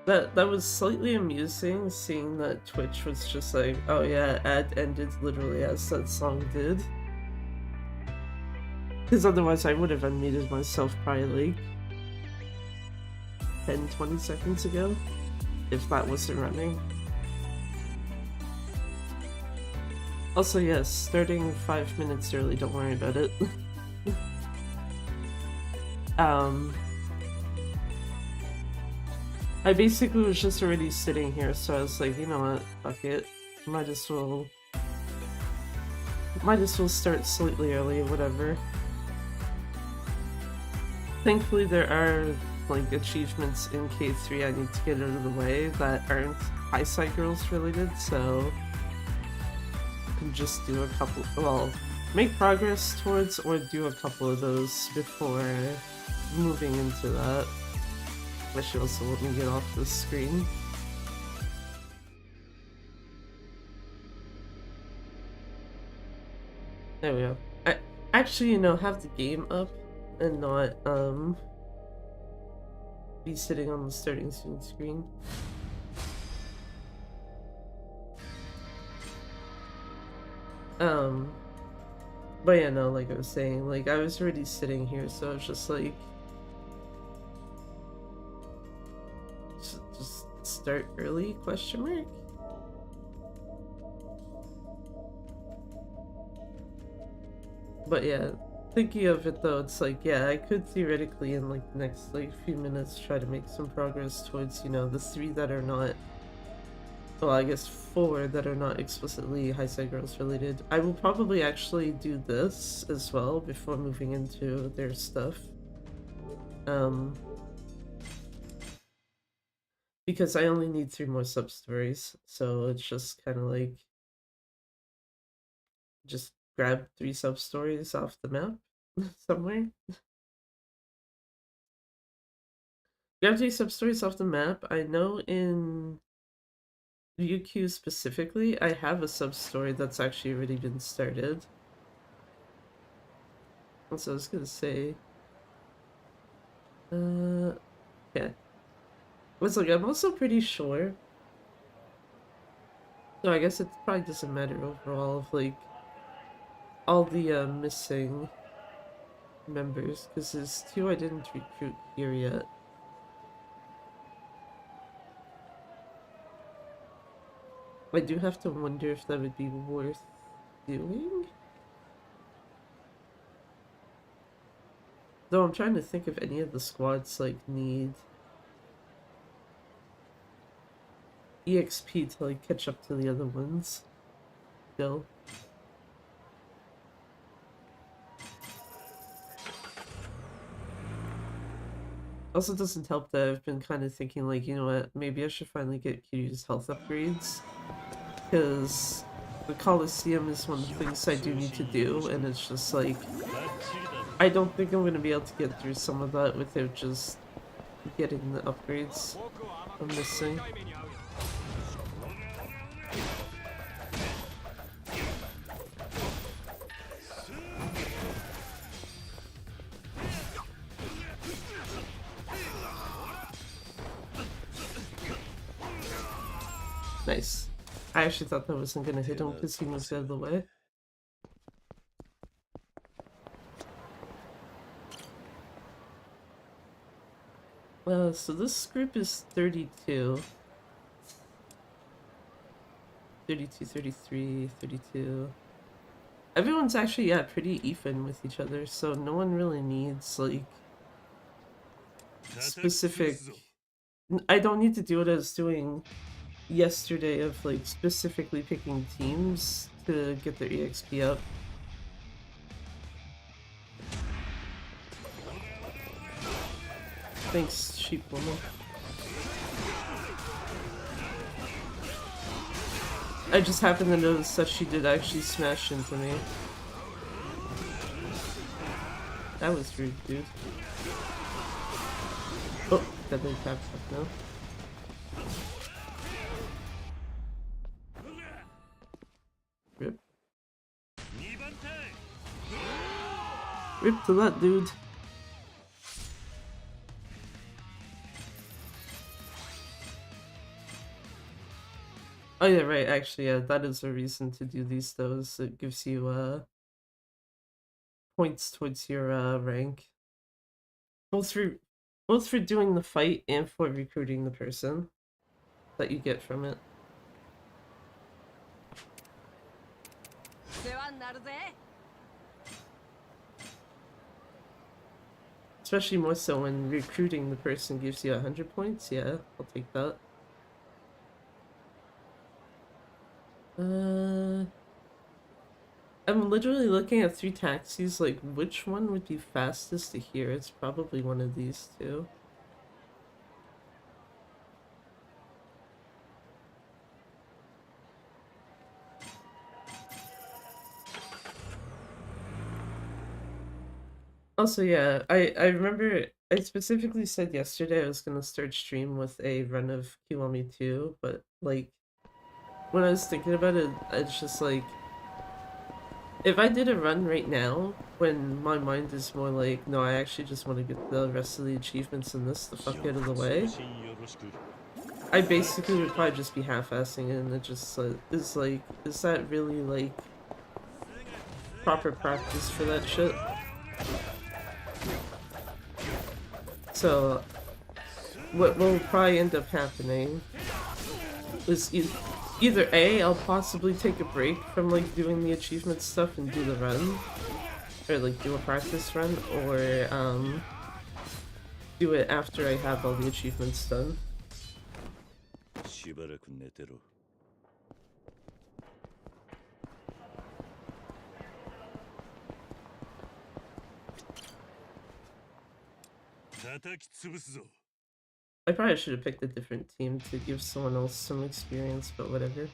That was slightly amusing, seeing that Twitch was just like, oh yeah, ad ended literally as that song did. Because otherwise I would have unmuted myself probably like 10-20 seconds ago, if that wasn't running. Also yes, starting 5 minutes early, don't worry about it. I basically was just already sitting here, so I was like, you know what, fuck it. Might as well start slightly early, whatever. Thankfully there are like achievements in K3 I need to get out of the way that aren't Haisai Girls related, so I can just do a couple, well, make progress towards or do a couple of those before moving into that. I should also let me get off this screen. There we go. I actually, you know, have the game up and not be sitting on the starting soon screen. But yeah, no, like I was saying, like I was already sitting here, so I was just like, just start early, question mark? But yeah, thinking of it though, it's like, yeah, I could theoretically in like the next like few minutes try to make some progress towards, you know, the 3 that are not, well, I guess 4 that are not explicitly Haisai Girls related. I will probably actually do this as well before moving into their stuff. Because I only need 3 more sub-stories, so it's just kind of like, just grab 3 sub-stories off the map somewhere. Grab 3 sub-stories off the map. I know in UQ specifically, I have a sub-story that's actually already been started. So I was gonna say, yeah. It's like, I'm also pretty sure. So I guess it probably doesn't matter overall of like all the missing members, because there's 2 I didn't recruit here yet. I do have to wonder if that would be worth doing. Though I'm trying to think if any of the squads like need EXP to like catch up to the other ones. Still. Also doesn't help that I've been kind of thinking like, you know what, maybe I should finally get Kiryu's health upgrades. Because the Coliseum is one of the things I do need to do, and it's just like, I don't think I'm going to be able to get through some of that without just getting the upgrades I'm missing. Nice. I actually thought that wasn't gonna hit him because he moves out of the way. So this group is 32. 32, 33, 32. Everyone's actually, yeah, pretty even with each other, so no one really needs, like, specific... I don't need to do what I was doing yesterday of, like, specifically picking teams to get their EXP up. Thanks, sheep woman. I just happened to notice that she did actually smash into me. That was rude, dude. Oh, that didn't tap stuff now. Rip. Rip to that dude. Oh yeah, right, actually, yeah, that is a reason to do these those. It gives you points towards your rank. Both for doing the fight and for recruiting the person that you get from it. Especially more so when recruiting the person gives you 100 points. Yeah, I'll take that. I'm literally looking at 3 taxis, like, which one would be fastest to here? It's probably one of these two. Also, yeah, I remember I specifically said yesterday I was gonna start stream with a run of Kiwami 2, but, like, when I was thinking about it, it's just like, if I did a run right now, when my mind is more like, no, I actually just want to get the rest of the achievements in this the fuck out of the way, I basically would probably just be half-assing it, and it just is like, is that really, like, proper practice for that shit? So, what will probably end up happening is either A, I'll possibly take a break from, like, doing the achievement stuff and do the run, or, like, do a practice run, or, do it after I have all the achievements done. I probably should have picked a different team to give someone else some experience, but whatever.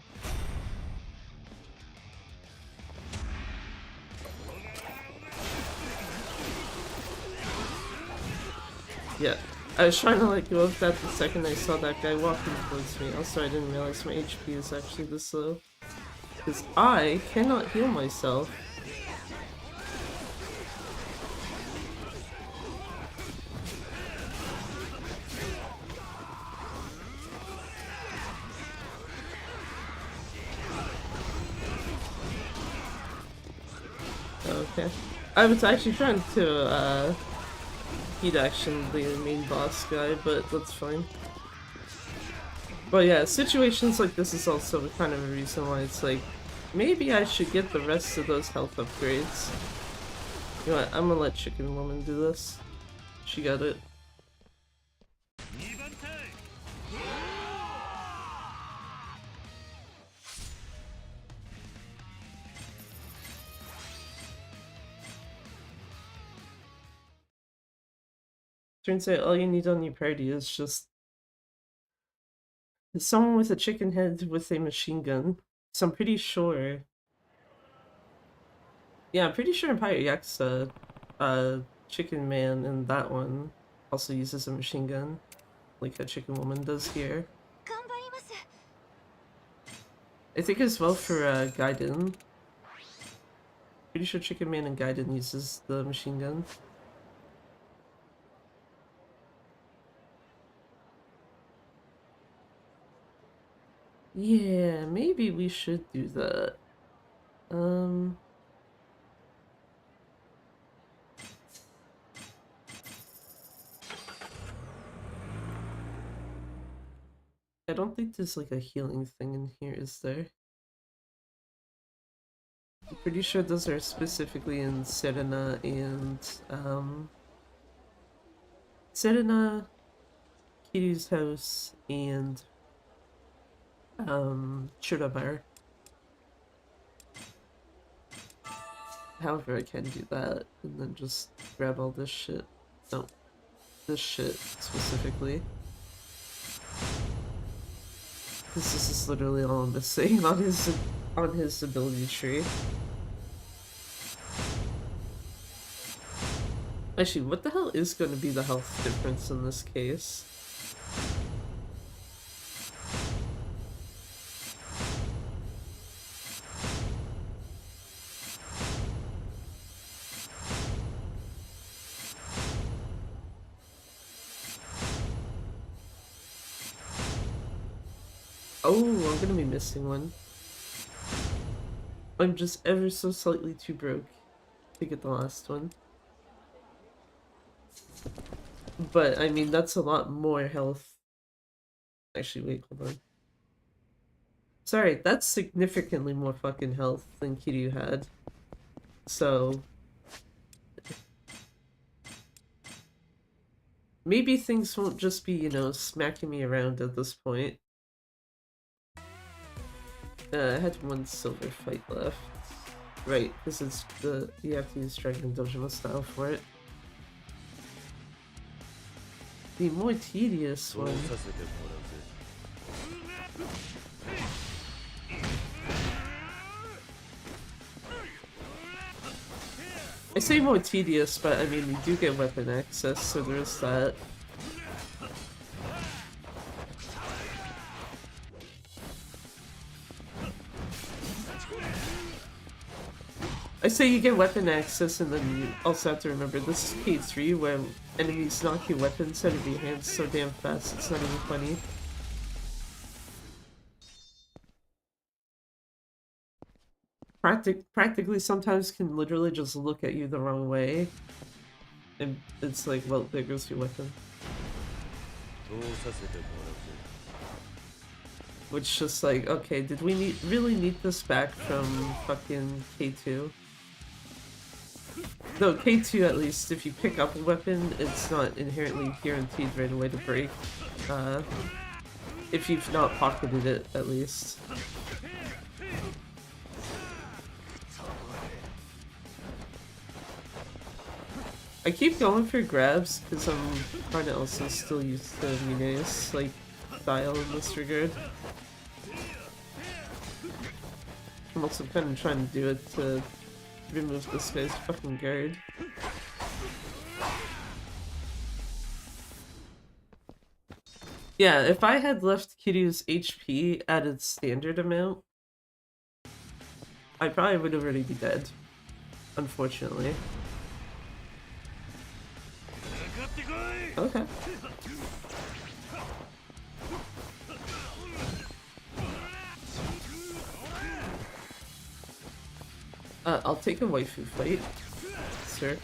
Yeah, I was trying to let go of that the second I saw that guy walking towards me. Also, I didn't realize my HP is actually this low. Because I cannot heal myself. Okay. I was actually trying to, heat action the main boss guy, but that's fine. But yeah, situations like this is also kind of a reason why it's like, maybe I should get the rest of those health upgrades. You know what, I'm gonna let Chicken Woman do this. She got it. Turns out all you need on your party is just someone with a chicken head with a machine gun. So I'm pretty sure. Yeah, I'm pretty sure Empire Yakuza, Chicken Man in that one also uses a machine gun, like a Chicken Woman does here. I think as well for Gaiden. Pretty sure Chicken Man and Gaiden uses the machine gun. Yeah, maybe we should do that. I don't think there's like a healing thing in here, is there? I'm pretty sure those are specifically in Serena and, Serena, Kiryu's house, and, Churabar. However, I can do that, and then just grab all this shit. No, this shit, specifically. Because this is literally all I'm missing on his ability tree. Actually, what the hell is going to be the health difference in this case? Oh, I'm gonna be missing one. I'm just ever so slightly too broke to get the last one. But, I mean, that's a lot more health. Actually, wait, hold on. Sorry, that's significantly more fucking health than Kiryu had. So... maybe things won't just be, you know, smacking me around at this point. I had one silver fight left. Right, because it's the... you have to use Dragon Dojima style for it. The more tedious one. I say more tedious, but I mean, we do get weapon access, so there's that. I say you get weapon access, and then you also have to remember this is K3, where enemies knock your weapons out of your hands so damn fast, it's not even funny. Practically sometimes can literally just look at you the wrong way. And it's like, well, there goes your weapon. Which just like, okay, did we really need this back from fucking K2? Though K2 at least, if you pick up a weapon, it's not inherently guaranteed right away to break. If you've not pocketed it, at least. I keep going for grabs because I'm trying to also still use the Mine's like style in this regard. I'm also kind of trying to do it to remove this guy's fucking guard. Yeah, if I had left Kiryu's HP at its standard amount, I probably would already be dead. Unfortunately. Okay. I'll take a waifu fight, sir.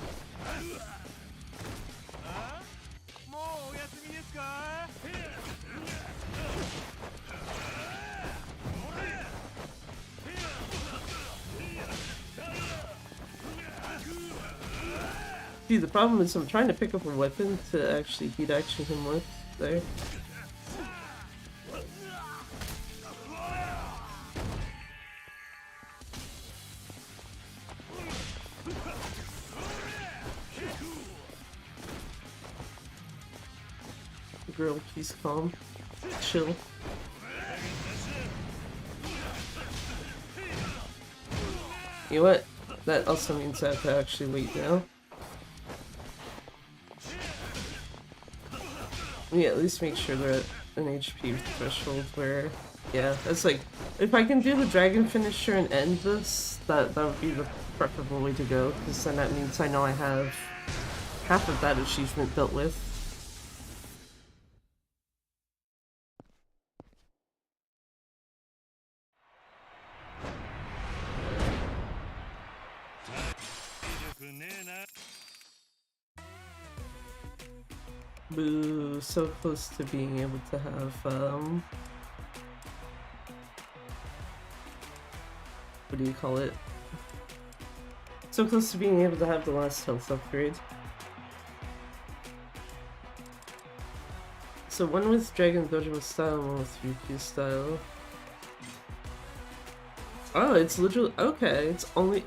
See, the problem is I'm trying to pick up a weapon to actually heat action him with there. Girl, please calm. Chill. You know what? That also means I have to actually wait now. Yeah, at least make sure they're at an HP threshold where... yeah, that's like... if I can do the dragon finisher and end this, that would be the preferable way to go, because then that means I know I have half of that achievement dealt with. Boo, so close to being able to have, what do you call it? So close to being able to have the last health upgrade. So one with Dragon Dojima style, one with Ryukyu style. Oh, it's literally, okay, it's only...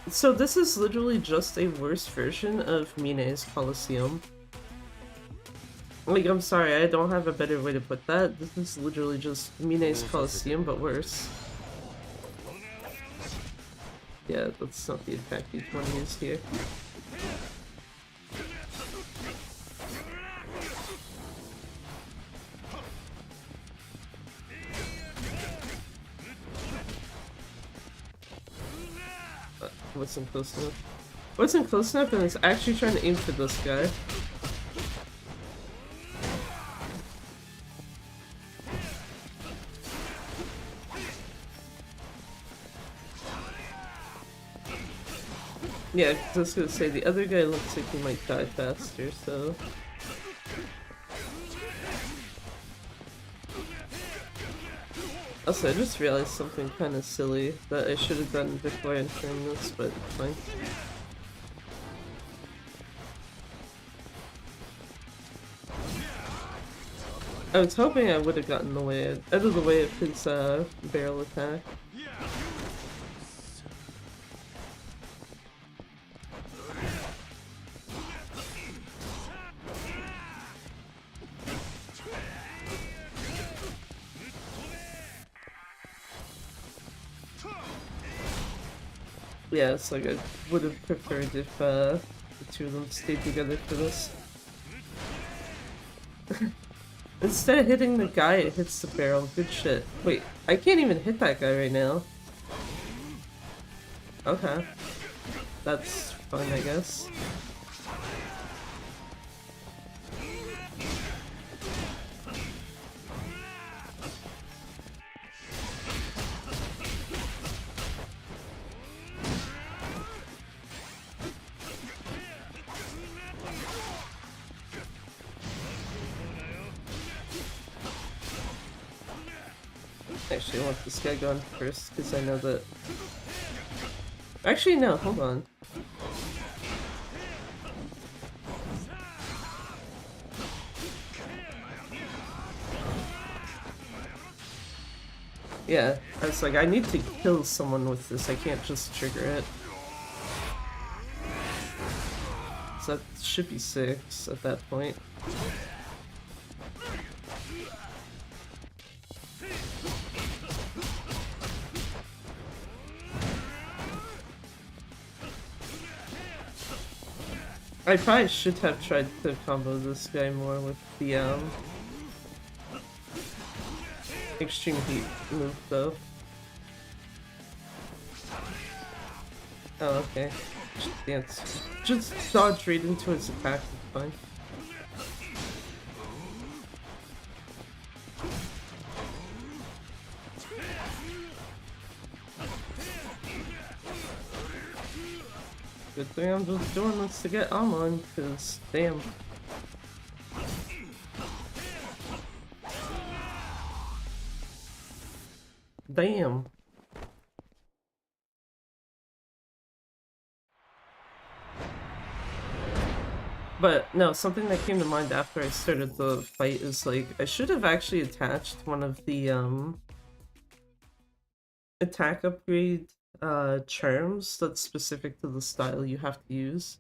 so this is literally just a worse version of Mine's Colosseum. Like, I'm sorry, I don't have a better way to put that. This is literally just Mine's Colosseum, but worse. Yeah, that's not the attack each one used here. Wasn't close enough. Wasn't close enough, and it's actually trying to aim for this guy. Yeah, 'cause I was gonna say the other guy looks like he might die faster, so. Also, I just realized something kind of silly that I should have done before entering this, but fine. I was hoping I would have gotten out of the way of his barrel attack. Yeah, it's like I would have preferred if the two of them stayed together for this. Instead of hitting the guy, it hits the barrel. Good shit. Wait, I can't even hit that guy right now. Okay. That's fine, I guess. Actually, I want this guy going first, because I know that... Actually, no, hold on. Yeah, I was like, I need to kill someone with this, I can't just trigger it. So that should be 6 at that point. I probably should have tried to combo this guy more with the extreme heat move though. Oh, okay. Just dance. Just dodge right into his attack, it's fine. Good thing I'm just doing this to get Amon, because damn. Damn. But no, something that came to mind after I started the fight is like, I should have actually attached one of the attack upgrade charms that's specific to the style you have to use.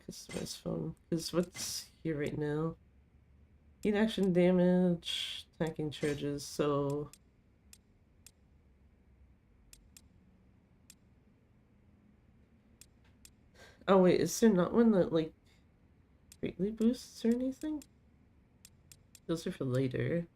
Customize phone. Because what's here right now? Heat action damage, attacking charges, so... Oh wait, is there not one that, like, greatly boosts or anything? Those are for later.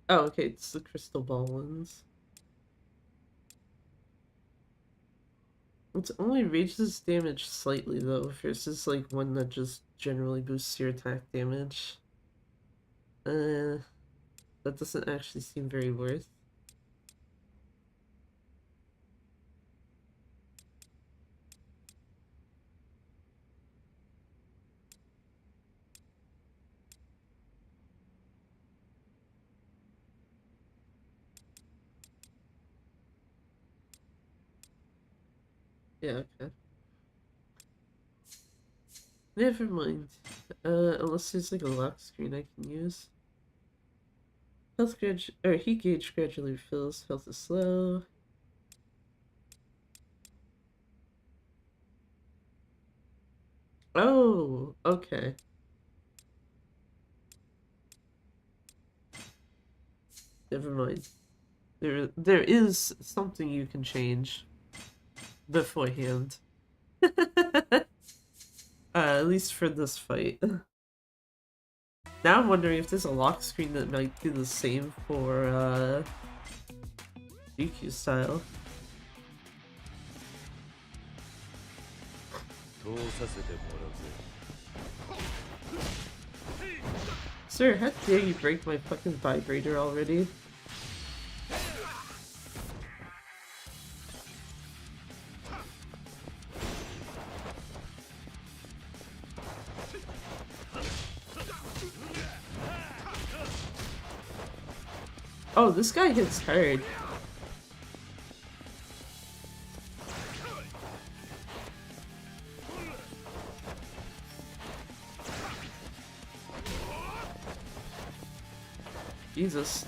Oh, okay, it's the crystal ball ones. It only raises damage slightly though, versus like one that just generally boosts your attack damage. That doesn't actually seem very worth. Yeah, okay. Never mind. Unless there's like a lock screen I can use. Health gauge, or heat gauge gradually refills. Health is slow. Oh, okay. Never mind. There is something you can change beforehand. At least for this fight. Now I'm wondering if there's a lock screen that might do the same for GQ style. Sir, how dare you break my fucking vibrator already? Oh, this guy hits hard. Jesus.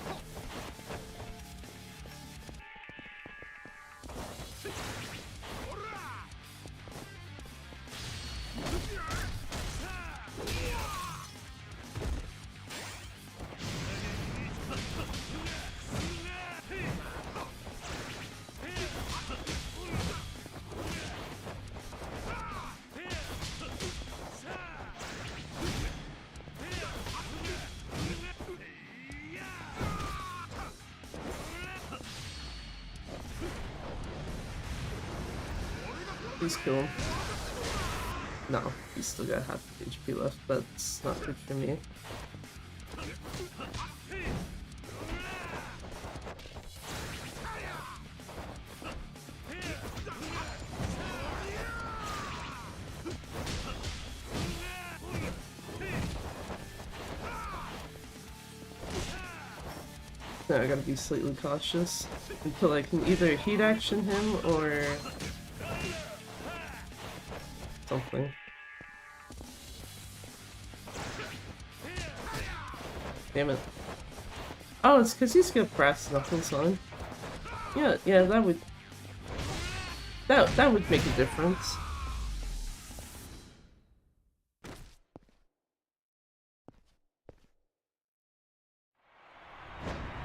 Please kill him. No, he's still got half HP left. That's not good for me. Now I gotta be slightly cautious until I can either heat action him or something. Damn it. Oh, it's because he's got brass knuckles on. Yeah, that would make a difference.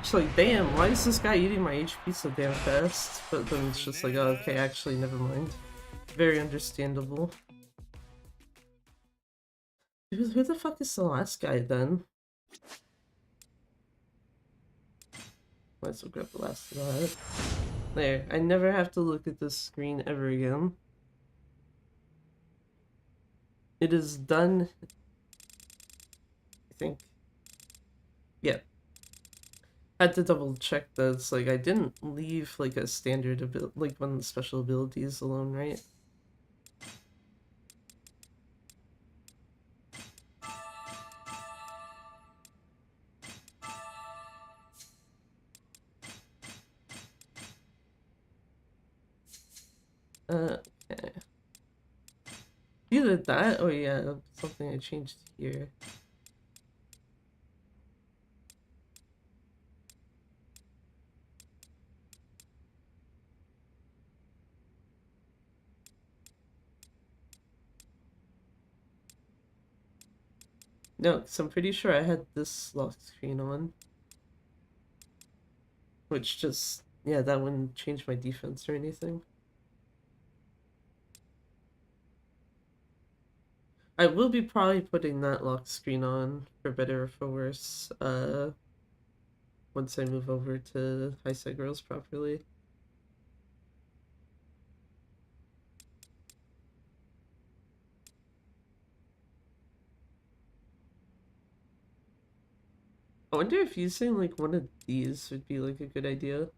It's like, damn, why is this guy eating my HP so damn fast? But then it's just like, oh, okay, actually, never mind. Very understandable. Who the fuck is the last guy then? Might as well grab the last of that. There, I never have to look at this screen ever again. It is done. I think. Yeah. Had to double check that it's like I didn't leave like a standard ability, like one of the special abilities alone, right? Okay. Either that or yeah, something I changed here. No, because I'm pretty sure I had this lock screen on. Which just, yeah, that wouldn't change my defense or anything. I will be probably putting that lock screen on, for better or for worse, once I move over to Haisai Girls properly. I wonder if using like one of these would be like a good idea.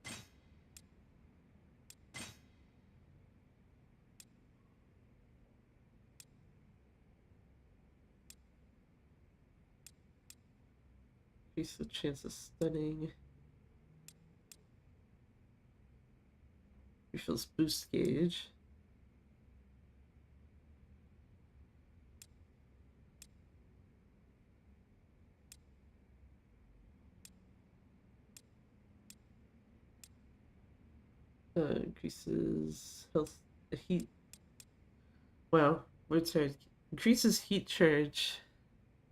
Increase the chance of stunning. Refills boost gauge. Increases health, heat. Wow, word charge. Increases heat charge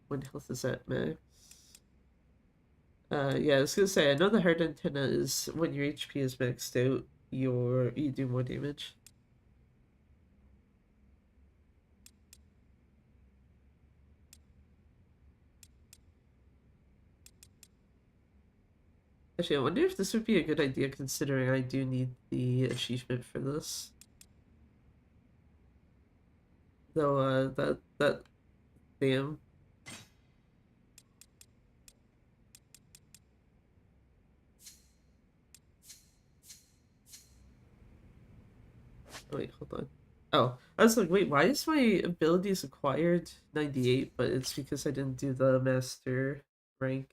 when health is at max. Yeah, I was gonna say, I know the heart antenna is when your HP is maxed out, you do more damage. Actually, I wonder if this would be a good idea considering I do need the achievement for this. Though, that, damn. Wait, hold on. Oh, I was like, wait, why is my abilities acquired 98, but it's because I didn't do the master rank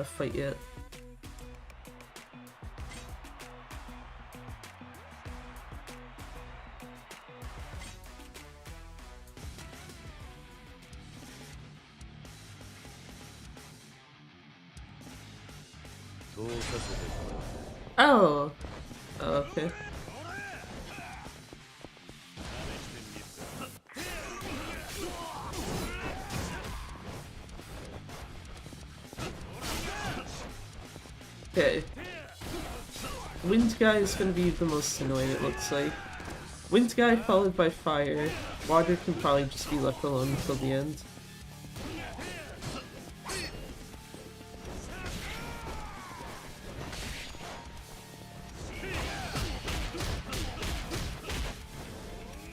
fight yet. Oh, okay. Okay. Wind guy is gonna be the most annoying, it looks like. Wind guy followed by fire. Water can probably just be left alone until the end.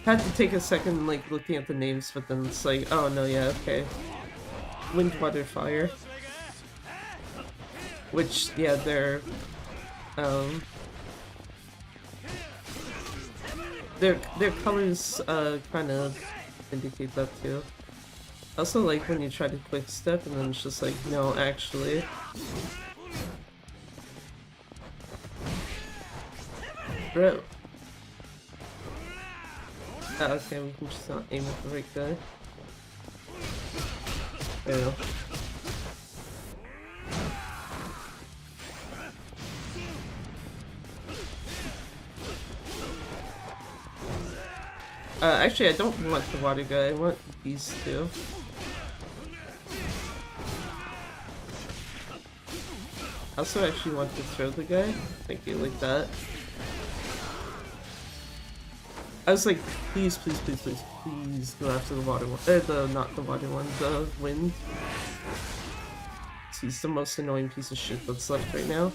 Had to take a second, like, looking at the names, but then it's like, oh no, yeah, okay. Wind, water, fire. Which, yeah, they're, their colors, kind of indicate that too. Also, like, when you try to quick step and then it's just like, no, actually. Bro. Oh, okay, we can just not aim at the right guy. There we go. Actually, I don't want the water guy, I want these two. I also actually want to throw the guy. Thank you, like that. I was like, please, please, please, please, please go after the water one. Not the water one, the wind. He's the most annoying piece of shit that's left right now.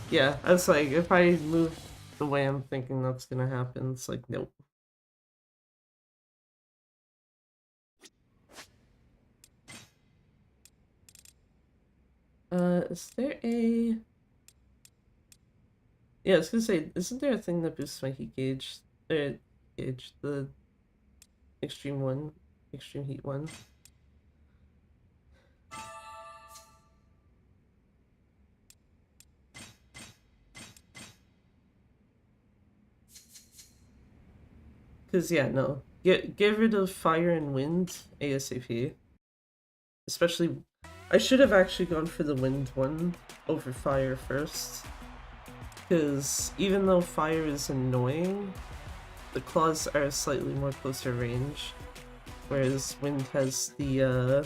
Yeah, I was like, if I move the way I'm thinking that's gonna happen, it's like, nope. Is there a... Yeah, I was gonna say, isn't there a thing that boosts my heat gauge? Gauge, the extreme one, extreme heat one. Cause yeah, no, get rid of fire and wind ASAP. Especially, I should have actually gone for the wind one over fire first. Because even though fire is annoying, the claws are slightly more closer range, whereas wind has the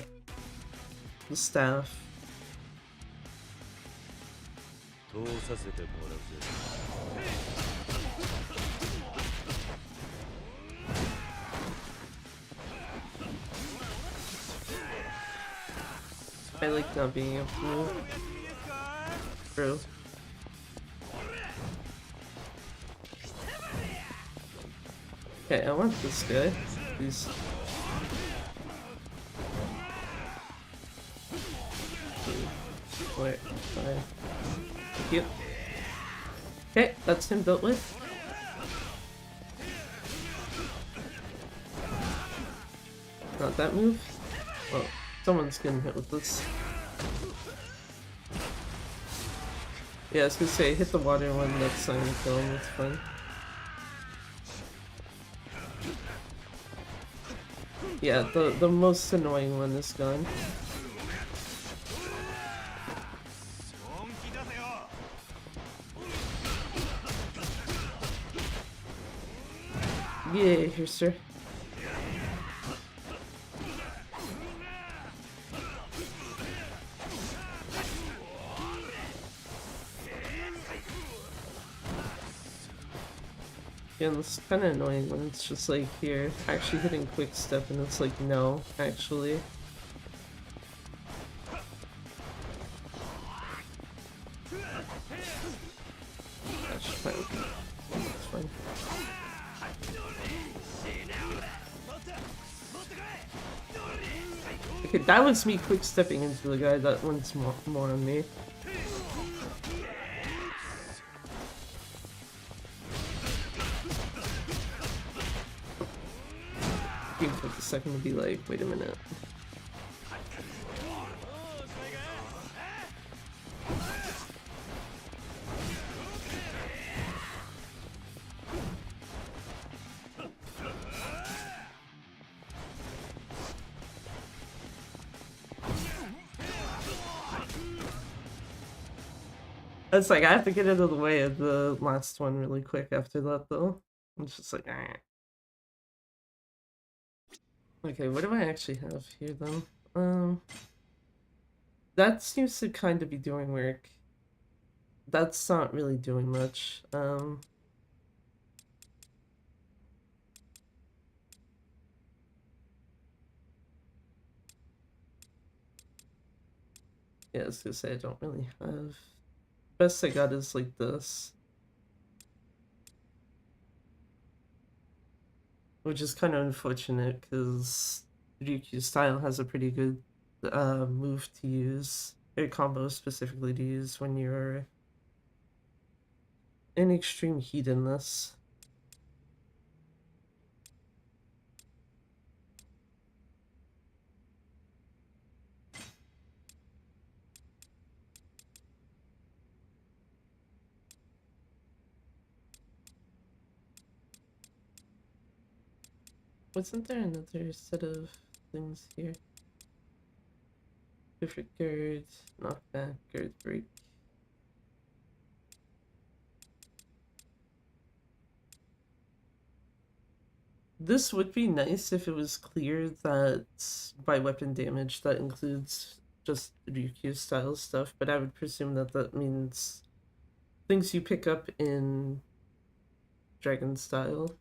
staff. I like not being able to move. True. Okay, I want this guy. Please. Wait, fine. Thank you. Okay, that's him built with. Not that move. Well, someone's getting hit with this. Yeah, I was gonna say, hit the water one, that's not gonna kill him, that's fine. Yeah, the most annoying one is gone. Yeah, here, sir. Yeah, and it's kind of annoying when it's just like here, actually hitting quick step, and it's like, no, actually. That's fine. That's fine. Okay, that was me quick stepping into the guy. That one's more on me. It took a second to be like, wait a minute. It's like, I have to get out of the way of the last one really quick after that, though. It's just like, eh. Okay, what do I actually have here, then? That seems to kind of be doing work. That's not really doing much. Yeah, I was gonna say I don't really have. Best I got is like this. Which is kind of unfortunate because Ryukyu's style has a pretty good move to use, or combo specifically to use when you're in extreme heat in this. Wasn't there another set of things here? Perfect guard, knockback, guard break. This would be nice if it was clear that by weapon damage that includes just Ryukyu style stuff, but I would presume that that means things you pick up in Dragon style.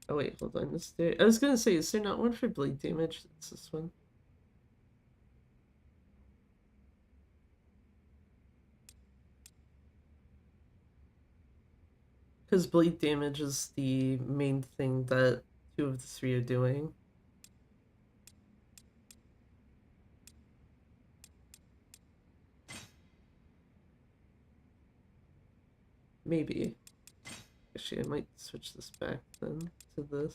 Oh wait, hold on. Is there? I was gonna say, is there not one for blade damage? It's this one. Because blade damage is the main thing that two of the three are doing. Maybe. Actually, I might switch this back then to this.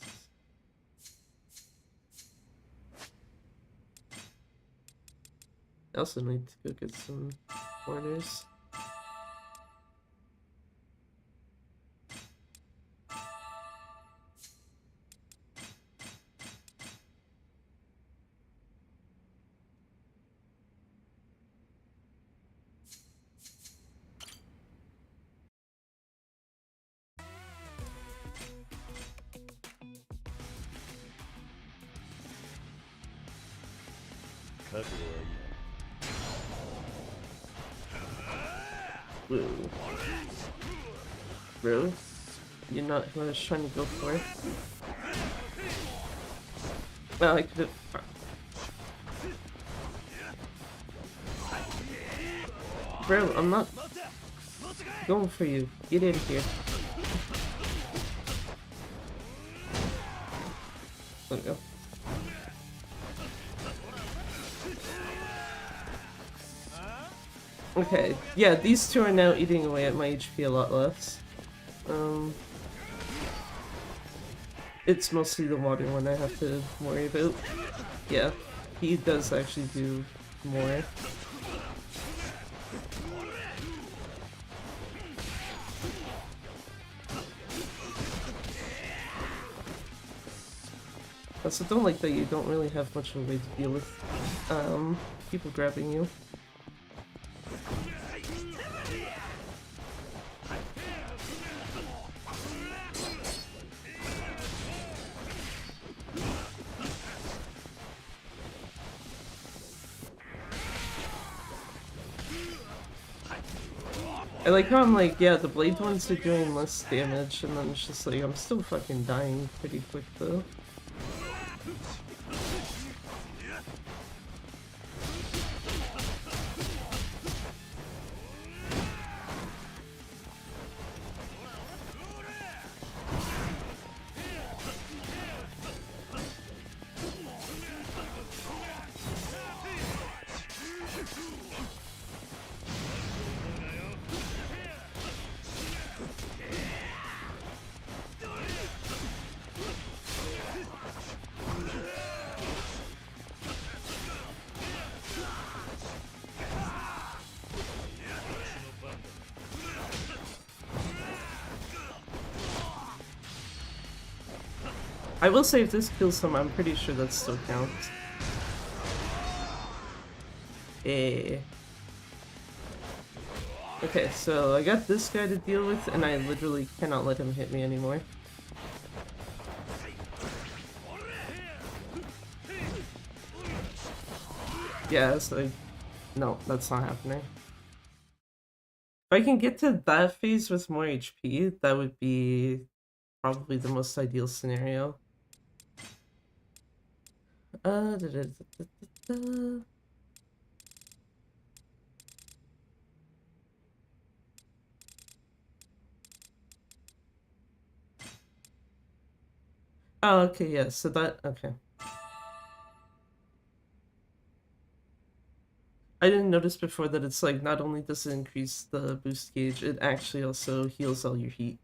I also need to go get some corners. Whoa. Really? You're not who I was trying to go for? Well, I could have... Bro, I'm not going for you. Get in here. There we go. Okay, yeah, these two are now eating away at my HP a lot less. It's mostly the water one I have to worry about. Yeah, he does actually do more. Also, don't like that you don't really have much of a way to deal with people grabbing you. I like how I'm like, yeah, the blade ones are doing less damage, and then it's just like, I'm still fucking dying pretty quick though. I will say if this kills him, I'm pretty sure that still counts. Eh. Okay, so I got this guy to deal with, and I literally cannot let him hit me anymore. Yeah, so no, that's not happening. If I can get to that phase with more HP, that would be probably the most ideal scenario. Da, da, da, da, da. Oh, okay, yeah, so that, okay. I didn't notice before that it's like, not only does it increase the boost gauge, it actually also heals all your heat.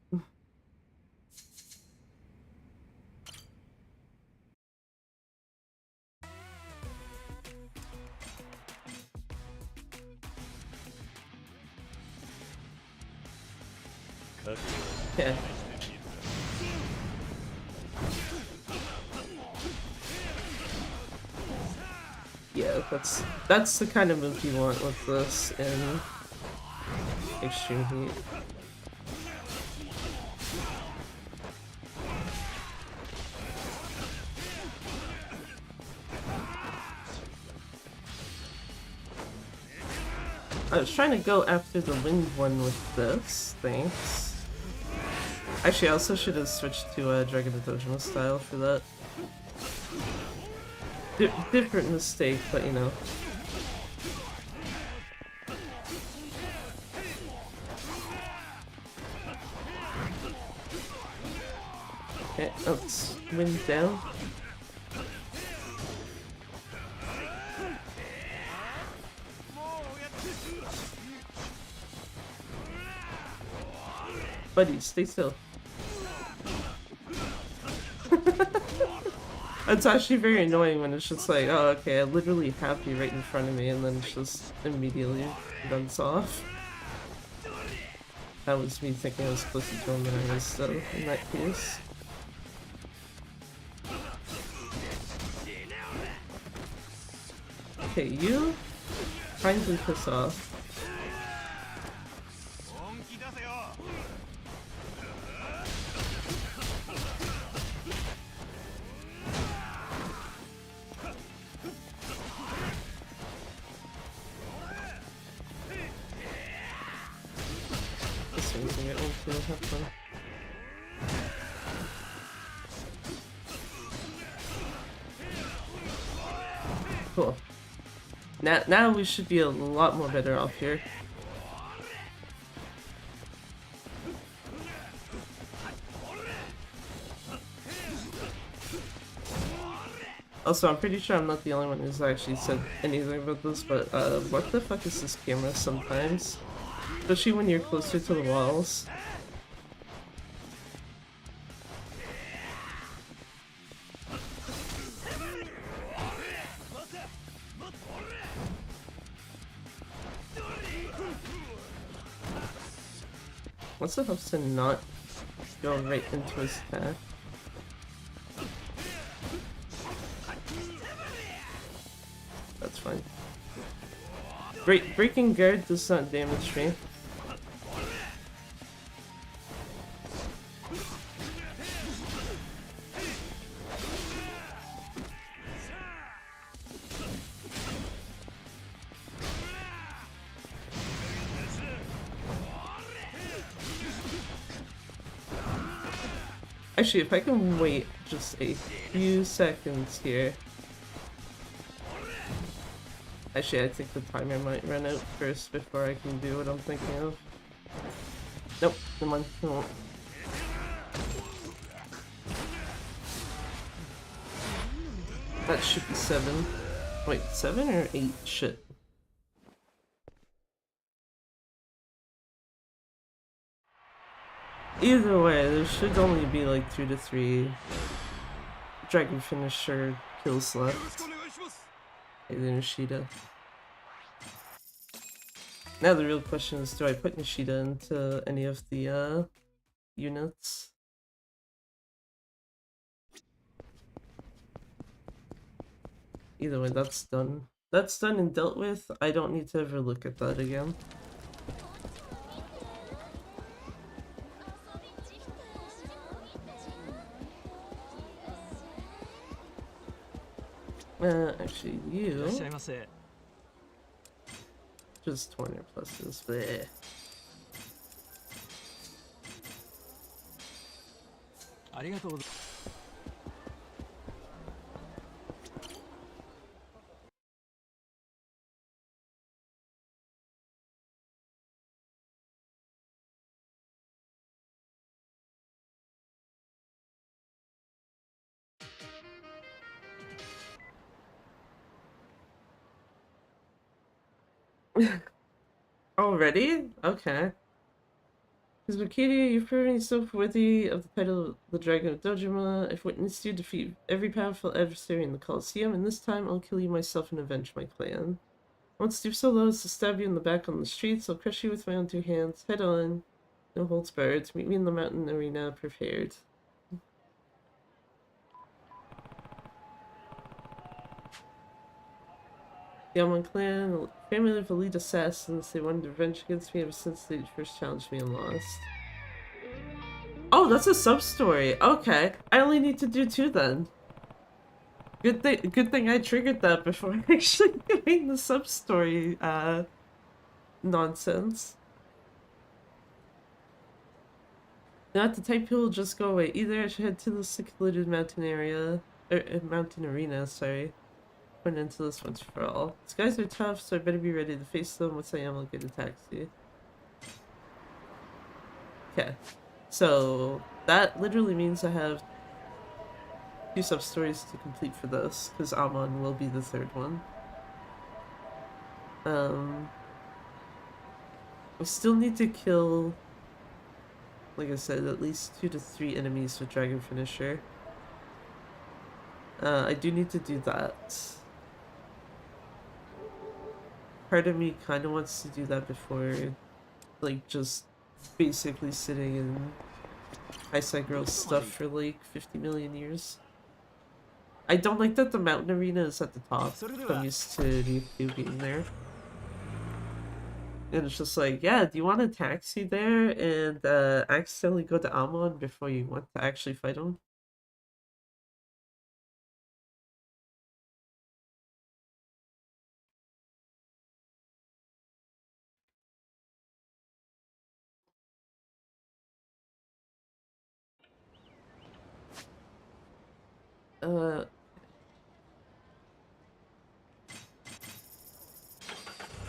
Yeah. Yeah, that's the kind of move you want with this in extreme heat. I was trying to go after the wind one with this, thanks. Actually, I also should have switched to Dragon Dojima style for that. Different mistake, but you know. Okay, let's wind down. Buddy, stay still. It's actually very annoying when it's just like, oh, okay, I literally have you right in front of me, and then it's just immediately runs off. That was me thinking I was closer to him than I was, so in that case. Okay, you kindly piss off. This one's gonna get old too, have fun. Cool. Now we should be a lot more better off here. Also, I'm pretty sure I'm not the only one who's actually said anything about this, but what the fuck is this camera sometimes? Especially when you're closer to the walls. What's it helps to not go right into his attack? Breaking guard does not damage me. Actually, if I can wait just a few seconds here. Actually, I think the timer might run out first before I can do what I'm thinking of. Nope, come on, come on. That should be 7. Wait, 7 or 8? Shit. Either way, there should only be like 2 to 3 dragon finisher kills left. Hey, then Nishida. Now the real question is, do I put Nishida into any of the units? Either way, that's done. That's done and dealt with. I don't need to ever look at that again. Actually, you... just 20 pluses. Bleh. Already? Okay. Because Wikidia, you've proven yourself worthy of the title of the Dragon of Dojima. I've witnessed you defeat every powerful adversary in the Colosseum, and this time I'll kill you myself and avenge my clan. I won't stoop so low as to stab you in the back on the streets. I'll crush you with my own 2 hands. Head on. No holds barred. Meet me in the mountain arena, prepared. The Amon clan, a family of elite assassins. They wanted revenge against me ever since they first challenged me and lost. Oh, that's a sub-story. Okay. I only need to do 2 then. Good thing I triggered that before actually doing the sub-story, nonsense. Not the type people just go away either. I should head to the secluded mountain area, mountain arena, sorry. Went into this once for all. These guys are tough, so I better be ready to face them. Once I am, I'll get a taxi. Okay. So, that literally means I have 2 sub-stories to complete for this, because Amon will be the 3rd one. I still need to kill, like I said, at least 2 to 3 enemies with Dragon Finisher. I do need to do that. Part of me kind of wants to do that before, like, just basically sitting in Haisai Girls stuff for like 50 million years. I don't like that the mountain arena is at the top. I'm used to Ryukyu being there. And it's just like, yeah, do you want a taxi there and accidentally go to Amon before you want to actually fight him?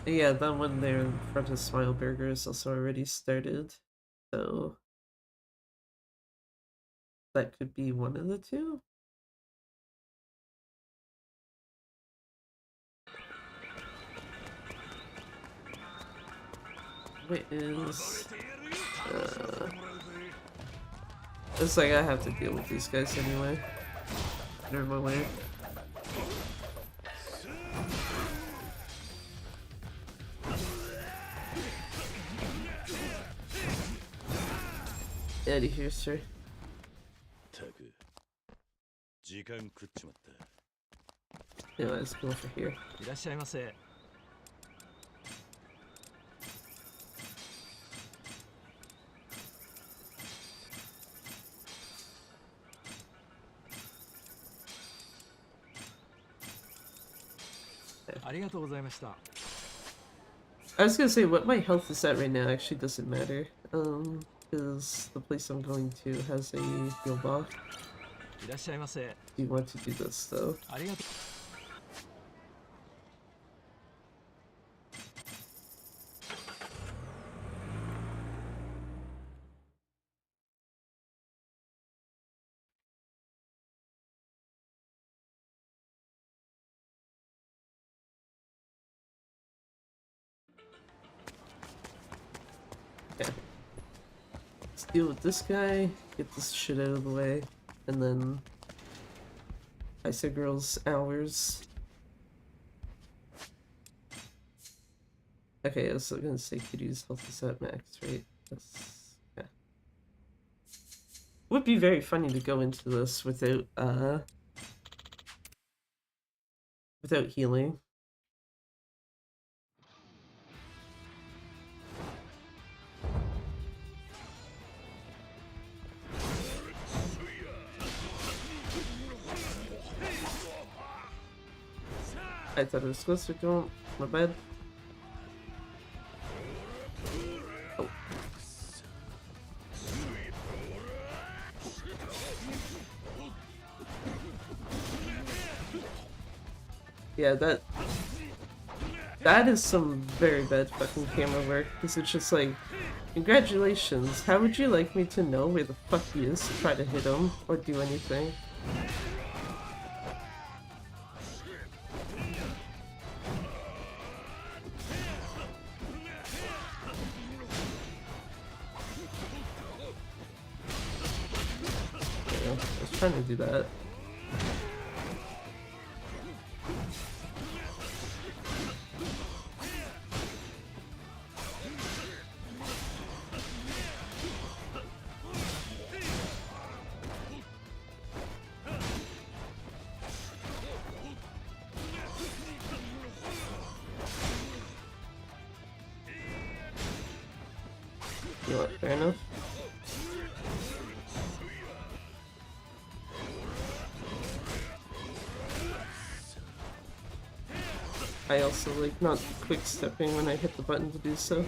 Yeah, that one there in front of Smile Burger is also already started, so that could be one of the 2. Wait, it's like I have to deal with these guys anyway. They're my way. Out of here, sir. Yeah, let's go over here. I was gonna say what my health is at right now actually doesn't matter. Because the place I'm going to has a heal buff. Do you want to do this though? Yeah. Let's deal with this guy, get this shit out of the way, and then Haisai Girls hours. Okay, I was gonna say Kitty's health is at max, right? That's, yeah. Would be very funny to go into this without healing. I thought it was supposed to go. My bad. Oh. Yeah, that is some very bad fucking camera work, because it's just like, congratulations, how would you like me to know where the fuck he is to try to hit him, or do anything? Yeah, I was trying to do that. You know what, fair enough. I also like not quick stepping when I hit the button to do so.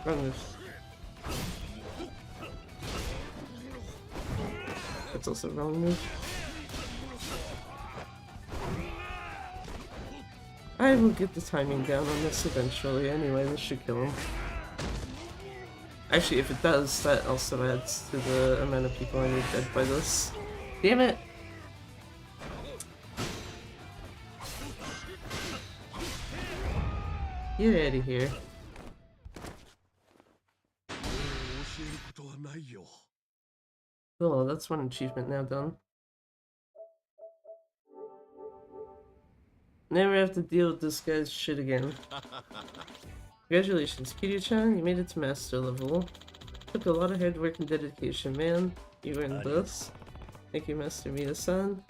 Wrong move. That's also wrong move. I will get the timing down on this eventually anyway, this should kill him. Actually, if it does, that also adds to the amount of people I need dead by this. Damn it! Get out of here. Cool, that's one achievement now done. Never have to deal with this guy's shit again. Congratulations, Kiryu-chan, you made it to master level. Took a lot of hard work and dedication, man. You earned this. Thank you, Master Mina-san.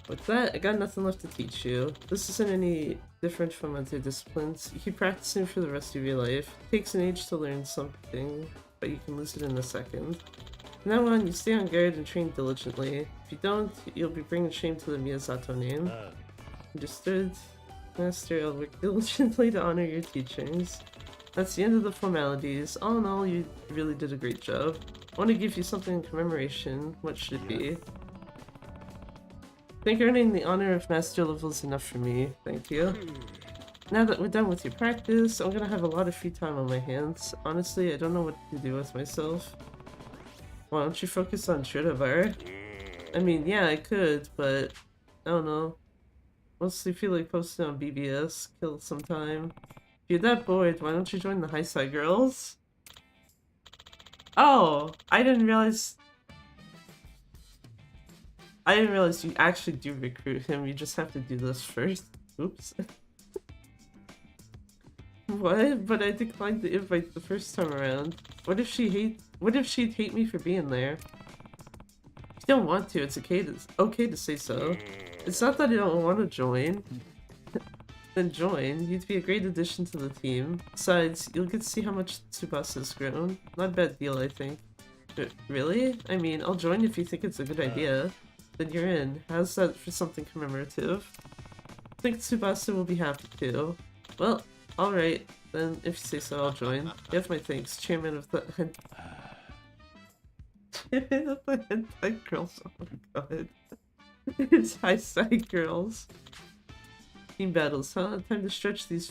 With that, I got nothing left to teach you. This isn't any different from other disciplines. You keep practicing for the rest of your life. It takes an age to learn something, but you can lose it in a second. From now on, you stay on guard and train diligently. If you don't, you'll be bringing shame to the Miyazato name. Understood? Master, I'll work diligently to honor your teachings. That's the end of the formalities. All in all, you really did a great job. I want to give you something in commemoration. What should it be? I think earning the honor of master level is enough for me. Thank you. Now that we're done with your practice, I'm gonna have a lot of free time on my hands. Honestly, I don't know what to do with myself. Why don't you focus on Shredder? I mean, yeah, I could, but I don't know. Mostly feel like posting on BBS, kill some time. If you're that bored, why don't you join the Haisai Girls? Oh, I didn't realize you actually do recruit him. You just have to do this first. Oops. What? But I declined the invite the first time around. What if she'd hate me for being there? If you don't want to, it's okay to say so. It's not that I don't want to join. Then join. You'd be a great addition to the team. Besides, you'll get to see how much Tsubasa has grown. Not a bad deal, I think. Really? I mean, I'll join if you think it's a good idea. Then you're in. How's that for something commemorative? I think Tsubasa will be happy too. Well, alright. Then if you say so, I'll join. You have my thanks, Chairman of the Chairman of the Hentai Girls. Oh my god. It's Haisai Girls. Team battles, huh? Time to stretch these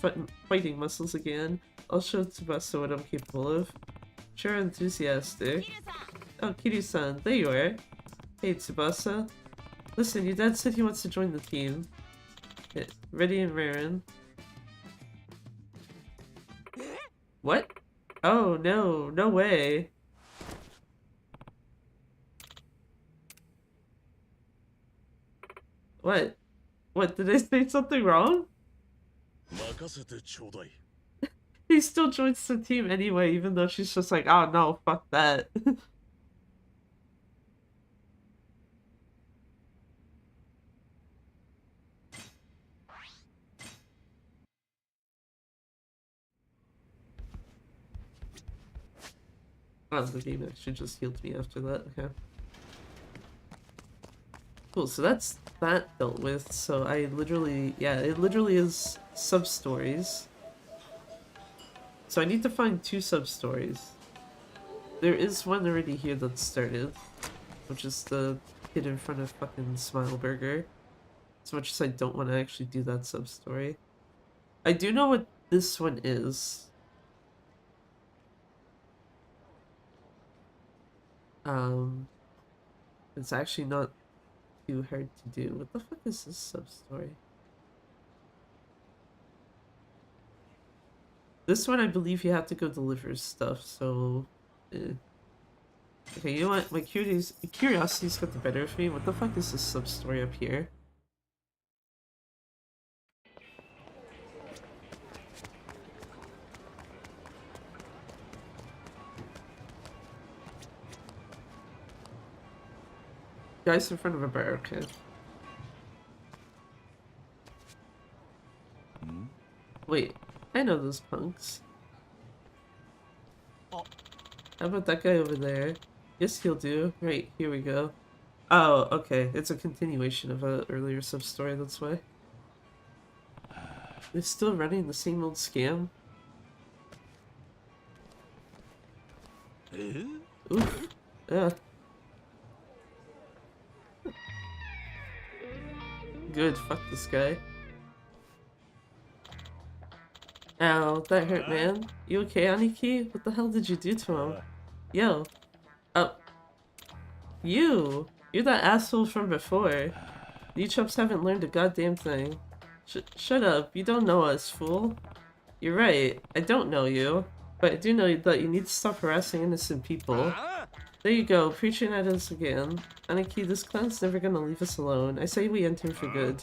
fighting muscles again. I'll show Tsubasa what I'm capable of. Sure enthusiastic. Oh, Kiryu-san, there you are. Hey, Tsubasa. Listen, your dad said he wants to join the team. Yeah, ready and raring. What? Oh, no. No way. What? What, did I say something wrong? He still joins the team anyway, even though she's just like, oh no, fuck that. Oh, the game actually just healed me after that, okay. Cool, so that's that dealt with, so I literally, yeah, it literally is sub-stories. So I need to find 2 sub-stories. There is one already here that started, which is the kid in front of fucking Smile Burger. As much as I don't want to actually do that sub-story. I do know what this one is. It's actually not too hard to do. What the fuck is this sub-story? This one, I believe you have to go deliver stuff, so... Okay, you know what? My curiosity's got the better of me. What the fuck is this sub-story up here? Guys in front of a bar, okay. Wait, I know those punks. How about that guy over there? Yes, he'll do. Right, here we go. Oh, okay. It's a continuation of an earlier sub-story, that's why. They're still running the same old scam? Oof. Yeah. Good, fuck this guy. Ow, that hurt, man. You okay, Aniki? What the hell did you do to him? Yo. Oh. You! You're that asshole from before. You chumps haven't learned a goddamn thing. Shut up, you don't know us, fool. You're right, I don't know you. But I do know that you need to stop harassing innocent people. There you go, preaching at us again. Aniki, this clown's never gonna leave us alone. I say we end him for good.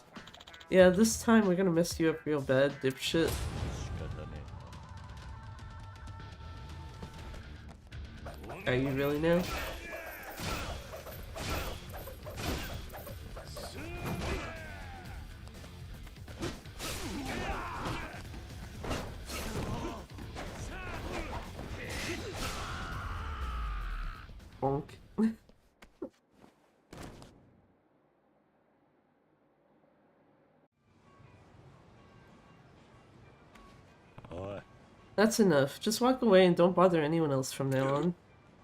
Yeah, this time we're gonna mess you up real bad, dipshit. Are you really now? Bonk. That's enough. Just walk away and don't bother anyone else from now on.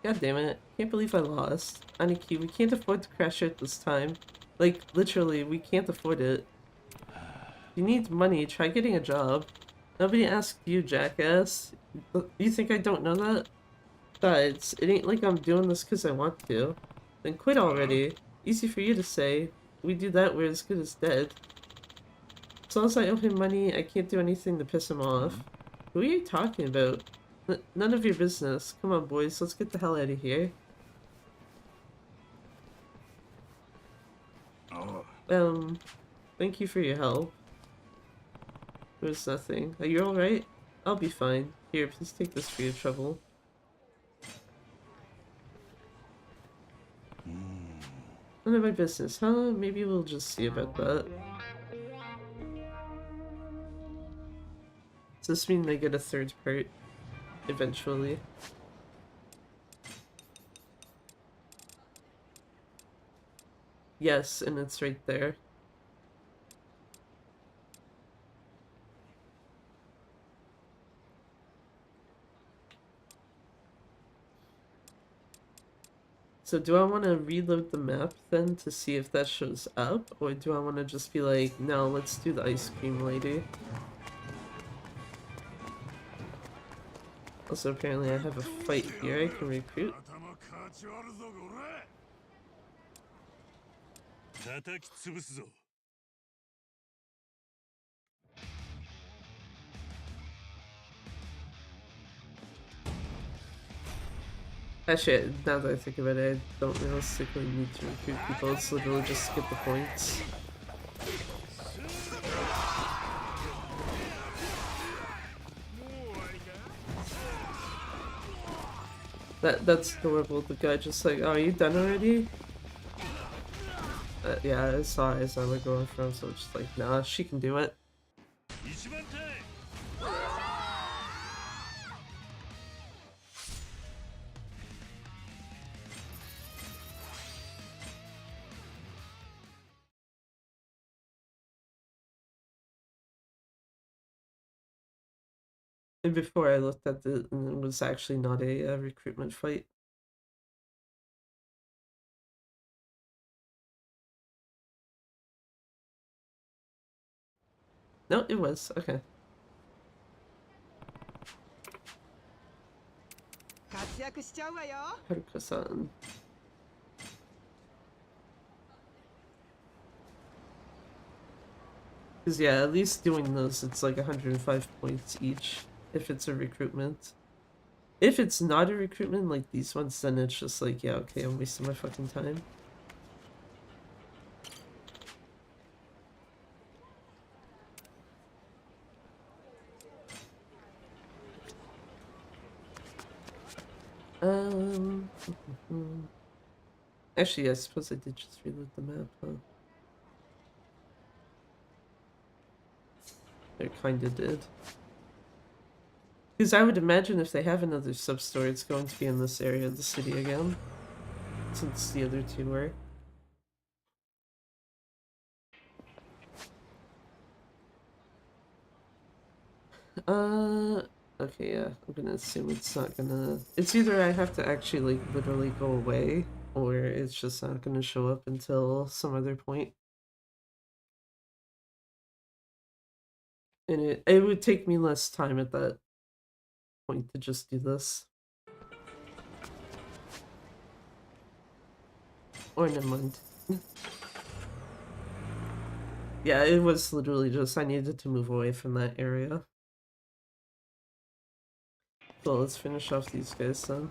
God damn it. Can't believe I lost. Aniki, we can't afford to crash out this time. Like, literally, we can't afford it. If you need money, try getting a job. Nobody asked you, jackass. You think I don't know that? Besides, it ain't like I'm doing this because I want to. Then quit already. Easy for you to say. We do that, we're as good as dead. As long as I owe him money, I can't do anything to piss him off. Who are you talking about? None of your business. Come on, boys, let's get the hell out of here. Thank you for your help. It was nothing. Are you alright? I'll be fine. Here, please take this for your trouble. None of my business, huh? Maybe we'll just see about that. Does this mean they get a third part eventually? Yes, and it's right there. So do I want to reload the map then to see if that shows up? Or do I want to just be like, no, let's do the ice cream lady? Also, apparently I have a fight here I can recruit. Actually, now that I think about it, I don't realistically need to recruit people. It's literally just to get the points. That's adorable. The guy just like, oh, are you done already? Yeah, I saw where going from, so it's just like, nah, she can do it. And before I looked at it, and it was actually not a recruitment fight. No, it was. Okay. Haruka-san. Because yeah, at least doing those, it's like 105 points each if it's a recruitment. If it's not a recruitment like these ones, then it's just like, yeah, okay, I'm wasting my fucking time. Actually, I suppose I did just reload the map, huh? I kinda did. Because I would imagine if they have another sub-store, it's going to be in this area of the city again. Since the other two were. Okay, yeah, I'm gonna assume it's not gonna... It's either I have to actually, like, literally go away, or it's just not gonna show up until some other point. And it would take me less time at that point to just do this. Or never mind. Yeah, it was literally just I needed to move away from that area. So let's finish off these guys then.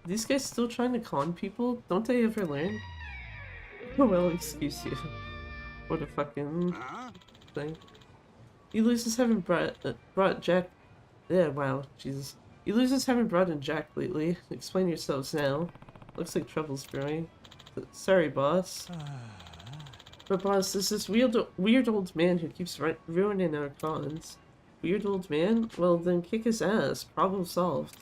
These guys still trying to con people? Don't they ever learn? Oh well, excuse you. What a fucking thing. You losers haven't brought Jack... Yeah, wow, Jesus. You losers haven't brought in Jack lately. Explain yourselves now. Looks like trouble's brewing. Sorry, boss. But boss, there's this weird old man who keeps ruining our cons. Weird old man? Well, then kick his ass. Problem solved.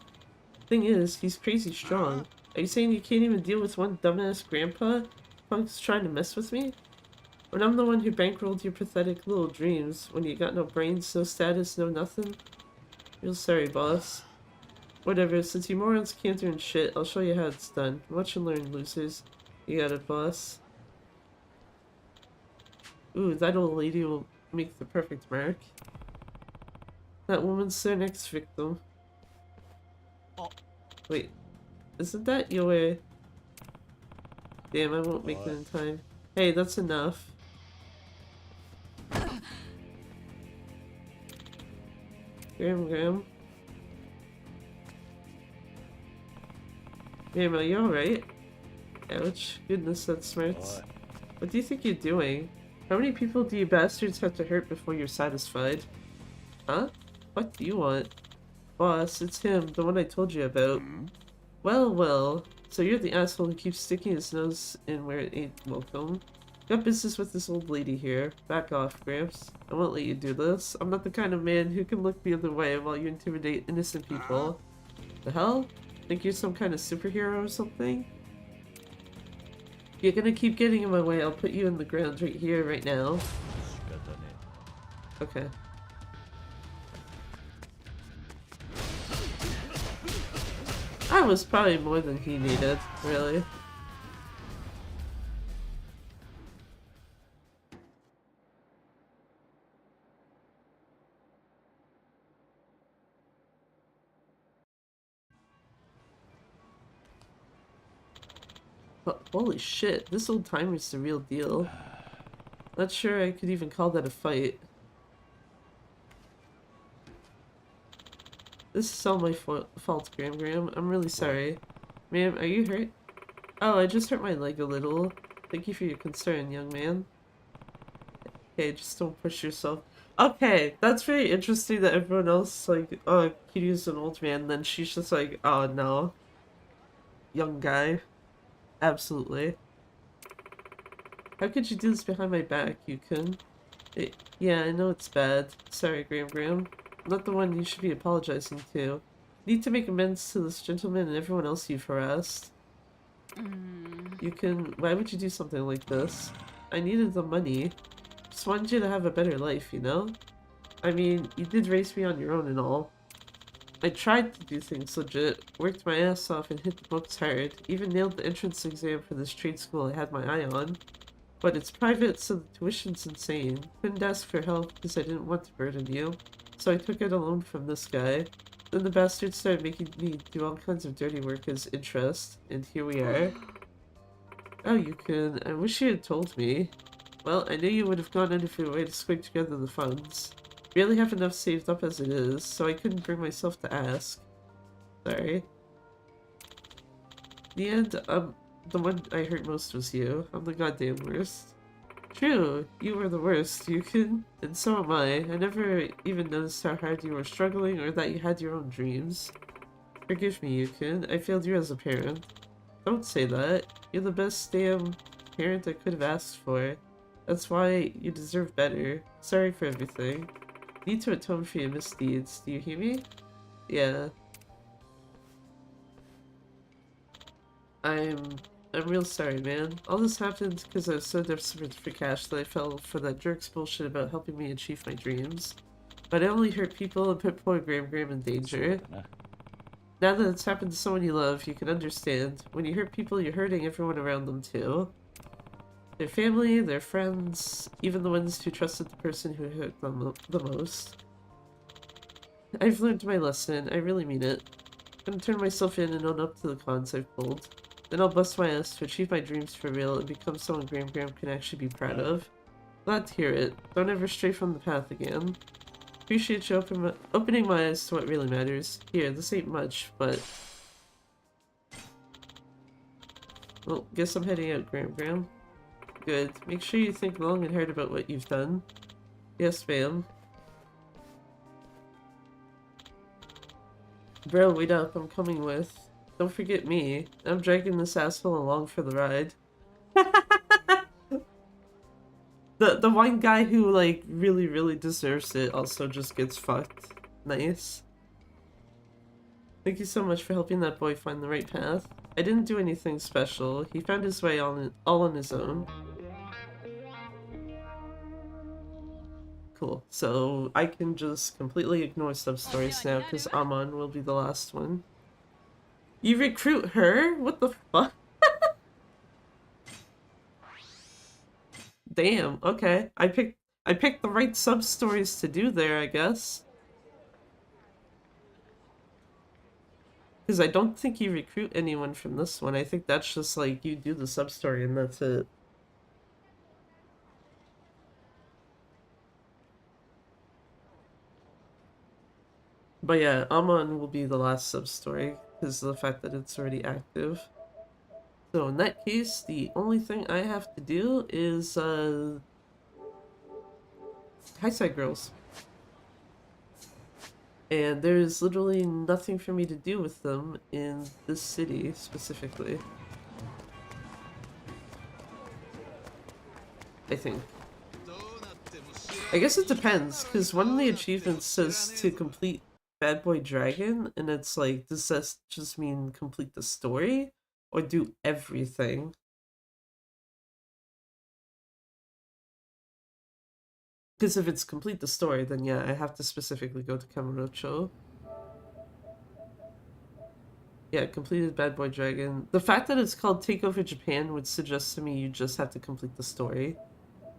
Thing is, he's crazy strong. Are you saying you can't even deal with one dumbass grandpa? Punk's trying to mess with me? When I'm the one who bankrolled your pathetic little dreams, when you got no brains, no status, no nothing? Real sorry, boss. Whatever, since you morons can't do shit, I'll show you how it's done. Watch and learn, losers. You got it, boss. Ooh, that old lady will make the perfect mark. That woman's their next victim. Wait, isn't that your... Damn, I won't make it in time. Hey, that's enough. Graham. Graham, are you alright? Ouch. Goodness, that smarts. What do you think you're doing? How many people do you bastards have to hurt before you're satisfied? Huh? What do you want? Boss, it's him, the one I told you about. Well. So you're the asshole who keeps sticking his nose in where it ain't welcome. Got business with this old lady here. Back off, Gramps. I won't let you do this. I'm not the kind of man who can look the other way while you intimidate innocent people. The hell? Think you're some kind of superhero or something? You're gonna keep getting in my way, I'll put you in the ground right here, right now. Okay. That was probably more than he needed, really. But holy shit, this old timer's the real deal. Not sure I could even call that a fight. This is all my fault, Graham. I'm really sorry. Ma'am, are you hurt? Oh, I just hurt my leg a little. Thank you for your concern, young man. Okay, just don't push yourself. Okay, that's very interesting that everyone else like, oh, Kiryu's an old man, then she's just like, oh no. Young guy. Absolutely. How could you do this behind my back, Yukun? Yeah, I know it's bad. Sorry, Graham. I'm not the one you should be apologizing to. Need to make amends to this gentleman and everyone else you've harassed. Why would you do something like this? I needed the money. Just wanted you to have a better life, you know? I mean, you did raise me on your own and all. I tried to do things legit, worked my ass off and hit the books hard, even nailed the entrance exam for this trade school I had my eye on. But it's private, so the tuition's insane. Couldn't ask for help because I didn't want to burden you. So I took out a loan from this guy. Then the bastard started making me do all kinds of dirty work as interest, and here we are. Oh, Yukun, I wish you had told me. Well, I knew you would have gone out of your way to scrape together the funds. Barely have enough saved up as it is, so I couldn't bring myself to ask. Sorry. In the end, the one I hurt most was you. I'm the goddamn worst. True, you were the worst, Yukun. And so am I. I never even noticed how hard you were struggling or that you had your own dreams. Forgive me, Yukun. I failed you as a parent. Don't say that. You're the best damn parent I could have asked for. That's why you deserve better. Sorry for everything. Need to atone for your misdeeds. Do you hear me? Yeah. I'm real sorry, man. All this happened because I was so desperate for cash that I fell for that jerk's bullshit about helping me achieve my dreams. But I only hurt people and put poor Graham in danger. Now that it's happened to someone you love, you can understand. When you hurt people, you're hurting everyone around them too. Their family, their friends, even the ones who trusted the person who hurt them the most. I've learned my lesson. I really mean it. I'm gonna turn myself in and own up to the cons I've pulled. Then I'll bust my ass to achieve my dreams for real and become someone Graham can actually be proud of. Glad to hear it. Don't ever stray from the path again. Appreciate you opening my eyes to what really matters. Here, this ain't much, but... Well, guess I'm heading out, Graham. Good. Make sure you think long and hard about what you've done. Yes, ma'am. Bro, wait up. I'm coming with. Don't forget me. I'm dragging this asshole along for the ride. The one guy who, like, really deserves it also just gets fucked. Nice. Thank you so much for helping that boy find the right path. I didn't do anything special. He found his way all on his own. Cool. So I can just completely ignore sub-stories now because Amon will be the last one. You recruit her? What the fuck? Damn, okay. I picked the right sub-stories to do there, I guess. Because I don't think you recruit anyone from this one. I think that's just like you do the sub-story and that's it. But yeah, Amon will be the last sub-story because of the fact that it's already active. So in that case, the only thing I have to do is Haisai Girls. And there's literally nothing for me to do with them in this city specifically. I think. I guess it depends, because one of the achievements says to complete Bad Boy Dragon, and it's like, does that just mean complete the story or do everything? Because if it's complete the story, then yeah, I have to specifically go to Kamurocho. Yeah, completed Bad Boy Dragon. The fact that it's called Take Over Japan would suggest to me you just have to complete the story.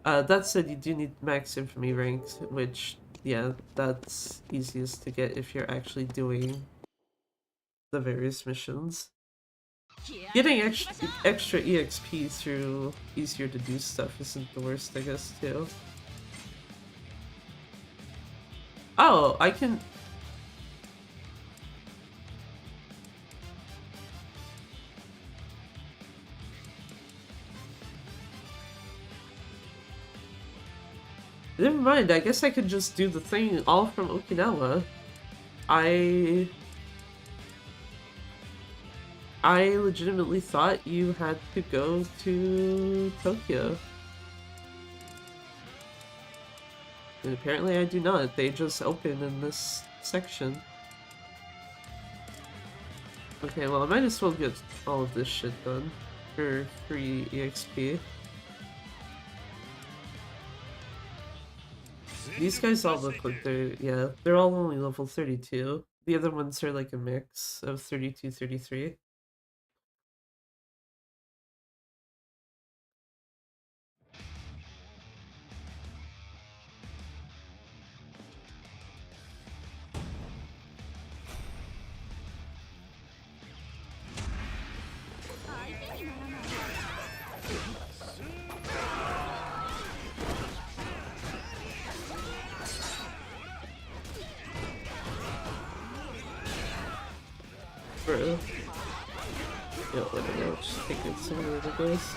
That said, you do need max infamy ranks, which, yeah, that's easiest to get if you're actually doing the various missions. Getting extra EXP through easier to do stuff isn't the worst, I guess, too. Oh, I can... Never mind, I guess I could just do the thing all from Okinawa. I legitimately thought you had to go to Tokyo. And apparently I do not. They just open in this section. Okay, well I might as well get all of this shit done for free EXP. These guys all look like they're all only level 32. The other ones are like a mix of 32, 33. Bro. Yo, whatever, just take it somewhere to this.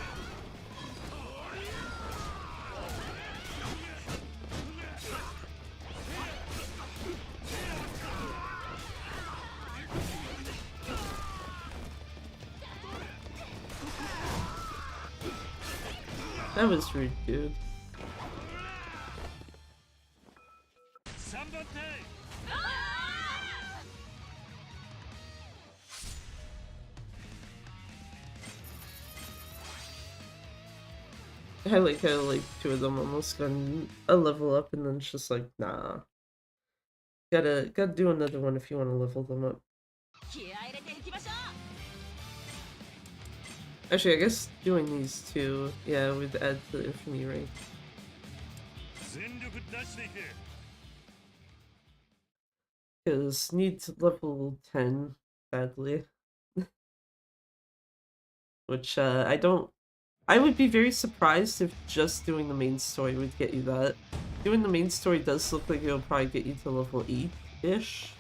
That was rude, dude. I like how like two of them almost got a level up and then it's just like, nah. Gotta do another one if you want to level them up. Actually, I guess doing these two, yeah, would add to the infamy rank. Because need level 10 badly. Which I would be very surprised if just doing the main story would get you that. Doing the main story does look like it'll probably get you to level 8-ish.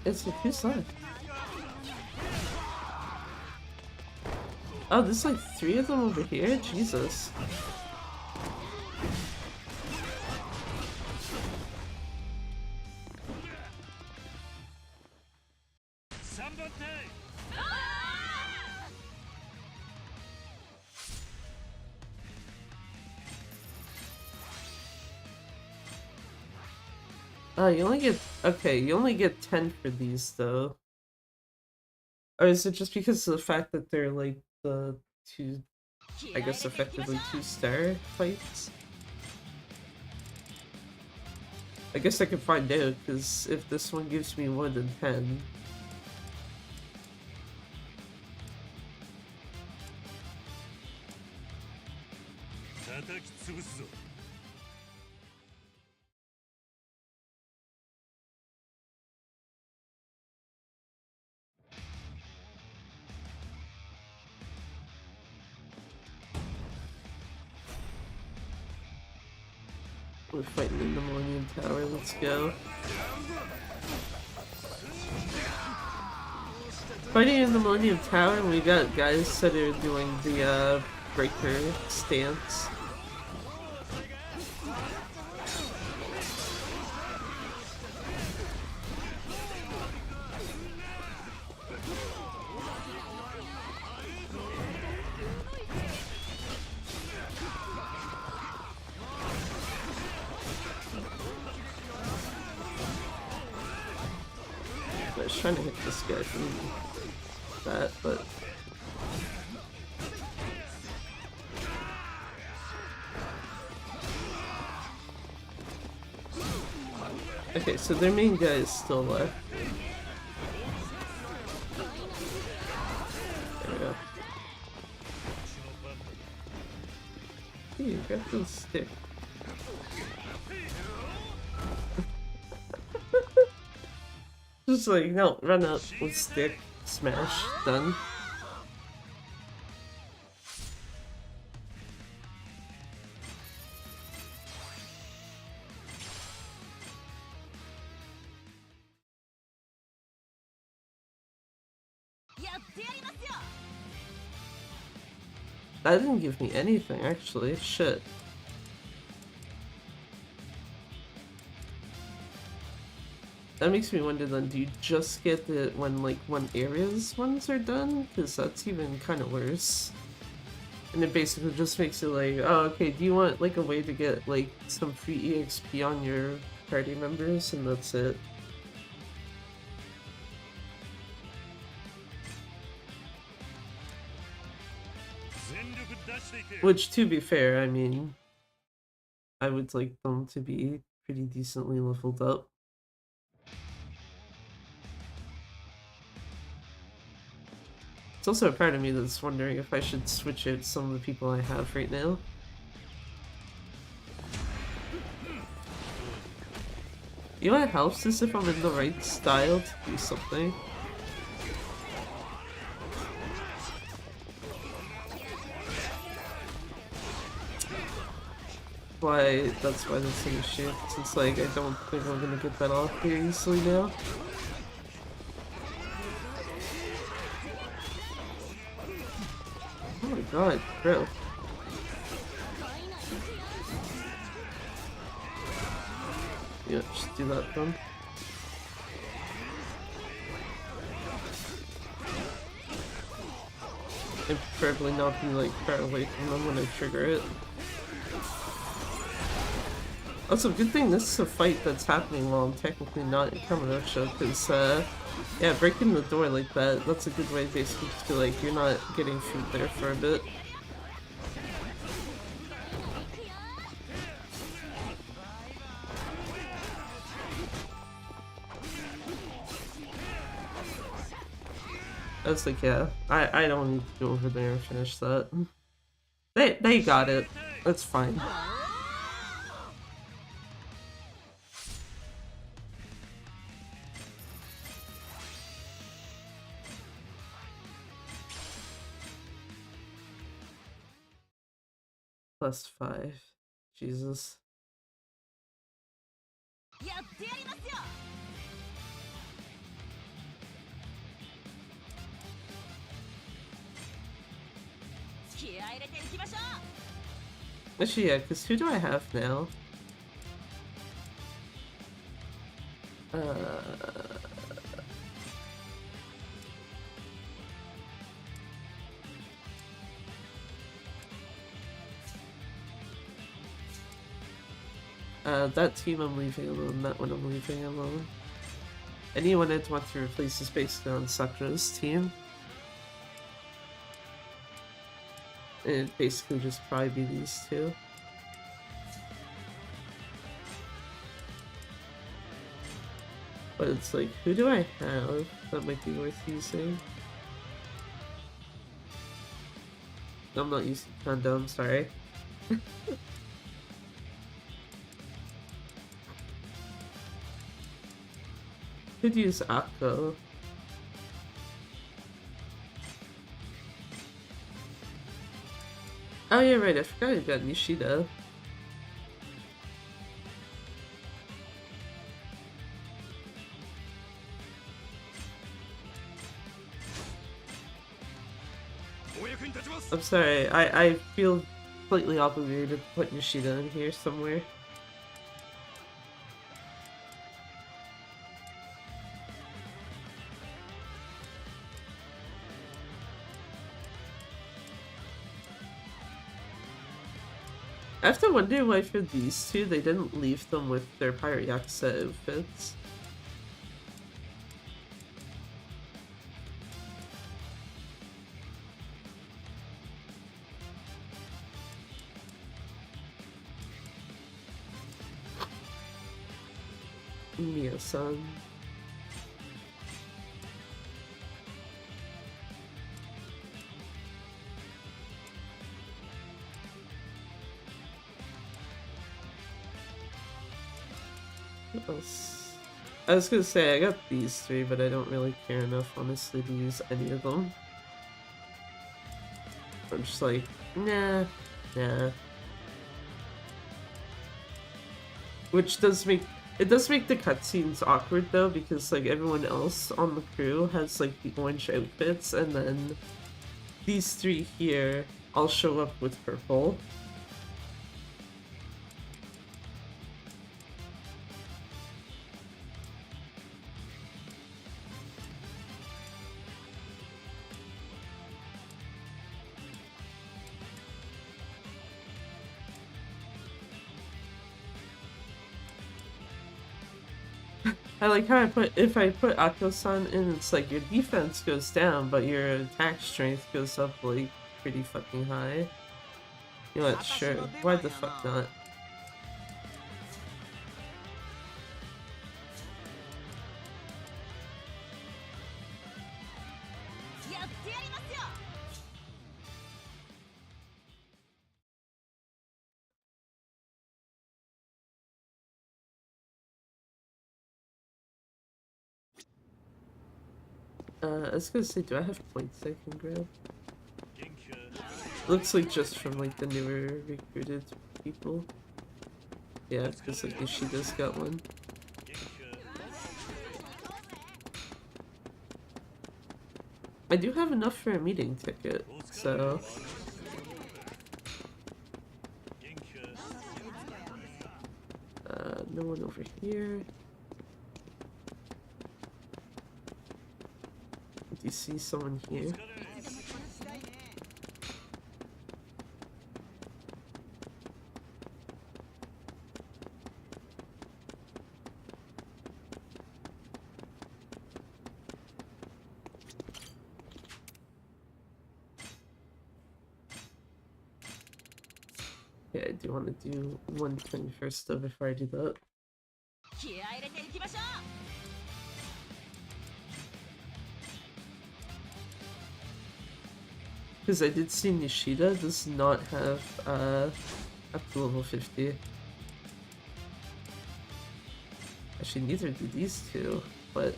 It's like, who's that? Oh, there's like 3 of them over here? Jesus. Oh, you only get... Okay, you only get 10 for these, though. Or is it just because of the fact that they're, like, the 2... I guess effectively 2-star fights? I guess I could find out, because if this one gives me more than 10... We're fighting in the Millennium Tower, let's go. Fighting in the Millennium Tower, and we got guys that are doing the breaker stance. I was trying to hit this guy from that, but okay, so their main guy is still left. There we go. Hey, you got the stick. Just like, no, run up with stick, smash, done. That didn't give me anything, actually. Shit. That makes me wonder then, do you just get it when, like, when areas ones are done? Because that's even kind of worse. And it basically just makes it like, oh, okay, do you want, like, a way to get, like, some free EXP on your party members? And that's it. Which, to be fair, I mean, I would like them to be pretty decently leveled up. It's also a part of me that's wondering if I should switch out some of the people I have right now. You know what helps is if I'm in the right style to do something. That's why that's an issue. It's like, I don't think I'm gonna get that off here easily now. Oh my god, bro. Yeah, just do that then. And preferably not be like far away from them when I trigger it. Also, good thing this is a fight that's happening while I'm technically not in Kamurocho, because, yeah, breaking the door like that, that's a good way basically to feel like you're not getting food there for a bit. I was like, yeah, I don't need to go over there and finish that. They got it. That's fine. +5. Jesus. Actually, yeah, because who do I have now? That team I'm leaving alone, that one I'm leaving alone. Anyone I'd want to replace is basically on Sakura's team. And it'd basically just probably be these two. But it's like, who do I have that might be worth using? I'm not using Kondo, I'm sorry. Could use Akko. Oh yeah, right, I forgot I got Nishida. I'm sorry, I feel slightly obligated to put Yoshida in here somewhere. I have to wonder why for these two they didn't leave them with their Pirate Yakuza outfits. Mia-san. What else? I was gonna say, I got these three, but I don't really care enough, honestly, to use any of them. I'm just like, nah, nah. Which does make... It does make the cutscenes awkward, though, because, like, everyone else on the crew has, like, the orange outfits, and then these three here all show up with purple. I like how if I put Ako-san in, it's like your defense goes down, but your attack strength goes up, like, pretty fucking high. You know what, sure, why the fuck not? I was gonna say, do I have points I can grab? Looks like just from, like, the newer recruited people. Yeah, because, like, Ishida's got one. I do have enough for a meeting ticket, so... no one over here. Do you see someone here? Yeah, I do want to do one thing first though before I do that. Because I did see Nishida does not have up to level 50. Actually, neither do these two, but...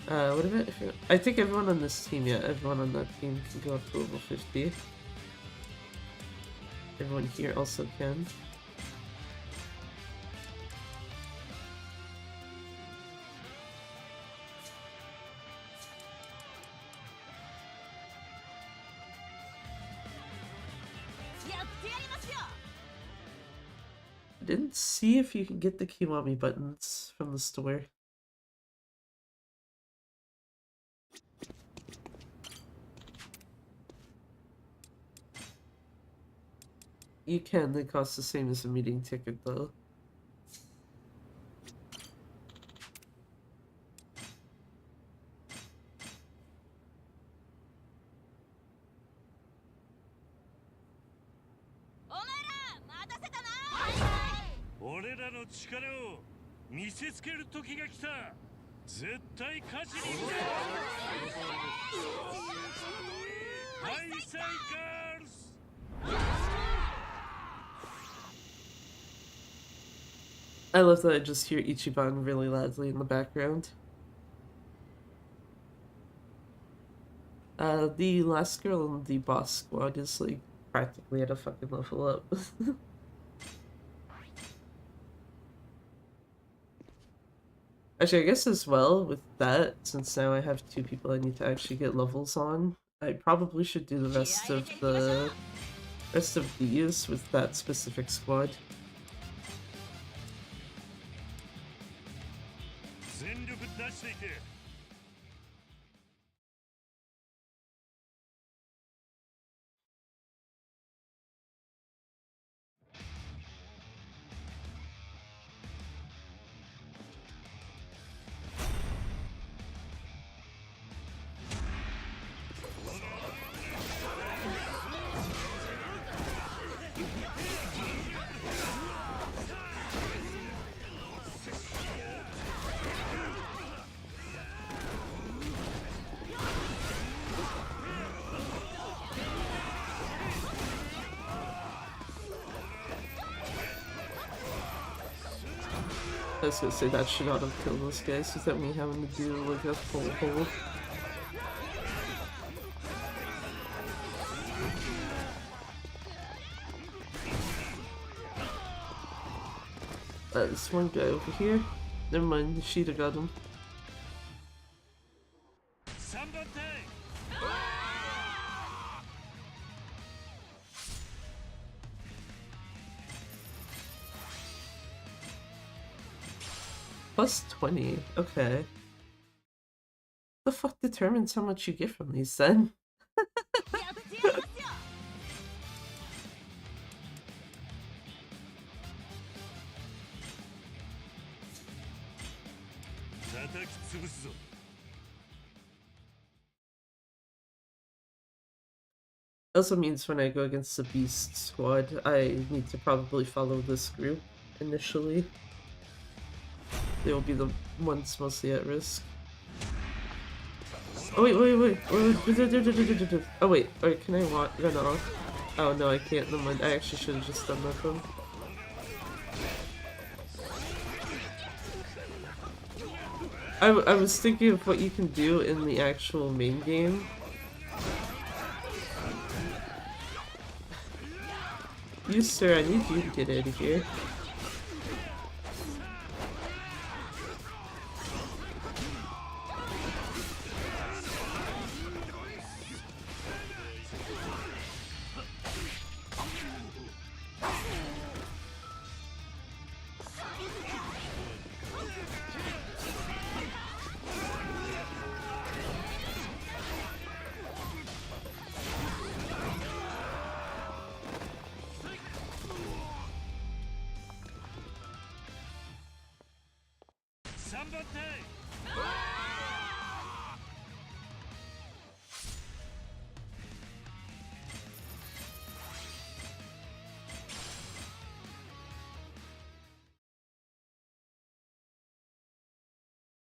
what about if I think everyone on this team, yeah, everyone on that team can go up to level 50. Everyone here also can. I didn't see if you can get the Kiwami buttons from the store. You can, they cost the same as a meeting ticket though. Haisai Girls! I love that I just hear Ichiban really loudly in the background. The last girl in the boss squad is like practically at a fucking level up. Actually, I guess as well with that, since now I have two people I need to actually get levels on, I probably should do the rest of these with that specific squad. 全力出していけ。I was gonna say that should not have killed those guys without me having to do like a full hold. This one guy over here. Never mind, the Sheeta got him. 3番手 Plus 20, okay. The fuck determines how much you get from these then? 叩き潰すぞ。 Also means when I go against the Beast squad, I need to probably follow this group initially. They will be the ones mostly at risk. Oh wait. Oh wait, can I run off? Oh no, I can't. Never mind. I actually should have just done that then. I was thinking of what you can do in the actual main game. You sir, I need you to get out of here.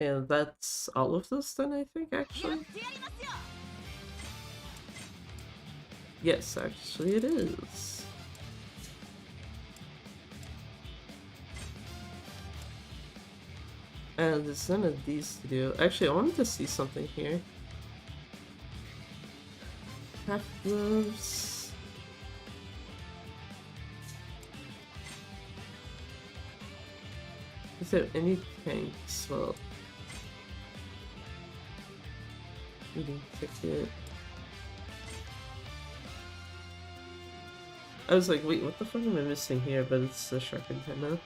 And that's all of this then, I think, actually? Yes, actually it is. And there's none of these to do. Actually, I wanted to see something here. Half gloves. Is there any tanks? Well, eating ticket. I was like, wait, what the fuck am I missing here? But it's the shark antenna.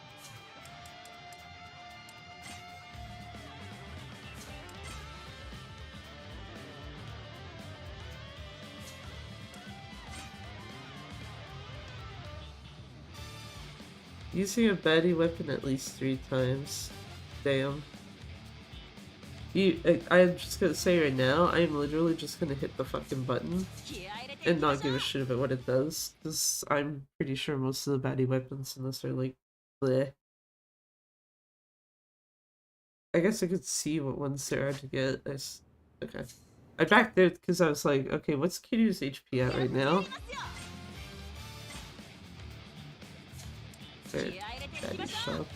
Using a baddie weapon at least 3 times. Damn. I'm just gonna say right now, I'm literally just gonna hit the fucking button and not give a shit about what it does. Because I'm pretty sure most of the baddie weapons in this are like, bleh. I guess I could see what ones there are to get. Okay. I backed out because I was like, okay, what's Kiryu's HP at right now? Right, baddie shop.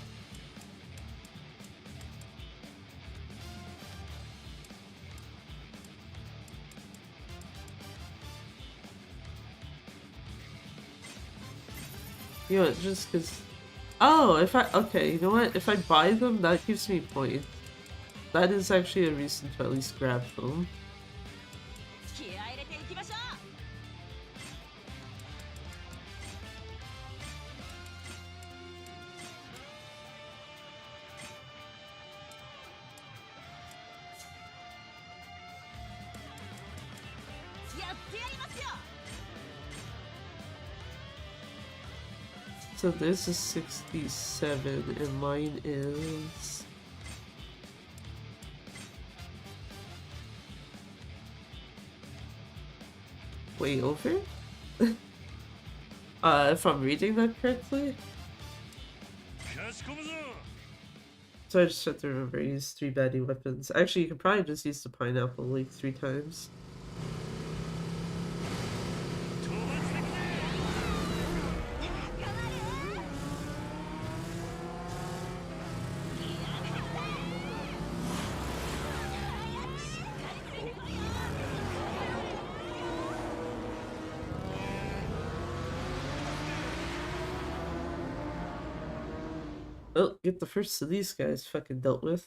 You know what, just because... Oh, okay, you know what? If I buy them, that gives me points. that is actually a reason to at least grab them. So this is 67 and mine is... way over? If I'm reading that correctly? So I just have to remember, use 3 baddie weapons. Actually, you could probably just use the pineapple like 3 times. Oh, get the first of these guys fucking dealt with.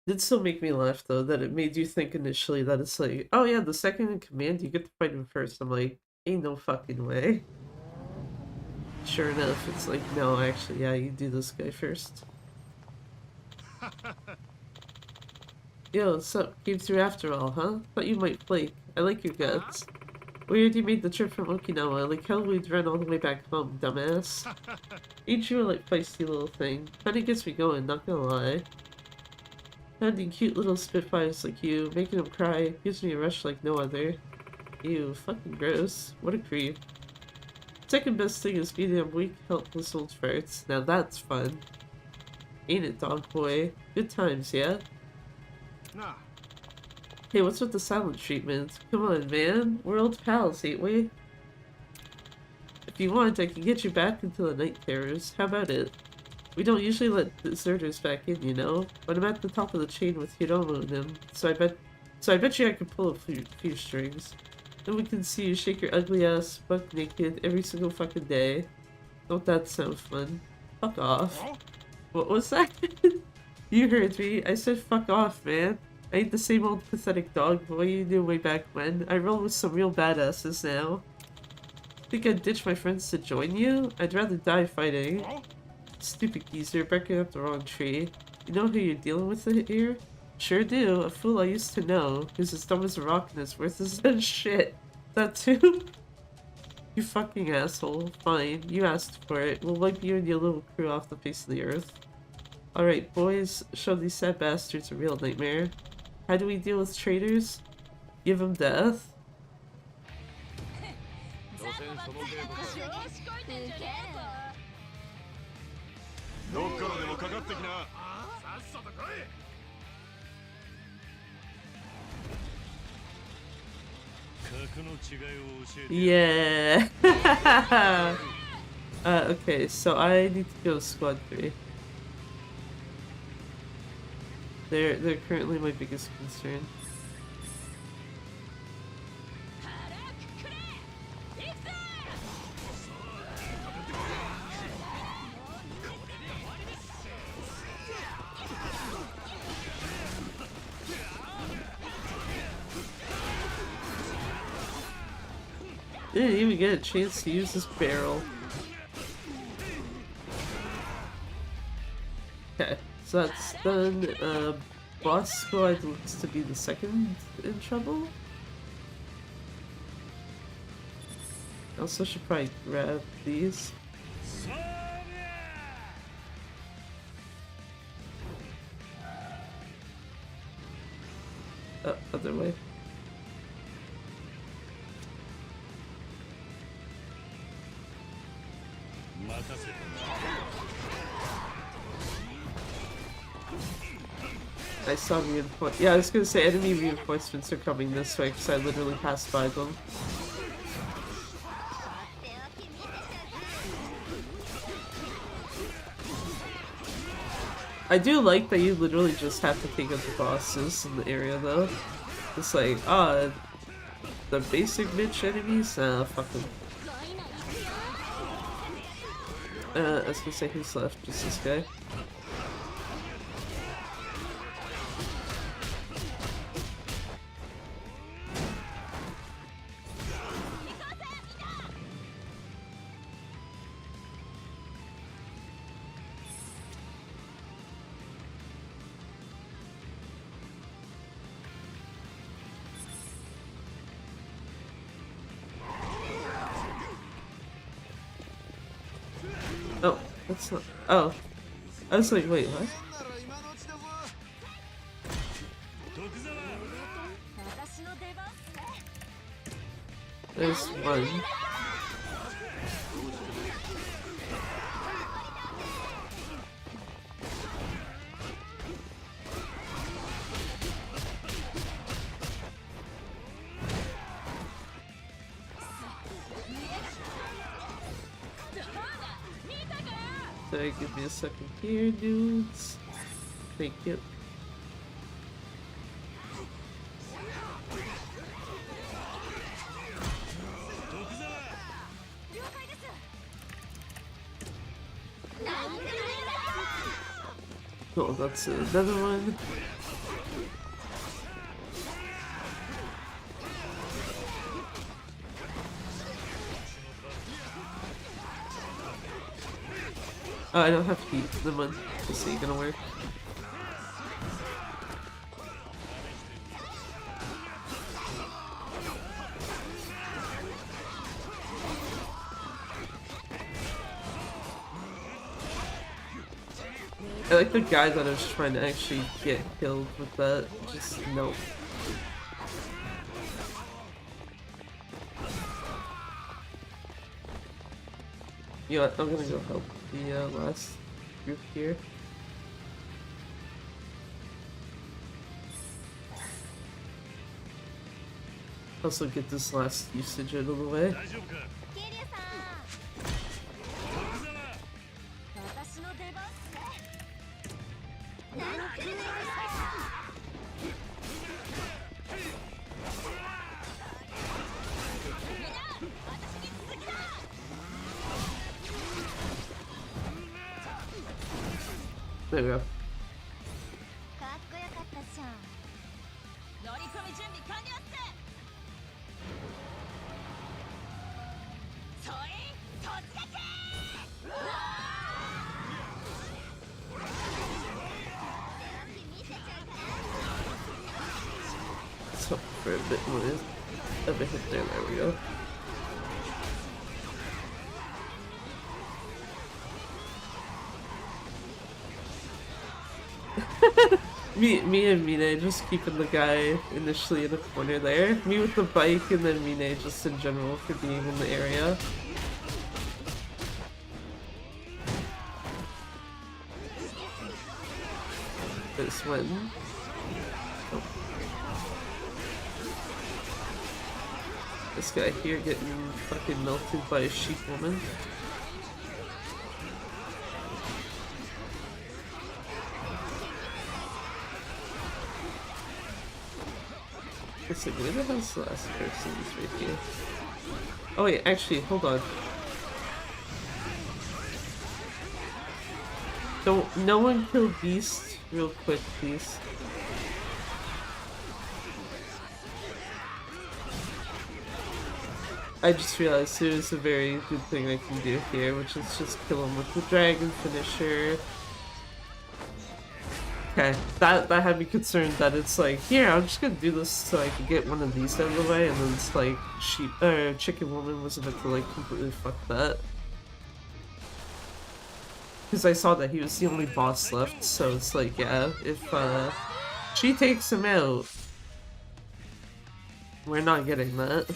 Did still make me laugh though, that it made you think initially that it's like, oh yeah, the second in command, you get to fight him first. I'm like, ain't no fucking way. Sure enough, it's like, no, actually, yeah, you do this guy first. Yo, what's up? Came through after all, huh? Thought you might flake. I like your guts. Weird you made the trip from Okinawa, like hell we'd run all the way back home, dumbass. Ain't you a like feisty little thing? Kinda gets me going, not gonna lie. Finding cute little spitfires like you, making them cry, gives me a rush like no other. Ew, fucking gross. What a creep. Second best thing is beating them weak, helpless old farts. Now that's fun. Ain't it, dog boy? Good times, yeah? Nah. Hey, what's with the silent treatment? Come on, man. We're old pals, ain't we? If you want, I can get you back into the night terrors. How about it? We don't usually let deserters back in, you know? But I'm at the top of the chain with Hiromu and them, so I bet you I can pull a few strings. Then we can see you shake your ugly ass buck naked every single fucking day. Don't that sound fun? Fuck off. What was that? You heard me. I said fuck off, man. I ain't the same old pathetic dog boy you knew way back when. I roll with some real badasses now. Think I'd ditch my friends to join you? I'd rather die fighting. Stupid geezer, barking up the wrong tree. You know who you're dealing with here? Sure do. A fool I used to know, who's as dumb as a rock and as worthless as shit. That too? You fucking asshole. Fine, you asked for it. We'll wipe you and your little crew off the face of the earth. Alright, boys, show these sad bastards a real nightmare. How do we deal with traitors? Give them death? Yeah. Okay, so I need to go squad 3. They're currently my biggest concern. Didn't even get a chance to use this barrel. Okay, so that's done. Boss squad looks to be the second in trouble. Also should probably grab these. Oh, other way. I saw reinforcements. Yeah, I was gonna say enemy reinforcements are coming this way because I literally passed by them. I do like that you literally just have to take out the bosses in the area though. It's like, the basic bitch enemies? Fuck them. I was gonna say who's left, just this guy. Oh, that's not. Oh, I was like, wait, what? There's one. Sorry, give me a second here, dudes. Thank you. Oh, that's another one. Oh, I don't have to eat the one. This ain't gonna work. I like the guy that I was trying to actually get killed with that. Just nope. You know what? I'm gonna go help the last group here. Also get this last usage out of the way. There we go. Let's hope for a bit more of a hit there. There we go. Me and Mine just keeping the guy initially in the corner there. Me with the bike and then Mine just in general for being in the area. This one. Oh. This guy here getting fucking melted by a sheep woman. Let's see, where the hell's the last person right here? Oh wait, actually, hold on. No one kill Beast real quick, please. I just realized there's a very good thing I can do here, which is just kill him with the dragon finisher. Okay, that had me concerned that it's like, here, I'm just gonna do this so I can get one of these out of the way, and then it's like, Chicken Woman was about to like completely fuck that. Because I saw that he was the only boss left, so it's like, yeah, if she takes him out, we're not getting that.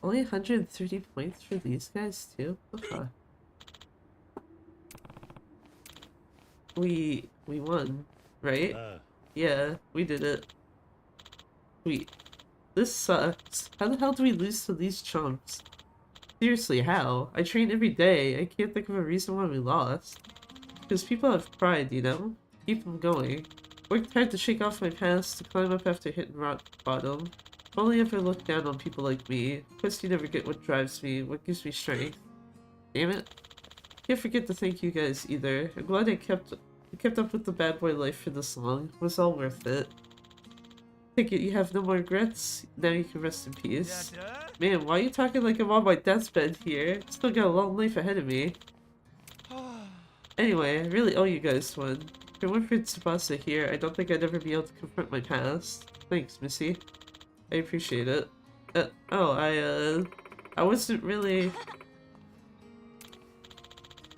Only 130 points for these guys too? Okay. We won, right? Yeah, we did it. Wait, this sucks. How the hell do we lose to these chumps? Seriously, how? I train every day. I can't think of a reason why we lost. Because people have pride, you know? Keep them going. Worked hard to shake off my past, to climb up after hitting rock bottom. If only ever looked down on people like me. Guess you never get what drives me, what gives me strength. Damn it. Can't forget to thank you guys either. I'm glad I kept up with the bad boy life for this long. It was all worth it. Take it you have no more regrets? Now you can rest in peace. Man, why are you talking like I'm on my deathbed here? Still got a long life ahead of me. Anyway, I really owe you guys one. If it weren't for Tsubasa here, I don't think I'd ever be able to confront my past. Thanks, Missy. I appreciate it. I wasn't really...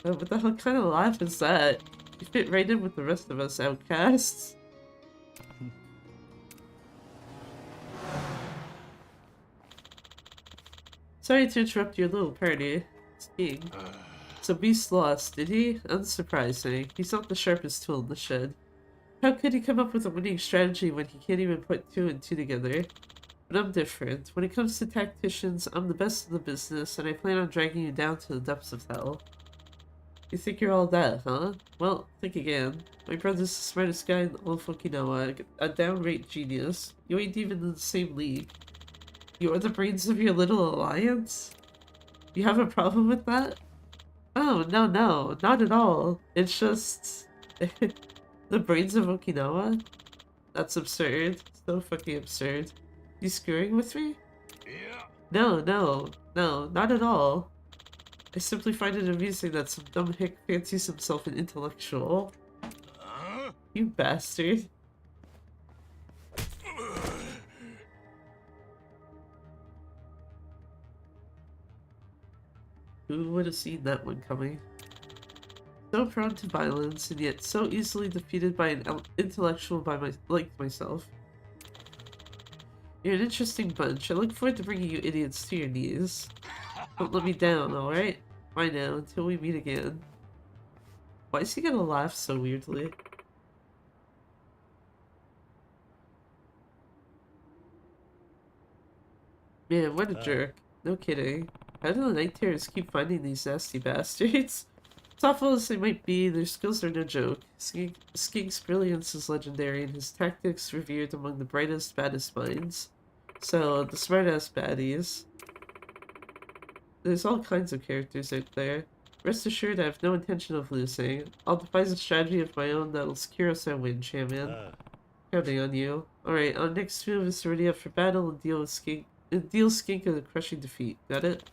what the hell kind of laugh is that? You fit right in with the rest of us outcasts. Sorry to interrupt your little party. Skiing. So Beast lost, did he? Unsurprising. He's not the sharpest tool in the shed. How could he come up with a winning strategy when he can't even put 2 and 2 together? But I'm different. When it comes to tacticians, I'm the best in the business, and I plan on dragging you down to the depths of hell. You think you're all that, huh? Well, think again. My brother's the smartest guy in all of Okinawa, a downright genius. You ain't even in the same league. You are the brains of your little alliance? You have a problem with that? Oh, no, not at all. It's just... the brains of Okinawa? That's absurd. So fucking absurd. You screwing with me? No, not at all. I simply find it amusing that some dumb hick fancies himself an intellectual. You bastard. Who would have seen that one coming? So prone to violence, and yet so easily defeated by an intellectual like myself. You're an interesting bunch. I look forward to bringing you idiots to your knees. Don't let me down, alright? Bye now, until we meet again. Why is he gonna laugh so weirdly? Man, what a jerk. No kidding. How do the Night Terrors keep finding these nasty bastards? Thoughtful as they might be, their skills are no joke. Skink's brilliance is legendary and his tactics revered among the brightest, baddest minds. So, the smartass baddies. There's all kinds of characters out there. Rest assured I have no intention of losing. I'll devise a strategy of my own that'll secure us our win, champion. Counting on you. Alright, our next move is to ready up for battle and deal Skink a crushing defeat. Got it?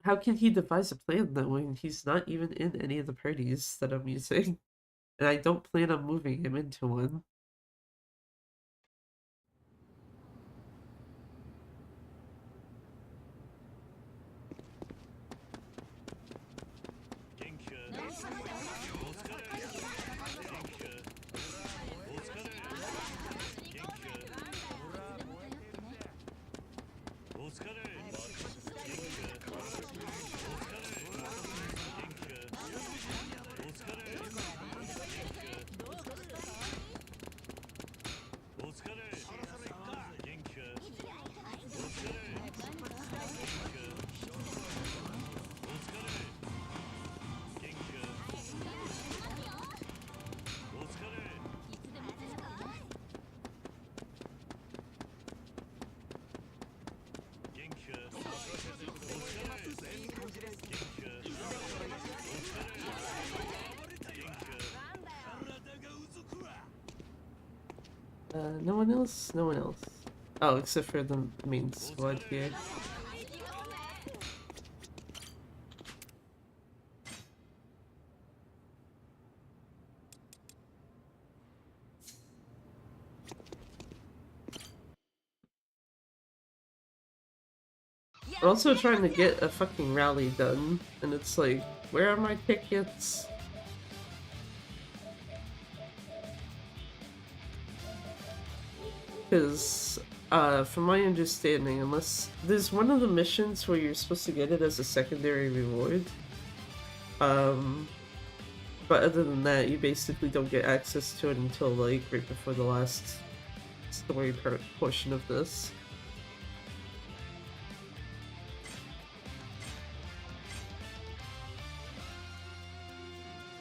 How can he devise a plan though when he's not even in any of the parties that I'm using? And I don't plan on moving him into one. No one else? No one else. Oh, except for the main squad here. I'm also trying to get a fucking rally done, and it's like, where are my tickets? Because, from my understanding, unless there's one of the missions where you're supposed to get it as a secondary reward, but other than that, you basically don't get access to it until like right before the last story portion of this.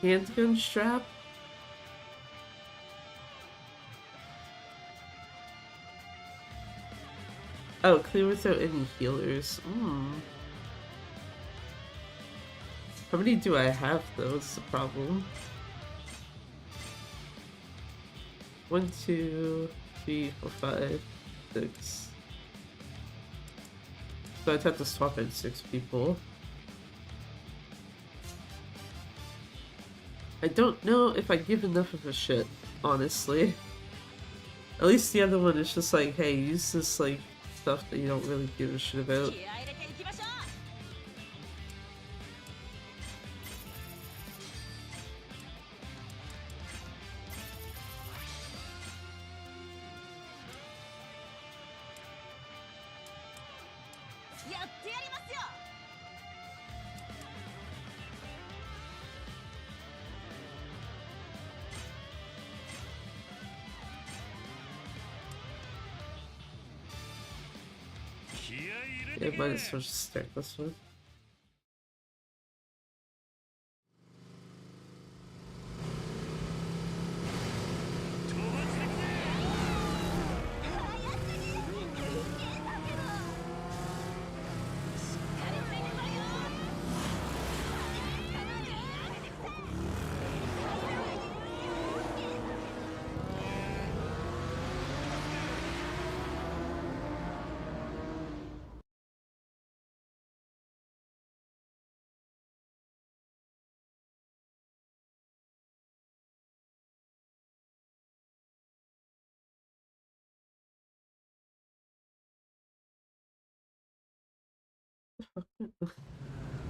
Handgun strap? Oh, clear without any healers. How many do I have though? That's the problem. 1, 2, 3, 4, 5, 6. So I'd have to swap in 6 people. I don't know if I give enough of a shit, honestly. At least the other one is just like, hey, use this like stuff that you don't really give a shit about. Yeah, might as well just start this one.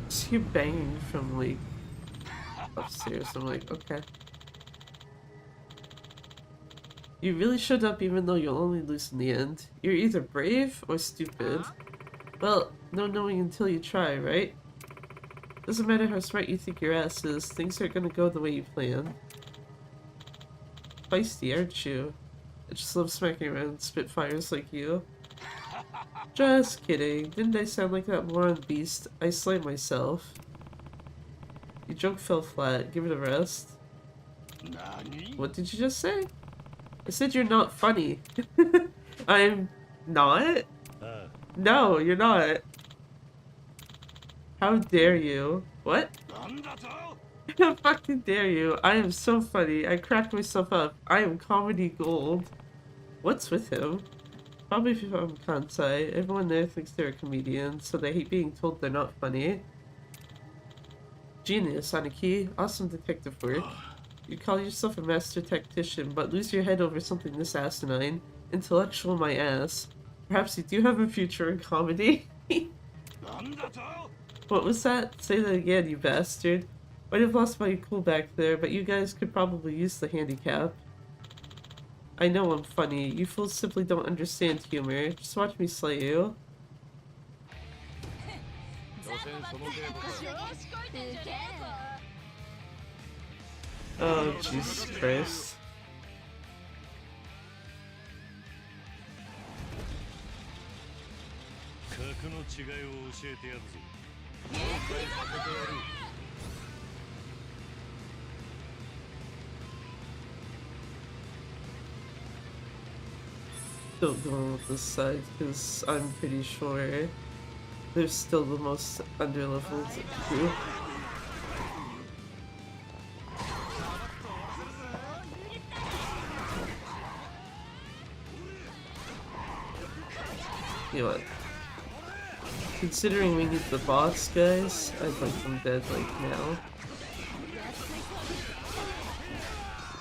Just hear banging from like upstairs. I'm like, okay. You really showed up even though you'll only lose in the end. You're either brave or stupid. Well, no knowing until you try, right? Doesn't matter how smart you think your ass is, things aren't gonna go the way you plan. Feisty, aren't you? I just love smacking around spitfires like you. Just kidding. Didn't I sound like that moron beast? I slammed myself. Your joke fell flat. Give it a rest. What did you just say? I said you're not funny. I'm not? No, you're not. How dare you? What? How fucking dare you? I am so funny. I cracked myself up. I am comedy gold. What's with him? Probably from Kansai. Everyone there thinks they're a comedian, so they hate being told they're not funny. Genius, Aniki. Awesome detective work. You call yourself a master tactician, but lose your head over something this asinine. Intellectual my ass. Perhaps you do have a future in comedy? What was that? Say that again, you bastard. Might have lost my cool back there, but you guys could probably use the handicap. I know I'm funny. You fools simply don't understand humor. Just watch me slay you. Oh, Jesus Christ. Don't go with this side because I'm pretty sure they're still the most underleveled group. You know what? Considering we need the boss, guys, I'd like them dead like now.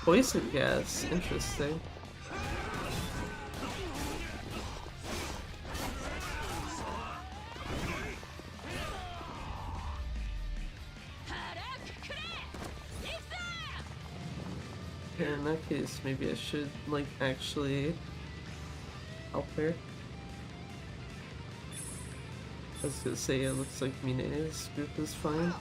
Poison gas, interesting. Yeah, in that case, maybe I should, like, actually help her. I was gonna say, it looks like Mine's group is fine.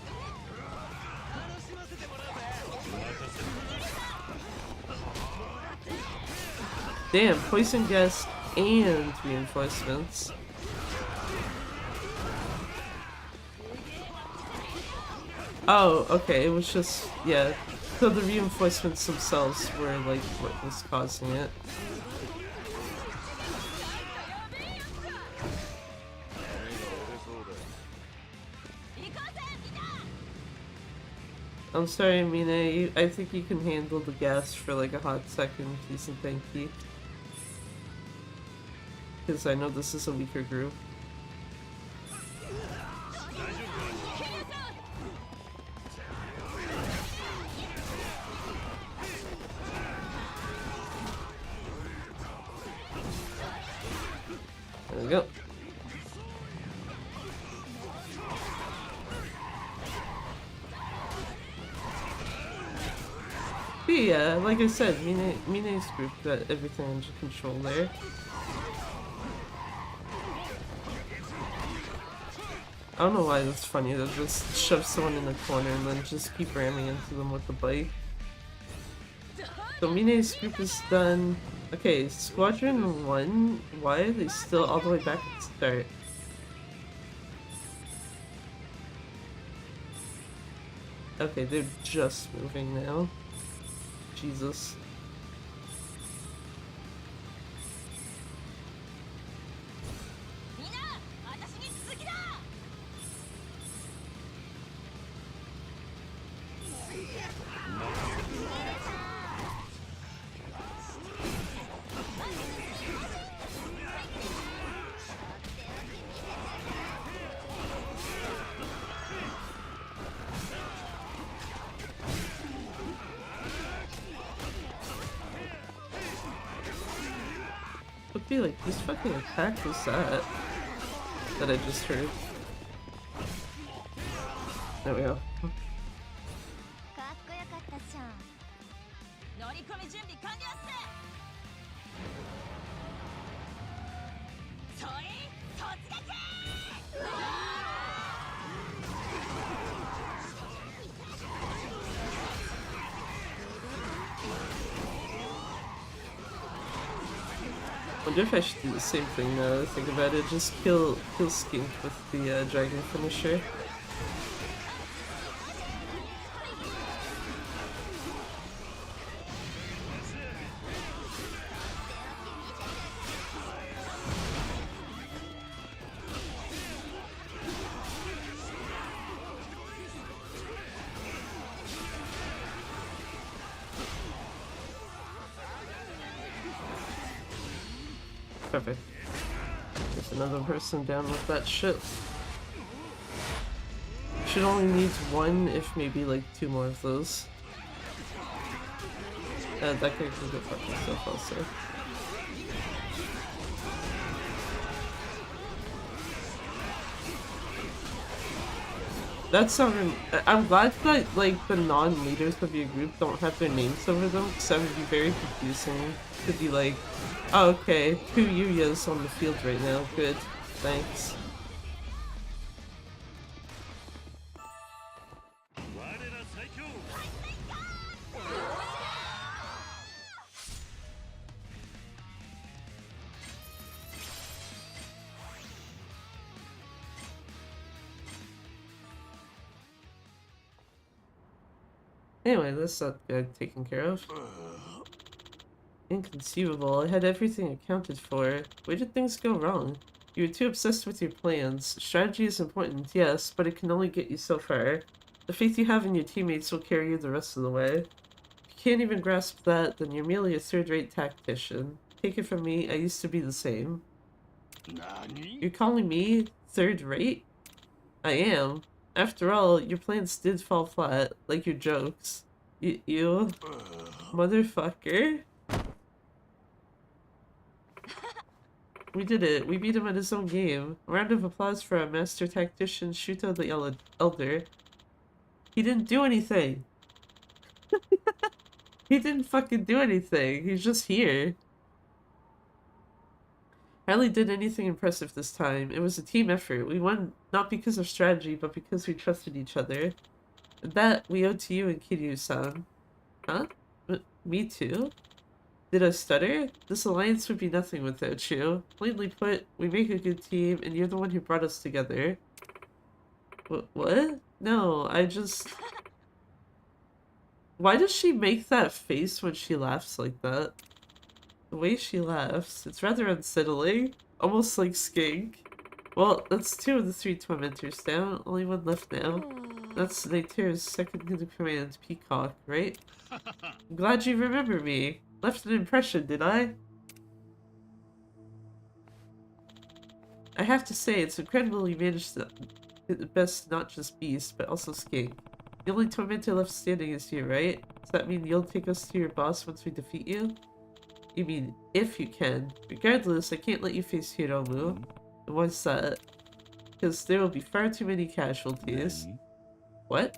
Damn, poison gas and reinforcements. Oh, okay, it was just, yeah. So the reinforcements themselves were like what was causing it. I'm sorry, Mina. I think you can handle the gas for like a hot second, please and thank you. Because I know this is a weaker group. There we go. But yeah, like I said, Mine's group got everything under control there. I don't know why that's funny to just shove someone in the corner and then just keep ramming into them with the bike. So Mine's group is done. Okay, Squadron 1, why are they still all the way back at the start? Okay, they're just moving now. Jesus. Would be like, this fucking attack was that I just heard. There we go. I wonder if I should do the same thing now that I think about it. Just kill Skink with the dragon finisher. Perfect. There's another person down with that shit. Should only need one, if maybe like two more of those. That guy can go fuck himself also. That's something. I'm glad that like the non-leaders of your group don't have their names over them, because that would be very confusing to be like, oh, okay, 2 Yuyas on the field right now. Good, thanks. Anyway, that's that guy taken care of. Inconceivable. I had everything accounted for. Where did things go wrong? You were too obsessed with your plans. Strategy is important, yes, but it can only get you so far. The faith you have in your teammates will carry you the rest of the way. If you can't even grasp that, then you're merely a third-rate tactician. Take it from me, I used to be the same. You're calling me third-rate? I am. After all, your plans did fall flat, like your jokes. You motherfucker. We did it. We beat him at his own game. A round of applause for our master tactician, Shuto the Elder. He didn't do anything. He didn't fucking do anything. He's just here. Hardly did anything impressive this time. It was a team effort. We won not because of strategy, but because we trusted each other. And that we owe to you and Kiryu-san. Huh? Me too? Did I stutter? This alliance would be nothing without you. Plainly put, we make a good team, and you're the one who brought us together. What? No, I just... Why does she make that face when she laughs like that? The way she laughs, it's rather unsettling. Almost like Skink. Well, that's 2 of the 3 tormentors down. Only 1 left now. That's Nightmare's second in command, Peacock, right? I'm glad you remember me. Left an impression, did I? I have to say, it's incredible you managed to best not just Beast, but also Skink. The only tormentor left standing is you, right? Does that mean you'll take us to your boss once we defeat you? You mean, if you can. Regardless, I can't let you face Hiromu. And why's that? Because there will be far too many casualties. What?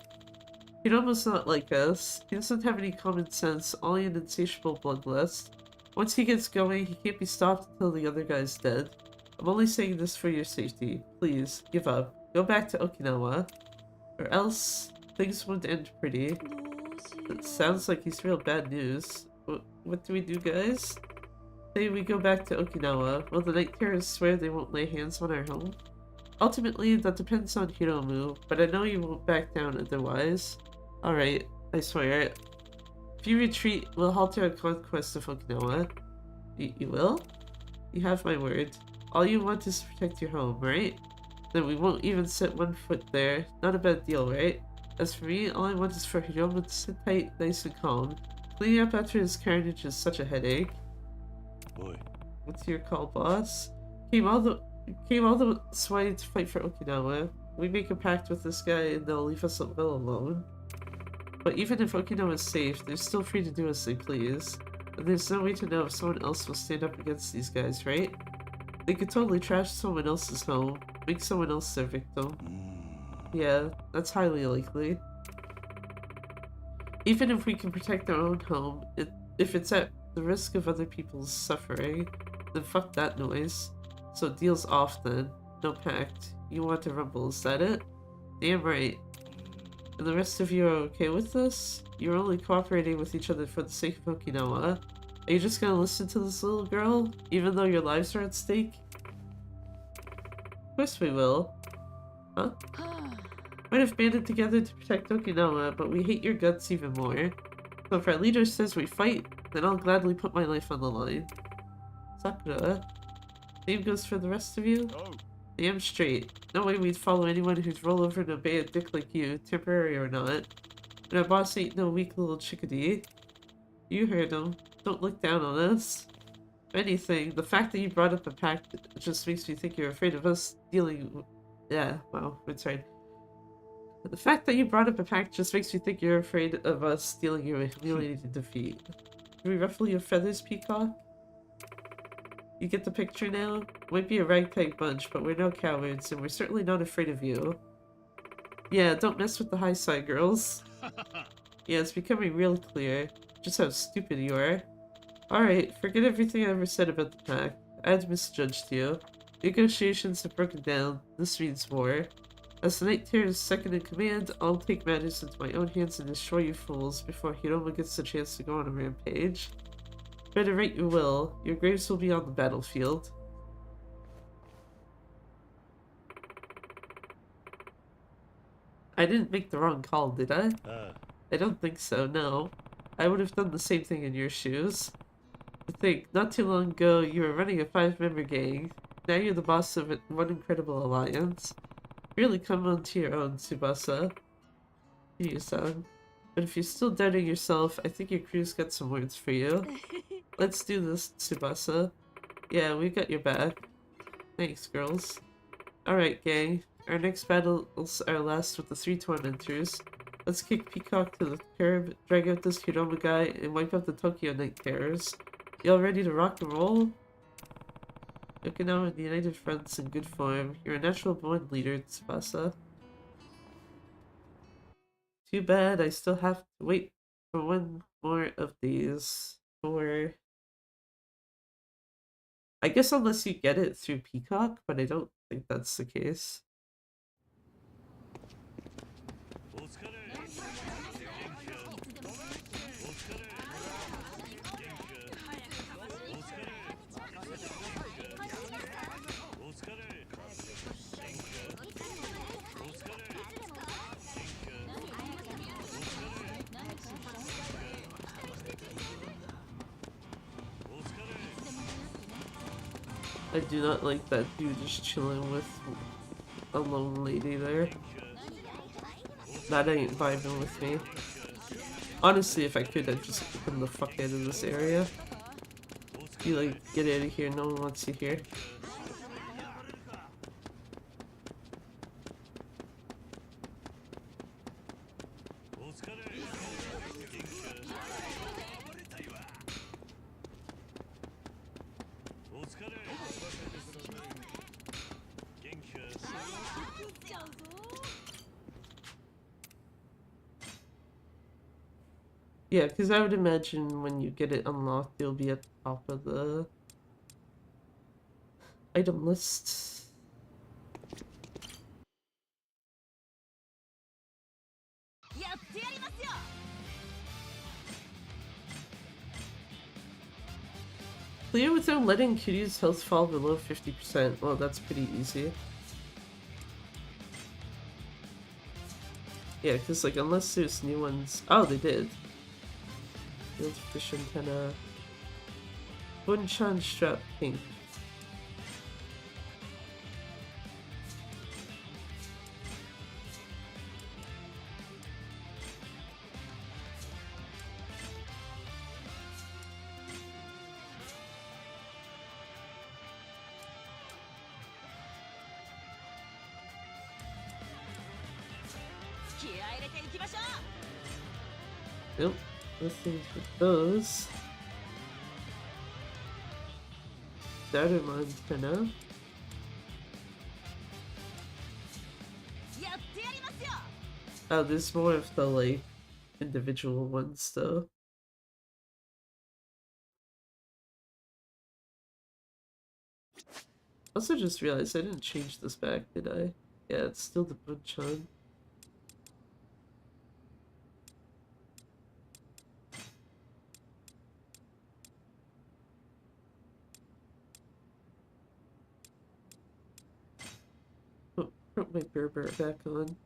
Hiromu's not like us. He doesn't have any common sense, only an insatiable bloodlust. Once he gets going, he can't be stopped until the other guy's dead. I'm only saying this for your safety. Please, give up. Go back to Okinawa. Or else, things won't end pretty. It sounds like he's real bad news. What do we do, guys? Say we go back to Okinawa. Will the Night Terrors swear they won't lay hands on our home? Ultimately, that depends on Hiromu, but I know you won't back down otherwise. Alright, I swear. If you retreat, we'll halt our conquest of Okinawa. You will? You have my word. All you want is to protect your home, right? Then we won't even set 1 foot there. Not a bad deal, right? As for me, all I want is for Hiromu to sit tight, nice and calm. Cleaning up after his carnage is such a headache. Boy. What's your call, boss? Came all the way to fight for Okinawa. We make a pact with this guy and they'll leave us well alone. But even if Okinawa is safe, they're still free to do as they please. And there's no way to know if someone else will stand up against these guys, right? They could totally trash someone else's home, make someone else their victim. Yeah, that's highly likely. Even if we can protect our own home, if it's at the risk of other people's suffering, then fuck that noise. So deal's off then. No pact. You want to rumble, is that it? Damn right. And the rest of you are okay with this? You're only cooperating with each other for the sake of Okinawa. Are you just gonna listen to this little girl, even though your lives are at stake? Of course we will. Huh? Might have banded together to protect Okinawa, but we hate your guts even more. So if our leader says we fight, then I'll gladly put my life on the line. Sakura. Same goes for the rest of you? Oh. Damn straight. No way we'd follow anyone who'd roll over and obey a dick like you, temporary or not. And our boss ain't no weak little chickadee. You heard him. Don't look down on us. If anything, the fact that you brought up a pact just makes me think you're afraid of us dealing... Yeah, wow, it's right. The fact that you brought up a pact just makes me think you're afraid of us stealing your humiliating defeat. Can we ruffle your feathers, Peacock? You get the picture now? Might be a ragtag bunch, but we're no cowards, and we're certainly not afraid of you. Yeah, don't mess with the Haisai Girls. Yeah, it's becoming real clear just how stupid you are. Alright, forget everything I ever said about the pact. I had misjudged you. Negotiations have broken down. This means war. As the Night Terror's second in command, I'll take matters into my own hands and destroy you fools before Hiromu gets the chance to go on a rampage. Better right you will. Your graves will be on the battlefield. I didn't make the wrong call, did I? I don't think so, no. I would have done the same thing in your shoes. I think, not too long ago, you were running a 5-member gang. Now you're the boss of one incredible alliance. Really come onto your own, Tsubasa. Ryu-san. But if you're still doubting yourself, I think your crew's got some words for you. Let's do this, Tsubasa. Yeah, we got your back. Thanks, girls. Alright, gang. Our next battles are last with the 3 tormentors. Let's kick Peacock to the curb, drag out this Hiromu guy, and wipe out the Tokyo Night Terrors. Y'all ready to rock and roll? Okinawa and the United Front's in good form. You're a natural born leader, Tsubasa. Too bad I still have to wait for 1 more of these. I guess unless you get it through Peacock, but I don't think that's the case. I do not like that dude just chilling with a lone lady there. That ain't vibing with me. Honestly, if I could, I'd just come the fuck out of this area. Be like, get out of here, no one wants you here. Yeah, because I would imagine when you get it unlocked, you'll be at the top of the item list. Clear without letting Kiryu's health fall below 50%. Well, that's pretty easy. Yeah, because like unless there's new ones. Oh, they did. Field fish antenna. Bunchan strap pink. Nope, nothing with those. Dharma antenna. Oh, there's more of the like individual ones though. Also just realized I didn't change this back, did I? Yeah, it's still the Bunchan. Oh, put my Berber back on.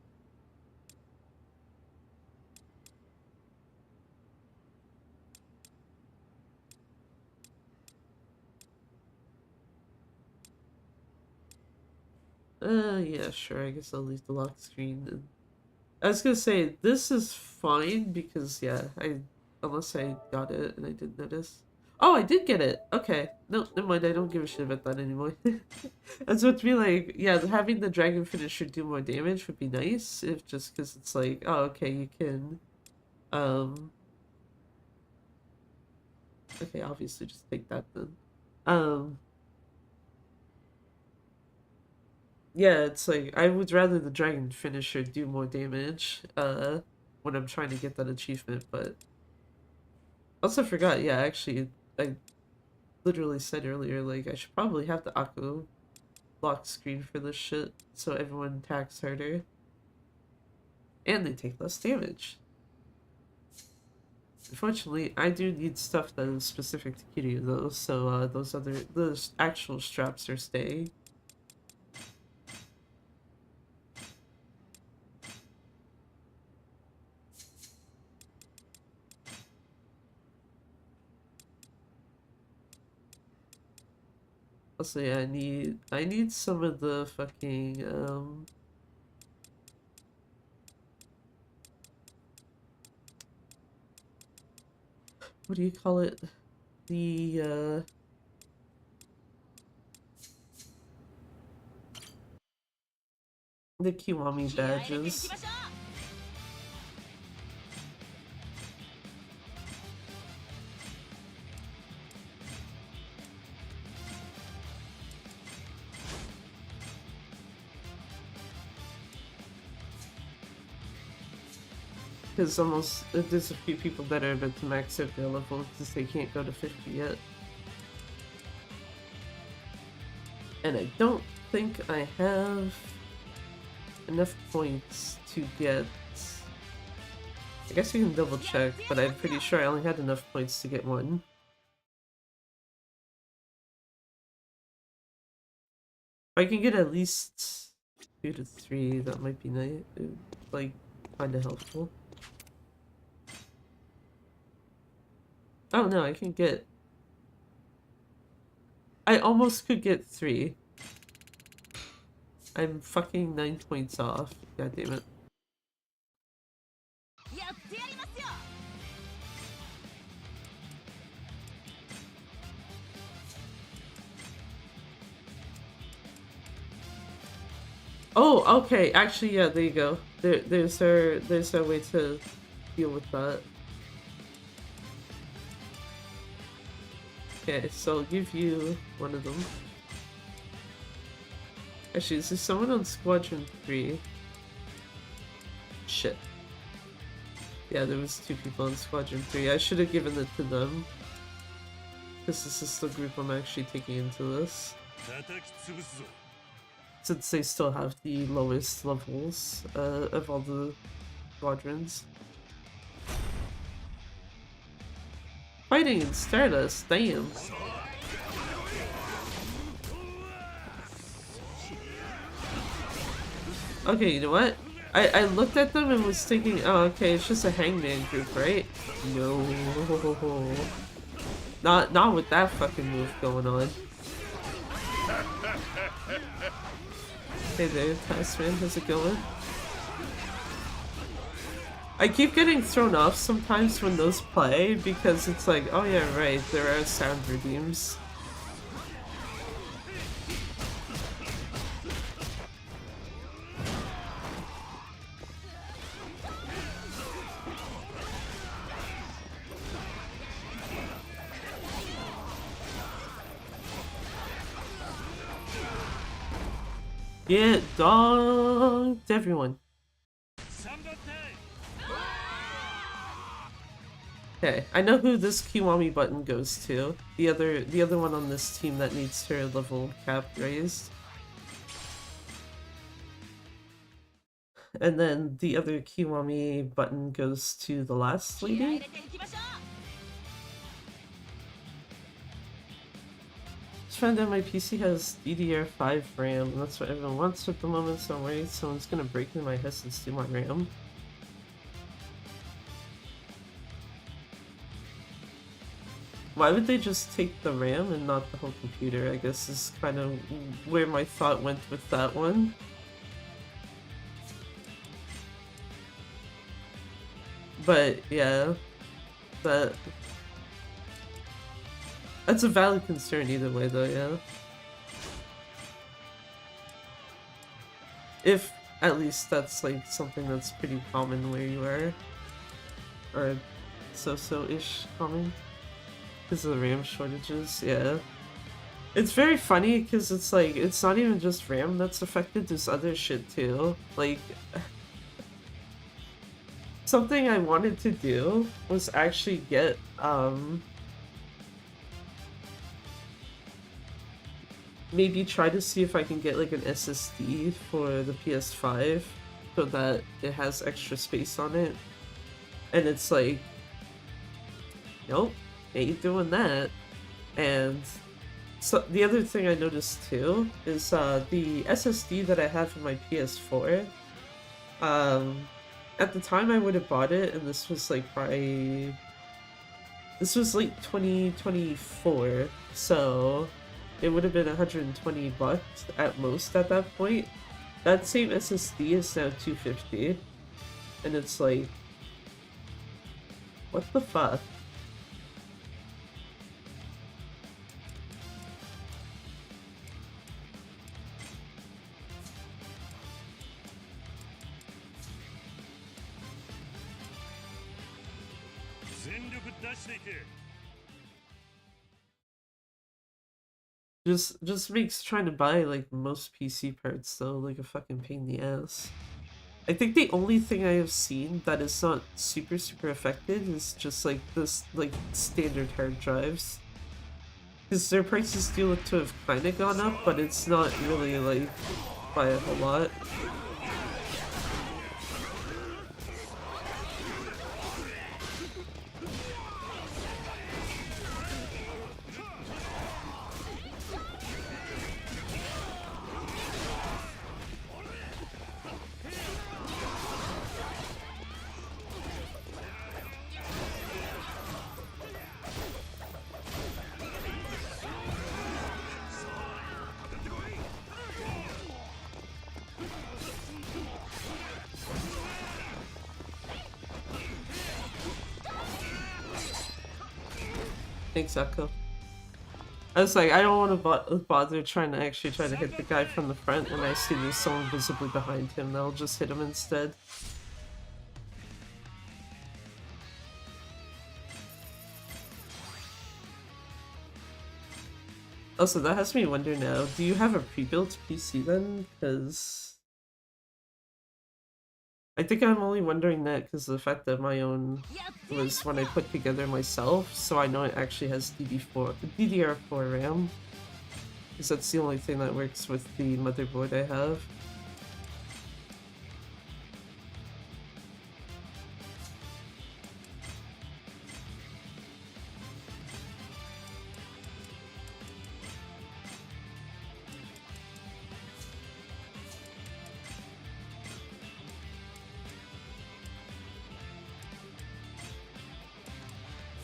Yeah, sure, I guess I'll leave the lock screen. And I was gonna say, this is fine because, yeah, unless I got it and I didn't notice. Oh, I did get it! Okay. No, never mind, I don't give a shit about that anymore. That's what to be like, yeah, having the dragon finisher do more damage would be nice, if just because it's like, oh, okay, you can, okay, obviously just take that then. Yeah, it's like I would rather the dragon finisher do more damage when I'm trying to get that achievement, but also forgot, yeah, actually I literally said earlier like I should probably have the Akko lock screen for this shit so everyone attacks harder and they take less damage. Unfortunately, I do need stuff that is specific to Kiryu though, so those actual straps are staying. Also, yeah, I need some of the fucking what do you call it? The Kiwami badges. Because there's a few people that are about to max out their level because they can't go to 50 yet. And I don't think I have enough points to get... I guess we can double check, but I'm pretty sure I only had enough points to get one. If I can get at least 2 to 3, that might be nice, like, kinda helpful. Oh no, I can get... I almost could get 3. I'm fucking 9 points off. God damn it. Oh, okay. Actually, yeah, there you go. There's our way to deal with that. Okay, so I'll give you one of them. Actually, is there someone on Squadron 3? Shit. Yeah, there was 2 people on Squadron 3. I should have given it to them. Because this is the group I'm actually taking into this. Since they still have the lowest levels of all the squadrons. Fighting in Stardust, damn. Okay, you know what? I looked at them and was thinking, oh, okay, it's just a hangman group, right? No. Not with that fucking move going on. Hey there, Tassman, how's it going? I keep getting thrown off sometimes when those play because it's like, oh yeah, right, there are sound redeems. Yeah, donked everyone. Okay, I know who this Kiwami button goes to. The other one on this team that needs her level cap raised. And then the other Kiwami button goes to the last lady. Just found out my PC has DDR5 RAM, and that's what everyone wants at the moment, so I'm worried someone's gonna break into my house and steal my RAM. Why would they just take the RAM and not the whole computer? I guess is kind of where my thought went with that one. But yeah, that's a valid concern either way though, yeah. If at least that's like something that's pretty common where you are. Or so-so-ish common. Because of the RAM shortages, yeah. It's very funny because it's like, it's not even just RAM that's affected, there's other shit too. Like, something I wanted to do was actually get, maybe try to see if I can get like an SSD for the PS5 so that it has extra space on it. And it's like, nope. Ain't doing that. And so the other thing I noticed too is the SSD that I have in my PS4. At the time I would have bought it, and this was like probably, this was like 2024, so it would have been 120 bucks at most at that point. That same SSD is now 250, and it's like, what the fuck? Just makes trying to buy like most PC parts though like a fucking pain in the ass. I think the only thing I have seen that is not super affected is just like this like standard hard drives. Because their prices do look to have kinda gone up, but it's not really like by a whole lot. Exactly. I was like, I don't want to bother trying to actually try to hit the guy from the front when I see there's someone visibly behind him. I'll just hit him instead. Also, that has me wonder now, do you have a pre-built PC then? Because I think I'm only wondering that because of the fact that my own was when I put together myself, so I know it actually has DDR4 RAM. Because that's the only thing that works with the motherboard I have.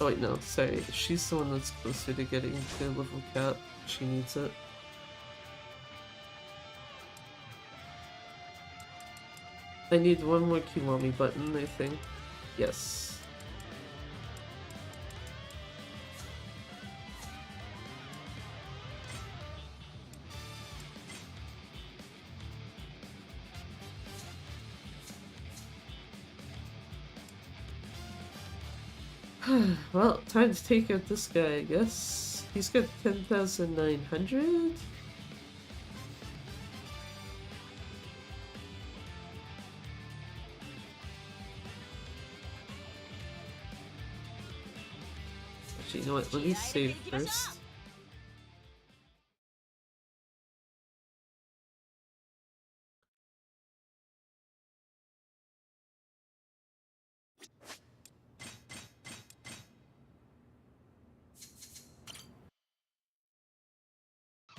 Oh wait, no, sorry. She's the one that's closer to getting to level cap. She needs it. I need one more Kiwami button, I think. Yes. Well, time to take out this guy, I guess. He's got 10,900? Actually, you know what? Let me save first.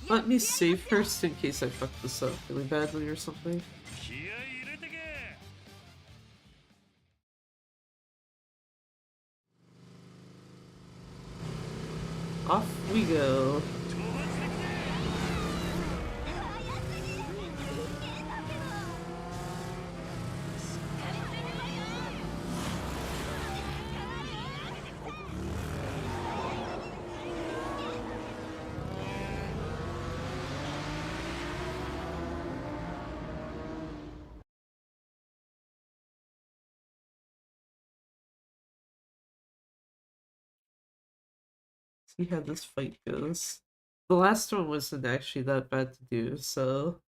Let me save first in case I fuck this up really badly or something. 気合い入れてけ。 Off we go. See how this fight goes. The last one wasn't actually that bad to do, so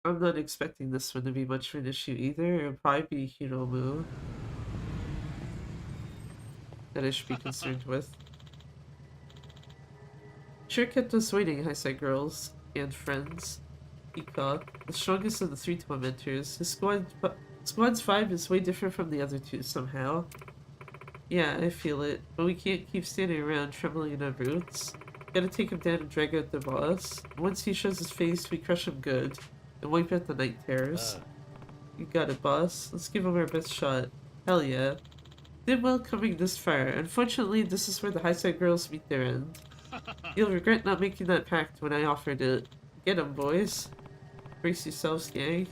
I'm not expecting this one to be much of an issue either. It'll probably be Hiromu that I should be concerned with. Sure kept us waiting, Haisai Girls and friends. Ika, the strongest of the three tormentors. His squad's vibe is way different from the other two somehow. Yeah, I feel it, but we can't keep standing around trembling in our boots. Gotta take him down and drag out the boss. Once he shows his face, we crush him good and wipe out the night terrors. You got it, boss. Let's give him our best shot. Hell yeah. Did well coming this far. Unfortunately, this is where the Haisai Girls meet their end. You'll regret not making that pact when I offered it. Get 'em, boys. Brace yourselves, gang.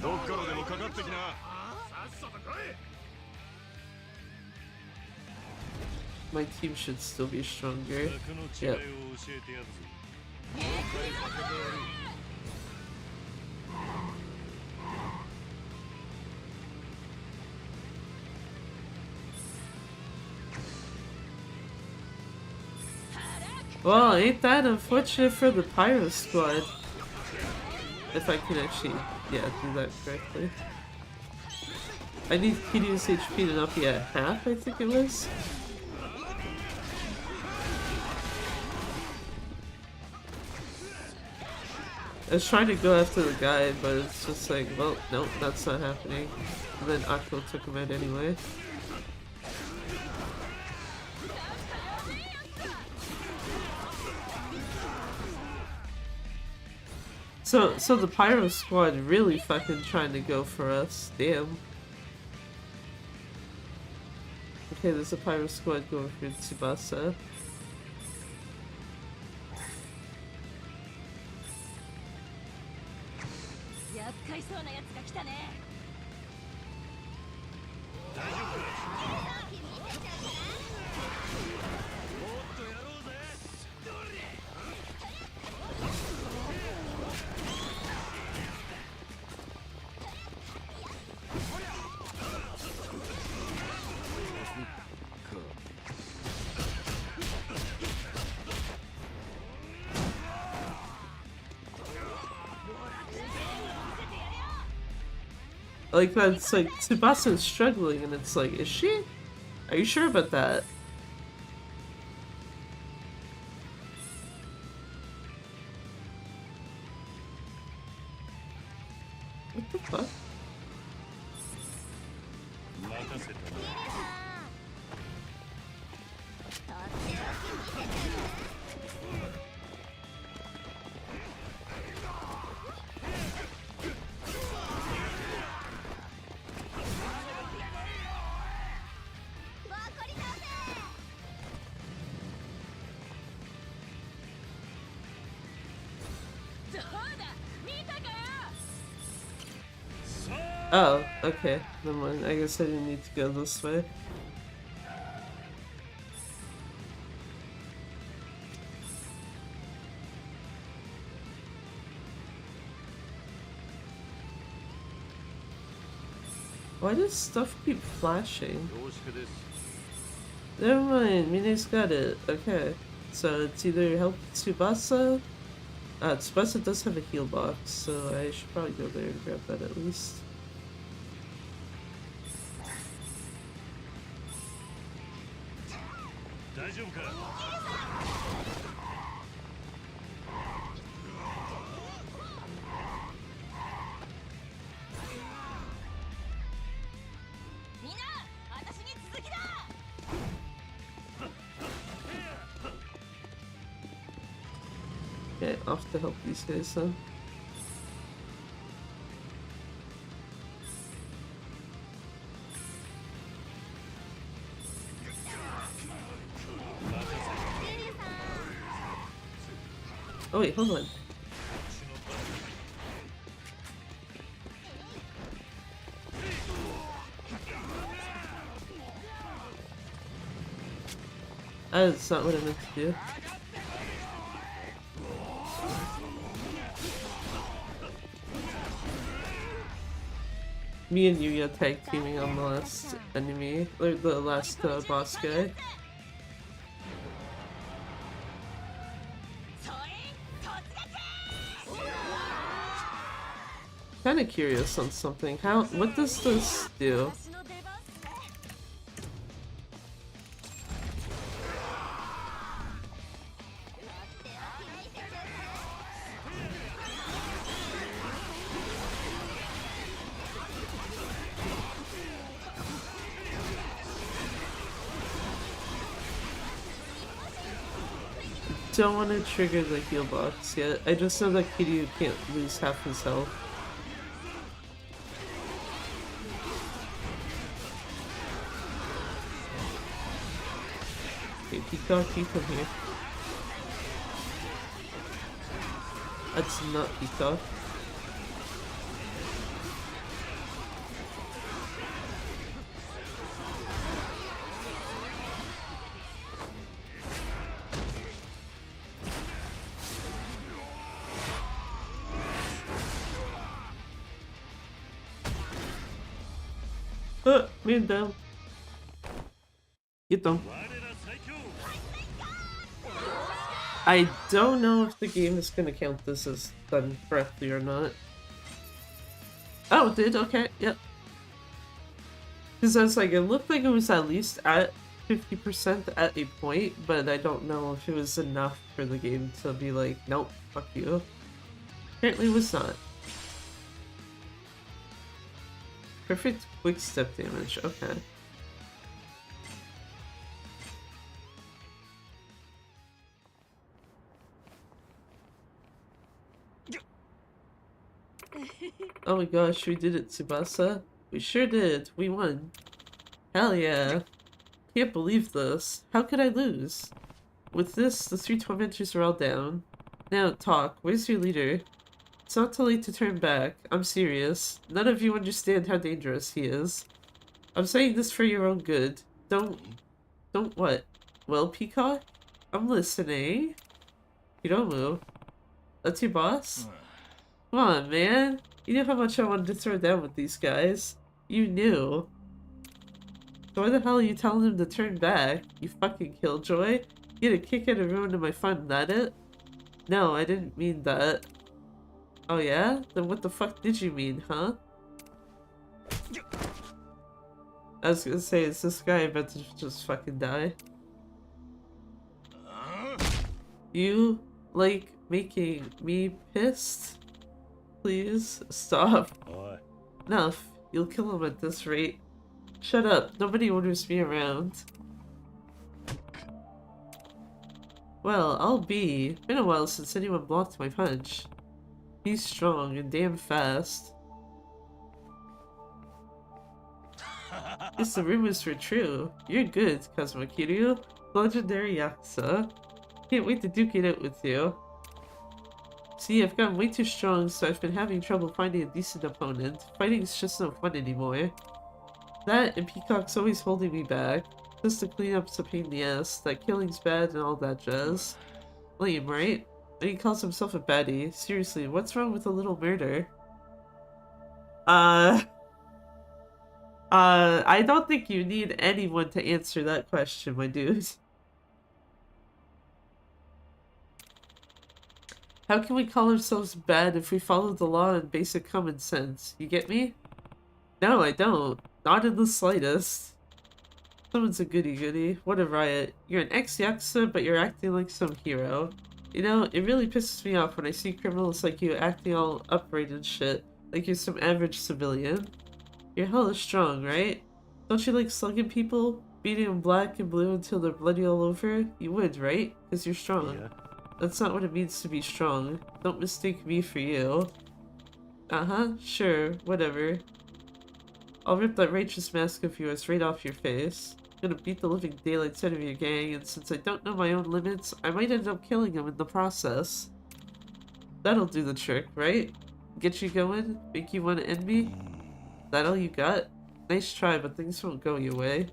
どっからでもかかってきな。 My team should still be stronger. Yep. Well, ain't that unfortunate for the Pyro Squad? If I can actually, yeah, do that correctly. I need Kiryu's HP to not be at half, I think it was. I was trying to go after the guy, but it's just like, well, nope, that's not happening. And then Akko took him out anyway. So the Pyro Squad really fucking trying to go for us. Damn. Okay, there's a Pyro Squad going for Tsubasa. Like that's like Tsubasa's struggling and it's like, is she? Are you sure about that? What the fuck? Oh, okay. Never mind. I guess I didn't need to go this way. Why does stuff keep flashing? Never mind, Mine's got it. Okay. So it's either help Tsubasa. Tsubasa does have a heal box, so I should probably go there and grab that at least. Okay, off to help these guys then. Oh wait, hold on. That's not what I meant to do. Me and Yuya tag teaming on the last enemy, or the last boss guy. Kinda curious on something. What does this do? Don't want to trigger the heal box yet. I just know that Kiryu can't lose half his health. Okay, Peacock, you come here. That's not Peacock. Man down. Get them. I don't know if the game is gonna count this as done correctly or not. Oh, it did? Okay, yep. Because I was like, it looked like it was at least at 50% at a point, but I don't know if it was enough for the game to be like, nope, fuck you. Apparently it was not. Perfect quick step damage, okay. Oh my gosh, we did it, Tsubasa. We sure did. We won. Hell yeah. Can't believe this. How could I lose? With this, the three tormentors are all down. Now, talk. Where's your leader? It's not too late to turn back. I'm serious. None of you understand how dangerous he is. I'm saying this for your own good. Don't what? Well, Peacock? I'm listening. You don't move. That's your boss? Come on, man. You knew how much I wanted to throw down with these guys. You knew. So why the hell are you telling him to turn back? You fucking killjoy? You had a kick out of ruining my fun, that it? No, I didn't mean that. Oh yeah? Then what the fuck did you mean, huh? I was gonna say, is this guy about to just fucking die? You like making me pissed? Please stop. Enough. You'll kill him at this rate. Shut up. Nobody orders me around. Well, I'll be. Been a while since anyone blocked my punch. He's strong and damn fast. Guess the rumors were true. You're good, Kazuma Kiryu. Legendary Yakuza. Can't wait to duke it out with you. See, I've gotten way too strong, so I've been having trouble finding a decent opponent. Fighting's just no fun anymore. That and Peacock's always holding me back. Just to clean up's a pain in the ass, that killing's bad and all that jazz. Lame, right? And he calls himself a baddie. Seriously, what's wrong with a little murder? I don't think you need anyone to answer that question, my dude. How can we call ourselves bad if we follow the law and basic common sense? You get me? No, I don't. Not in the slightest. Someone's a goody-goody. What a riot. You're an ex-Yakuza, but you're acting like some hero. You know, it really pisses me off when I see criminals like you acting all upright and shit, like you're some average civilian. You're hella strong, right? Don't you like slugging people? Beating them black and blue until they're bloody all over? You would, right? Because you're strong. Yeah. That's not what it means to be strong. Don't mistake me for you. Uh-huh, sure, whatever. I'll rip that righteous mask of yours right off your face. I'm gonna beat the living daylights out of your gang, and since I don't know my own limits, I might end up killing them in the process. That'll do the trick, right? Get you going? Make you want to end me? That all you got? Nice try, but things won't go your way.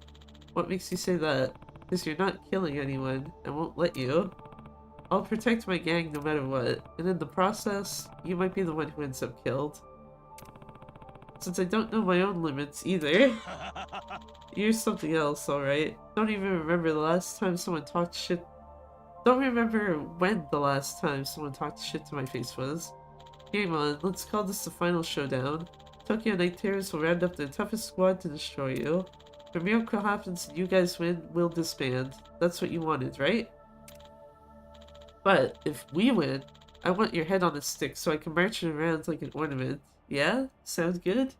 What makes you say that? Because you're not killing anyone, and won't let you. I'll protect my gang no matter what, and in the process, you might be the one who ends up killed. Since I don't know my own limits either. You're something else, alright? Don't even remember the last time someone talked shit. Don't remember when the last time someone talked shit to my face was. Game on, let's call this the final showdown. Tokyo Night Terrors will round up their toughest squad to destroy you. If a miracle happens and you guys win, we'll disband. That's what you wanted, right? But if we win, I want your head on a stick so I can march it around like an ornament. Yeah? Sounds good?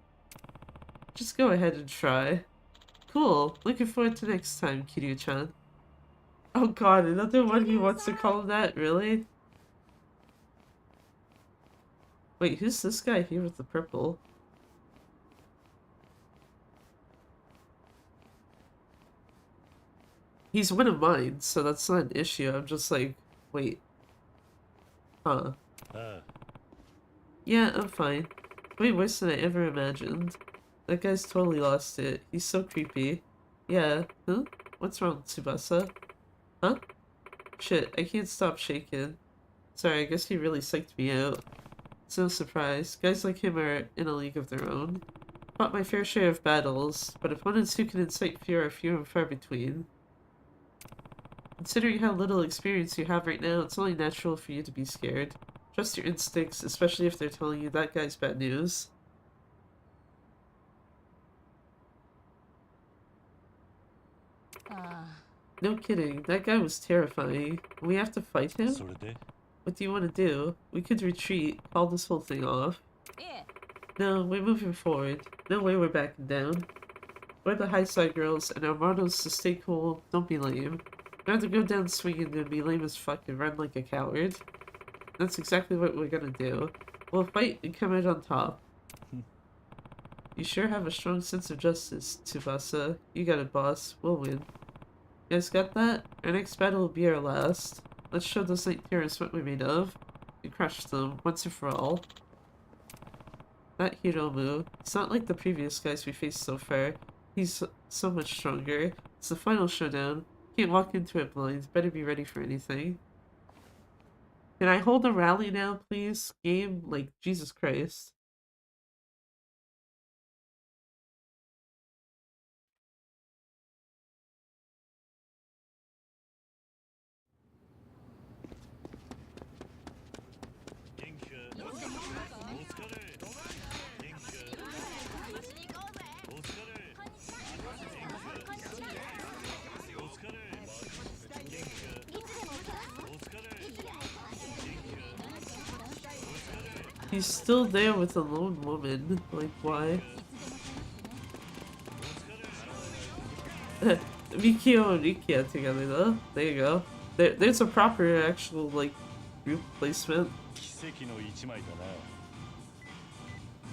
Just go ahead and try. Cool. Looking forward to next time, Kiryu-chan. Oh god, another one who wants to call him that? Really? Wait, who's this guy here with the purple? He's one of mine, so that's not an issue. I'm just like, wait. Huh. Yeah, I'm fine. Way worse than I ever imagined. That guy's totally lost it. He's so creepy. Yeah. Huh? What's wrong, Tsubasa? Huh? Shit, I can't stop shaking. Sorry, I guess he really psyched me out. It's no surprise. Guys like him are in a league of their own. Fought my fair share of battles, but opponents who can incite fear are few and far between. Considering how little experience you have right now, it's only natural for you to be scared. Trust your instincts, especially if they're telling you that guy's bad news. No kidding, that guy was terrifying. We have to fight him? What do you want to do? We could retreat, call this whole thing off. No, we're moving forward. No way we're backing down. We're the Haisai Girls, and our motto's to stay cool, don't be lame. Rather go down swinging than be lame as fuck and run like a coward. That's exactly what we're gonna do. We'll fight and come out on top. You sure have a strong sense of justice, Tsubasa. You got it, boss. We'll win. You guys got that? Our next battle will be our last. Let's show those night terrorists what we're made of. And crush them, once and for all. That Hiromu, it's not like the previous guys we faced so far. He's so much stronger. It's the final showdown. Can't walk into it blind. Better be ready for anything. Can I hold a rally now, please? Game? Like, Jesus Christ. He's still there with a lone woman. Like, why? Mikio and Rikia together, though. There you go. There's a proper, actual, like, group placement.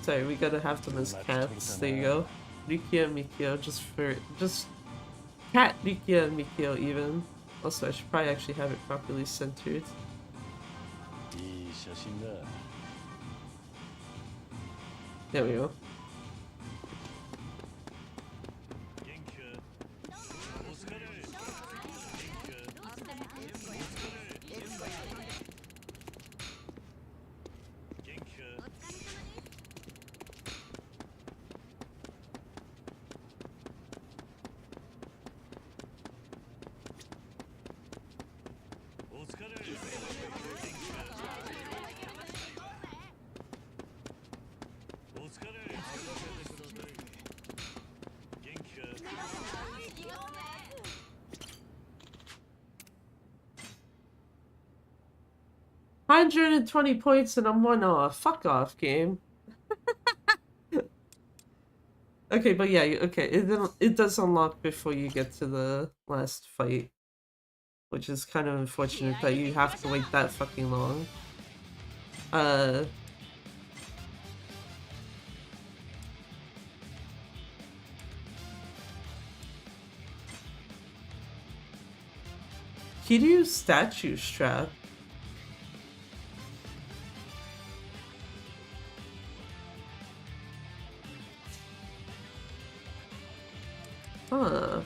Sorry, we gotta have them as cats. There you go. Rikia and Mikio, just cat Rikia and Mikio even. Also, I should probably actually have it properly centered. There we go. $120 and I'm 1-0. Fuck off, game. Okay, but yeah, okay, it does unlock before you get to the last fight, which is kind of unfortunate that you have to wait that fucking long. Kiryu statue strap. Huh.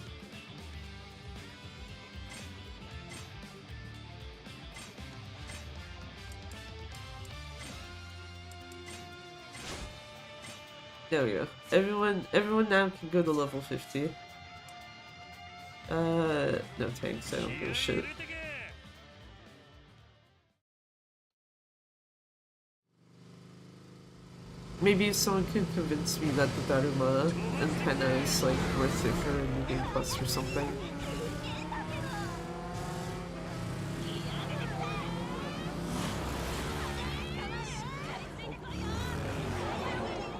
There we go. Everyone now can go to level 50. No thanks, I don't give a shit. Maybe if someone could convince me that the Daruma antenna is like worth it for a New Game Plus or something.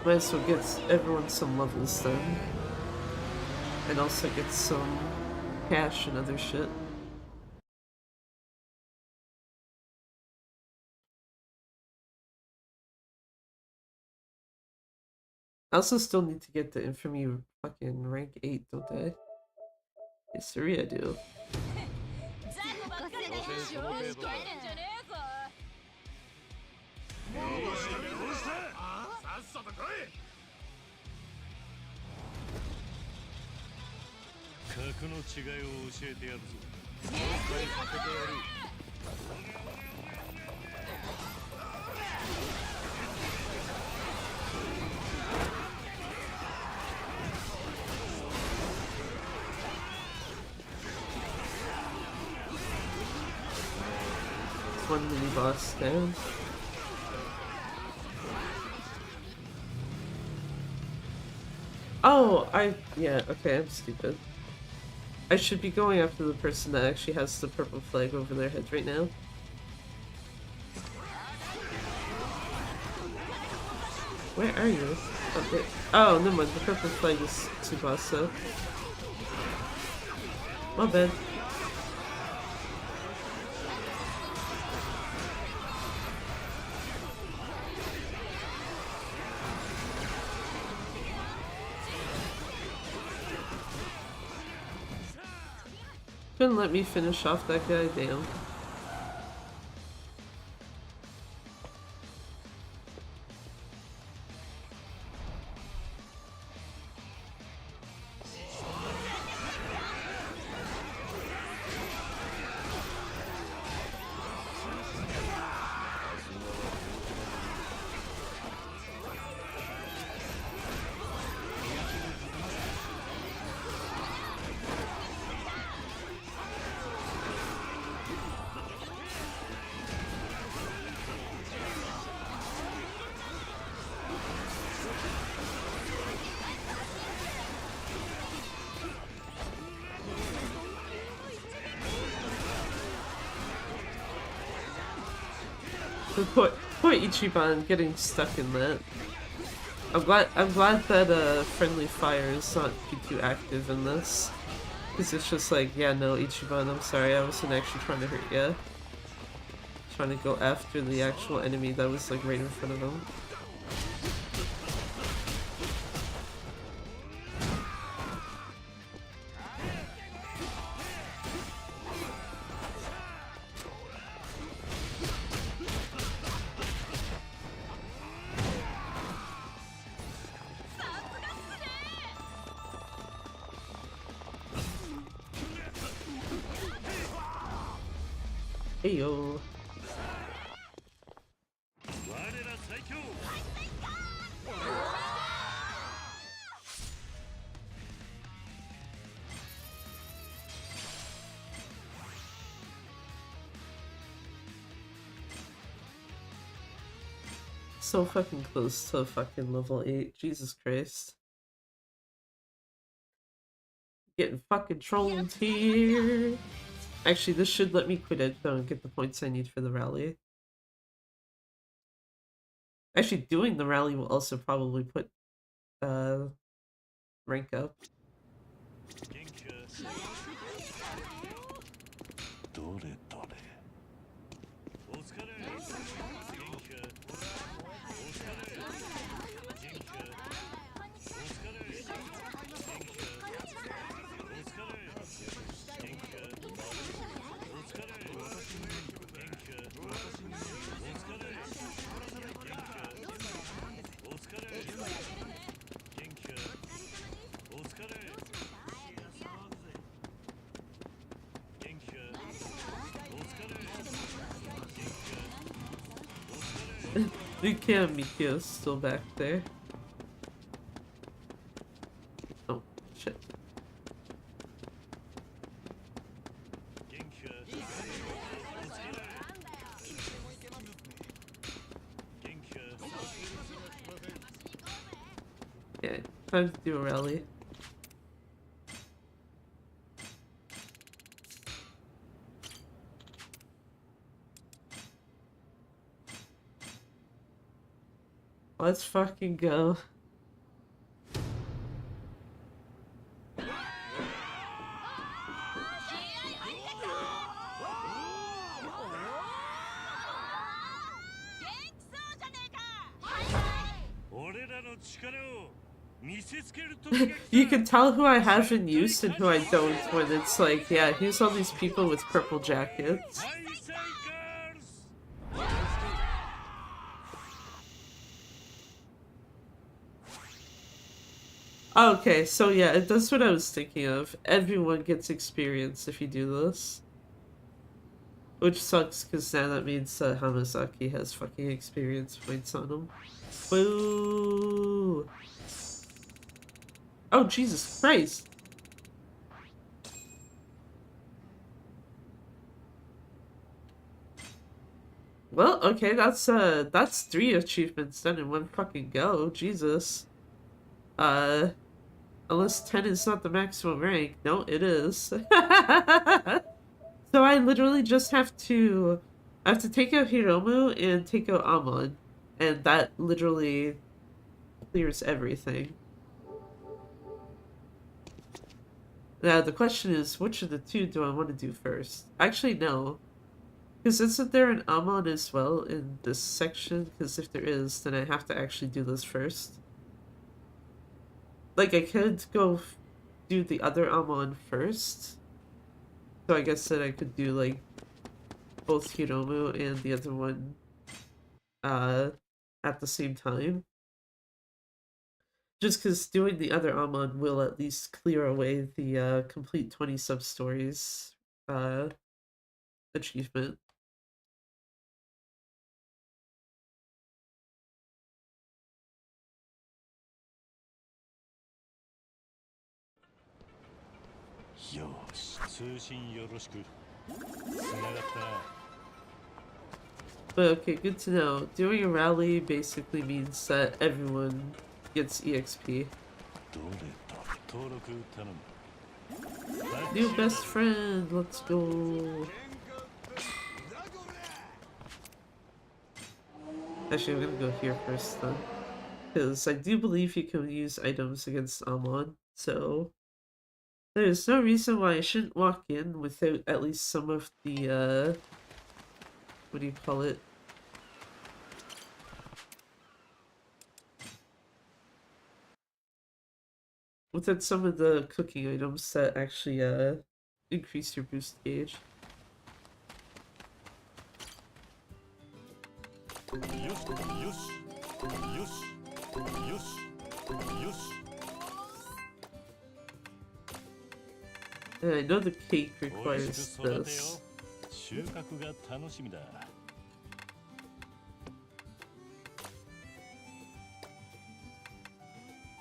Might as well get everyone some levels then. And also get some cash and other shit. I also still need to get the infamy fucking rank 8, don't I? Yes, sir, I do. One mini boss down. Oh, yeah, okay, I'm stupid. I should be going after the person that actually has the purple flag over their head right now. Where are you? Oh, never mind, the purple flag is Tsubasa. My bad. Couldn't let me finish off that guy, damn. The poor Ichiban getting stuck in that. I'm glad that friendly fire is not too active in this. Cause it's just like, yeah, no, Ichiban, I'm sorry, I wasn't actually trying to hurt ya. Trying to go after the actual enemy that was like right in front of him. Heyo. So fucking close to fucking level 8. Jesus Christ. Getting fucking trolled here. Actually, this should let me quit it though and get the points I need for the rally. Actually, doing the rally will also probably put rank up. Lukia and Mikio's still back there. Oh, shit. Yeah, time to do a rally. Let's fucking go. You can tell who I have in use and who I don't when it's like, yeah, here's all these people with purple jackets. Okay, so yeah, that's what I was thinking of. Everyone gets experience if you do this. Which sucks, because now that means Hamasaki has fucking experience points on him. Boo! Oh, Jesus Christ! Well, okay, that's 3 achievements done in one fucking go. Jesus. Unless 10 is not the maximum rank. No, it is. So I literally just have to take out Hiromu and take out Amon. And that literally clears everything. Now the question is, which of the 2 do I want to do first? Actually, no. Because isn't there an Amon as well in this section? Because if there is, then I have to actually do this first. Like, I could go do the other Amon first. So I guess that I could do, like, both Hiromu and the other one at the same time. Just because doing the other Amon will at least clear away the complete 20 sub-stories achievement. But okay, good to know. Doing a rally basically means that everyone gets EXP. New best friend, let's go. Actually, I'm gonna go here first then. Because I do believe you can use items against Amon, so there's no reason why I shouldn't walk in without at least some of the, what do you call it? Without some of the cooking items that actually, increase your boost gauge. よしよしよしよしよし And I know the cake 美味 requires しく育てよ this. 収穫が楽しみだ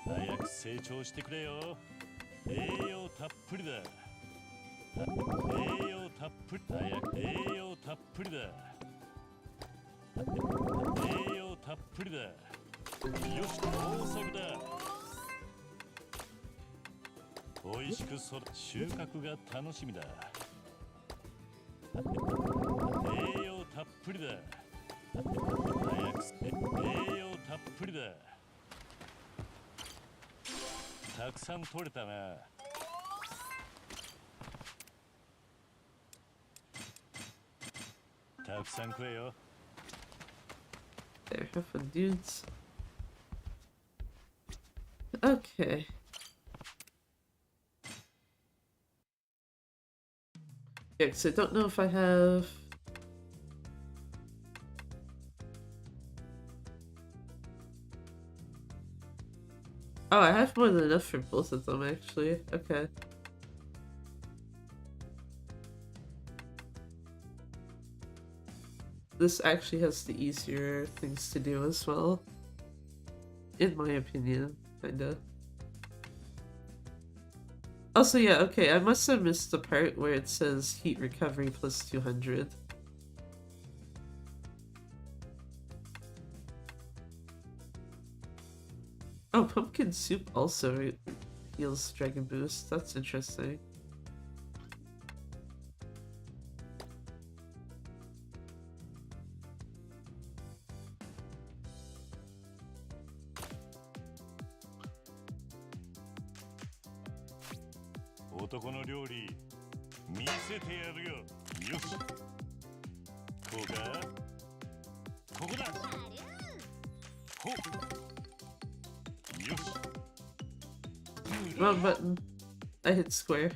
早く成長してくれよ栄養たっぷりだ栄養たっぷり早く栄養たっぷりだ栄養たっぷりだよし大作だ美味しく収穫が楽しみだ栄養たっぷりだ早く栄養たっぷりだたくさん取れたなたくさん食えよ There, have fun, dudes. Okay. Yeah, because I don't know if I have... Oh, I have more than enough for both of them, actually. Okay. This actually has the easier things to do as well. In my opinion, kinda. Also, yeah, okay, I must have missed the part where it says heat recovery plus 200. Oh, pumpkin soup also heals Dragon Boost. That's interesting. Wrong button. I hit square.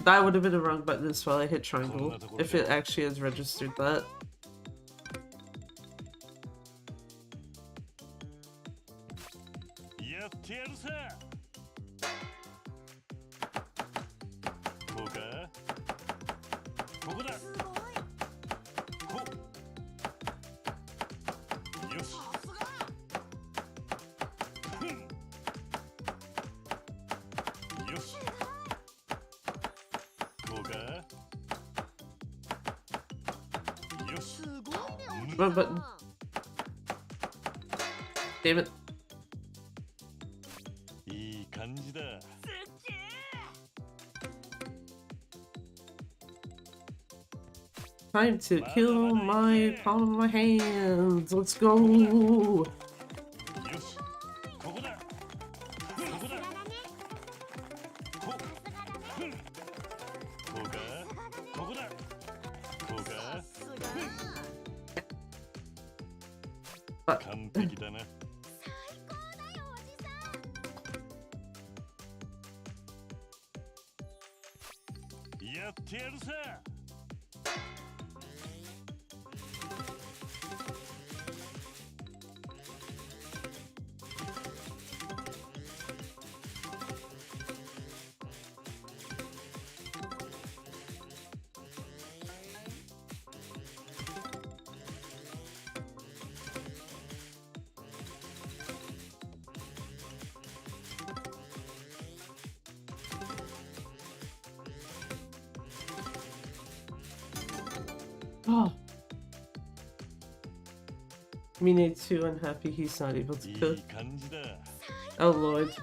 That would have been a wrong button as well. I hit triangle. If it actually has registered that. Wrong button. Damn it. Time to kill my palm of my hands. Let's go. Oh. Mine too unhappy he's not able to cook. Oh lord.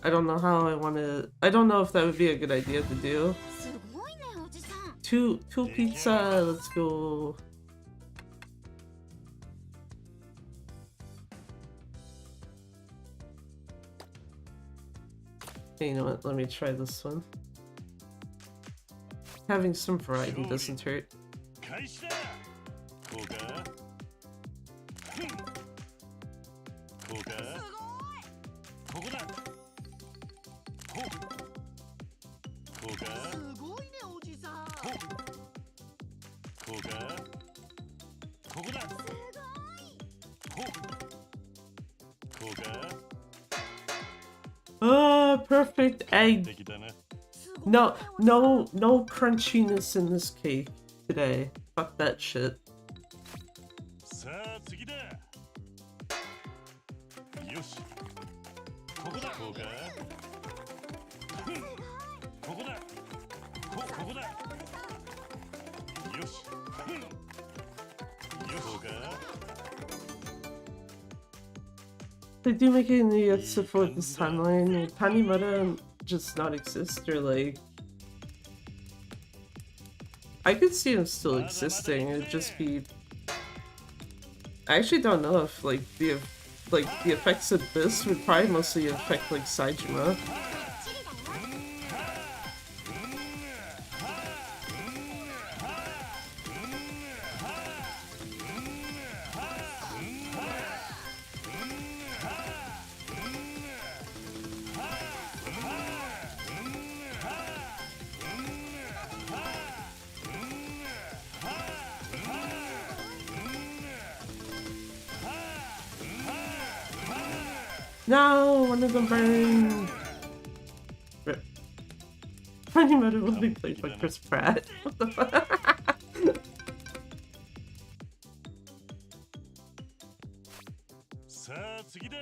I don't know how I want to. I don't know if that would be a good idea to do. すごいねおじさん Two pizza. Let's go. Hey, you know what? Let me try this one. Having some variety doesn't hurt. 開始だこうかふんこうかここだほうこうかすごいねおじさんほうこうかここだほうこうか Perfect egg. 敵だな No crunchiness in this cake today. Fuck that shit. さあ次だよしここだこうかふんここだここだよしふんよしこうか They do make it in the Yakuza for this timeline. Will Tanimura just not exist, or like... I could see him still existing, it'd just be... I actually don't know if like the effects of this would probably mostly affect like Saijima. No, one of them burned. Rip. Tanimura will be played by Chris Pratt. What the fuck? さあ次だ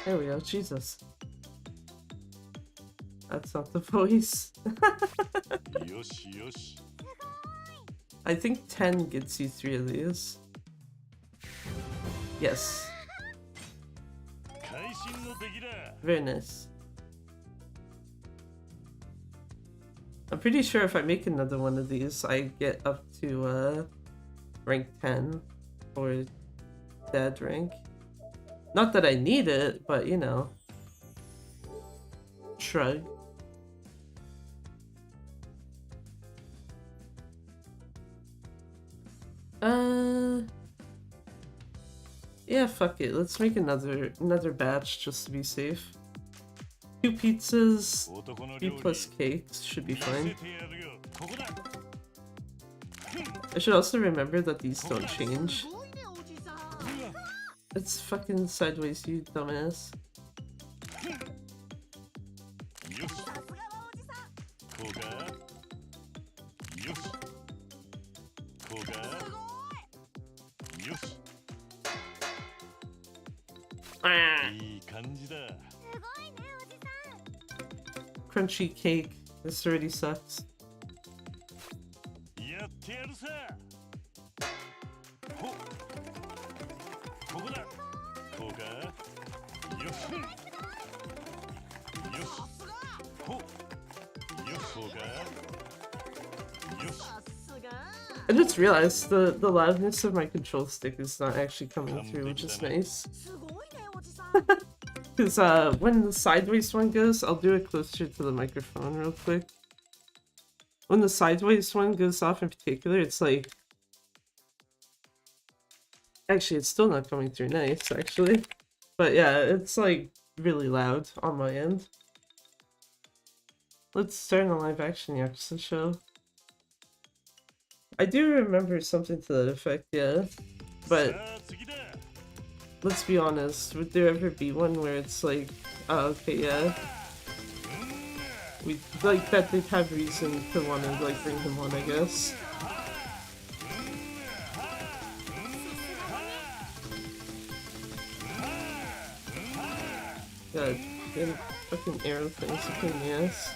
There we go, Jesus. That's not the voice. よしよし I think 10 gets you 3 of these. Yes. 会心の出来だ Very nice. I'm pretty sure if I make another one of these, I get up to rank 10 or dad rank. Not that I need it, but you know. Shrug. Yeah, fuck it. Let's make another batch just to be safe. 2 pizzas, 男の 3 料理 plus cakes should be 見せ fine. てやるよここだ I should also remember that these don't す change. ごいねおじさん It's fucking sideways, you dumbass. よしさすがはおじさんこうかよしこうかよしいい感じだ すごいねおじさん Crunchy cake. This already sucks. やってやるさほっここだこうかよしよしほっよしこうかよし さすが I just realized the loudness of my control stick is not actually coming through, which is nice. すごいねおじさん Because when the sideways one goes, I'll do it closer to the microphone real quick. When the sideways one goes off in particular, it's like... Actually, it's still not coming through nice, actually. But yeah, it's like really loud on my end. Let's start a live action Yakuza show. I do remember something to that effect, yeah. But さあ次だ let's be honest, would there ever be one where it's like, oh, okay, yeah, we like that they'd have reason to want to like bring him on, I guess. God, and fucking arrow things are pain in the ass.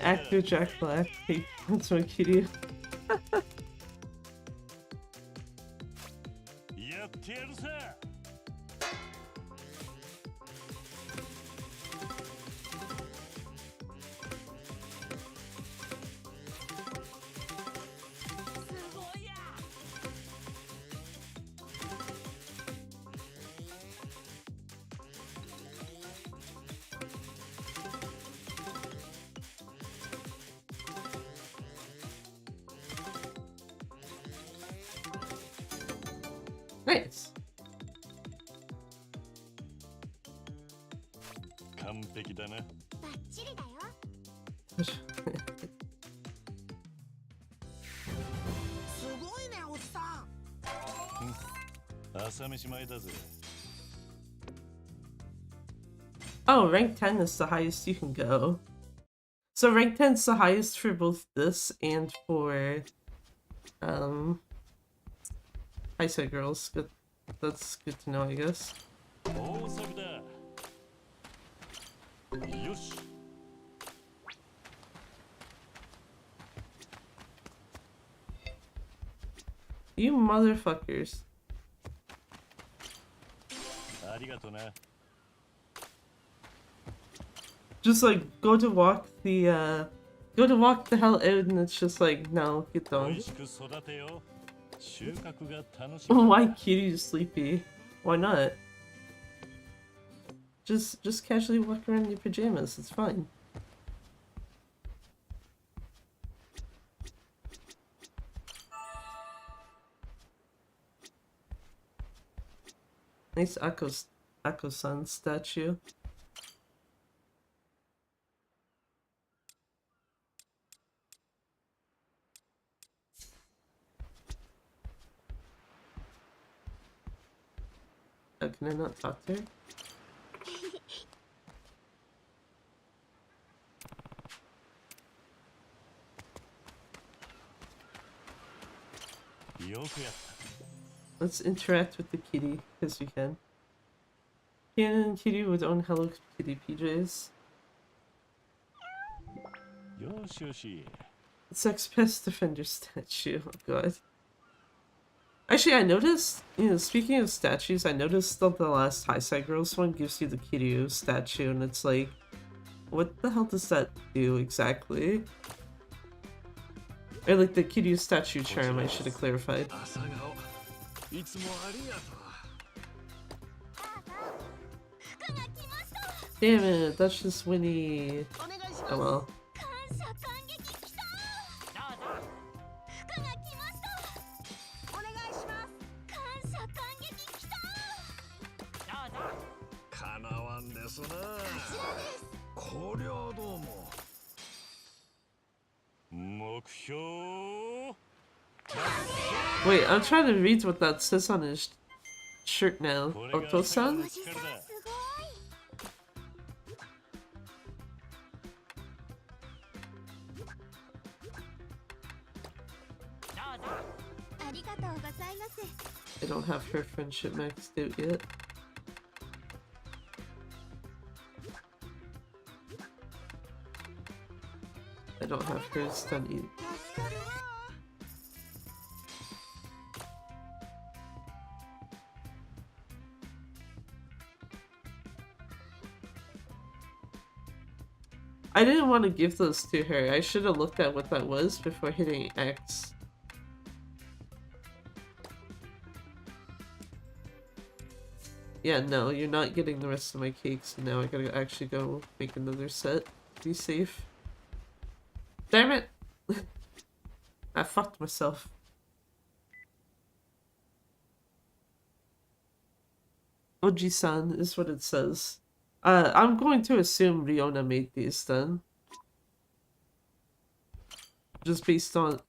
Actor Jack Black. Hey, that's my kitty. やってやるさ。すごいや。Nice. 完璧だな。バッチリだよ。すごいねおじさん。朝飯前だぜ。Oh, rank 10 is the highest you can go. So rank 10 is the highest for both this and for Haisai Girls. Good. That's good to know, I guess. 大サビだ。よし。 You motherfuckers. ありがとな。 Just like go to walk the hell out and it's just like, no, get 美 down. 味しく育てよう。収穫が楽しみ。 Why Kitty's sleepy? Why not? Just casually walk around in your pajamas, it's fine. Nice Akko-san statue. Oh, can I not talk to her? Let's interact with the kitty, because we can. Canon and Kitty would own Hello Kitty PJs. よしよし。 Sex Pest Defender statue, oh god. Actually, I noticed, speaking of statues, I noticed that the last Haisai Girls one gives you the Kiryu statue, and it's like, what the hell does that do exactly? Or like the Kiryu statue charm, I should have clarified. 朝顔。いつもありがとう。 服が来ました。 Damn it, that's just Winnie. お願いします。 Oh well. 感謝感激きた。どうぞ。服が来ました。お願いします。感謝感激きた。どうぞ。かなわんですな。こちらです。こりゃどうも。目標。 Wait, I'm trying to read what that says on his shirt now. Oto-san? おじさんすごい。ありがとうございます。 I don't have her friendship maxed out yet. I don't have hers done either. 助かるわ。 I didn't want to give those to her. I should have looked at what that was before hitting X. Yeah, no, you're not getting the rest of my cakes, and now I gotta actually go make another set. Be safe. Damn it! I fucked myself. Oji-san is what it says. I'm going to assume Riona made these then. Just based on...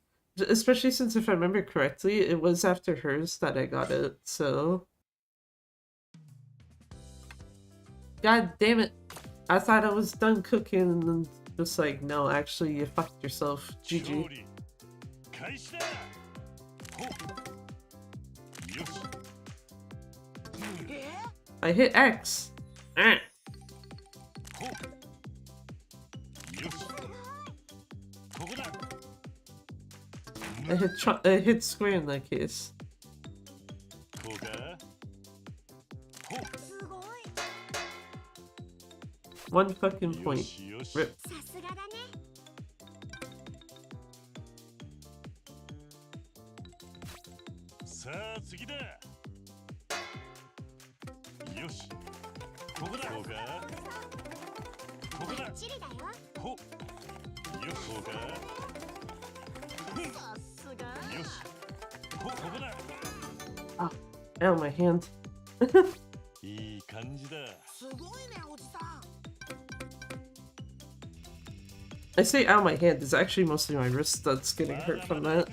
Especially since if I remember correctly, it was after hers that I got it, so... God damn it! I thought I was done cooking and then just like, no, actually you fucked yourself. GG. 開始だほうよし I hit X! Eh. ほうよしここだ I hit square in that case. こうかほう すごい One fucking よ point. しよし Rip. さすがだねさあ次だよしここだこうかここだチリだよほよしこうかさすがよしほここだ Ow, my hand. いい感じだすごいねおじさん I say ow, my hand. It's actually mostly my wrist that's getting hurt from that.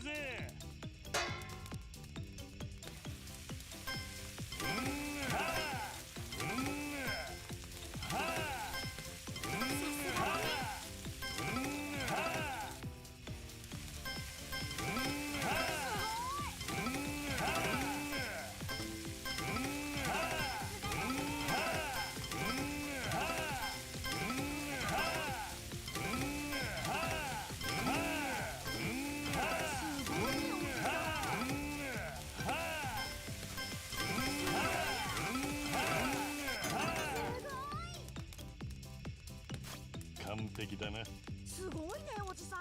完璧だなすごいねおじさん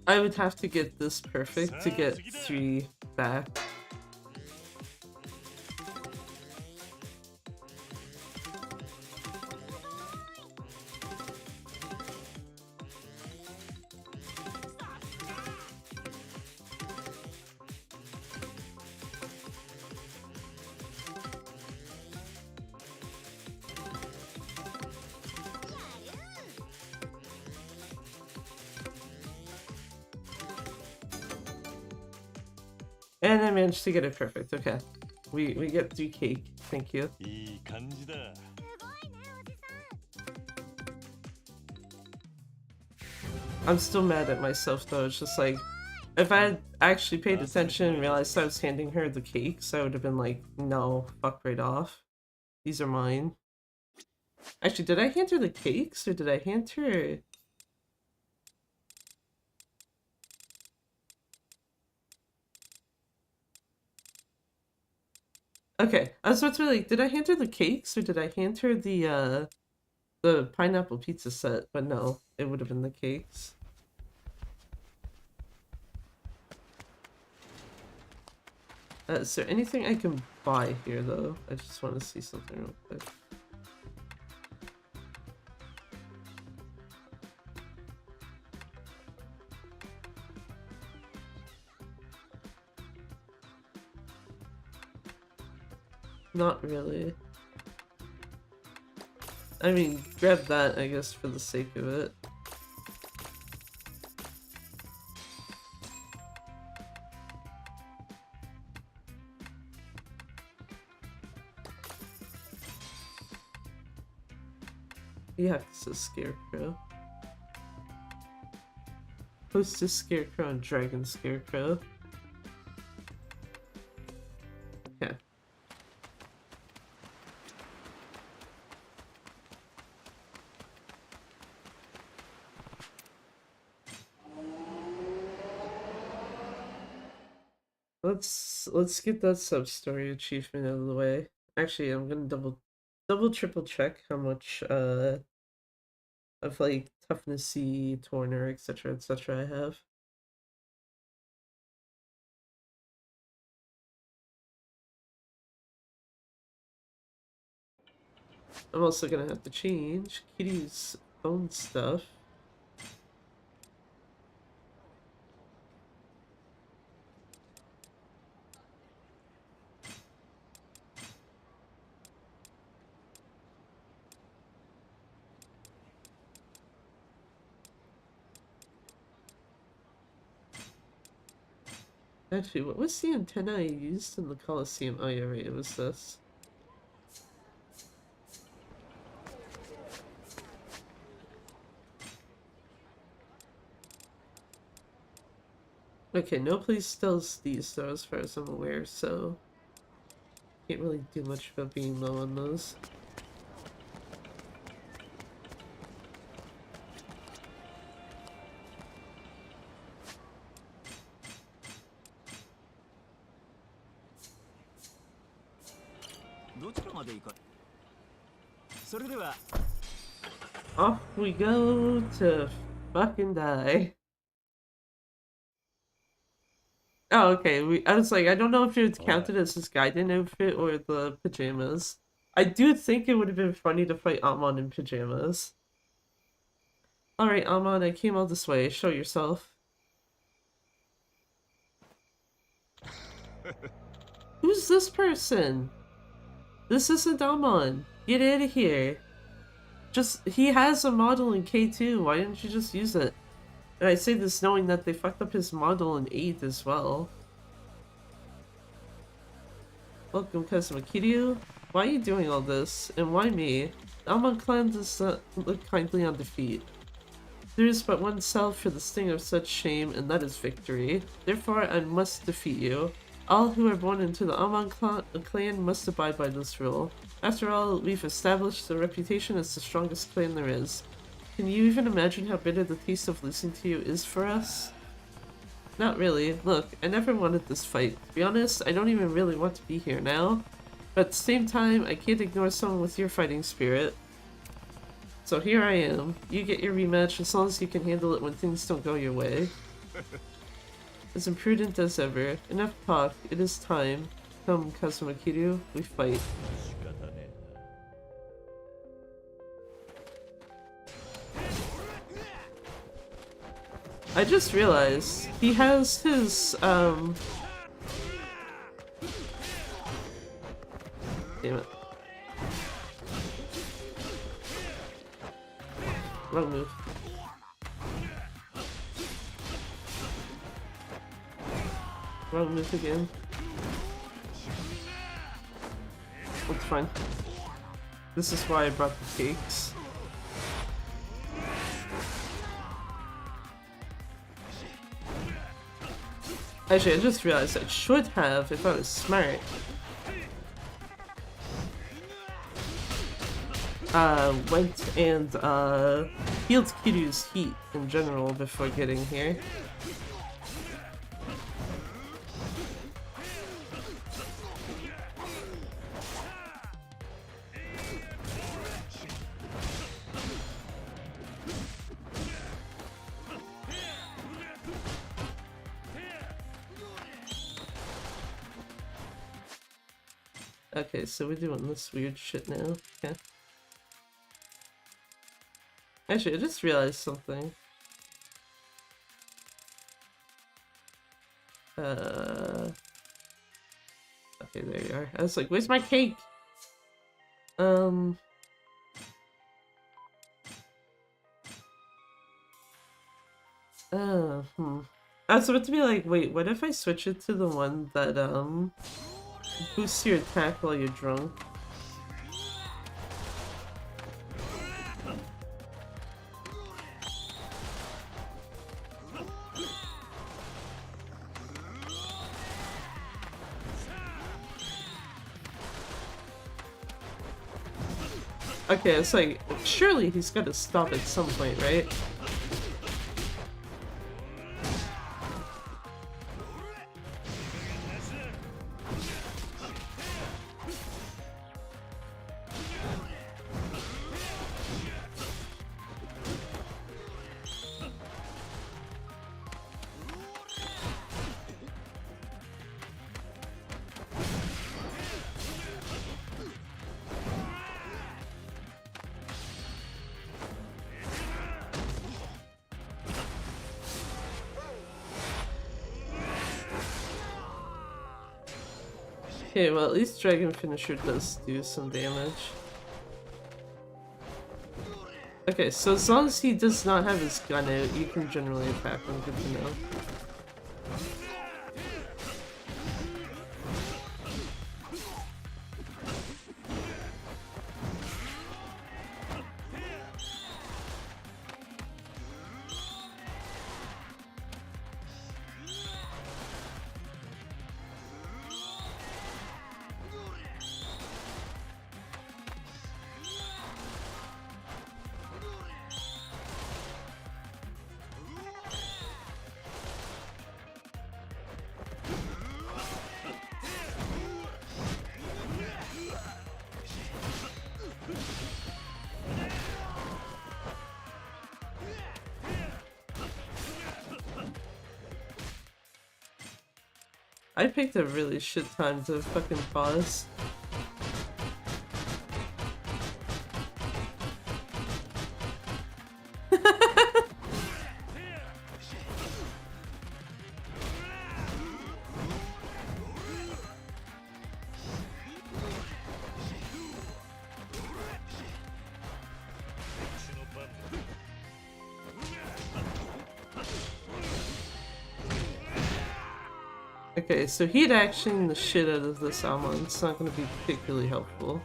I would have to get this perfect to get 3 back. And I managed to get it perfect. Okay. We get 3 cake. Thank you. いい感じだすごいねおじさん I'm still mad at myself though. It's just like, if I had actually paid attention and realized I was handing her the cakes, I would have been like, no, fuck right off. These are mine. Actually, did I hand her the cakes or did I hand her... Okay, I was about to be like, did I hand her the cakes or did I hand her the pineapple pizza set? But no, it would have been the cakes. Is there anything I can buy here though? I just want to see something real quick. Not really. I mean, grab that, I guess, for the sake of it. Yeah, it's a scarecrow. Hostess Scarecrow and Dragon Scarecrow. Yeah. Let's get that sub-story achievement out of the way. Actually, I'm gonna triple check how much of like toughnessy, torner, etc. I have. I'm also gonna have to change Kitty's phone stuff. Actually, what was the antenna I used in the Colosseum? Oh yeah, right, it was this. Okay, no place sells these though, as far as I'm aware, so can't really do much about being low on those. Off we go to fucking die. Oh, okay. I was like, I don't know if it counted as his Gaiden outfit or the pajamas. I do think it would have been funny to fight Amon in pajamas. Alright, Amon, I came all this way. Show yourself. Who's this person? This isn't Amon. Get out of here. He has a model in K2. Why didn't you just use it? And I say this knowing that they fucked up his model in 8 as well. Welcome, Kazuma Kiryu. Why are you doing all this? And why me? The Amon clan does not look kindly on defeat. There is but one self for the sting of such shame, and that is victory. Therefore, I must defeat you. All who are born into the Amon clan must abide by this rule. After all, we've established the reputation as the strongest clan there is. Can you even imagine how bitter the taste of losing to you is for us? Not really. Look, I never wanted this fight. To be honest, I don't even really want to be here now. But at the same time, I can't ignore someone with your fighting spirit. So here I am. You get your rematch as long as you can handle it when things don't go your way. As imprudent as ever. Enough talk. It is time. Come, Kazuma Kiryu. We fight. I just realized he has his, Damn it. Wrong move. Wrong move again. It's fine. This is why I brought the cakes. Actually, I just realized I should have, if I was smart, went and healed Kiryu's heat in general before getting here. Okay, so we're doing this weird shit now. Okay. Actually, I just realized something. Okay, there you are. I was like, where's my cake? I was about to be like, wait, what if I switch it to the one that, boosts your attack while you're drunk? Okay, it's like, surely he's gotta stop at some point, right? Okay, well at least Dragon Finisher does do some damage. Okay, so as long as he does not have his gun out, you can generally attack him, good to know. I picked a really shit time to fucking pause. Okay, so heat actioning the shit out of this ammo, it's not going to be particularly helpful.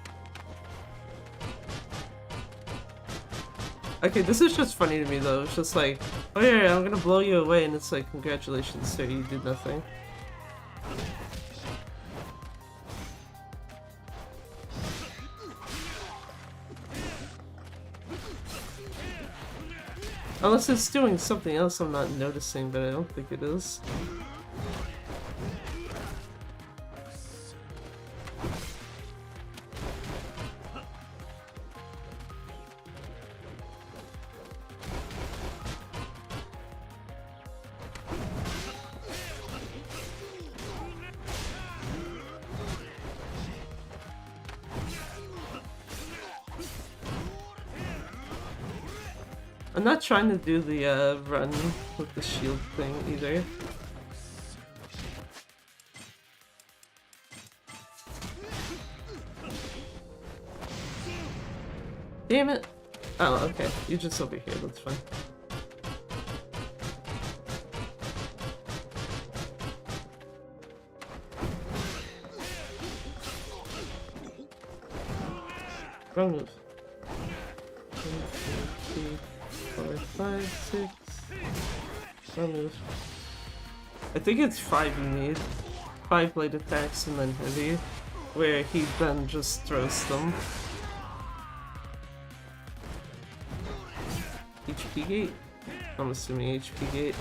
Okay, this is just funny to me though. It's just like, oh yeah, I'm gonna blow you away, and it's like, congratulations, sir, you did nothing. Unless it's doing something else I'm not noticing, but I don't think it is. I'm not trying to do the run with the shield thing either. Damn it! Oh, okay. You're just over here, that's fine. Wrong move. 1, 2, 3, 4, 5, 6. Wrong move. I think it's 5 you need. 5 blade attacks and then heavy, where he then just throws them. HP gate? I'm assuming HP gate.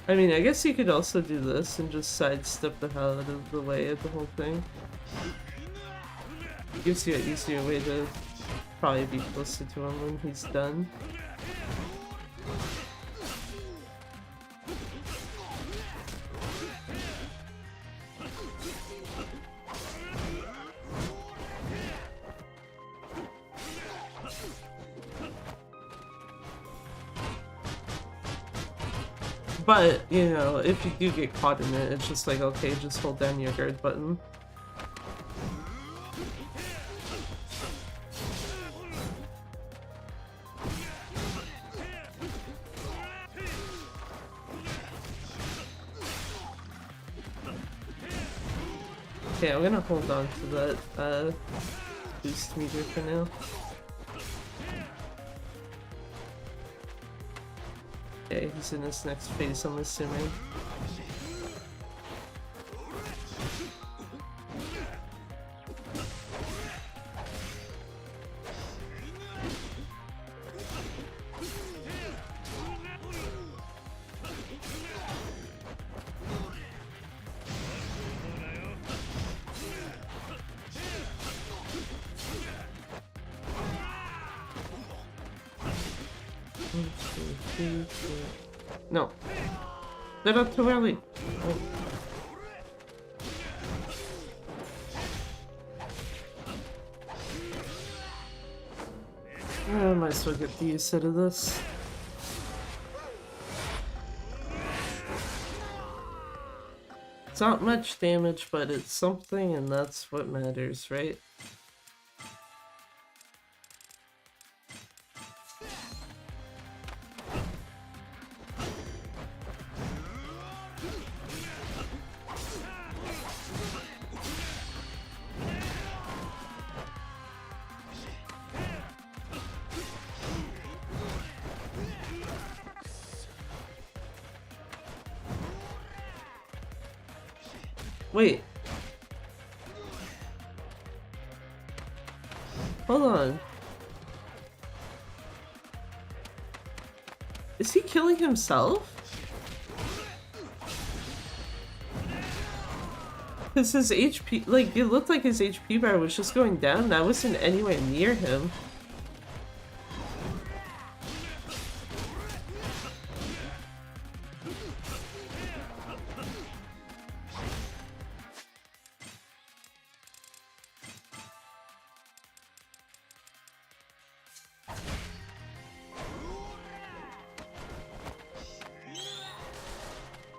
I mean, I guess you could also do this and just sidestep the hell out of the way of the whole thing. It gives you an easier way to probably be closer to him when he's done. But, you know, if you do get caught in it, it's just like, okay, just hold down your guard button. Okay, I'm gonna hold on to that boost meter for now. Okay, he's in his next phase, I'm assuming. No. They're not too early. Oh. I might as well get the use out of this. It's not much damage, but it's something, and that's what matters, right? Wait. Hold on. Is he killing himself? Because his HP, like, it looked like his HP bar was just going down. I wasn't anywhere near him.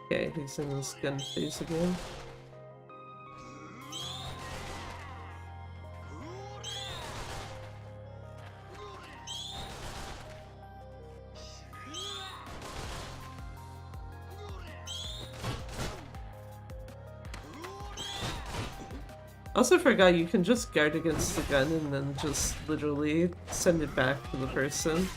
Okay, he's in his gun phase again. Also forgot you can just guard against the gun and then just literally send it back to the person.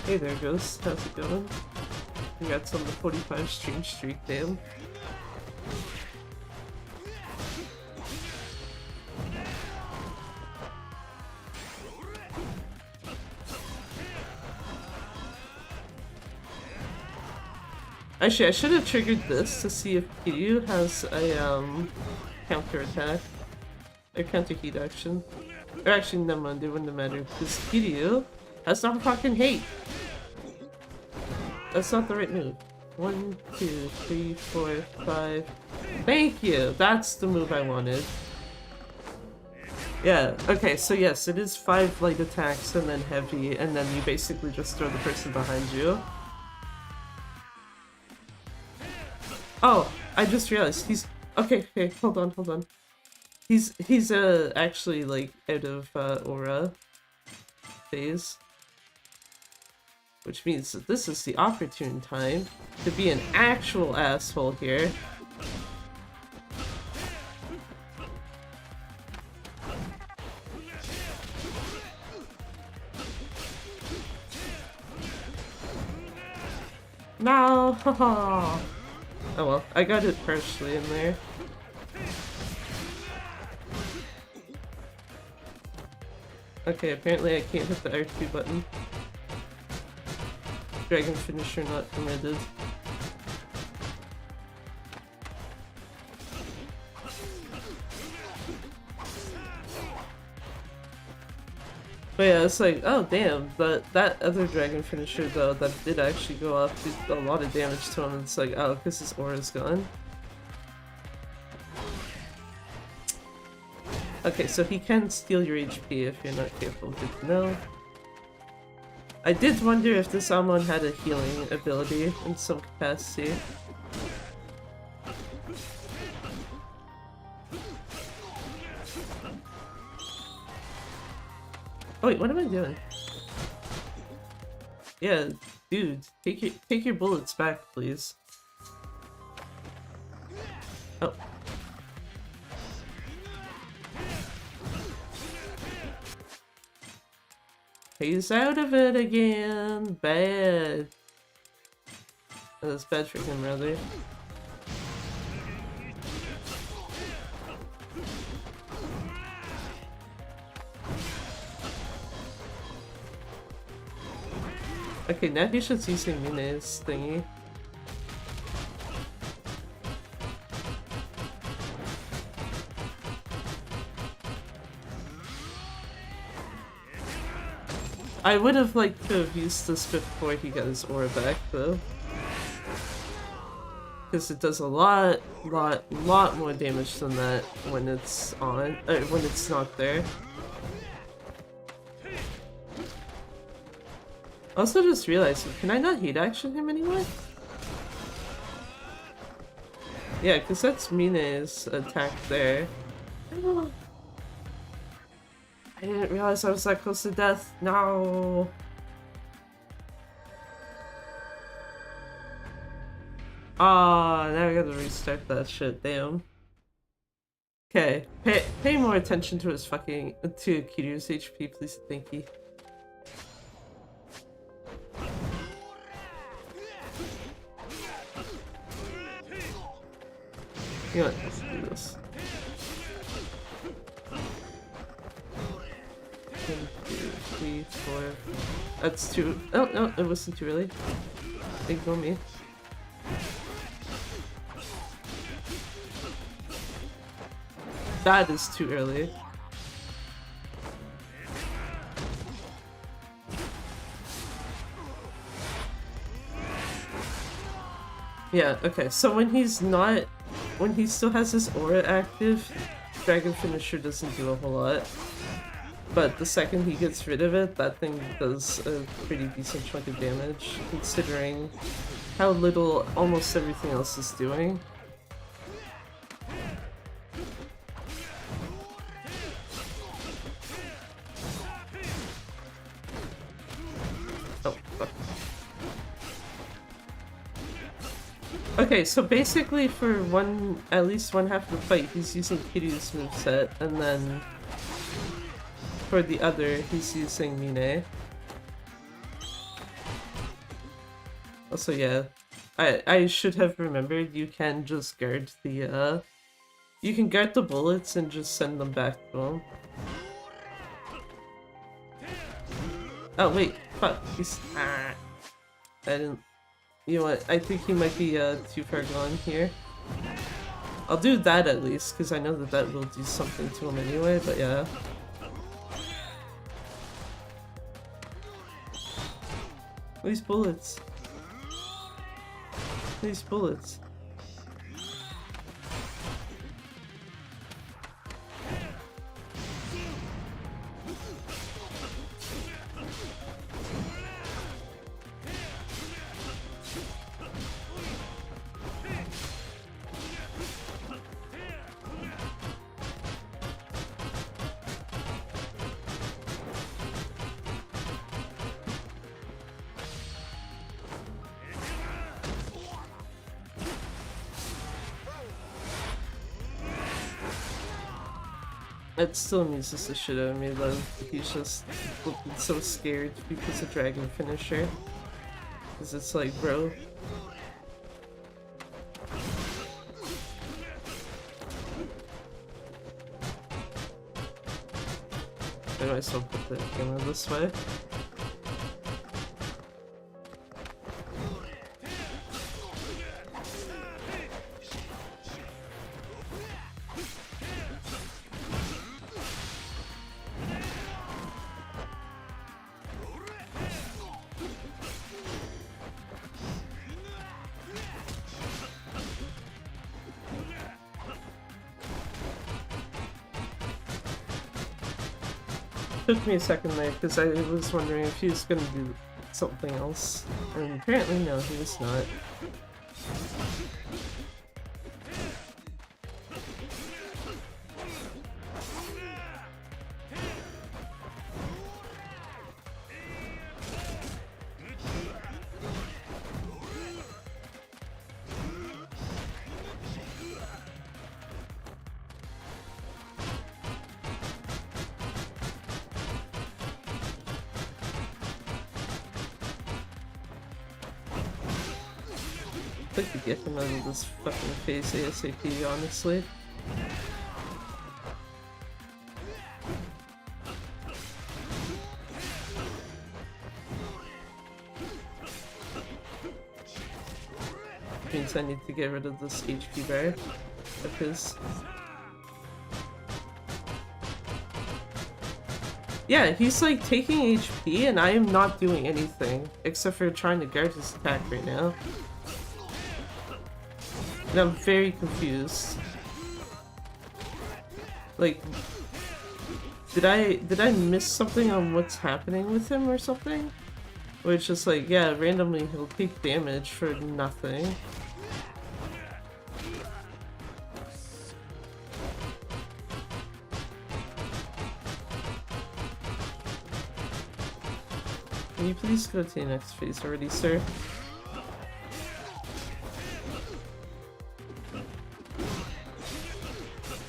Hey there, Ghost. How's it going? Congrats on the 45 stream streak, damn. Actually, I should have triggered this to see if Kiryu has a counter attack. Or counter heat action. Or actually, never mind, it wouldn't have mattered because Kiryu has not fucking hate. That's not the right move. 1, 2, 3, 4, 5. Thank you! That's the move I wanted. Yeah, okay, so yes, it is 5 light attacks and then heavy, and then you basically just throw the person behind you. Oh, I just realized he's okay, hold on. He's actually like out of aura phase. Which means that this is the opportune time to be an actual asshole here. No! Oh well, I got it partially in there. Okay, apparently I can't hit the R2 button. Dragon finisher not permitted. But yeah, it's like, oh damn, but that other dragon finisher though, that did actually go off, did a lot of damage to him, and it's like, oh, because his aura's gone. Okay, so he can steal your HP if you're not careful, good to know. I did wonder if this Amon had a healing ability in some capacity. Oh wait, what am I doing? Yeah, dude, take your bullets back, please. Oh. He's out of it again. Bad. That's bad for him, rather. Okay, now he's just using Mine's thingy. I would have liked to have used this before he got his aura back, though. Because it does a lot more damage than that when it's on, when it's not there. Also just realized, can I not heat action him anymore? Yeah, because that's Mine's attack there. I didn't realize I was that close to death. No. Ah, now I gotta restart that shit. Damn. Okay, pay more attention to his fucking to Kiryu's HP, please. Thank you. You know what? Let's do this. 1, 2, 3, 4. That's too. Oh no, it wasn't too early. Ignore me. That is too early. Yeah, okay, so when he still has his aura active, Dragon Finisher doesn't do a whole lot. But the second he gets rid of it, that thing does a pretty decent chunk of damage, considering how little almost everything else is doing. Oh, fuck. Okay, so basically for at least one half of the fight, he's using Kiryu's moveset, and then for the other, he's using Mine. Also, yeah, I should have remembered you can just guard the, you can guard the bullets and just send them back to him. Oh, wait, fuck, he's, I didn't, you know what, I think he might be, too far gone here. I'll do that at least, because I know that that will do something to him anyway, but yeah. These bullets. These bullets. It still amuses the shit out of me though. He's just looking so scared because of Dragon Finisher. Because it's like, bro. Why do I still put the camera this way? Took me a second there because I was wondering if he was gonna do something else, and apparently no, he was not. I'd like to get him out of this fucking phase ASAP, honestly. Means I need to get rid of this HP bar of his. Yeah, he's like taking HP and I am not doing anything except for trying to guard his attack right now. And I'm very confused. Like, did I miss something on what's happening with him or something? Or it's just like, yeah, randomly he'll take damage for nothing. Can you please go to the next phase already, sir?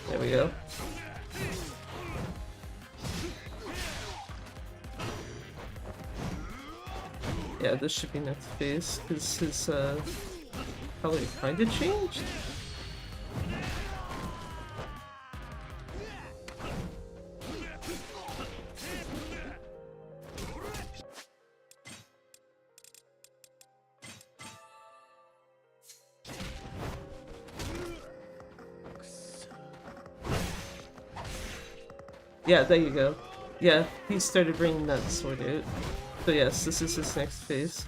There we we go. Yeah, this should be next phase, because his color kinda changed? Yeah, there you go. Yeah, he started bringing that sword out. So yes, this is his next phase.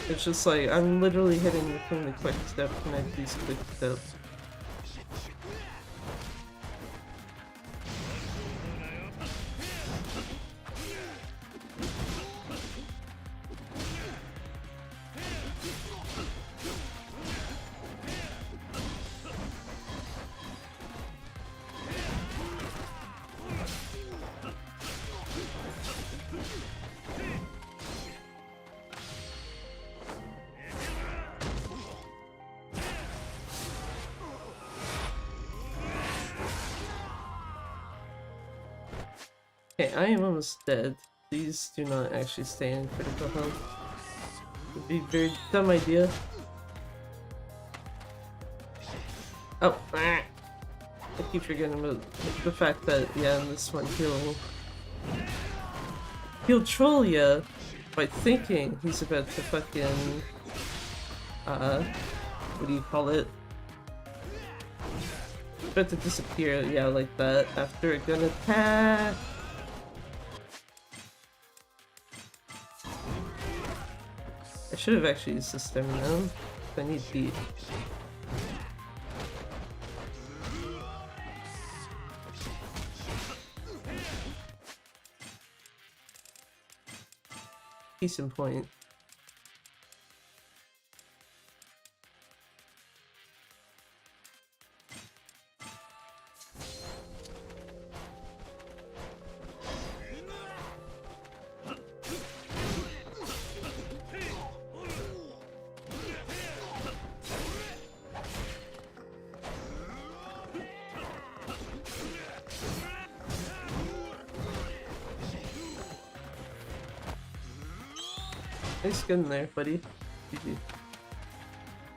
It's just like, I'm literally hitting the thing with quick step, and I these quick steps. Okay, I am almost dead. Please do not actually stay in critical health. It would be a very dumb idea. Oh, I keep forgetting about the fact that, yeah, in this one he'll troll ya by thinking he's about to fucking, what do you call it? About to disappear, yeah, like that, after a gun attack. I should have actually used the stamina. I need beat. Case in point. Nice gun there, buddy. GG.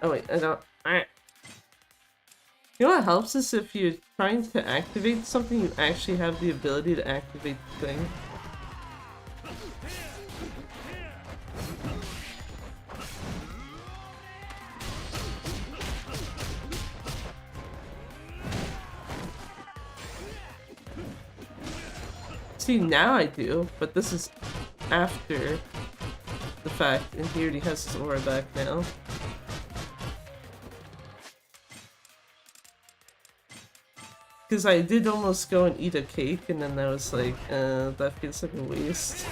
Oh wait, I don't. You know what helps is if you're trying to activate something, you actually have the ability to activate the thing. See, now I do, but this is after the fact, and he already has his aura back now. Because I did almost go and eat a cake, and then I was like, that feels like a waste.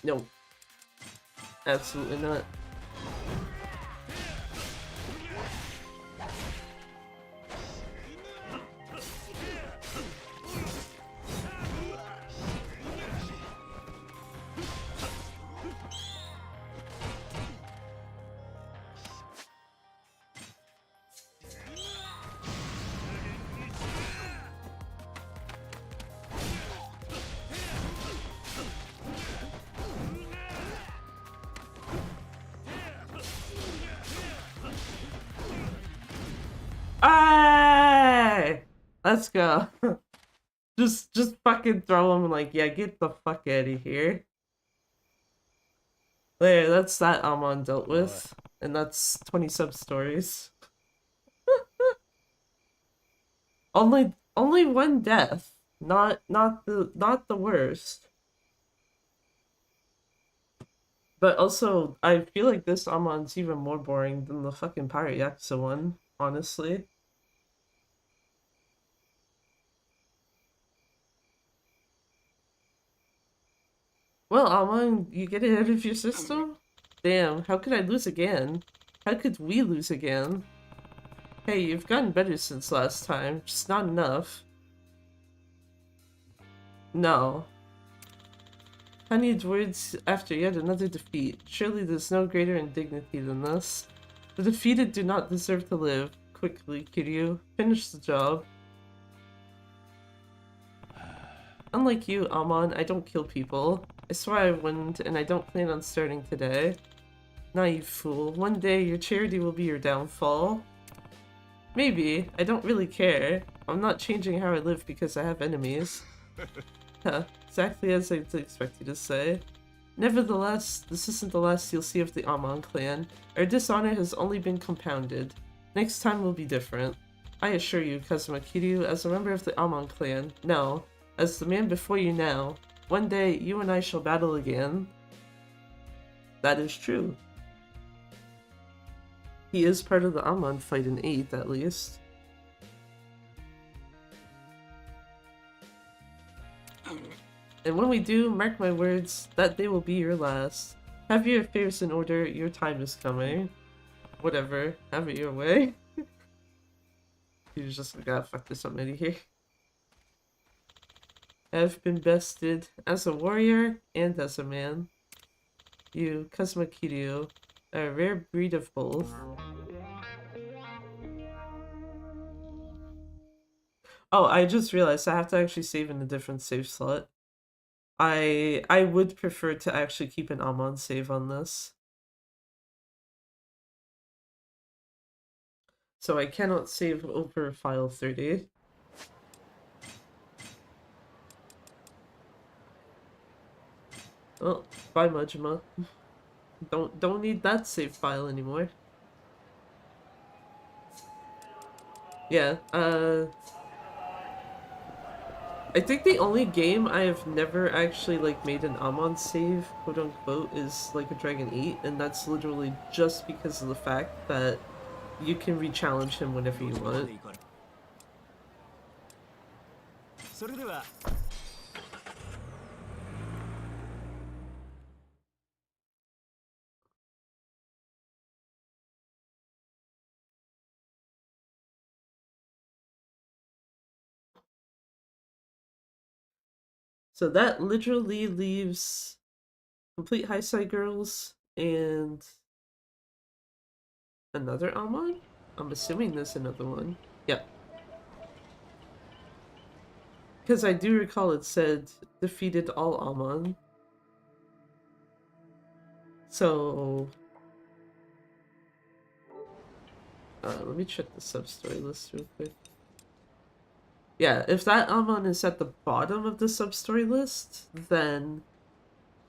No. Absolutely not. Let's go. Just fucking throw him like, yeah, get the fuck out of here. There, that's that Amon dealt with. And that's 20 sub-stories. Only one death. Not the worst. But also, I feel like this Amon's even more boring than the fucking Pirate Yakuza one, honestly. Well, Amon, you get it out of your system? Damn, how could I lose again? How could we lose again? Hey, you've gotten better since last time, just not enough. No. Honeyed words after yet another defeat. Surely there's no greater indignity than this. The defeated do not deserve to live. Quickly, Kiryu. Finish the job. Unlike you, Amon, I don't kill people. I swear I wouldn't, and I don't plan on starting today. Naive fool. One day your charity will be your downfall. Maybe. I don't really care. I'm not changing how I live because I have enemies. Huh. Exactly as I'd expect you to say. Nevertheless, this isn't the last you'll see of the Amon clan. Our dishonor has only been compounded. Next time will be different. I assure you, Kazuma Kiryu, as a member of the Amon clan, no, as the man before you now, one day you and I shall battle again. That is true. He is part of the Amon fight in 8, at least. And when we do, mark my words, that day will be your last. Have your affairs in order, your time is coming. Whatever, have it your way. He's just like, ah, fuck this, I'm out of here. I've been bested as a warrior and as a man. You, Kazuma Kiryu, are a rare breed of both. Oh, I just realized I have to actually save in a different save slot. I would prefer to actually keep an Amon save on this. So I cannot save over file 30. Oh, bye Majima. Don't need that save file anymore. Yeah, I think the only game I have never actually like made an Amon save, quote unquote, is like a Dragon 8, and that's literally just because of the fact that you can re-challenge him whenever you want. So that literally leaves complete Haisai Girls and another Amon? I'm assuming there's another one. Yep. Because I do recall it said defeated all Amon. So let me check the sub-story list real quick. Yeah, if that Amon is at the bottom of the sub-story list, then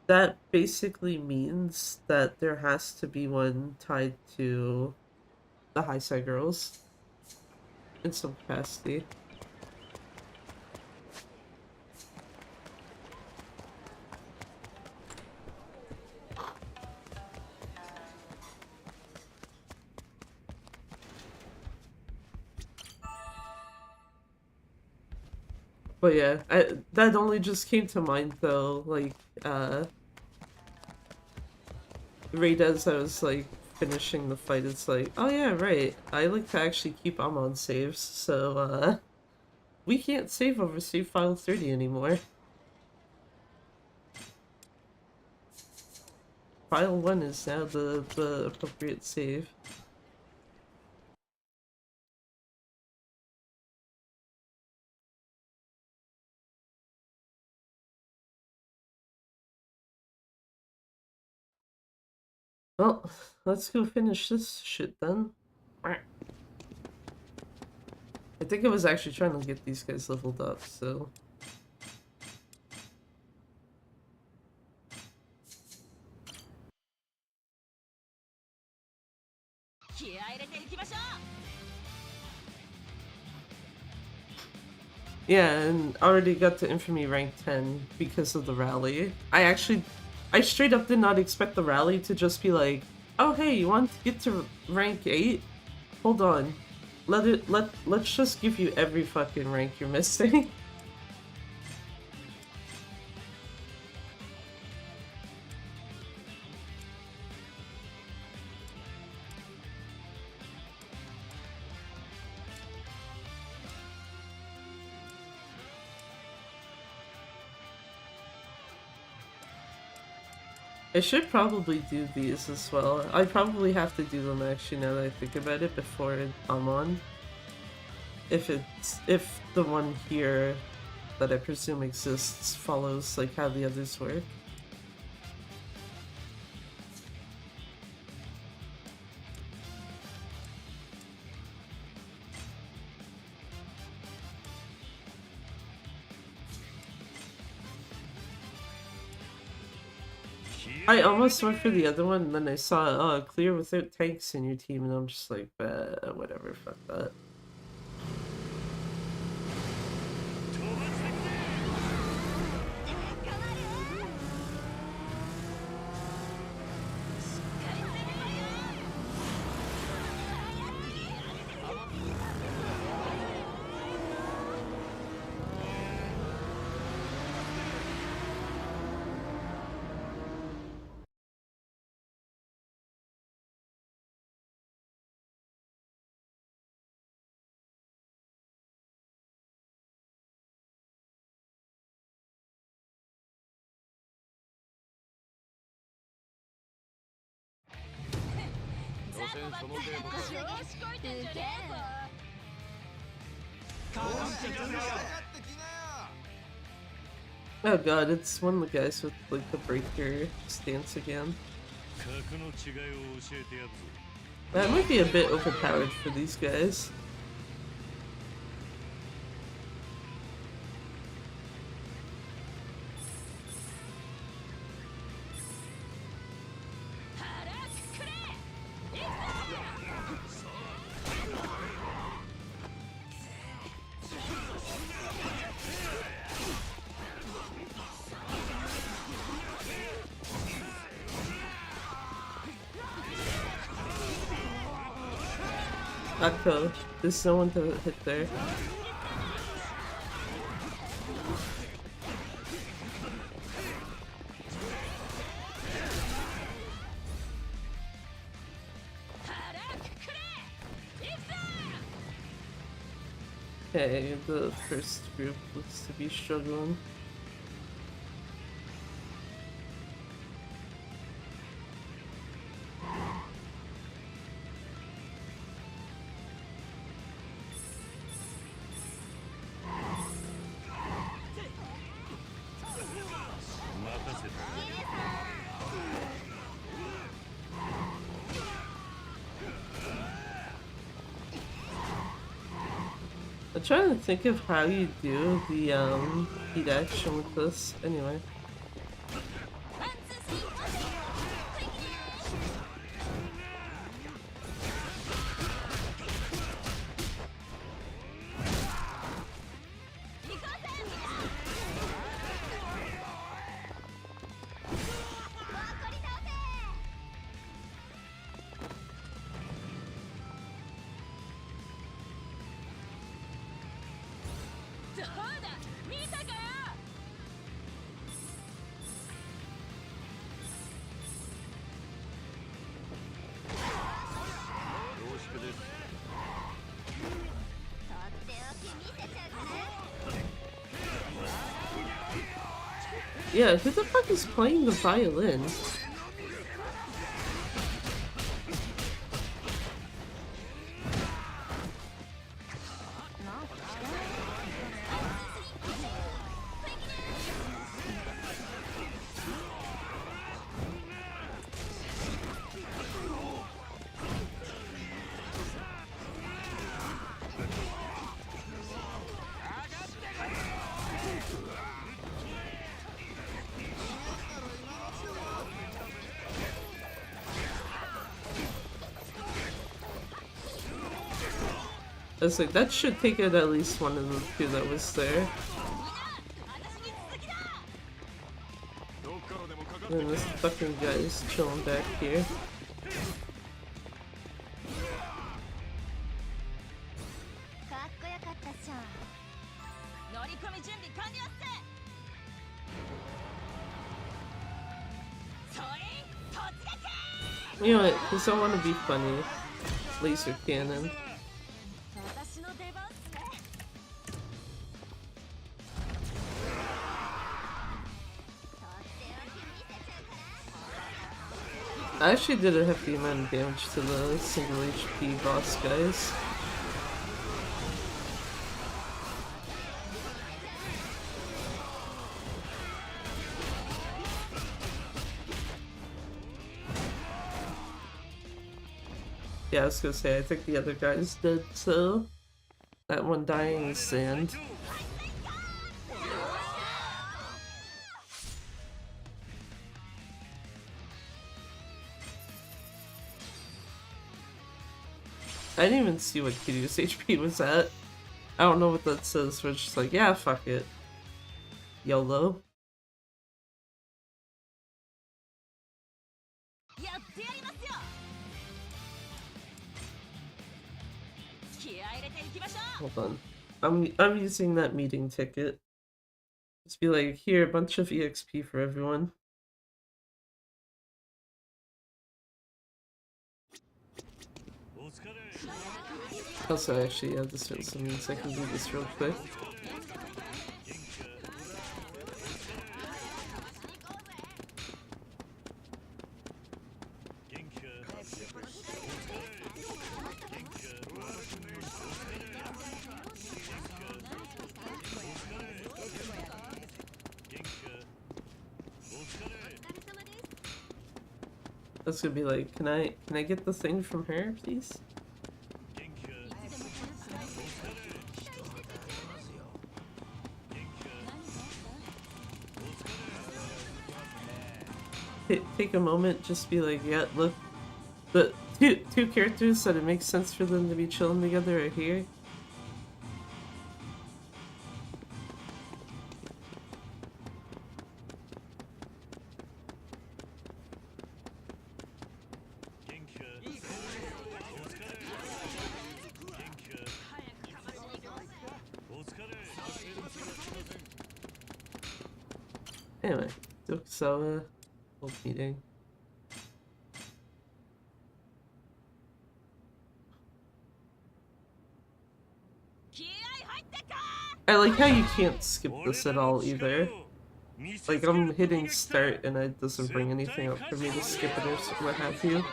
that basically means that there has to be one tied to the Haisai Girls in some capacity. But yeah, that only just came to mind though, like, right as I was like finishing the fight, it's like, oh yeah, right, I like to actually keep Amon saves, so we can't save over save file 30 anymore. File 1 is now the appropriate save. Well, let's go finish this shit then. I think I was actually trying to get these guys leveled up, so Yeah, and already got to Infamy rank 10 because of the rally. I straight up did not expect the rally to just be like, oh hey, you want to get to rank 8? Hold on. Let's just give you every fucking rank you're missing. I should probably do these as well. I probably have to do them actually now that I think about it before I'm on. If the one here that I presume exists follows like how the others work. I almost went for the other one, and then I saw clear without tanks in your team, and I'm just like, whatever, fuck that. Oh god, it's one of the guys with like the breaker stance again. That might be a bit overpowered for these guys. Akko, there's no one to hit there. Okay, the first group looks to be struggling. I'm trying to think of how you do the heat action with this. Anyway. Yeah, who the fuck is playing the violin? I was like, that should take out at least one of the two that was there. And then this fucking guy is chilling back here. You know what? Because I want to be funny. Laser cannon. I actually did a hefty amount of damage to the single HP boss guys. Yeah, I was gonna say, I think the other guy's dead, so that one dying is sand. I didn't even see what Kiryu's HP was at. I don't know what that says, but it's just like, yeah, fuck it. YOLO. Hold on. I'm using that meeting ticket. Just be like, here, a bunch of EXP for everyone. Also, actually, yeah, this also means I can do this real quick. That's gonna be like, can I get the thing from her, please? Take a moment, just be like, yeah, look, the two characters that it makes sense for them to be chilling together are here. Anyway, Dokusawa, old meeting. I like how you can't skip this at all either. Like, I'm hitting start and it doesn't bring anything up for me to skip it or what have you.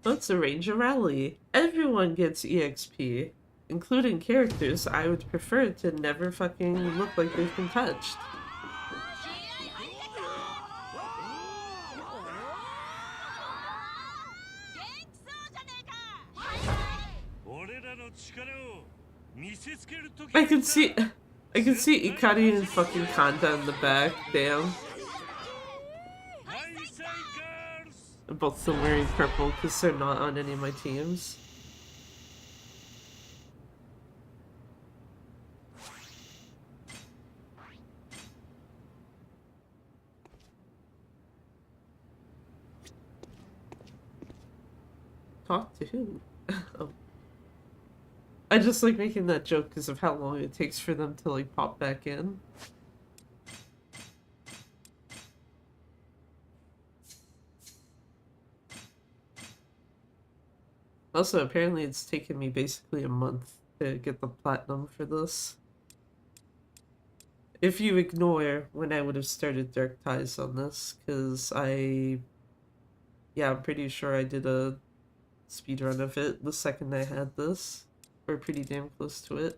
Let's arrange a rally. Everyone gets EXP, including characters I would prefer to never fucking look like they've been touched. I can see Ikari and fucking Kanda in the back, damn. Both of them wearing purple because they're not on any of my teams. Talk to who? Oh. I just like making that joke because of how long it takes for them to like pop back in. Also, apparently it's taken me basically a month to get the platinum for this. If you ignore when I would have started Dark Ties on this, because I'm pretty sure I did a speedrun of it the second I had this. We're pretty damn close to it.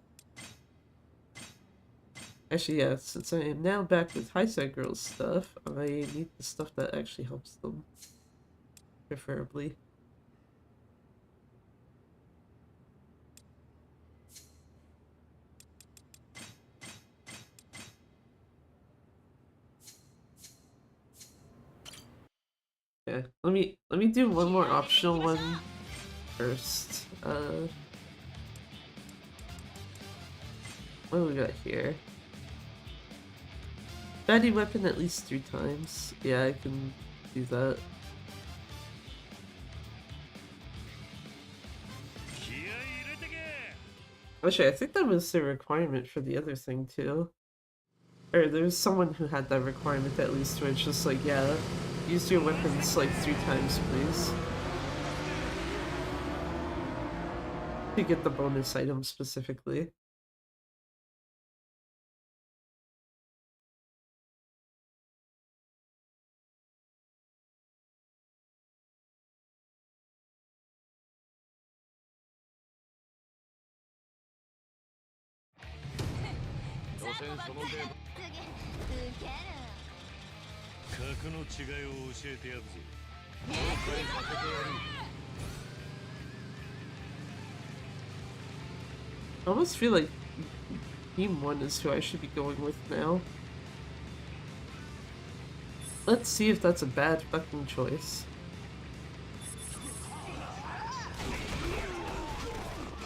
Actually, yeah, since I am now back with Haisai Girls stuff, I need the stuff that actually helps them. Preferably. Yeah, let me do one more optional one first. What do we got here? Baddie weapon at least 3 times. Yeah, I can do that. Actually, I think that was the requirement for the other thing too. Or there's someone who had that requirement at least, where it's just like, yeah, use your weapons like 3 times, please. To get the bonus item specifically. I almost feel like Team 1 is who I should be going with now. Let's see if that's a bad fucking choice.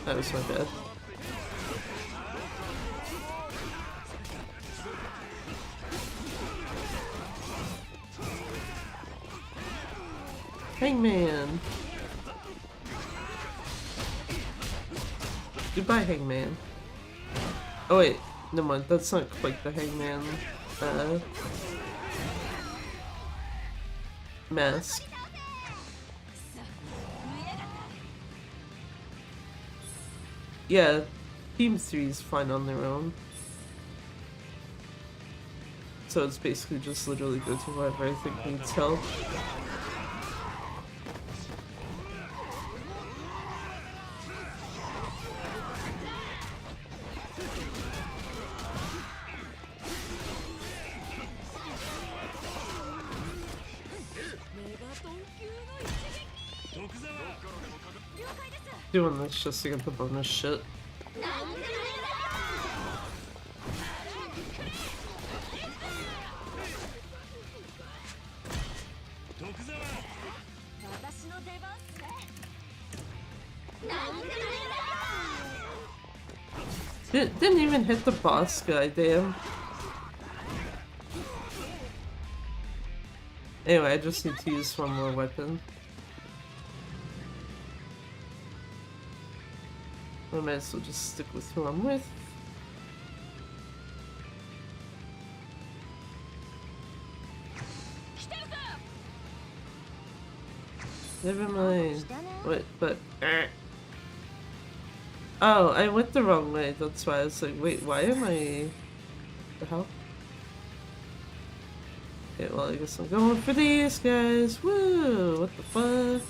That was my bad. Hangman! Goodbye, Hangman. Oh wait, never mind, that's not quite the Hangman, mask. Yeah, Team 3 is fine on their own. So it's basically just literally go to whoever I think needs help. Doing this just to get the bonus shit. Didn't even hit the boss guy, damn. Anyway, I just need to use one more weapon. I might as well just stick with who I'm with. Never mind. What? But. Oh, I went the wrong way. That's why I was like, wait, why am I. The hell? Okay, well, I guess I'm going for these guys. Woo! What the fuck?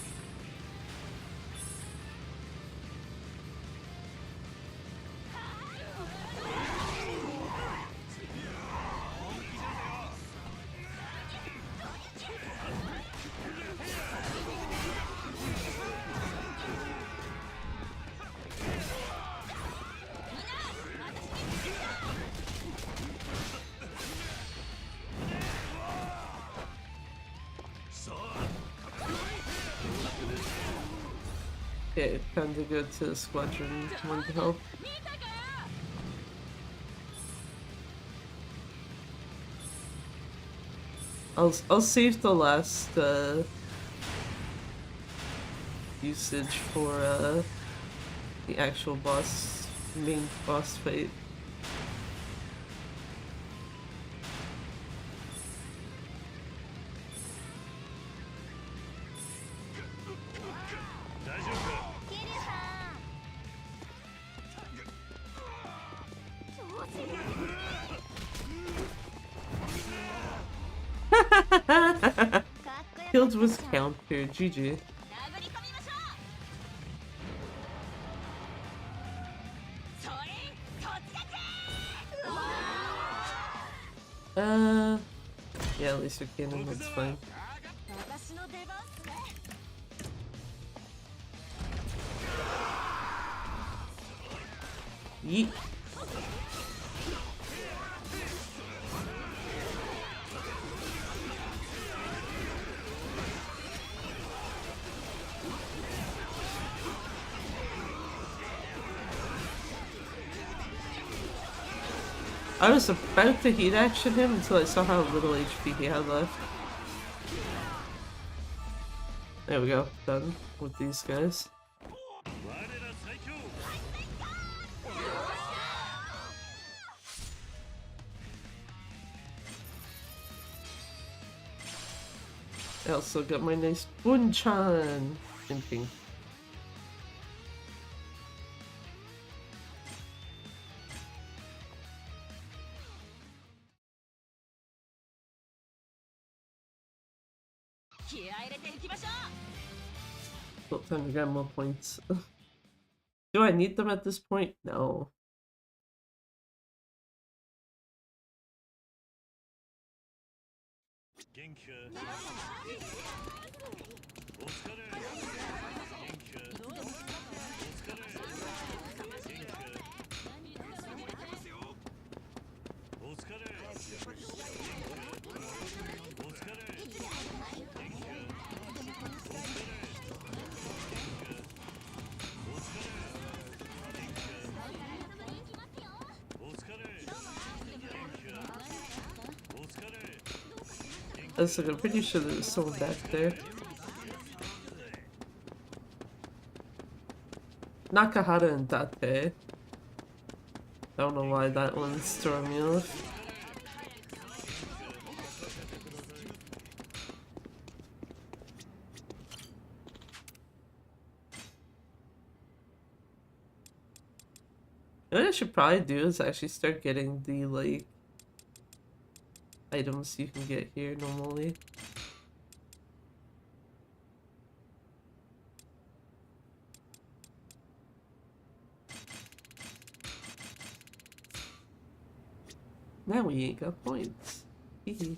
Okay, time to go to Squadron 1 to help. I'll save the last usage for the actual main boss fight. Killed was counter, GG. Yeah, laser cannon, that's fine. 私の出番っすね Yeet. I was about to heat action him until I saw how little HP he had left. There we go, done with these guys. I also got my nice Bunchan in pink. Well, time to get more points. Do I need them at this point? No. Listen, I'm pretty sure there was someone back there. Nakahara and Date. I don't know why that one's throwing me off. What I should probably do is actually start getting the, like, items you can get here normally. Now we ain't got points. Hee.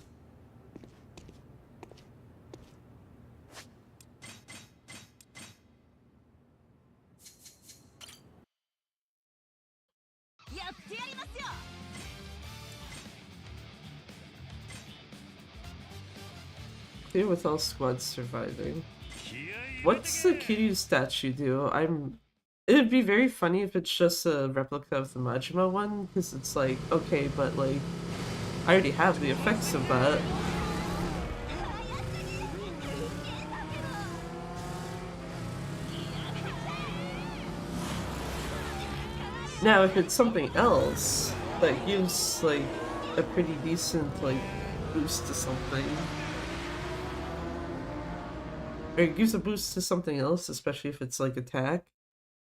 Clear with all squads surviving. What's the Kiryu statue do? It'd be very funny if it's just a replica of the Majima one, because it's like, okay, but like, I already have the effects of that. Now, if it's something else that gives like a pretty decent like boost to something, or it gives a boost to something else, especially if it's like attack,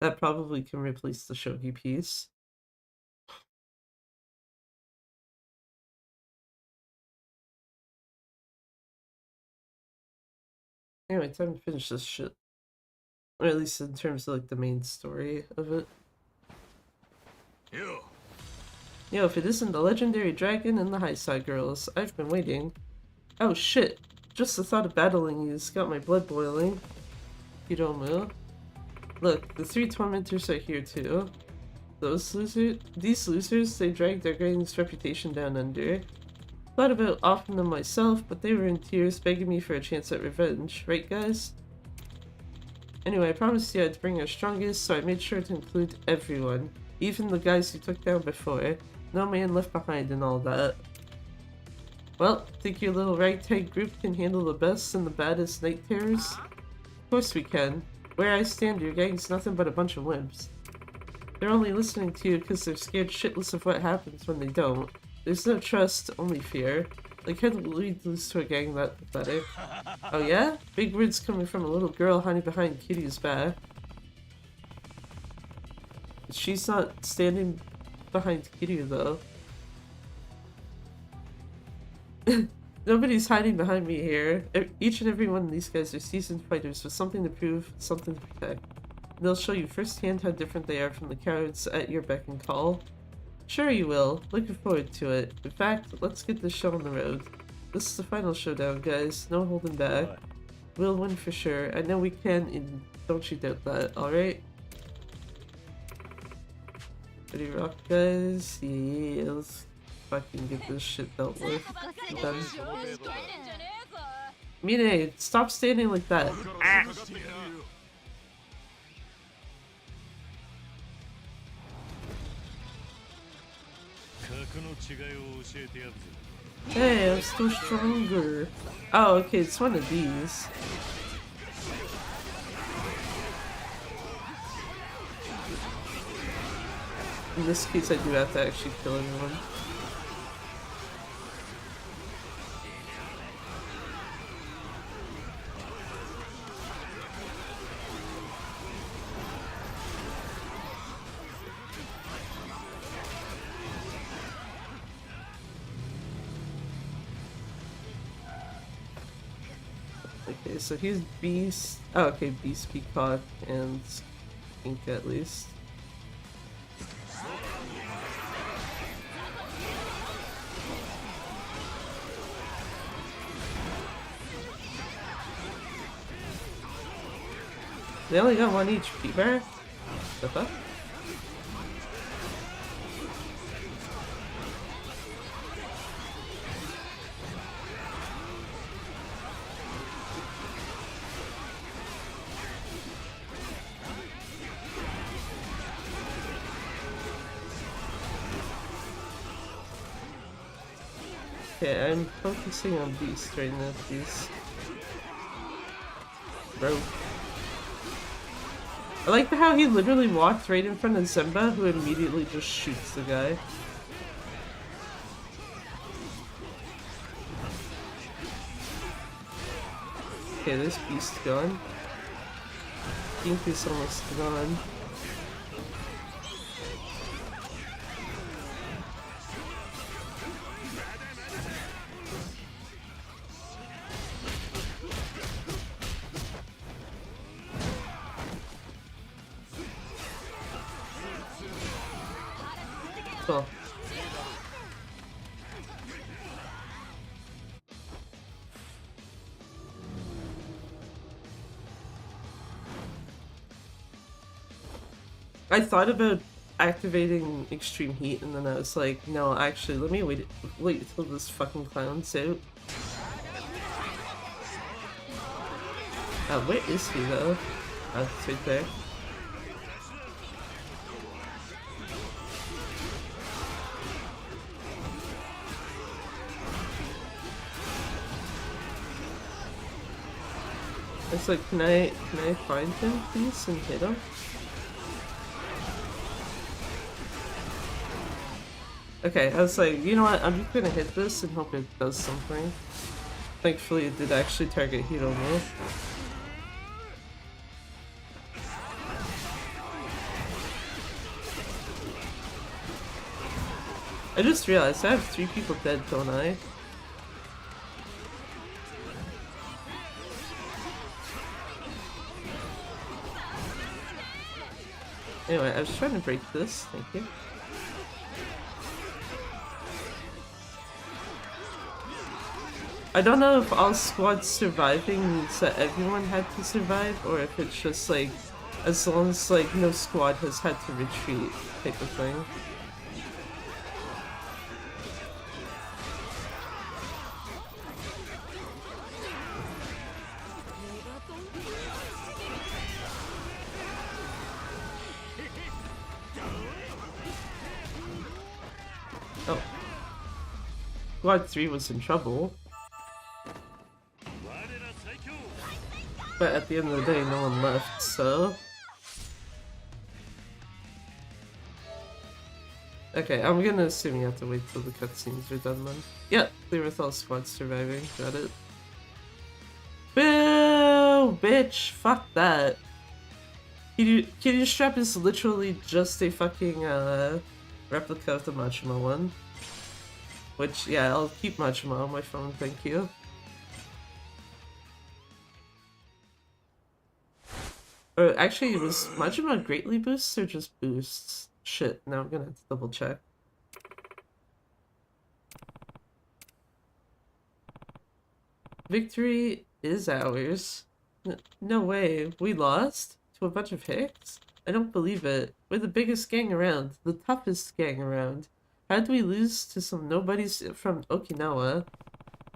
that probably can replace the shogi piece. Anyway, time to finish this shit. Or at least in terms of like the main story of it. Yo, if it isn't the legendary dragon and the Haisai Girls, I've been waiting. Oh shit, just the thought of battling you's got my blood boiling. Hiromu. Look, the three tormentors are here too. These losers, they dragged their gang's reputation down under. Thought about offering them myself, but they were in tears begging me for a chance at revenge, right guys? Anyway, I promised you I'd bring our strongest, so I made sure to include everyone. Even the guys who took down before. No man left behind and all that. Well, think your little ragtag group can handle the best and the baddest night terrors? Of course we can. Where I stand, your gang's nothing but a bunch of wimps. They're only listening to you because they're scared shitless of what happens when they don't. There's no trust, only fear. Like, how do we lose to a gang that pathetic? Oh yeah? Big words coming from a little girl hiding behind Kiryu's back. She's not standing behind Kiryu though. Nobody's hiding behind me here. Each and every one of these guys are seasoned fighters with something to prove, something to protect. They'll show you firsthand how different they are from the cowards at your beck and call. Sure you will. Looking forward to it. In fact, let's get this show on the road. This is the final showdown, guys. No holding back. We'll win for sure. I know we can, and don't you doubt that, alright? Ready rock, guys? Yeah, let's fucking get this shit dealt with. Done. Mine, stop standing like that. Ah. Hey, I'm still stronger. Oh, okay, it's one of these. In this case, I do have to actually kill everyone. Okay, so he's Beast. Oh, okay, Beast, Peacock, and Ink at least. They only got 1 HP bar? The fuck? Okay, I'm focusing on Beast right now, please. Bro. I like how he literally walked right in front of Zemba, who immediately just shoots the guy. Okay, this Beast gone. Ink is almost gone. Cool. I thought about activating extreme heat, and then I was like, no, actually, let me wait until this fucking clown's out. Where is he though? Oh, it's right there. It's like, can I find him, please, and hit him? Okay, I was like, you know what, I'm just gonna hit this and hope it does something. Thankfully, it did actually target Hiromu. I just realized I have 3 people dead, don't I? Anyway, I was trying to break this, thank you. I don't know if all squads surviving means that everyone had to survive, or if it's just like, as long as like no squad has had to retreat type of thing. Oh. Squad 3 was in trouble. But at the end of the day, no one left, so... Okay, I'm gonna assume you have to wait till the cutscenes are done then. Yeah, clear with all squads surviving, got it. Boo! Bitch! Fuck that! Kitty Strap is literally just a fucking, replica of the Majima one. Which, yeah, I'll keep Majima on my phone, thank you. Or actually, was Majima greatly boosts or just boosts? Shit, now I'm gonna have to double check. Victory is ours. No way. We lost? To a bunch of hicks? I don't believe it. We're the biggest gang around. The toughest gang around. How'd we lose to some nobodies from Okinawa?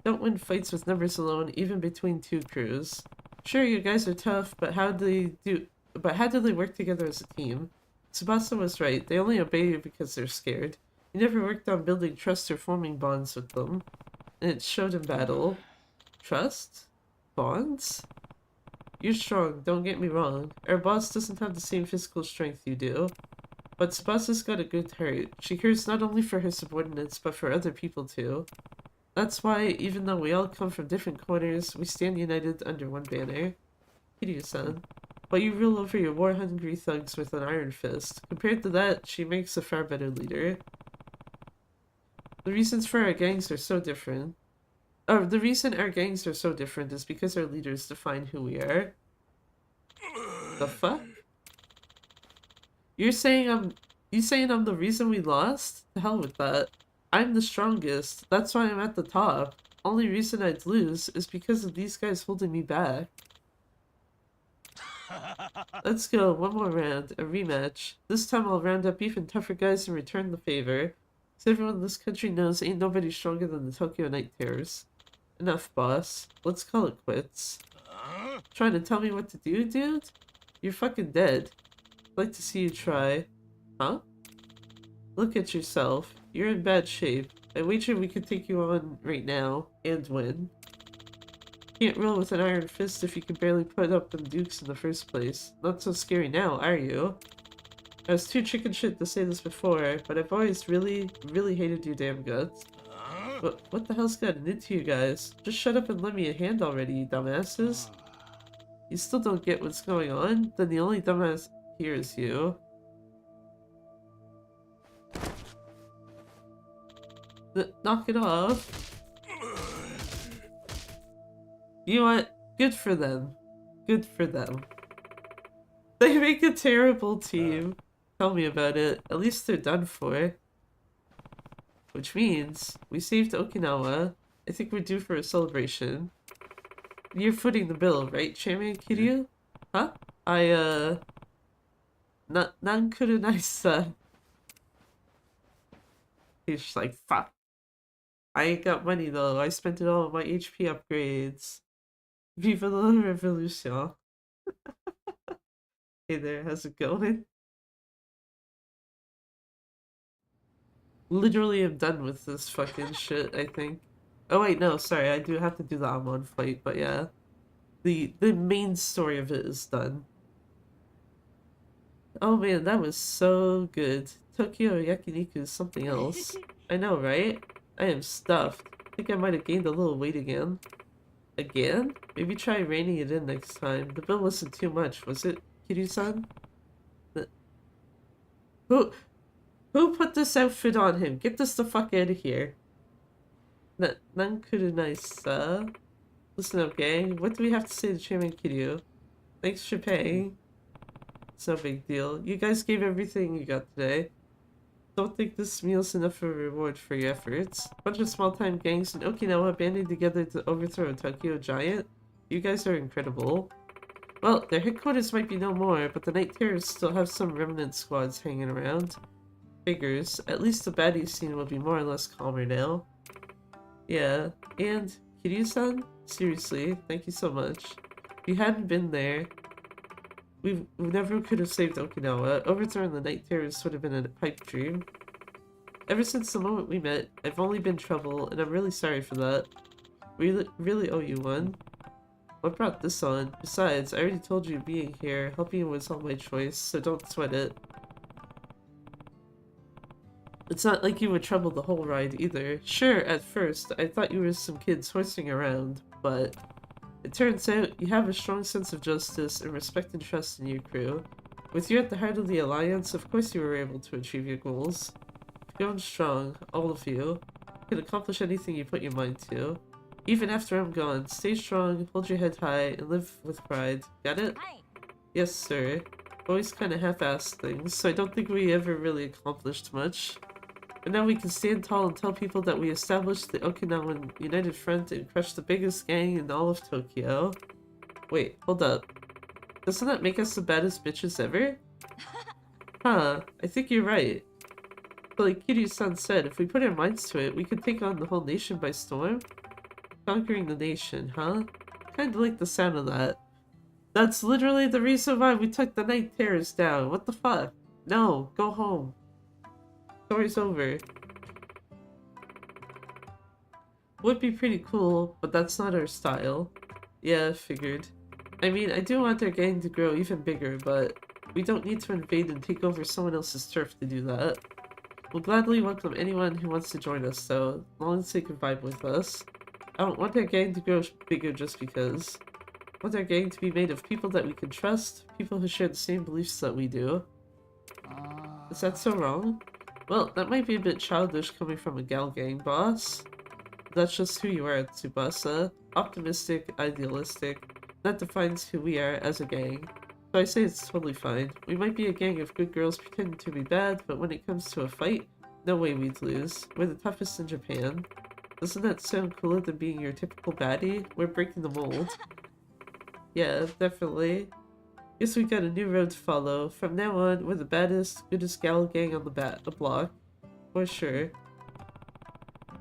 Don't win fights with numbers alone, even between two crews. Sure, you guys are tough, but how do they work together as a team? Tsubasa was right. They only obey you because they're scared. You never worked on building trust or forming bonds with them. And it showed in battle. Trust? Bonds? You're strong, don't get me wrong. Our boss doesn't have the same physical strength you do. But Tsubasa's got a good heart. She cares not only for her subordinates, but for other people too. That's why, even though we all come from different corners, we stand united under one banner. Kiryu-san. But you rule over your war-hungry thugs with an iron fist. Compared to that, she makes a far better leader. The reasons for our gangs are so different. The reason our gangs are so different is because our leaders define who we are. The fuck? You saying I'm the reason we lost? The hell with that. I'm the strongest. That's why I'm at the top. Only reason I'd lose is because of these guys holding me back. Let's go, one more round, a rematch. This time I'll round up even tougher guys and return the favor. Cause everyone in this country knows ain't nobody stronger than the Tokyo Night Terrors. Enough, boss. Let's call it quits. Trying to tell me what to do, dude? You're fucking dead. I'd like to see you try. Huh? Look at yourself. You're in bad shape. I wager we could take you on right now and win. Can't rule with an iron fist if you can barely put up them dukes in the first place. Not so scary now, are you? I was too chicken shit to say this before, but I've always really, really hated your damn guts. But what the hell's gotten into you guys? Just shut up and lend me a hand already, you dumbasses. You still don't get what's going on? Then the only dumbass here is you. Knock it off. You know what? Good for them. Good for them. They make a terrible team. Tell me about it. At least they're done for. Which means we saved Okinawa. I think we're due for a celebration. You're footing the bill, right, Champion Kiryu? Huh? Nankuru nice. He's just like, fuck. I ain't got money though. I spent it all on my HP upgrades. Viva la revolution. Hey there, how's it going? Literally am done with this fucking shit, I think. Oh wait, no, sorry, I do have to do the Amon fight, but yeah. The main story of it is done. Oh man, that was so good. Tokyo Yakiniku is something else. I know, right? I am stuffed. I think I might have gained a little weight again. Again? Maybe try reining it in next time. The bill wasn't too much, was it, Kiryu-san? Who put this outfit on him? Get this the fuck out of here. Nankuru nice, Listen up, gang. What do we have to say to Chairman Kiryu? Thanks for paying. It's no big deal. You guys gave everything you got today. Don't think this meal's enough of a reward for your efforts. Bunch of small-time gangs in Okinawa banding together to overthrow a Tokyo giant. You guys are incredible. Well, their headquarters might be no more, but the Night Terrors still have some remnant squads hanging around. Figures. At least the baddie scene will be more or less calmer now. Yeah, and Kiryu-san? Seriously, thank you so much. If you hadn't been there, we never could have saved Okinawa. Overthrowing the Night Terrors would have been a pipe dream. Ever since the moment we met, I've only been trouble, and I'm really sorry for that. We really owe you one. What brought this on? Besides, I already told you being here, helping you was all my choice, so don't sweat it. It's not like you were trouble the whole ride either. Sure, at first, I thought you were some kids horsing around, but it turns out you have a strong sense of justice and respect and trust in your crew. With you at the heart of the Alliance, of course you were able to achieve your goals. You're going strong, all of you. You can accomplish anything you put your mind to. Even after I'm gone, stay strong, hold your head high, and live with pride. Got it? Yes, sir. Always kind of half-assed things, so I don't think we ever really accomplished much. And now we can stand tall and tell people that we established the Okinawan United Front and crushed the biggest gang in all of Tokyo. Wait, hold up. Doesn't that make us the baddest bitches ever? Huh, I think you're right. But like Kiryu-san said, if we put our minds to it, we could take on the whole nation by storm. Conquering the nation, huh? Kinda like the sound of that. That's literally the reason why we took the night terrors down. What the fuck? No, go home. Story's over. Would be pretty cool, but that's not our style. Yeah, figured. I mean, I do want our gang to grow even bigger, but we don't need to invade and take over someone else's turf to do that. We'll gladly welcome anyone who wants to join us, though, as long as they can vibe with us. I don't want our gang to grow bigger just because. I want our gang to be made of people that we can trust, people who share the same beliefs that we do. Is that so wrong? Well, that might be a bit childish coming from a gal gang boss. That's just who you are, Tsubasa. Optimistic, idealistic. That defines who we are as a gang. So I say it's totally fine. We might be a gang of good girls pretending to be bad, but when it comes to a fight, no way we'd lose. We're the toughest in Japan. Doesn't that sound cooler than being your typical baddie? We're breaking the mold. Yeah, definitely. Guess we got a new road to follow. From now on, we're the baddest, goodest gal gang on the block. For sure.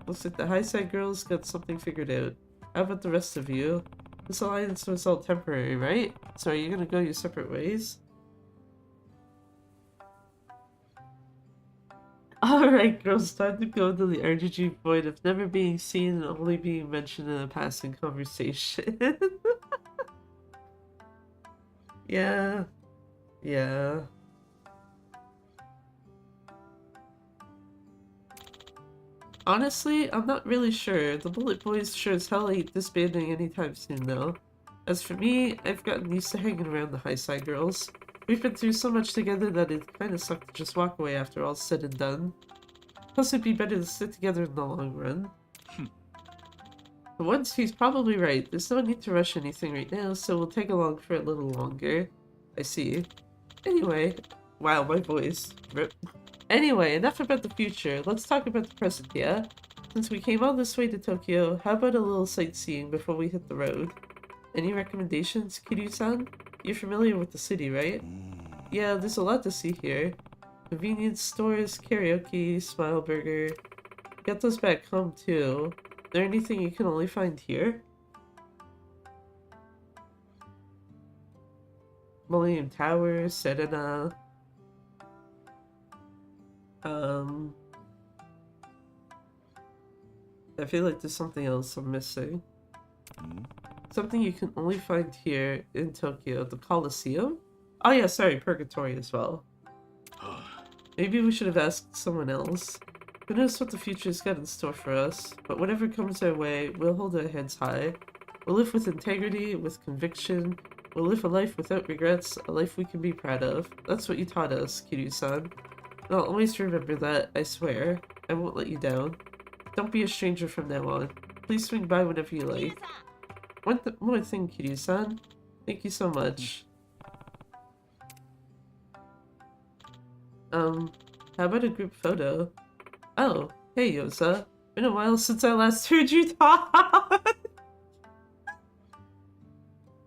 Looks like the Haisai Girls got something figured out. How about the rest of you? This alliance was all temporary, right? So are you gonna go your separate ways? Alright girls, time to go into the RGG void of never being seen and only being mentioned in a passing conversation. Yeah. Yeah. Honestly, I'm not really sure. The Bullet Boys sure as hell ain't disbanding anytime soon though. As for me, I've gotten used to hanging around the Haisai Girls. We've been through so much together that it kinda sucked to just walk away after all's said and done. Plus it'd be better to stick together in the long run. For once, he's probably right. There's no need to rush anything right now, so we'll tag along for a little longer. I see. Anyway, wow, my voice. Rip. Anyway, enough about the future. Let's talk about the present, yeah? Since we came all this way to Tokyo, how about a little sightseeing before we hit the road? Any recommendations, Kiryu-san? You're familiar with the city, right? Yeah, there's a lot to see here. Convenience stores, karaoke, Smile Burger. Got those back home too. Is there anything you can only find here? Millennium Tower, Serena. I feel like there's something else I'm missing. Something you can only find here in Tokyo, the Colosseum? Oh yeah, sorry, Purgatory as well. Maybe we should have asked someone else. Who knows what the future's got in store for us, but whatever comes our way, we'll hold our heads high. We'll live with integrity, with conviction. We'll live a life without regrets, a life we can be proud of. That's what you taught us, Kiryu-san. I'll always remember that, I swear. I won't let you down. Don't be a stranger from now on. Please swing by whenever you like. One more thing, Kiryu-san. Thank you so much. How about a group photo? Oh, hey Yosa. Been a while since I last heard you talk.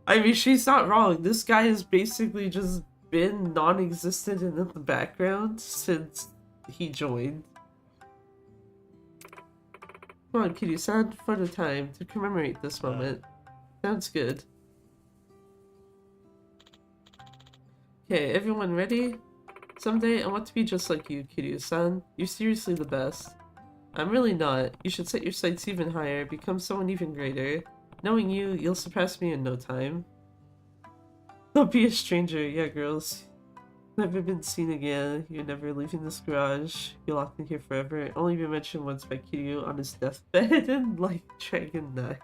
I mean, she's not wrong. This guy has basically just been non-existent in the background since he joined. Come on, Kiryu-san, photo time to commemorate this moment. Sounds good. Okay, everyone ready? Someday I want to be just like you, Kiryu-san. You're seriously the best. I'm really not. You should set your sights even higher, become someone even greater. Knowing you, you'll surpass me in no time. Don't be a stranger, yeah girls. Never been seen again. You're never leaving this garage. You're locked in here forever. Only been mentioned once by Kiryu on his deathbed in like Dragon 9.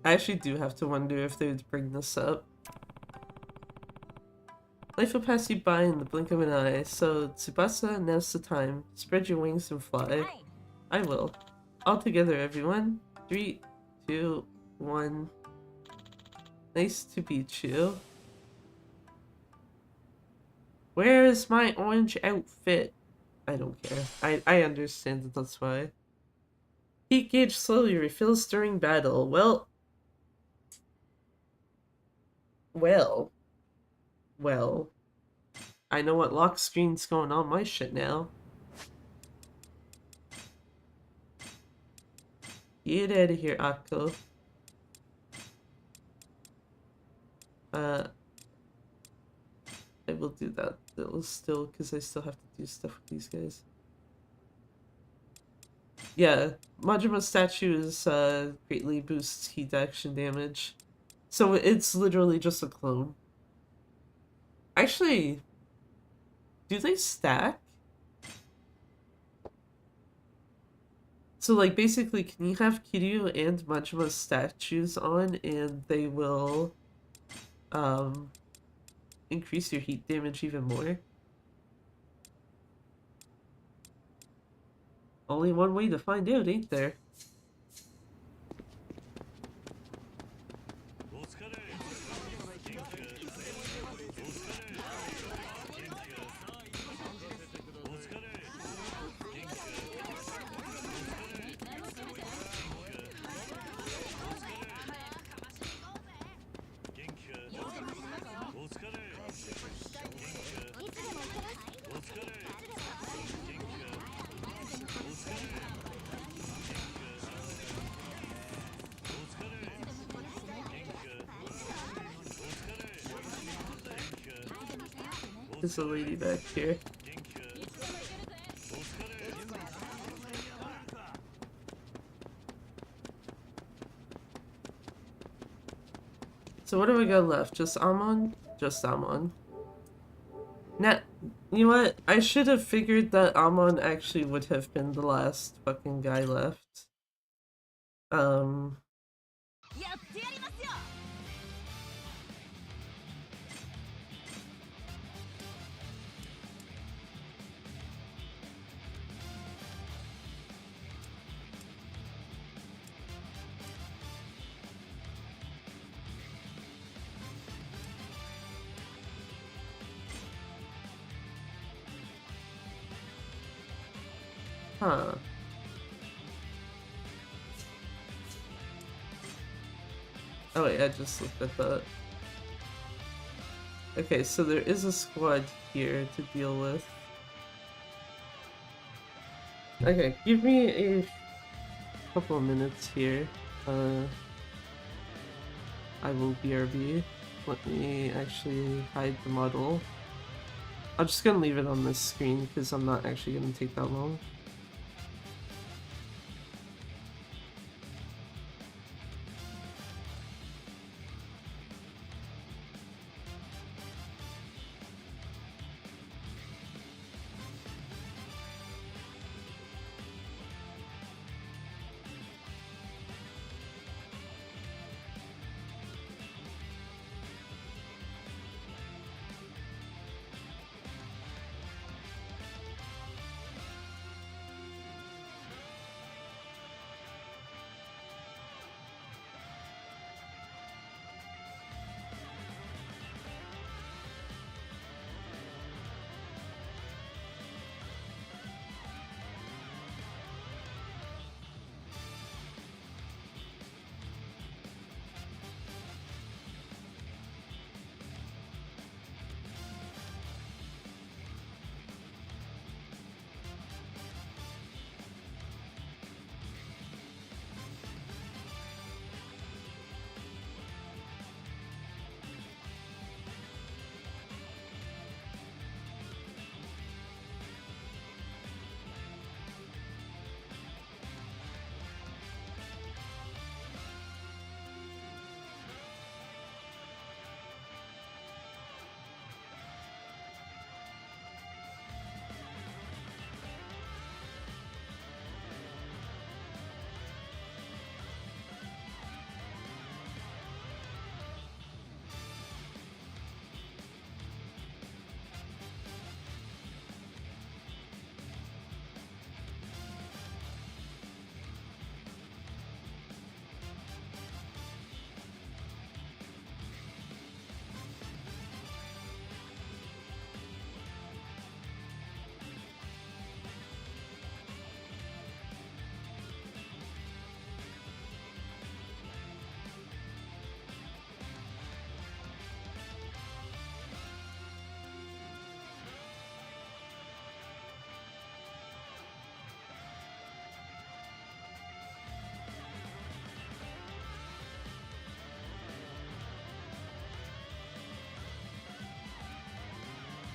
I actually do have to wonder if they would bring this up. Life will pass you by in the blink of an eye, so Tsubasa, now's the time. Spread your wings and fly. I will. All together, everyone. 3, 2, 1. Nice to meet you. Where is my orange outfit? I don't care. I understand that that's why. Heat gauge slowly refills during battle. Well. I know what lock screen's going on my shit now. Get out of here, Akko. I will do that still, because I still have to do stuff with these guys. Yeah, Majima statues greatly boosts heat action damage. So it's literally just a clone. Actually, do they stack? So like basically, can you have Kiryu and Majima statues on and they will increase your heat damage even more? Only one way to find out, ain't there? お疲れ。元気か。お疲れ。元気か。お疲れ。元気か。There's a lady back here. So what do we got left? Just Amon? Just Amon. Nah, you know what? I should have figured that Amon actually would have been the last fucking guy left. Huh. Oh wait, I just looked at that. Okay, so there is a squad here to deal with. Okay, give me a couple of minutes here. I will BRB. Let me actually hide the model. I'm just gonna leave it on this screen because I'm not actually gonna take that long.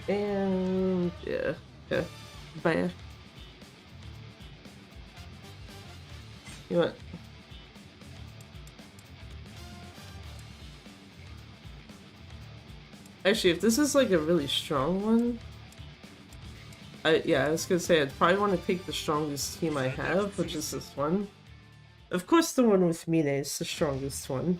And yeah, okay. Bye. You want? Actually, if this is like a really strong one, I was gonna say I'd probably want to take the strongest team I have, which is this one. Of course, the one with Mine is the strongest one.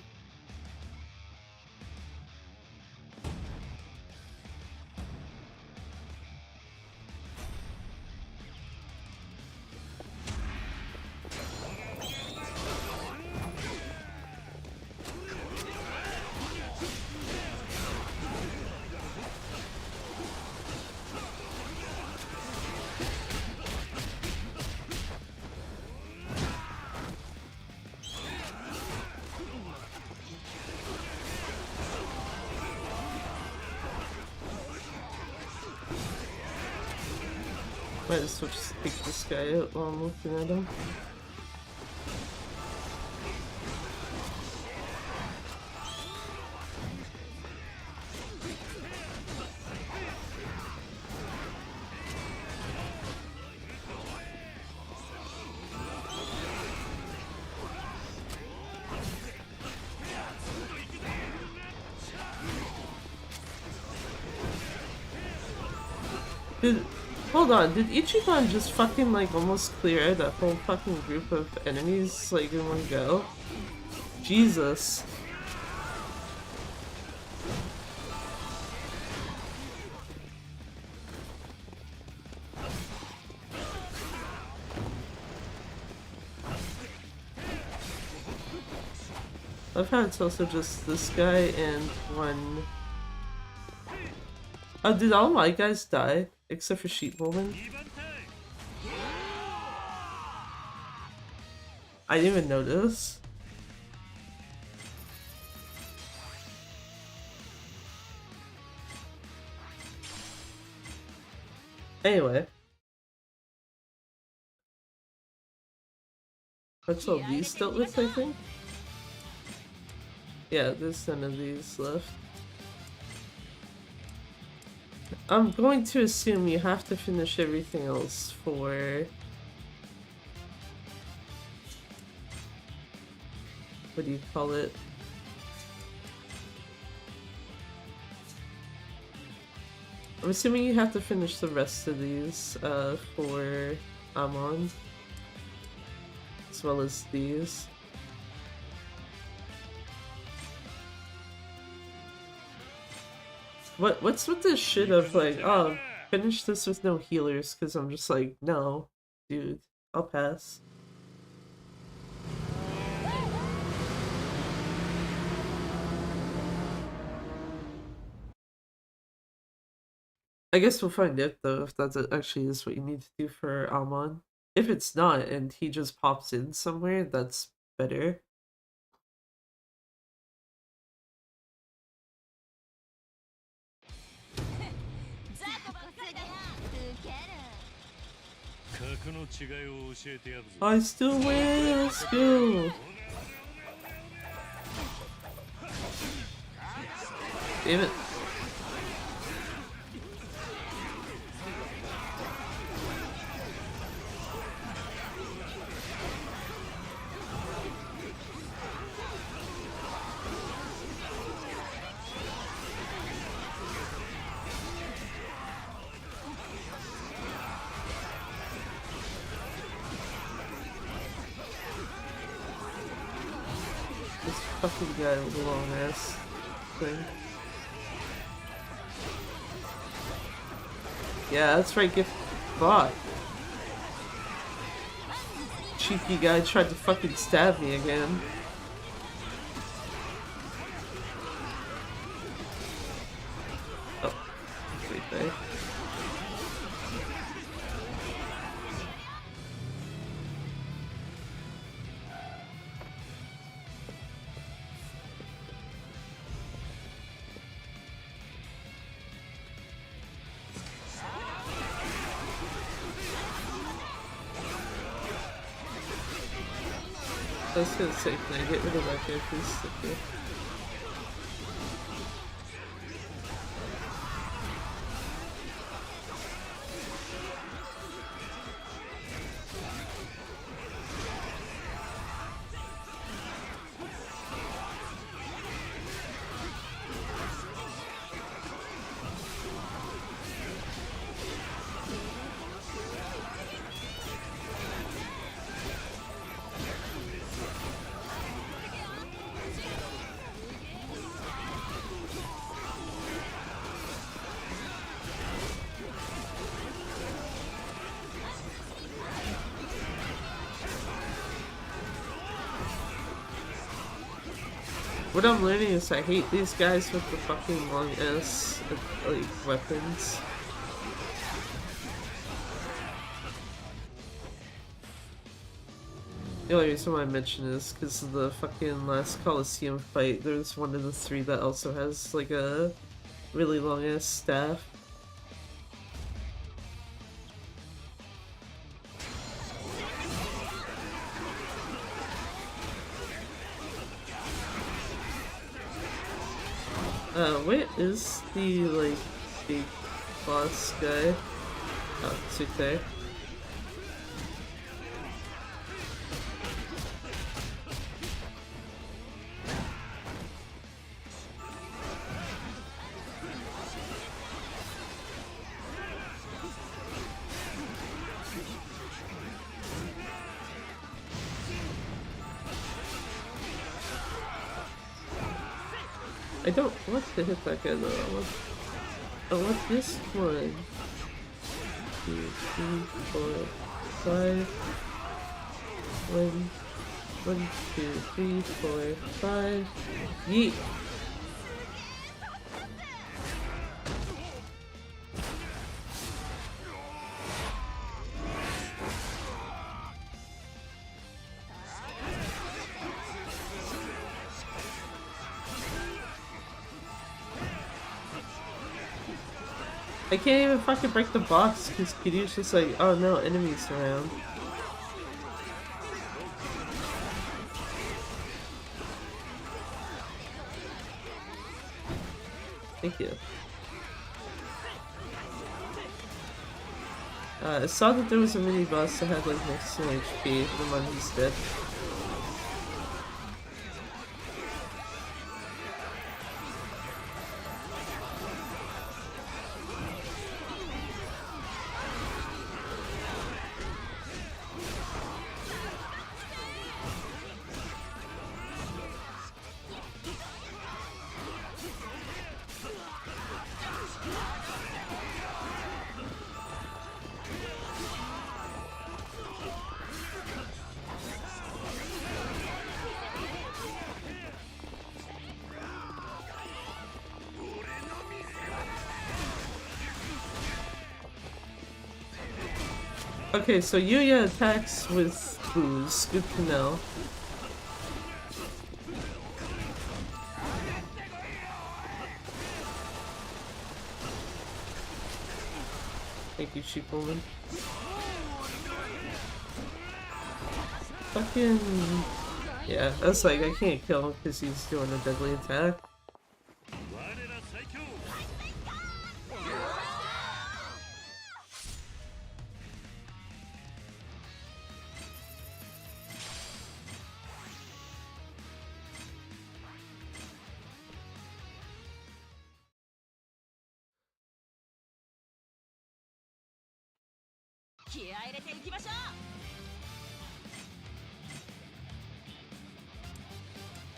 Might as well just pick this guy out while I'm looking at him. Hold on, did Ichiban just fucking like almost clear out that whole fucking group of enemies like in one go? Jesus. I've had it's also just this guy and one. Oh, did all my guys die? Except for Sheep Woman? I didn't even notice. Anyway. That's all these dealt with, I think? Yeah, there's none of these left. I'm going to assume you have to finish everything else for... What do you call it? I'm assuming you have to finish the rest of these for Amon. As well as these. What's with this shit of like, oh, finish this with no healers, because I'm just like, no, dude, I'll pass. I guess we'll find out though if that actually is what you need to do for Almon. If it's not and he just pops in somewhere, that's better. I still win, let's go! Damn it. This fucking guy with the long ass thing. Yeah, that's right, get bought. Cheeky guy tried to fucking stab me again. Oh, wait there. I was gonna say, can I get rid of that guy, please? Okay. What I'm learning is I hate these guys with the fucking long ass like weapons. The only reason why I mention this because of the fucking last Coliseum fight. There's one of the three that also has like a really long ass staff. Where is the like big boss guy? Oh, it's right there. I don't want to hit that guy though. I want this one. 2, 3, 4, 5. 1, 1, 2, 3, 4, 5. Yeet! I can't even fucking break the box because Kiryu's just like, oh no, enemies around. Thank you. I saw that there was a mini boss that had like next to HP, the one who's dead. Okay, so Yuya attacks with booze. Good to know. Thank you, sheep woman. Fucking... Yeah, that's like, I can't kill him because he's doing a deadly attack.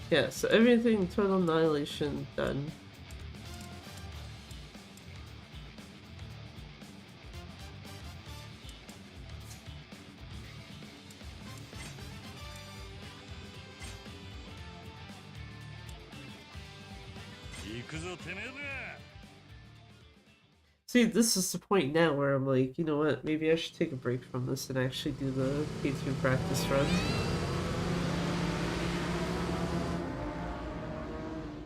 Yeah, so everything total annihilation done. See, this is the point now where I'm like, you know what, maybe I should take a break from this and actually do the K3 practice run.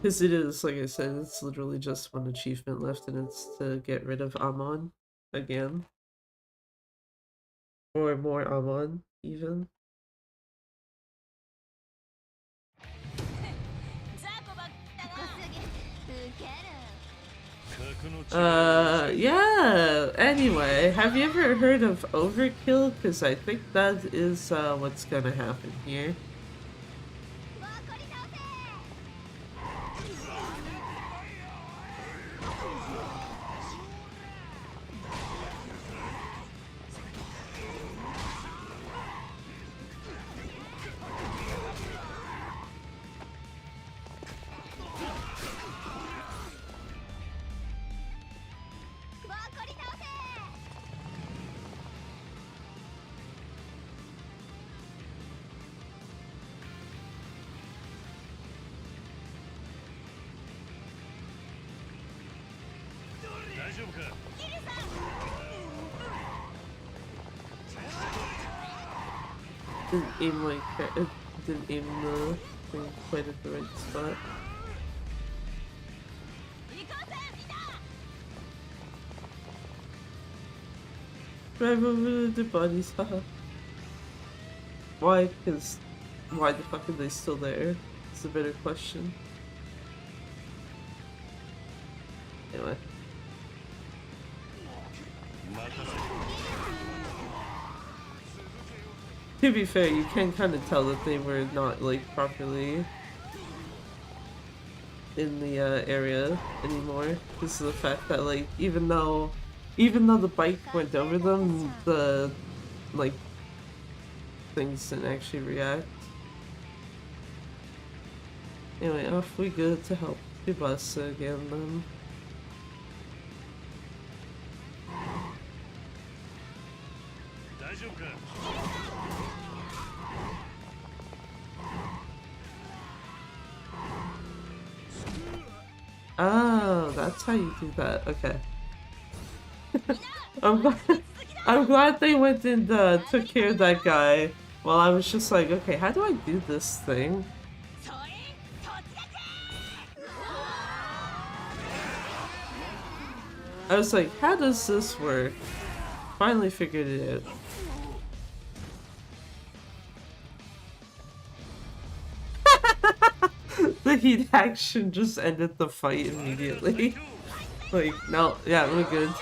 Because it is, like I said, it's literally just one achievement left and it's to get rid of Amon again. Or more Amon, even. Yeah, anyway, have you ever heard of overkill? Because I think that is, what's gonna happen here. 丈夫か。 Didn't aim like it didn't aim the thing quite at the right spot. Drive over the bodies, haha. Why? Because why the fuck are they still there? It's a better question. Anyway. To be fair, you can kind of tell that they were not like properly in the area anymore because of the fact that like even though the bike went over them, the like things didn't actually react. Anyway, off we go to help Tsubasa again then. Oh, that's how you do that. Okay. I'm glad they went and took care of that guy. While I was just like, okay, how do I do this thing? I was like, how does this work? Finally figured it out. The heat action just ended the fight immediately. Like, no, yeah, we're good.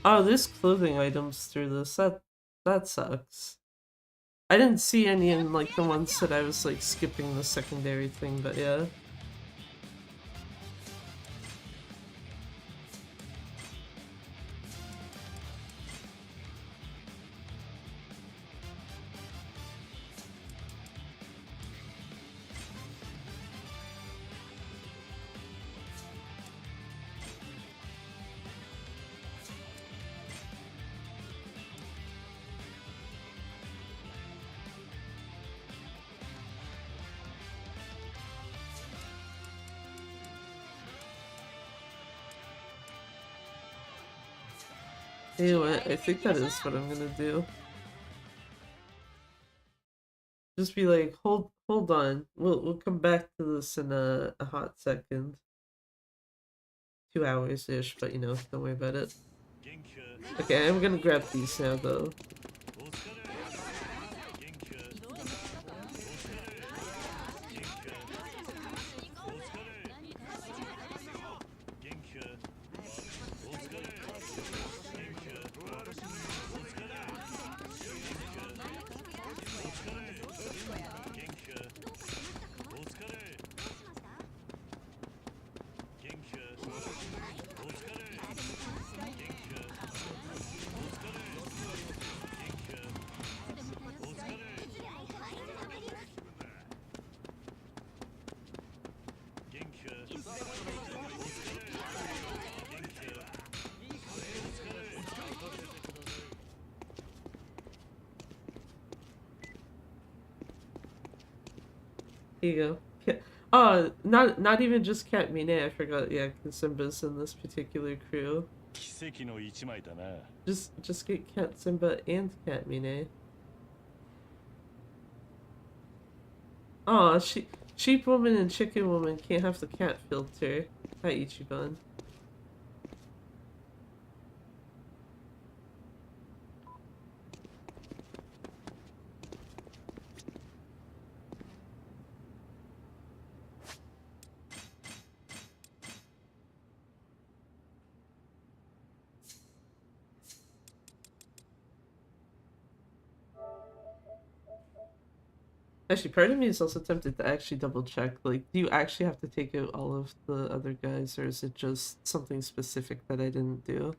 Oh, there's clothing items through this. That sucks. I didn't see any in like the ones that I was like skipping the secondary thing, but yeah. You know what? I think that is what I'm gonna do. Just be like, hold on. We'll come back to this in a hot second. 2 hours-ish, but you know, don't worry about it. Okay, I'm gonna grab these now though. Here you go. Oh, not even just Cat Mine, I forgot, yeah, because Simba's in this particular crew. Just get Cat Simba and Cat Mine. Oh, Sheep Woman and Chicken Woman can't have the cat filter. Hi, Ichiban. Actually, part of me is also tempted to actually double check. Like, do you actually have to take out all of the other guys, or is it just something specific that I didn't do?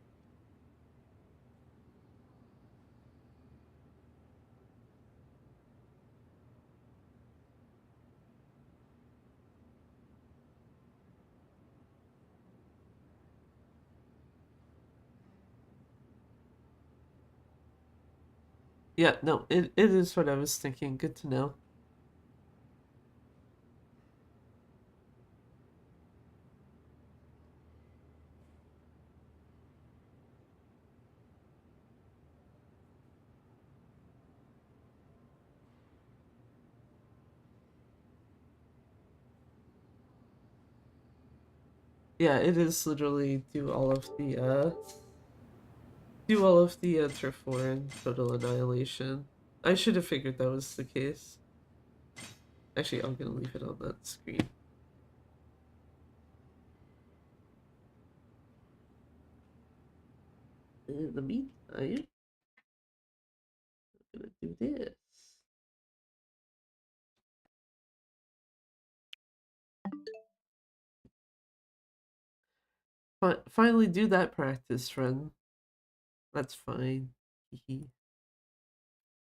Yeah, no, it is what I was thinking. Good to know. Yeah, it is literally do all of the turf war and total annihilation. I should have figured that was the case. Actually, I'm gonna leave it on that screen. In the meantime, I'm gonna do this. Finally do that practice run. That's fine.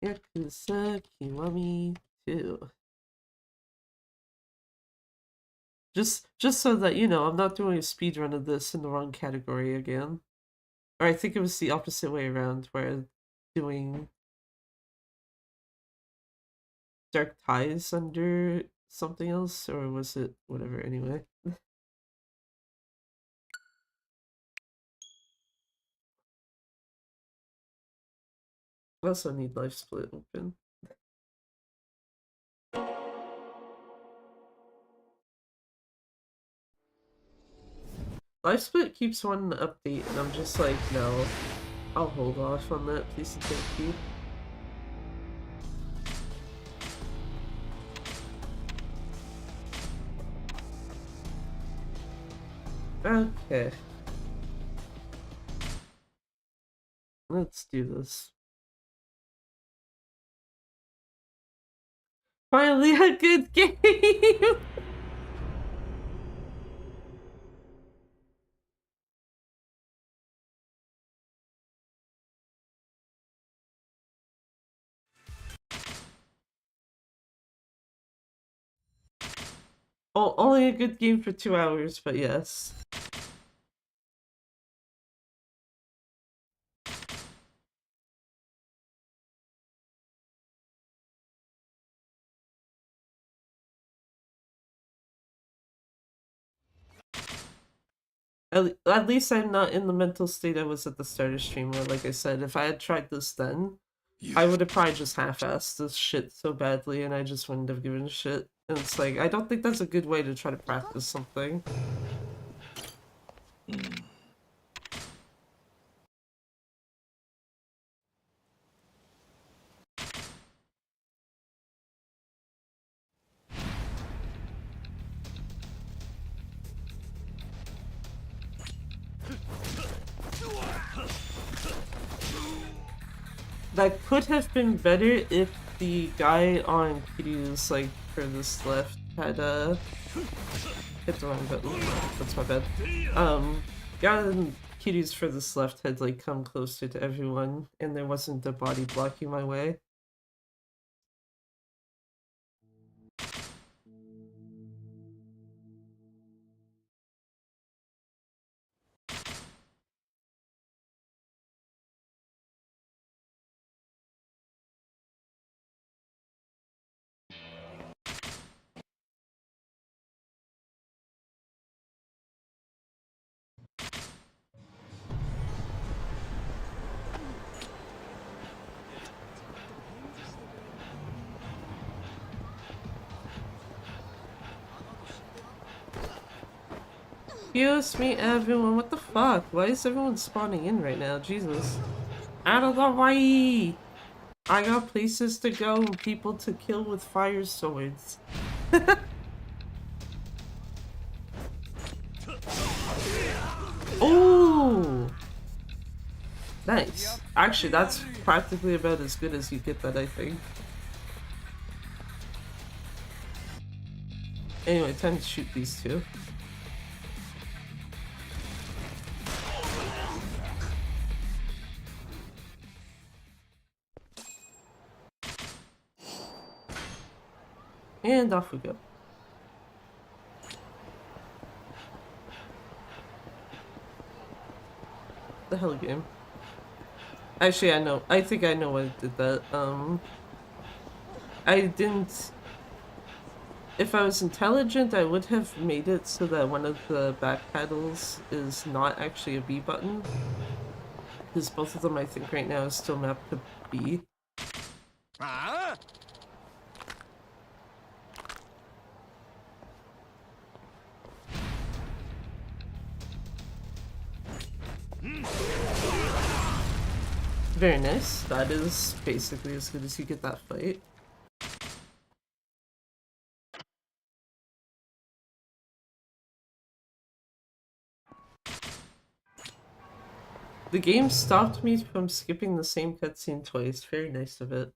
Yakuza Kiwami 2. Just so that you know, I'm not doing a speed run of this in the wrong category again. Or I think it was the opposite way around, where I'm doing Dark Ties under something else, or was it whatever anyway? I also need Life Split open. Life Split keeps wanting to update, and I'm just like, no. I'll hold off on that, please and thank you. Okay. Let's do this. Finally a good game! Oh, only a good game for 2 hours, but yes. At least I'm not in the mental state I was at the start of stream where, like I said, if I had tried this then, I would have probably just half-assed this shit so badly and I just wouldn't have given a shit. And it's like, I don't think that's a good way to try to practice something. That could have been better if the guy on Kiryu's, like, furthest left had, hit the wrong button. That's my bad. Guy on Kiryu's furthest left had, like, come closer to everyone, and there wasn't a body blocking my way. Excuse me, everyone. What the fuck? Why is everyone spawning in right now? Jesus. Out of the way! I got places to go and people to kill with fire swords. Oh! Nice. Actually, that's practically about as good as you get that, I think. Anyway, time to shoot these two. And off we go. The hell game. Actually, I know. I think I know why I did that. I didn't. If I was intelligent, I would have made it so that one of the back paddles is not actually a B button. Because both of them, I think, right now is still mapped to B. Ah! Very nice. That is basically as good as you get that fight. The game stopped me from skipping the same cutscene twice. Very nice of it.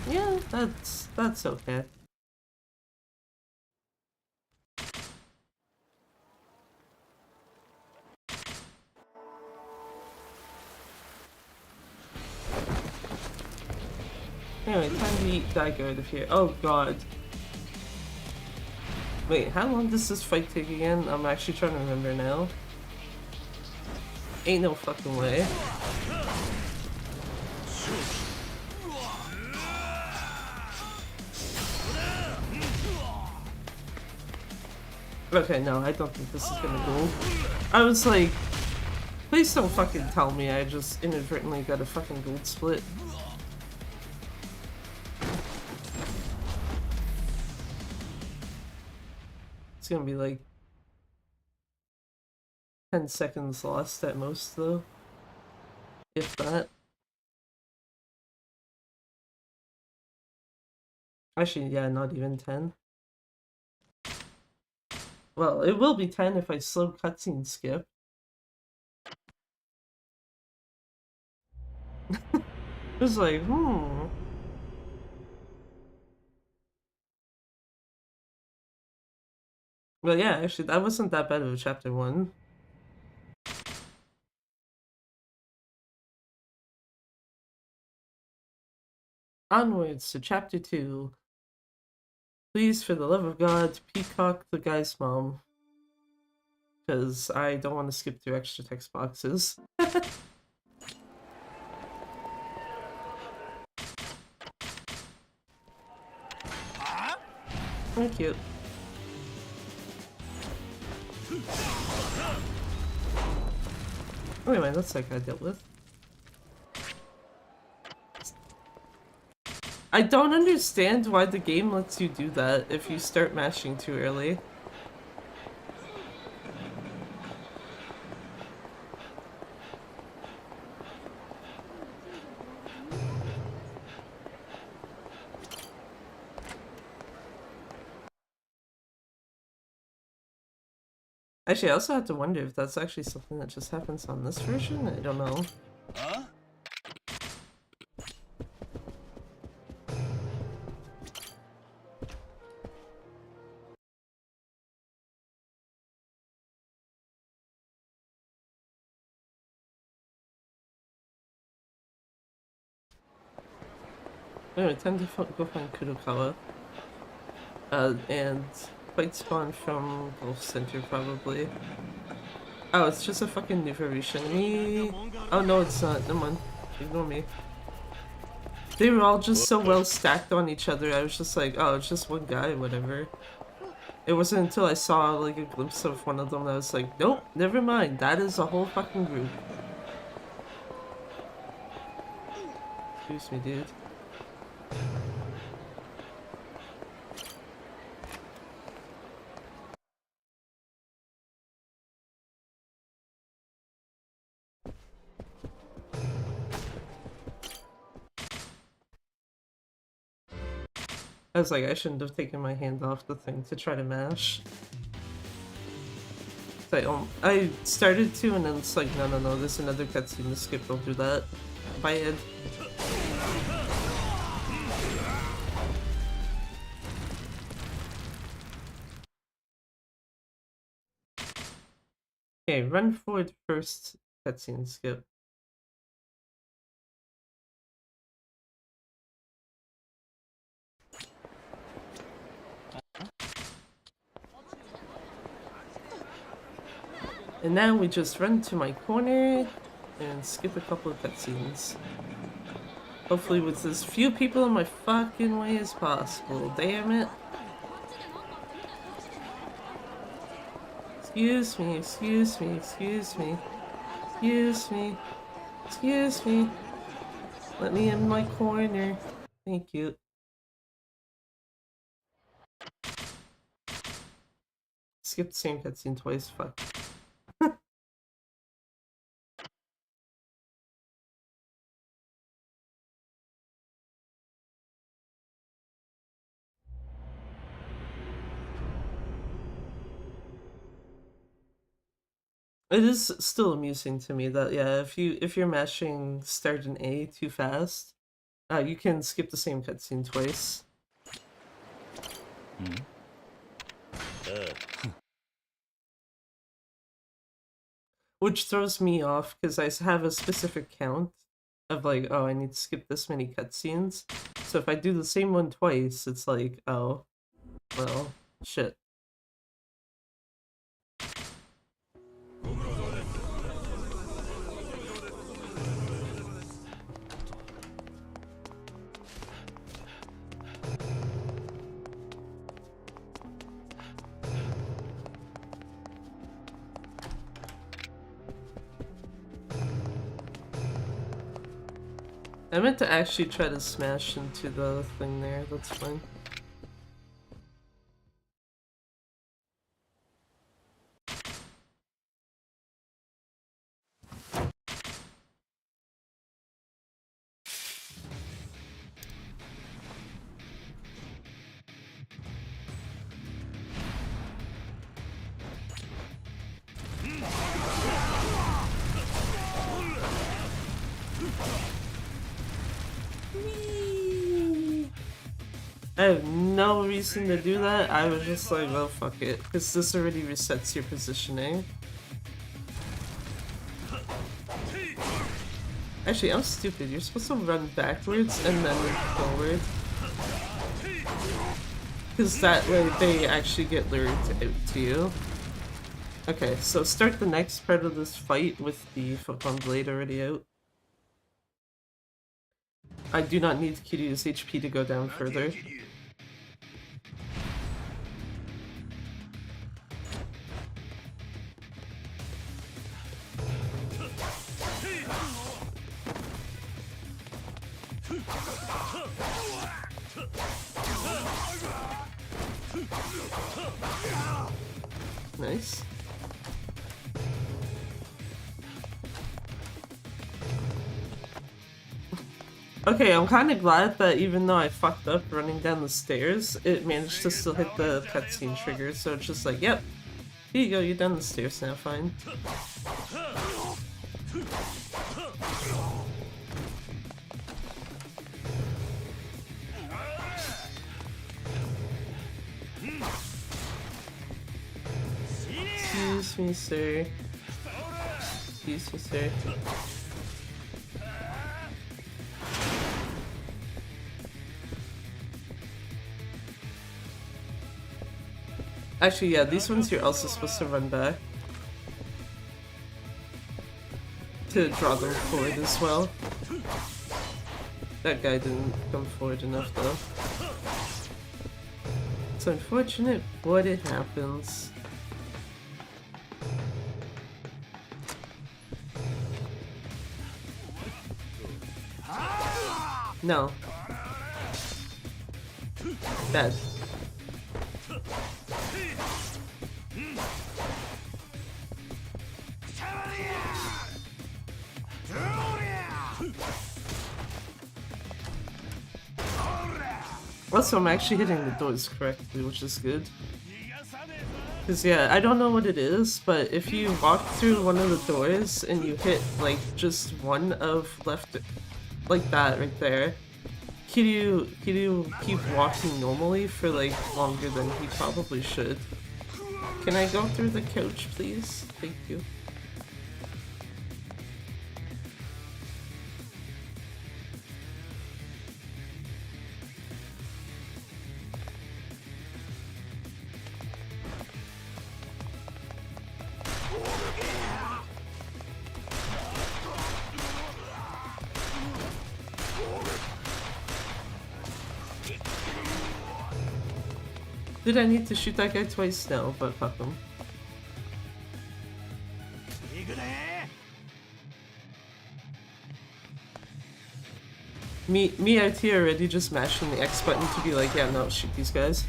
Yeah, that's okay. Anyway, time to eat that out of here. Oh god. Wait, how long does this fight take again? I'm actually trying to remember now. Ain't no fucking way. Okay, no, I don't think this is gonna go. I was like, please don't fucking tell me I just inadvertently got a fucking gold split. It's gonna be like 10 seconds lost at most, though. If that. Actually, yeah, not even 10. Well, it will be 10 if I slow cutscene skip. It's like, Well, yeah, actually, that wasn't that bad of a chapter 1. Onwards to chapter 2. Please, for the love of God, peacock the guy's mom. Because I don't want to skip through extra text boxes. Very cute. Anyway, that's that guy dealt with. I don't understand why the game lets you do that if you start mashing too early. Actually, I also have to wonder if that's actually something that just happens on this version. I don't know. Huh? Anyway, time to go find Kurokawa. And fight spawn from Gulf Center, probably. Oh, it's just a fucking new variation. Oh no, it's not. Never mind. Ignore me. They were all just so well stacked on each other, I was just like, oh, it's just one guy, whatever. It wasn't until I saw like a glimpse of one of them that I was like, nope, never mind, that is a whole fucking group. Excuse me, dude. I was like, I shouldn't have taken my hand off the thing to try to mash. I started to, and then it's like, no, there's another cutscene to skip, don't do that. Bye, Ed. Okay, run forward first cutscene skip. And now we just run to my corner and skip a couple of cutscenes. Hopefully with as few people in my fucking way as possible. Damn it. Excuse me, excuse me, excuse me. Excuse me. Excuse me. Let me in my corner. Thank you. Skip the same cutscene twice, fuck. It is still amusing to me that yeah, if you're mashing start and A too fast, you can skip the same cutscene twice. Which throws me off because I have a specific count of like, oh, I need to skip this many cutscenes. So if I do the same one twice, it's like, oh, well, shit. I meant to actually try to smash into the thing there, that's fine. I have no reason to do that. I was just like, well, fuck it. Because this already resets your positioning. Actually, I'm stupid. You're supposed to run backwards and then move forward. Because that way they actually get lured out to you. Okay, so start the next part of this fight with the Photon Blade already out. I do not need Kiryu's HP to go down further. Nice. Okay, I'm kind of glad that even though I fucked up running down the stairs, it managed to still hit the cutscene trigger, so it's just like, yep, here you go, you're down the stairs now, fine. Excuse me, sir. Excuse me, sir. Actually, yeah, these ones you're also supposed to run back to draw them forward as well. That guy didn't come forward enough though. It's unfortunate, but it happens. No. Bad. Also, I'm actually hitting the doors correctly, which is good. Because, yeah, I don't know what it is, but if you walk through one of the doors and you hit, like, just one of left, like that right there, Kiryu keep walking normally for, like, longer than he probably should. Can I go through the couch, please? Thank you. Did I need to shoot that guy twice? No, but fuck him. Me out here already just mashing the X button to be like, yeah, no, shoot these guys.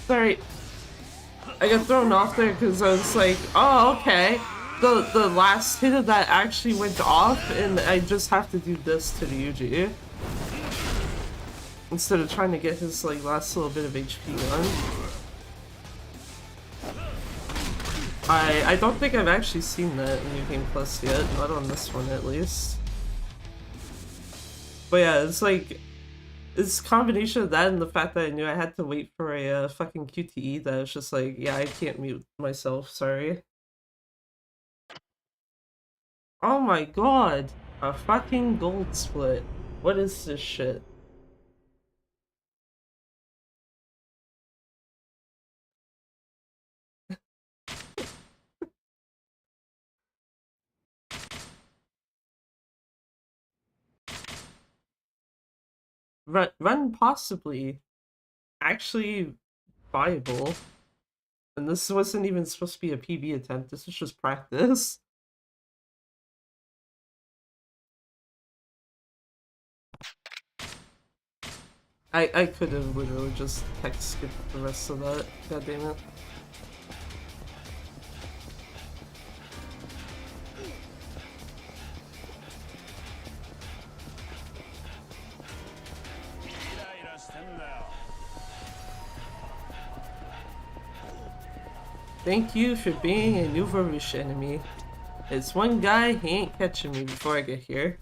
Sorry, I got thrown off there because I was like, oh, okay. The last hit of that actually went off, and I just have to do this to Ryuji instead of trying to get his like last little bit of HP on. I don't think I've actually seen that in New Game Plus yet, not on this one at least. But yeah, it's like, it's a combination of that and the fact that I knew I had to wait for a fucking QTE that I was just like, yeah, I can't mute myself, sorry. Oh my god! A fucking gold split. What is this shit? Run possibly. Actually viable. And this wasn't even supposed to be a PB attempt, this was just practice. I could have literally just text skipped the rest of that. God damn it. Thank you for being a new Varush enemy. It's one guy, he ain't catching me before I get here.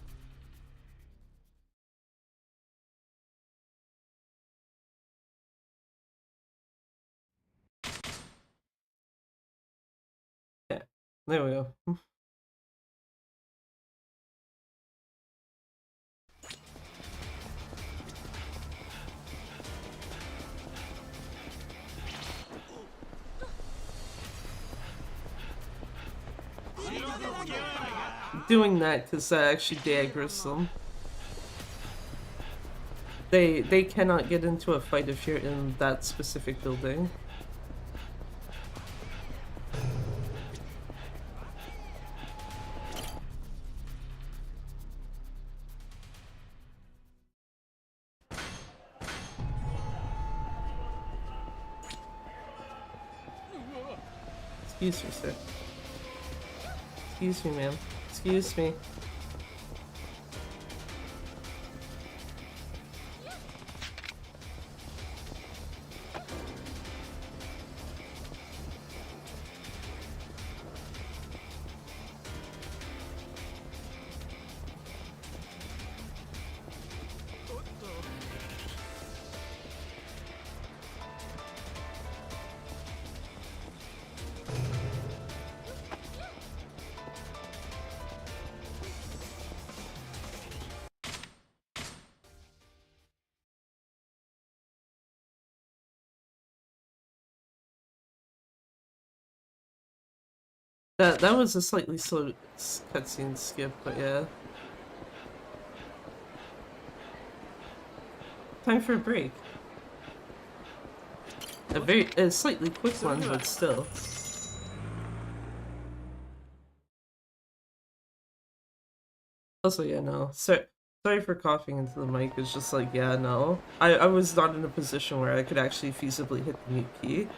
Yeah, there we go. Doing that because that actually daggers them. They cannot get into a fight if you're in that specific building. Excuse me, sir. Excuse me, ma'am. Excuse me. That was a slightly slow cutscene skip, but yeah. Time for a break. A slightly quick one, but still. Also, yeah, no. Sorry for coughing into the mic. It's just like, yeah, no. I was not in a position where I could actually feasibly hit the mute key.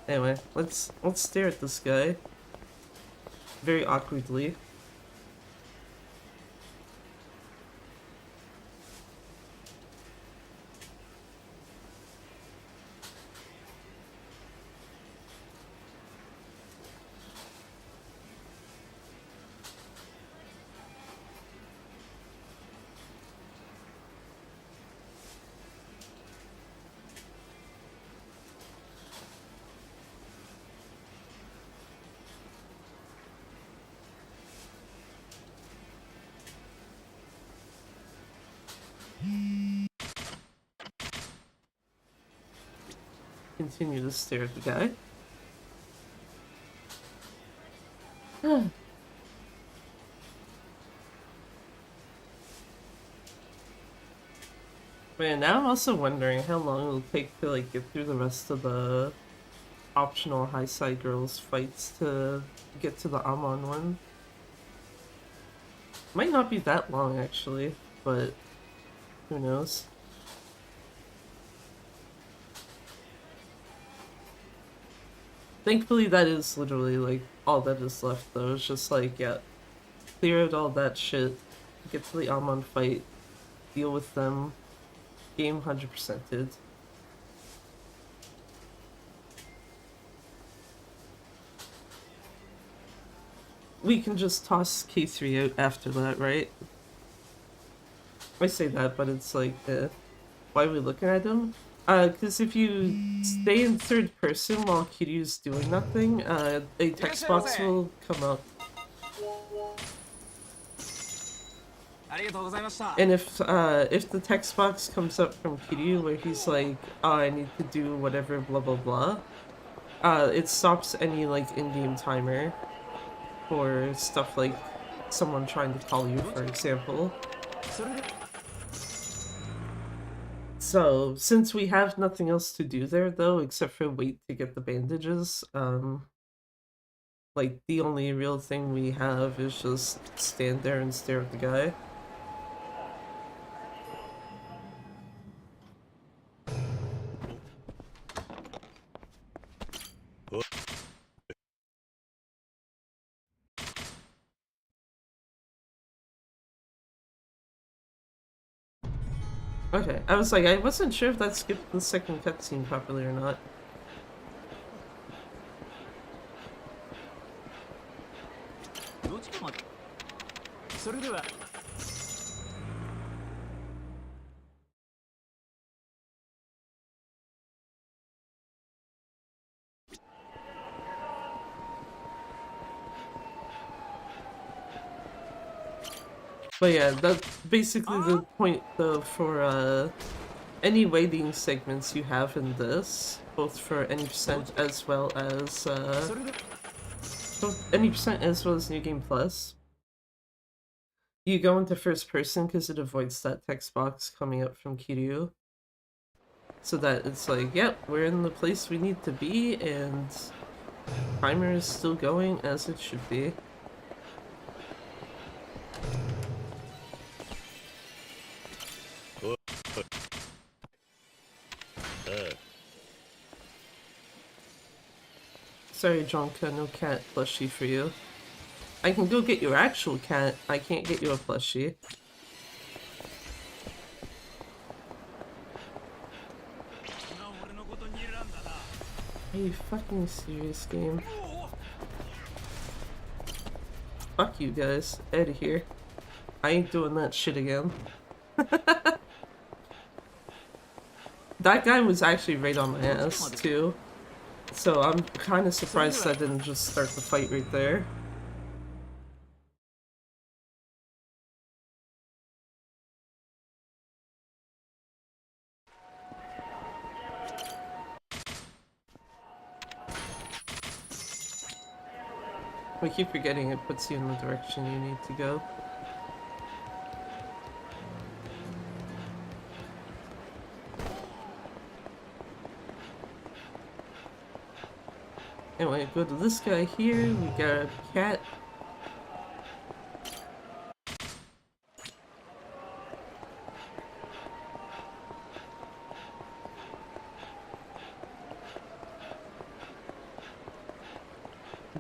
Anyway, let's stare at this guy. Very awkwardly. continue to stare at the guy. Man, now I'm also wondering how long it'll take to like get through the rest of the optional Haisai Girls fights to get to the Amon one. Might not be that long actually, but who knows. Thankfully that is literally like all that is left though. It's just like, yeah, clear out all that shit, get to the Amon fight, deal with them, game 100%ed. We can just toss K3 out after that, right? I say that, but it's like, why are we looking at him? Because if you stay in third person while Kiryu's doing nothing, a text box will come up. And if the text box comes up from Kiryu where he's like, oh, I need to do whatever, blah blah blah, it stops any like in-game timer for stuff like someone trying to call you, for example. So, since we have nothing else to do there though, except for wait to get the bandages, like the only real thing we have is just stand there and stare at the guy. Okay, I was like, I wasn't sure if that skipped the second cutscene properly or not. But yeah, that's basically the point though for any waiting segments you have in this, both for any percent as well as any percent as well as New Game Plus. You go into first person because it avoids that text box coming up from Kiryu. So that it's like, yep, we're in the place we need to be and timer is still going as it should be. Sorry, Jonka, no cat plushie for you. I can go get your actual cat, I can't get you a plushie. Are you fucking serious, game? Fuck you guys, out of here. I ain't doing that shit again. That guy was actually right on my ass, too. So I'm kind of surprised I didn't just start the fight right there. I keep forgetting it puts you in the direction you need to go. Anyway, go to this guy here, we got a cat.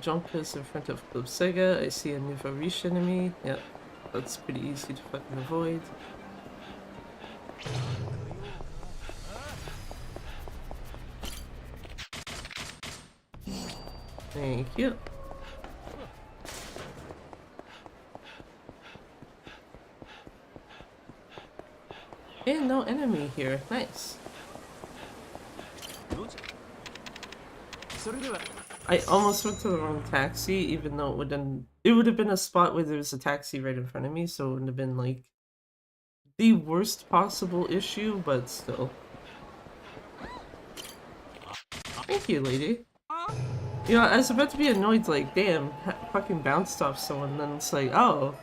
Jonka's in front of Club Sega. I see a Nivarish enemy. Yep, that's pretty easy to fucking avoid. Thank you. And no enemy here. Nice. I almost went to the wrong taxi, even though it would have been a spot where there was a taxi right in front of me, so it wouldn't have been like the worst possible issue, but still. Thank you, lady. You know, I was about to be annoyed, like, damn, fucking bounced off someone, then it's like, oh,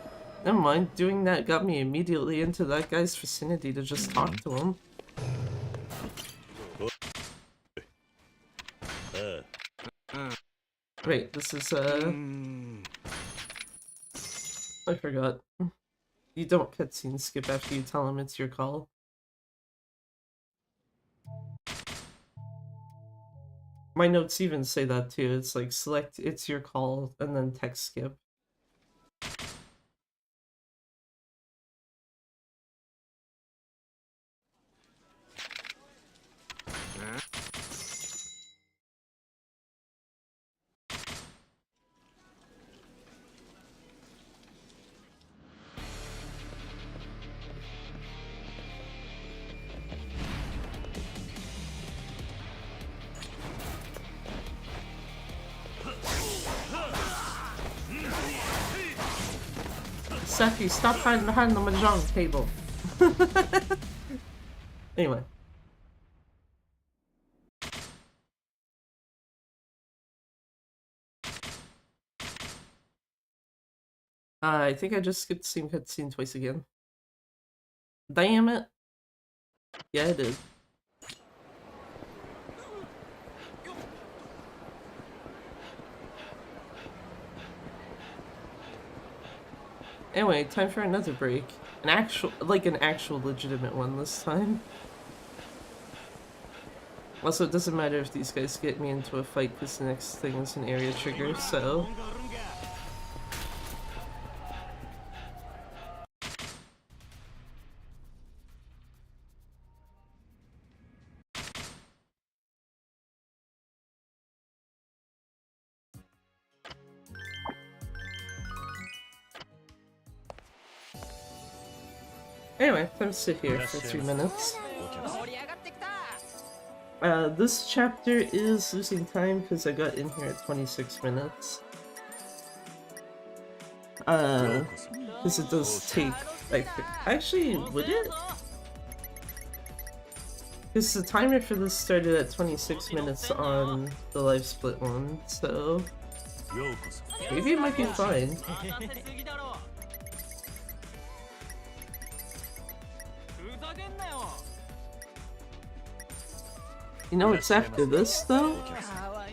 never mind, doing that got me immediately into that guy's vicinity to just talk to him. Wait, this is, I forgot. You don't cutscene skip after you tell him it's your call. My notes even say that too. It's like select it's your call and then text skip. Saki, stop hiding behind the mahjong table. Anyway. I think I just skipped the same cutscene twice again. Damn it. Yeah, I did. Anyway, time for another break. An actual legitimate one this time. Also, it doesn't matter if these guys get me into a fight because the next thing is an area trigger, so... Anyway, time to sit here for 3 minutes. This chapter is losing time because I got in here at 26 minutes. Because it does take, like, actually, would it? Because the timer for this started at 26 minutes on the live split one, so maybe it might be fine. You know what's after this, though?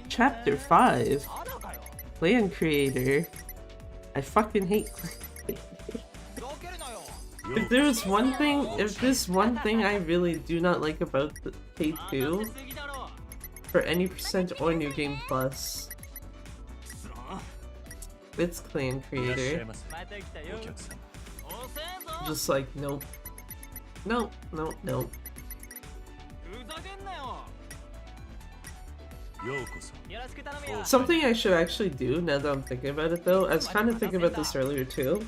Chapter 5. Clan Creator. I fucking hate Clan Creator. If there's one thing I really do not like about the K2 for any percent or New Game Plus, it's Clan Creator. Just like, nope. Nope, nope, nope. Something I should actually do now that I'm thinking about it though, I was kind of thinking about this earlier too.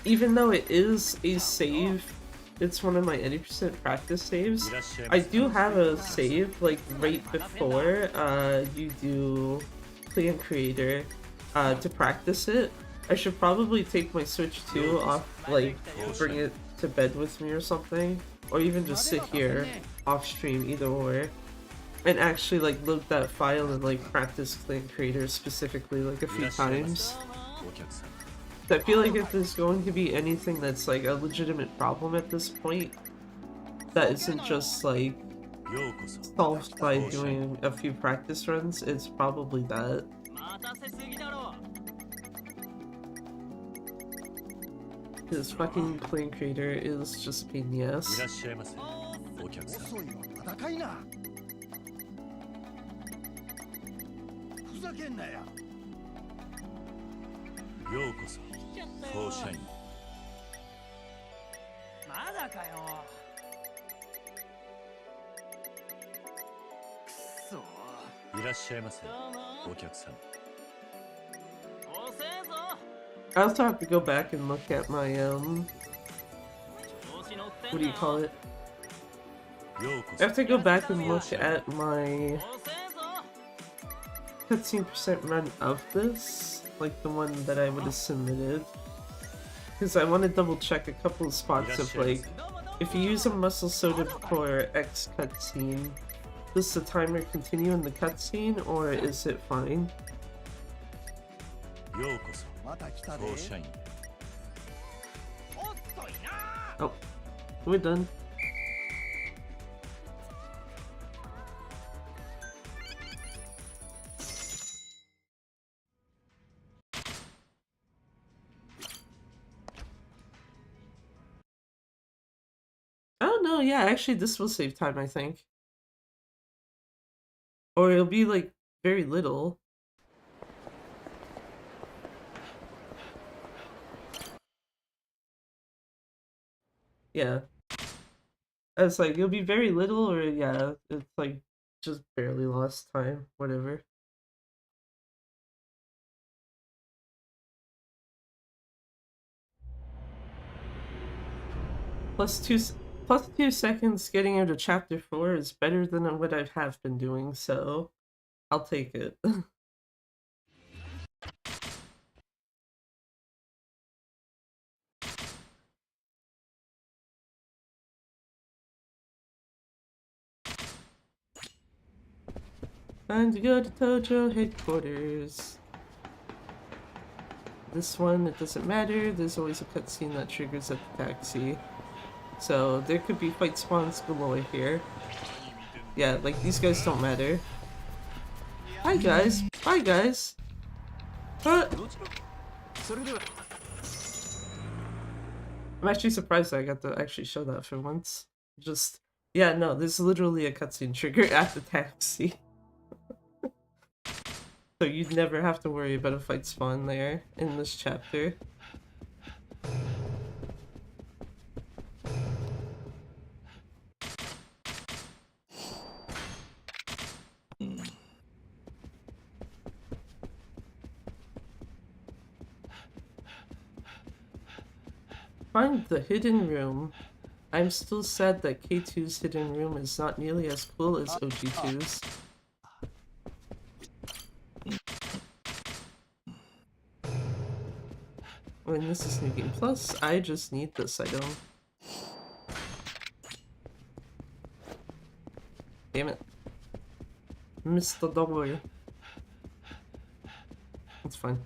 Even though it is a save, it's one of my 80% practice saves, I do have a save like right before you do Clan Creator to practice it. I should probably take my Switch 2 off, like bring it to bed with me or something, or even just sit here off stream, either or. And actually like load that file and like practice Clan Creator specifically like a few times. I feel like if there's going to be anything that's like a legitimate problem at this point that isn't just like solved by doing a few practice runs, it's probably that. Because fucking Clan Creator is just pain in the ass. I also have to go back and look at my, what do you call it? I have to go back and look at my cutscene percent run of this, like the one that I would have submitted. Because I want to double check a couple of spots of like, if you use a muscle soda before X cutscene, does the timer continue in the cutscene, or is it fine? ようこそ当社員 Oh, we're done. Oh no, yeah, actually this will save time, I think. Or it'll be like very little. Yeah. It's like it'll be very little, or yeah, it's like just barely lost time, whatever. Plus 2 seconds getting into chapter 4 is better than what I have been doing, so I'll take it. Time to go to Tojo headquarters. This one, it doesn't matter. There's always a cutscene that triggers at the taxi. So there could be fight spawns galore here. Yeah, like these guys don't matter. Hi guys. Bye guys. I'm actually surprised I got to actually show that for once. Just, yeah, no, there's literally a cutscene trigger at the taxi. So you'd never have to worry about a fight spawn there in this chapter. Find the hidden room. I'm still sad that K2's hidden room is not nearly as cool as OG2's. When this is New Game Plus, I just need this item. Damn it. Missed the door. It's fine.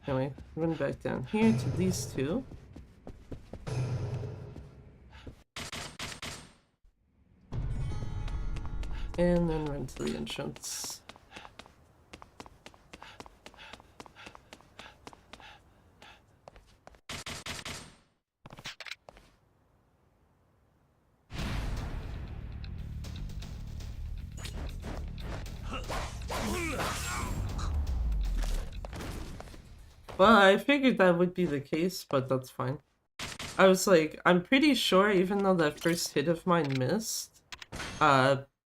Anyway, run back down here to these two. And then run to the entrance. Well, I figured that would be the case, but that's fine. I was like, I'm pretty sure even though that first hit of mine missed,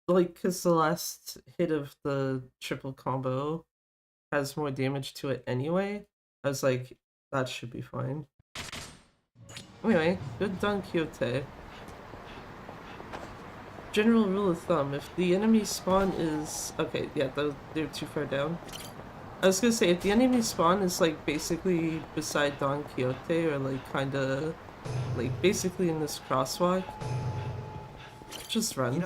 like, cause the last hit of the triple combo has more damage to it anyway, I was like, that should be fine. Anyway, good Don Quixote. General rule of thumb, if the enemy spawn is... Okay, yeah, they're too far down. I was gonna say, if the enemy spawn is like basically beside Don Quixote, or like kinda like basically in this crosswalk, just run.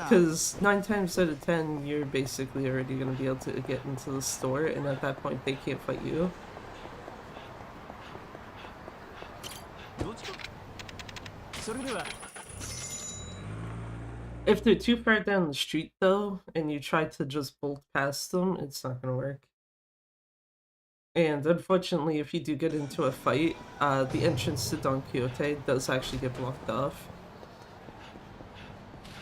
Because 9 times out of 10 you're basically already gonna be able to get into the store, and at that point they can't fight you. If they're too far down the street though, and you try to just bolt past them, it's not gonna work. And unfortunately, if you do get into a fight, the entrance to Don Quixote does actually get blocked off.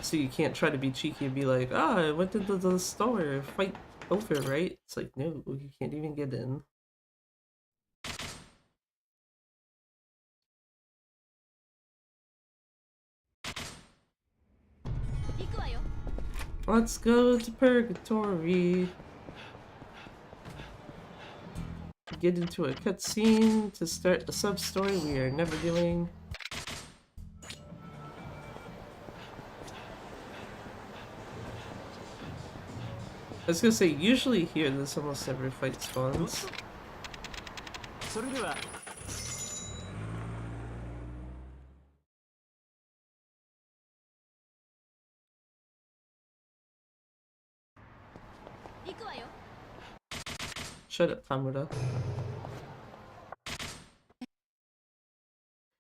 So you can't try to be cheeky and be like, ah, I went into the store, fight over, right? It's like, no, you can't even get in. Let's go to Purgatory. Get into a cutscene to start a sub-story we are never doing. I was gonna say, usually here there's almost never fight spawns. Shut up, Tamura.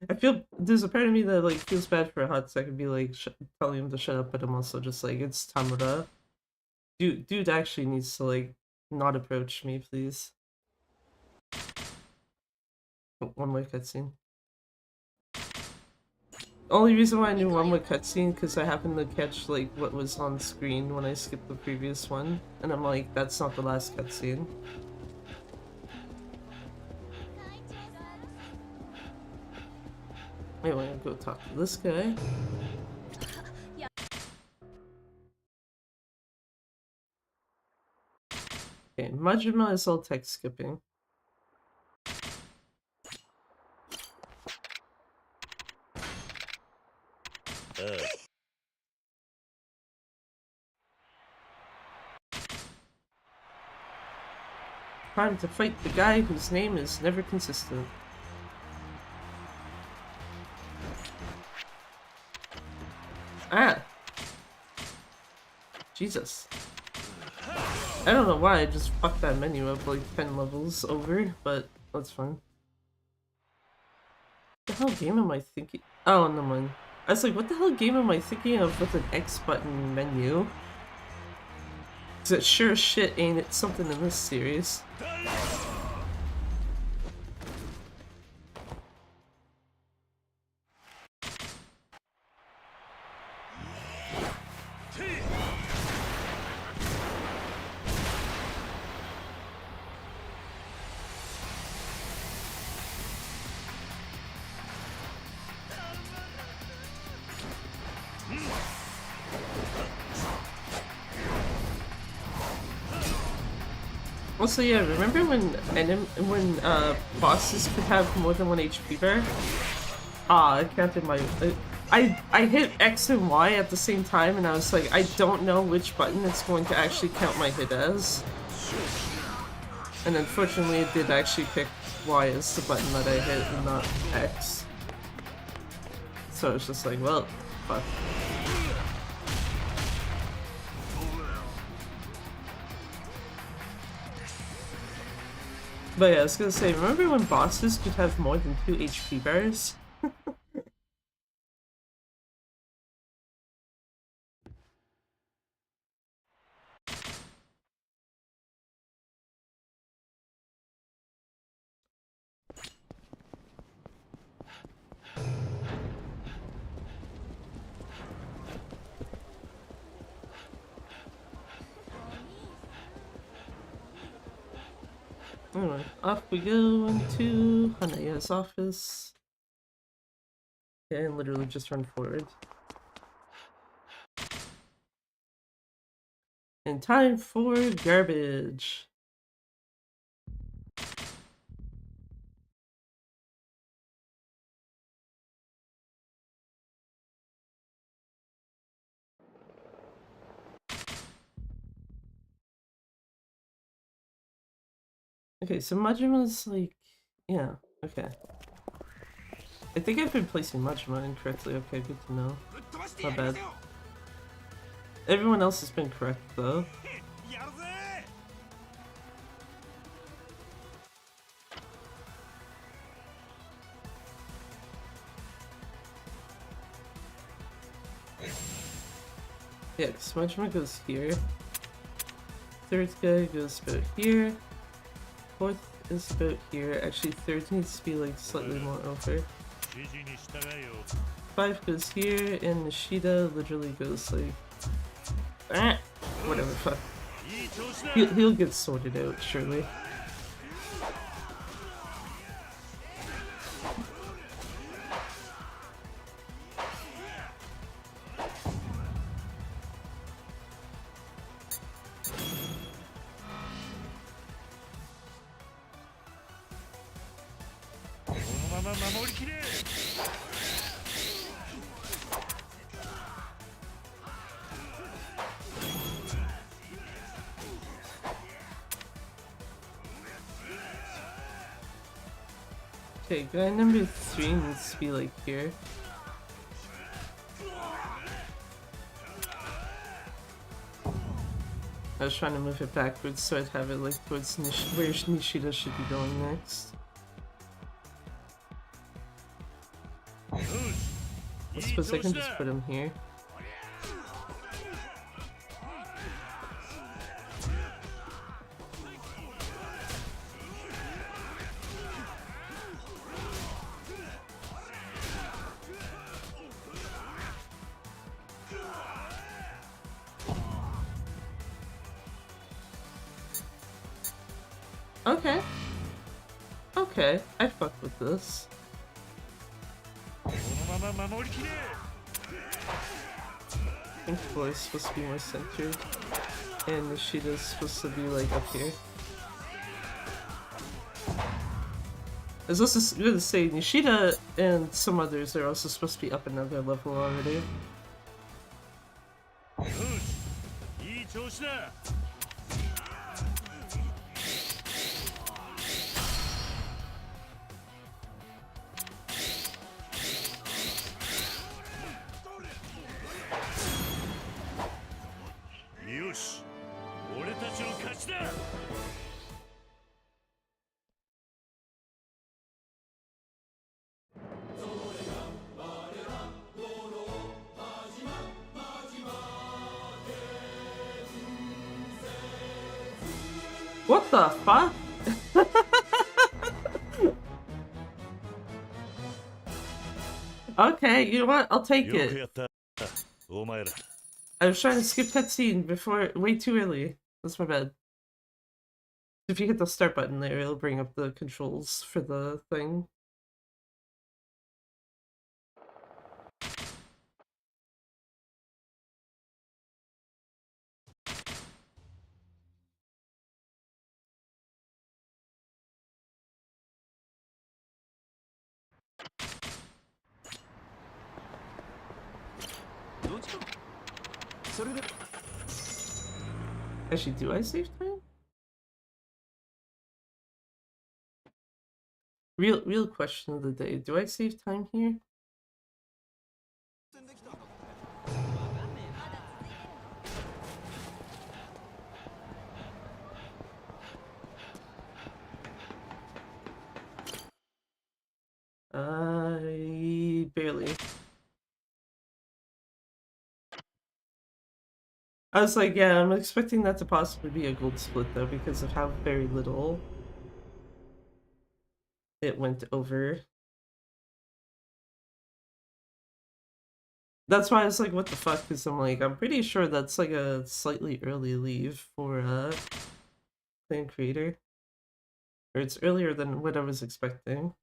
I feel there's a part of me that like feels bad for a hot second, be like telling him to shut up, but I'm also just like, it's Tamura. Dude actually needs to like not approach me, please. Oh, one more cutscene. Only reason why I knew one more cutscene because I happened to catch like what was on screen when I skipped the previous one, and I'm like, that's not the last cutscene. Wait, I'm gonna go talk to this guy. Okay, Majima is all text skipping. Time to fight the guy whose name is never consistent. Ah! Jesus. I don't know why I just fucked that menu up like 10 levels over, but that's fine. What the hell game am I thinking? Oh, no mind. I was like, what the hell game am I thinking of with an X button menu? Cause it sure as shit ain't it something in this series. Also, yeah, remember when bosses could have more than one HP bar? Ah, I counted my. I hit X and Y at the same time, and I was like, I don't know which button it's going to actually count my hit as. And unfortunately, it did actually pick Y as the button that I hit, and not X. So it's just like, well, fuck. But yeah, I was gonna say, remember when bosses could have more than 2 HP bars? Anyway, off we go into Hanaya's office. And literally just run forward. And time for garbage. Okay, so Majima's like, yeah, okay. I think I've been placing Majima incorrectly. Okay, good to know. Not bad. Everyone else has been correct though. Yeah, because Majima goes here. Third guy goes about here. Fourth is about here. Actually, third needs to be like slightly more over. 5 goes here, and Nishida literally goes like, ah, whatever, fuck. He'll get sorted out, surely. Okay, guy number 3 needs to be like here. I was trying to move it backwards so I'd have it like towards where Nishida should be going next. I suppose I can just put him here. Okay. Okay, I fuck with this. I think Floor's supposed to be more centered, and Nishida's supposed to be like up here. I was also going to say, Nishida and some others are also supposed to be up another level already. What the fuck? Okay, you know what? I'll take it. I was trying to skip cutscene before, way too early. That's my bad. If you hit the start button there, it'll bring up the controls for the thing. Actually, do I save time? Real question of the day. Do I save time here? Barely. I was like, yeah, I'm expecting that to possibly be a gold split though, because of how very little it went over. That's why I was like, what the fuck? Because I'm like, I'm pretty sure that's like a slightly early leave for Clan Creator. Or it's earlier than what I was expecting.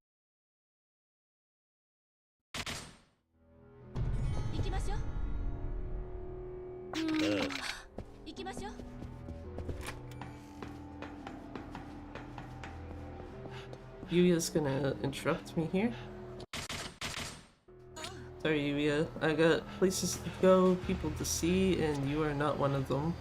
Yuya's gonna interrupt me here. Sorry, Yuya. I got places to go, people to see, and you are not one of them.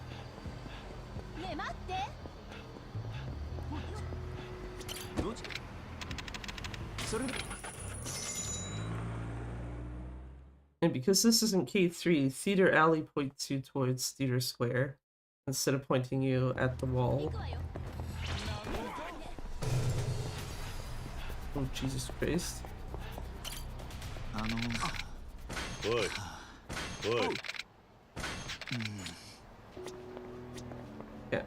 And because this isn't K3, Theater Alley points you towards Theater Square, instead of pointing you at the wall. Oh, Jesus Christ. Boy. Yeah.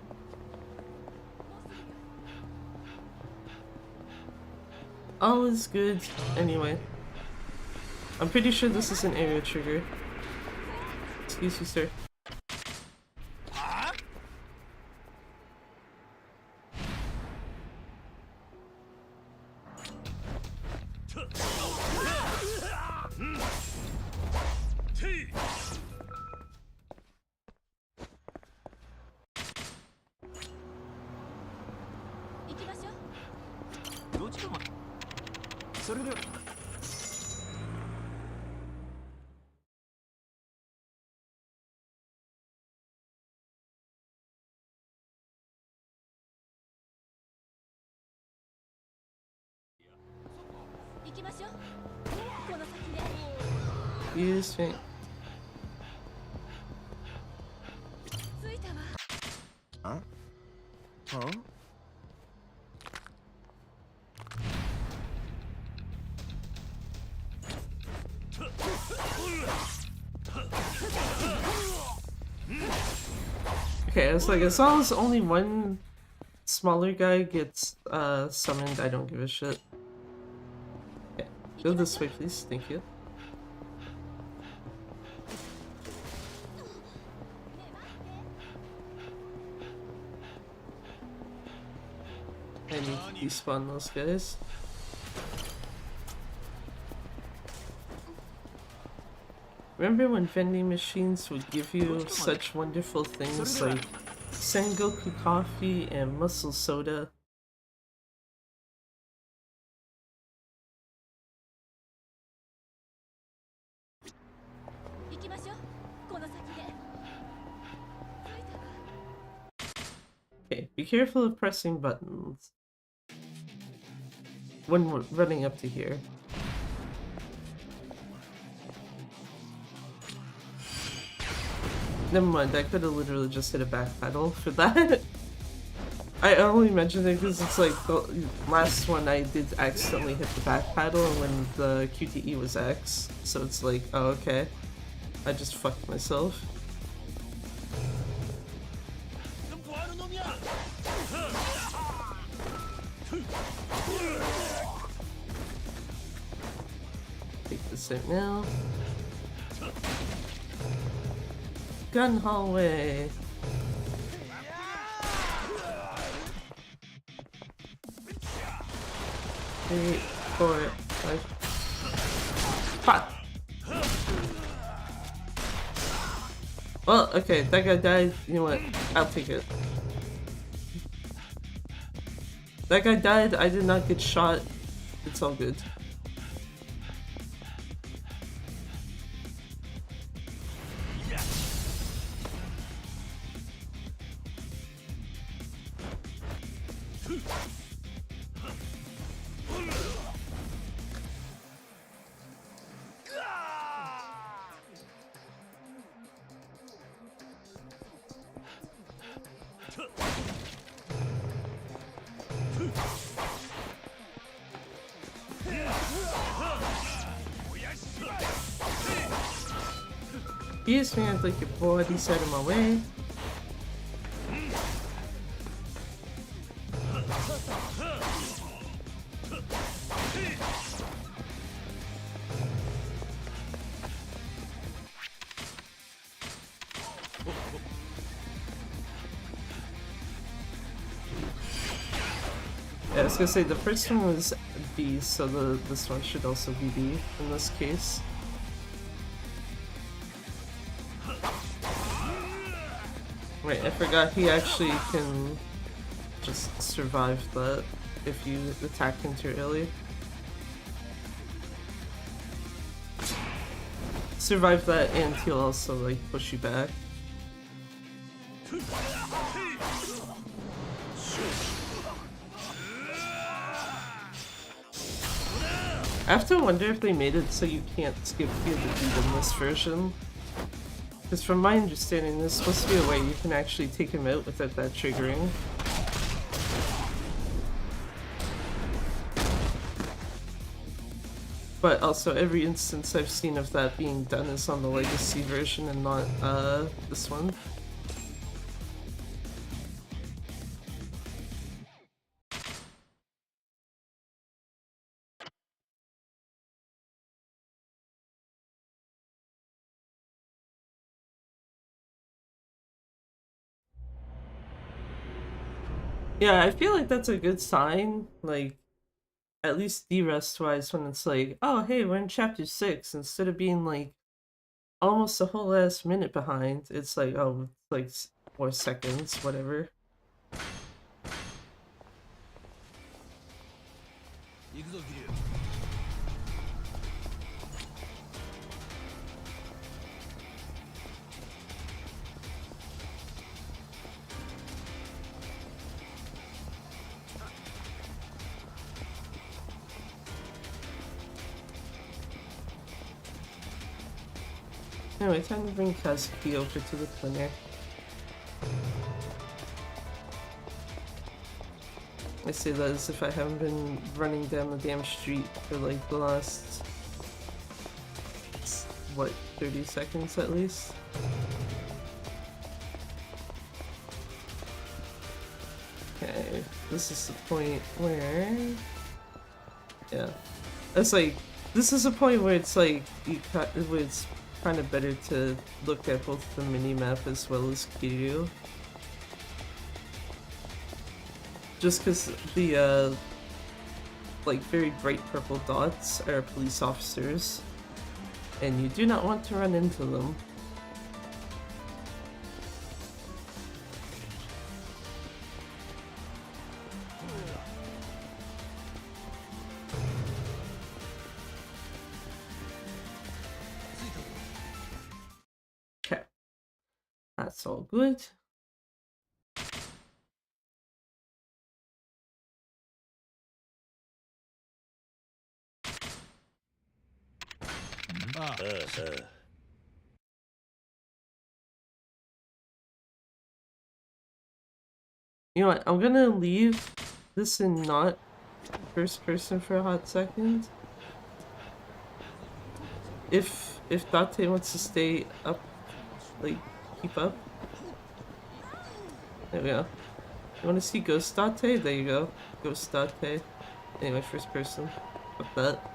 All is good. Anyway. I'm pretty sure this is an area trigger. Excuse me, sir. Excuse me. Huh? Huh? Okay, I was like, as long as only one smaller guy gets summoned, I don't give a shit. Okay, go this way, please. Thank you. I need to despawn those guys. Remember when vending machines would give you such wonderful things like Sengoku coffee and muscle soda? Okay, be careful of pressing buttons when we're running up to here. Never mind, I could have literally just hit a back pedal for that. I only mentioned it because it's like the last one I did accidentally hit the back pedal when the QTE was X. So it's like, oh okay. I just fucked myself. Take this out now. Gun hallway. 3, 4, 5. Fuck! Well, okay, that guy died. You know what? I'll take it. That guy died. I did not get shot. It's all good. Excuse me, I'd like your body's out of my way. Yeah, I was gonna say the first one was B, so this one should also be B in this case. Wait, I forgot he actually can just survive that if you attack him too early. Survive that and he'll also like push you back. I have to wonder if they made it so you can't skip the beat in this version. Because from my understanding, there's supposed to be a way you can actually take him out without that triggering. But also, every instance I've seen of that being done is on the Legacy version and not this one. Yeah, I feel like that's a good sign, like, at least D-Rest-wise, when it's like, oh hey, we're in chapter 6, instead of being like, almost a whole last minute behind, it's like, oh, it's like 4 seconds, whatever. Anyway, time to bring Kazuki over to the clinic. I say that as if I haven't been running down the damn street for like the last, what, 30 seconds at least? Okay, this is the point where... Yeah. It's like, this is a point where it's like, where it's kind of better to look at both the mini-map as well as Kiryu. Just because the, like, very bright purple dots are police officers, and you do not want to run into them. Okay. That's all good. You know what, I'm gonna leave this in not first person for a hot second. If Date wants to stay up, like, keep up. There we go. You wanna see Ghost Date? There you go. Ghost Date. Anyway, first person. Fuck that.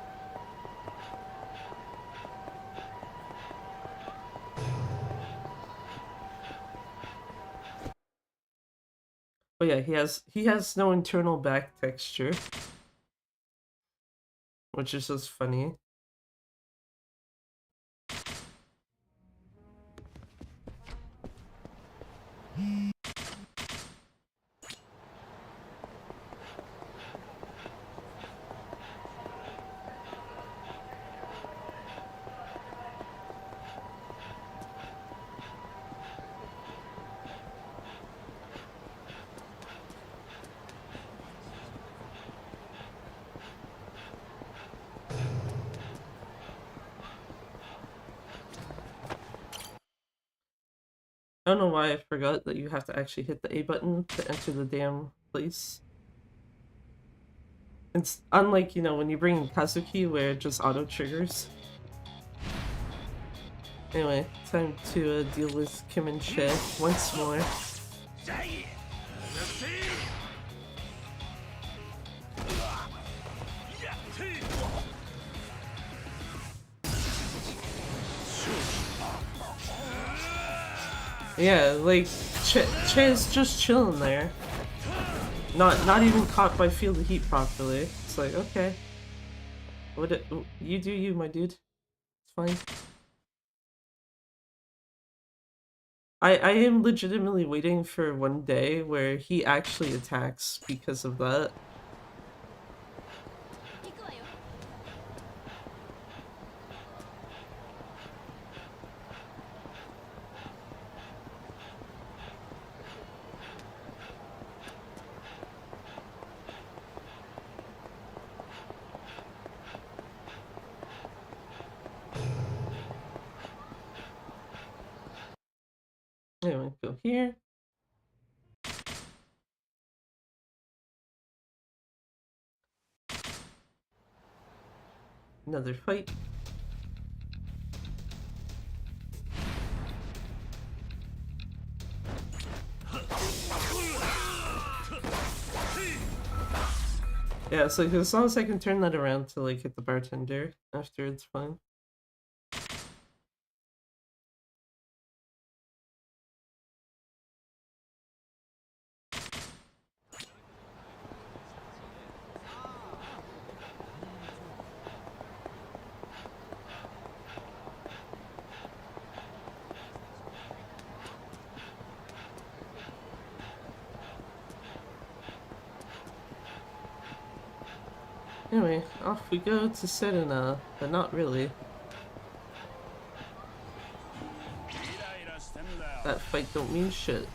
Oh yeah, he has no internal back texture, which is just funny. I don't know why I forgot that you have to actually hit the A button to enter the damn place. It's unlike, you know, when you bring in Kazuki where it just auto triggers. Anyway, time to deal with Kim and Che once more. Yeah, like, Che is just chilling there. Not even caught by Feel the Heat properly. It's like, okay. You do you, my dude. It's fine. I am legitimately waiting for one day where he actually attacks because of that. Anyway, go here. Another fight. Yeah, so as long as I can turn that around to like hit the bartender after, it's fine. Anyway, off we go to Serena, but not really. That fight don't mean shit.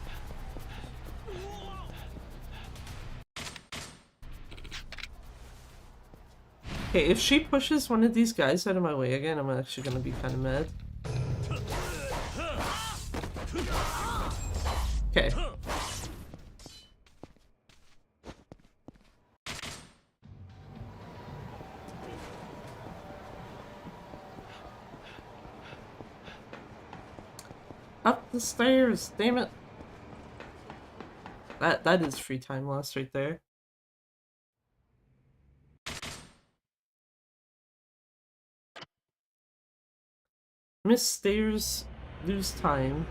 Okay, if she pushes one of these guys out of my way again, I'm actually gonna be kind of mad. Okay. the stairs! Damn it! That is free time loss right there. Miss stairs, lose time.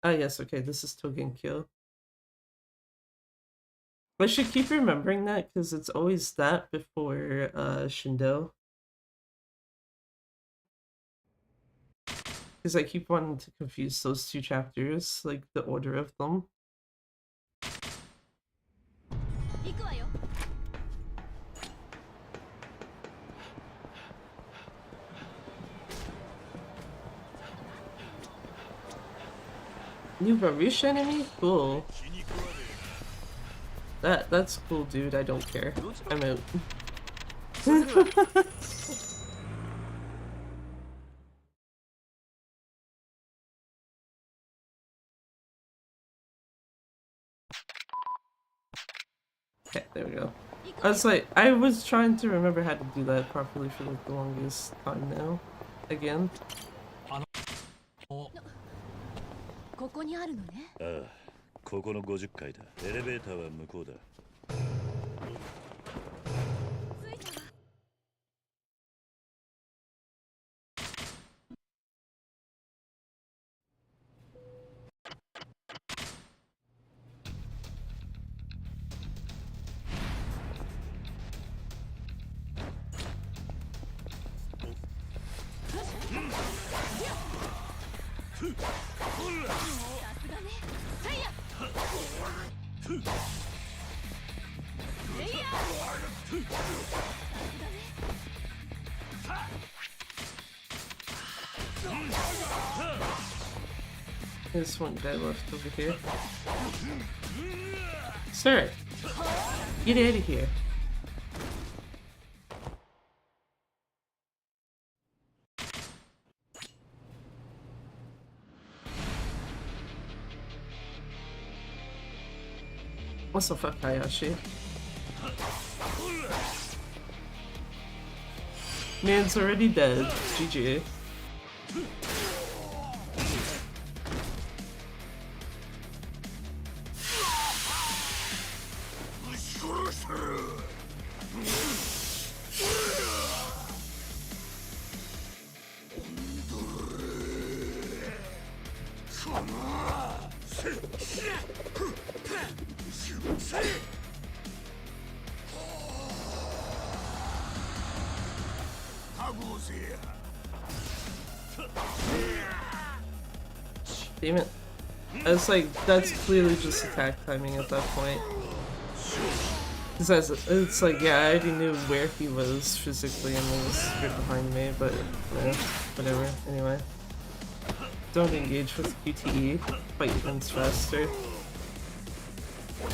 Ah yes, okay, this is Togenkyo. I should keep remembering that because it's always that before Shindo. Because I keep wanting to confuse those two chapters, like the order of them. New Baruch enemy? Cool. That's cool, dude. I don't care. I'm out. Okay, there we go. I was trying to remember how to do that properly for like the longest time now. Again. ここにあるのね。ああ、ここの50階だ。エレベーターは向こうだ。There's one guy left over here. Sir! Get out of here. What the fuck, Hayashi? Man's already dead. GG. Damn it. I was like, that's clearly just attack timing at that point. Because it's like, yeah, I already knew where he was physically and he was right behind me, but whatever. Anyway. Don't engage with QTE. Fight events faster.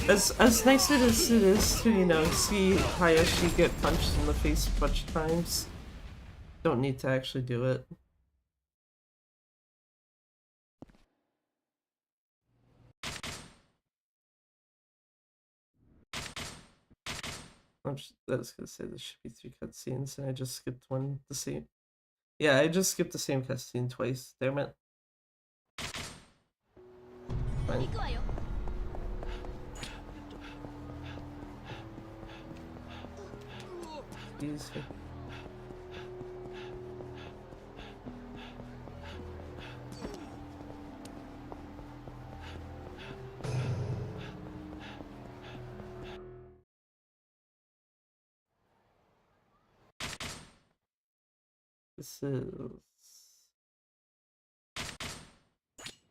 As nice as it is to, you know, see Hayashi get punched in the face a bunch of times, don't need to actually do it. I was gonna say there should be 3 cutscenes, and I just skipped one the same. Yeah, I just skipped the same cutscene twice. Damn it. Fine. Easy. This is... I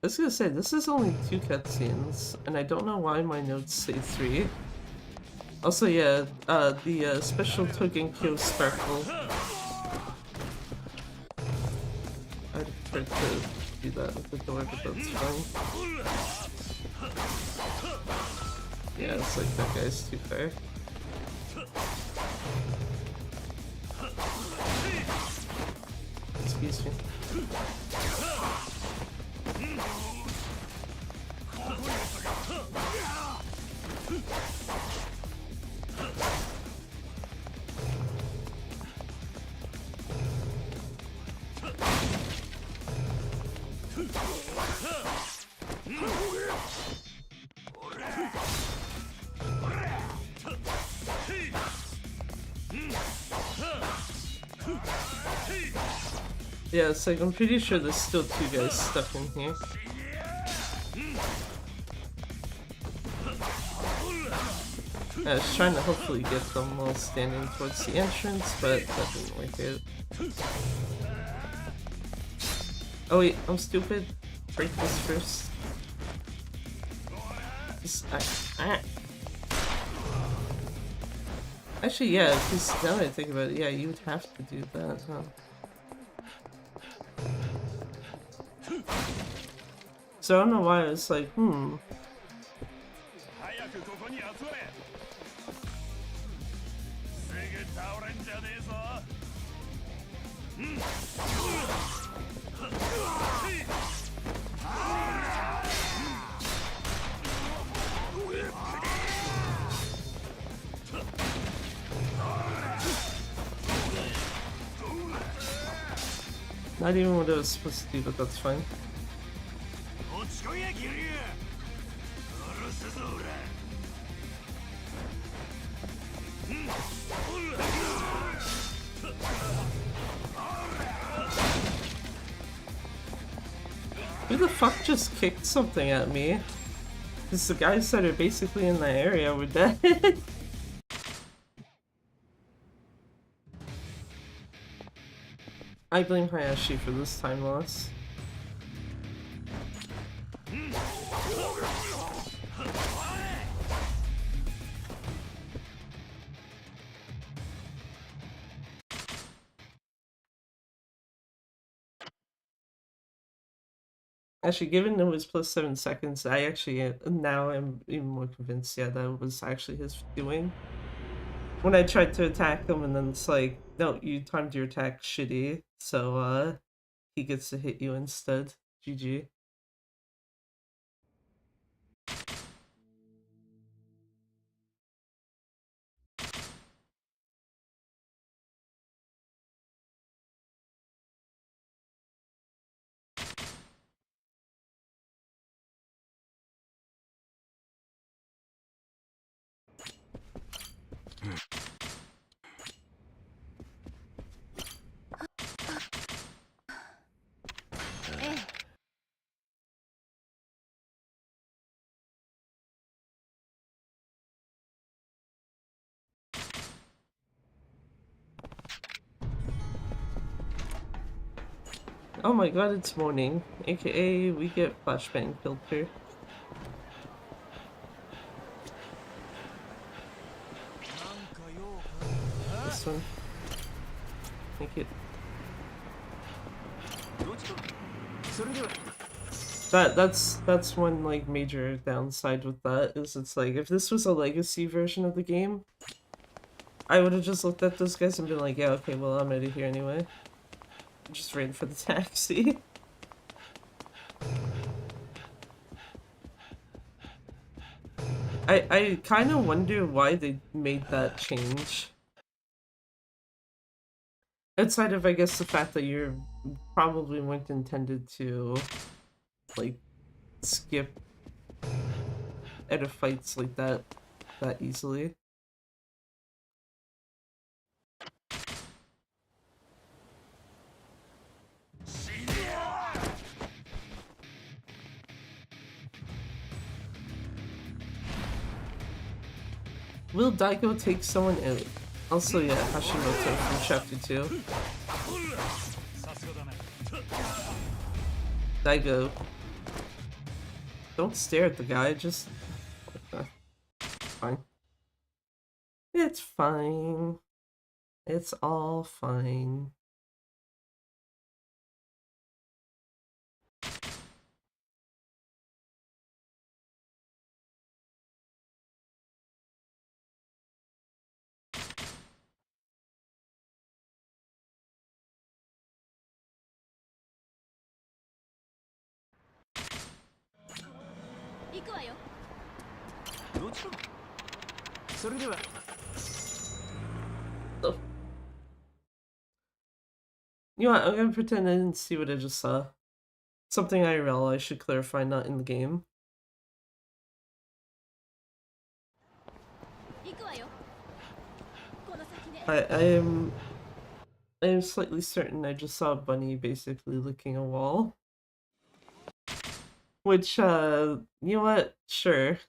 was gonna say, this is only 2 cutscenes, and I don't know why my notes say 3. Also, yeah, the special Togenkyo Sparkle. I'd prefer to do that with the door, but that's fine. Yeah, it's like that guy's too far. Excuse me. Yeah, it's like I'm pretty sure there's still two guys stuck in here. I was trying to hopefully get them while standing towards the entrance, but that didn't work out. Oh wait, I'm stupid. Break this first. Actually, yeah, because now that I think about it, yeah, you would have to do that, huh? So I don't know why I was like, not even what I was supposed to do, but that's fine. Who the fuck just kicked something at me? Because the guys that are basically in the area were dead. I blame Hayashi for this time loss. Actually, given it was plus 7 seconds, I actually now am even more convinced, yeah, that was actually his doing. When I tried to attack him and then it's like, no, you timed your attack shitty, so he gets to hit you instead. GG. Oh my god, it's morning. AKA, we get flashbang filter. This one. Make it. That's one like major downside with that is it's like if this was a legacy version of the game, I would have just looked at those guys and been like, yeah, okay, well I'm out of here anyway. Just ran for the taxi. I kind of wonder why they made that change. Outside of, I guess, the fact that you probably weren't intended to, like, skip out of fights like that easily. Will Daigo take someone out? Also, yeah, Hashimoto from Chapter 2. Daigo. Don't stare at the guy, just... fine. It's fine. It's all fine. Oh. You know what, I'm gonna pretend I didn't see what I just saw. Something IRL I should clarify, not in the game. I am slightly certain I just saw a bunny basically licking a wall. Which, you know what? Sure.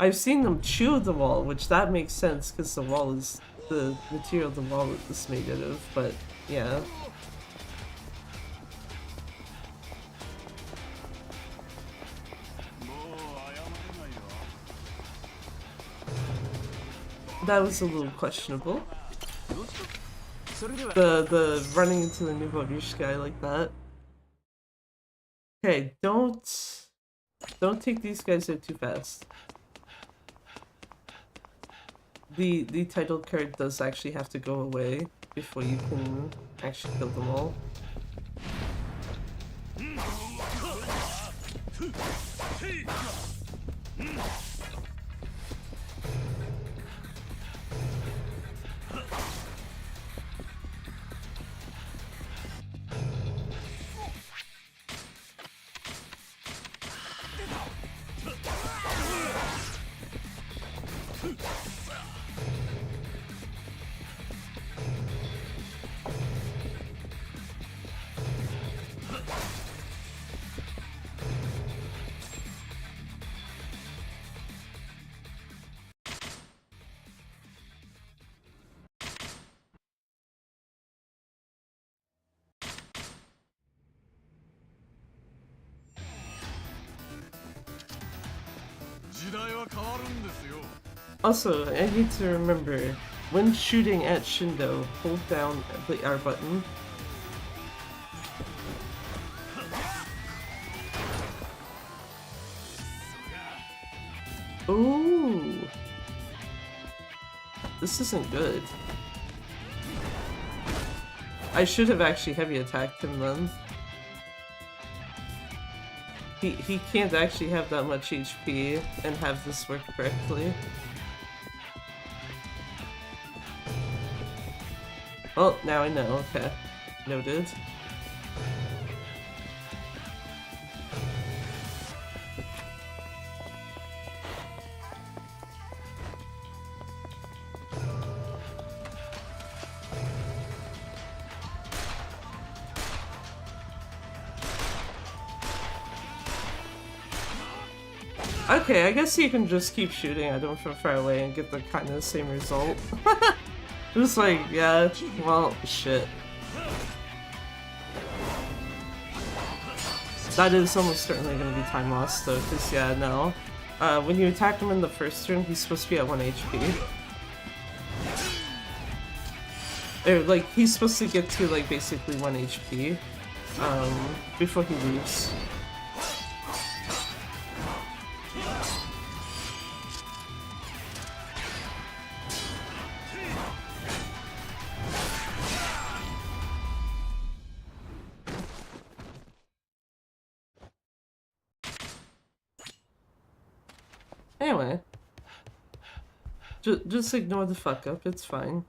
I've seen them chew the wall, which that makes sense because the wall is the material the wall is made out of, but yeah. That was a little questionable. The running into the Nouveau Riche guy like that. Okay, don't take these guys out too fast. The title card does actually have to go away before you can actually kill them all. Also, I need to remember, when shooting at Shindo, hold down the R button. Ooh! This isn't good. I should have actually heavy attacked him then. He can't actually have that much HP and have this work correctly. Oh, now I know. Okay. Noted. Okay, I guess you can just keep shooting at them from far away and get the kind of same result. Just like, yeah, well, shit. That is almost certainly going to be time lost though, because yeah, no. When you attack him in the first turn, he's supposed to be at 1 HP. Or, like, he's supposed to get to, like, basically 1 HP, before he leaves. Anyway. Just ignore the fuck up, it's fine.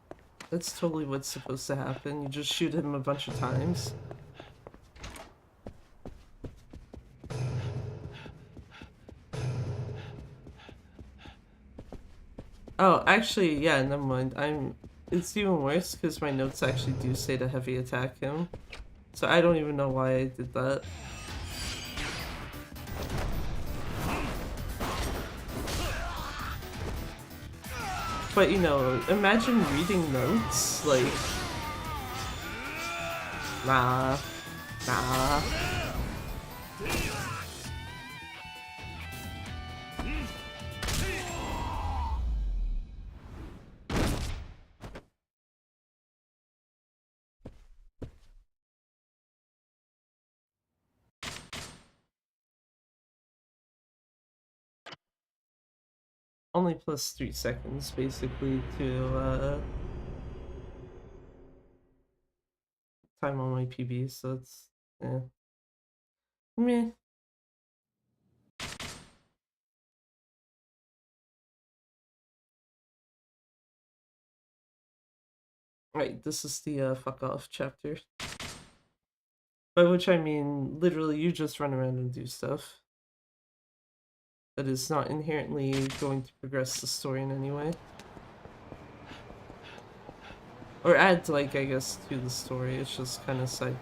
That's totally what's supposed to happen. You just shoot him a bunch of times. Oh, actually, yeah, never mind. It's even worse because my notes actually do say to heavy attack him. So I don't even know why I did that. But, you know, imagine reading notes, like... Nah. Nah. Only plus 3 seconds, basically, to, time on my PB, so it's... yeah. Meh. Right, this is the fuck off chapter. By which I mean, literally, you just run around and do stuff. That is not inherently going to progress the story in any way. Or add, like, I guess, to the story. It's just kind of side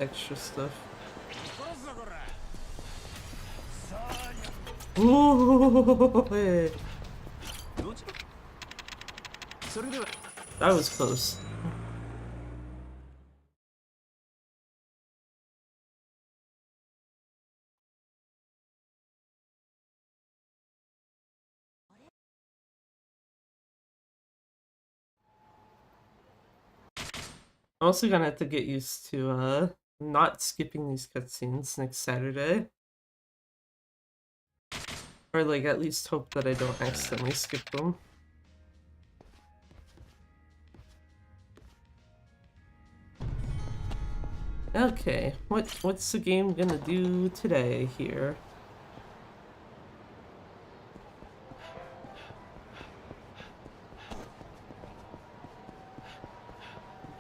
extra stuff. Ooh, hey. That was close. I'm also gonna have to get used to not skipping these cutscenes next Saturday. Or like at least hope that I don't accidentally skip them. Okay, what's the game gonna do today here?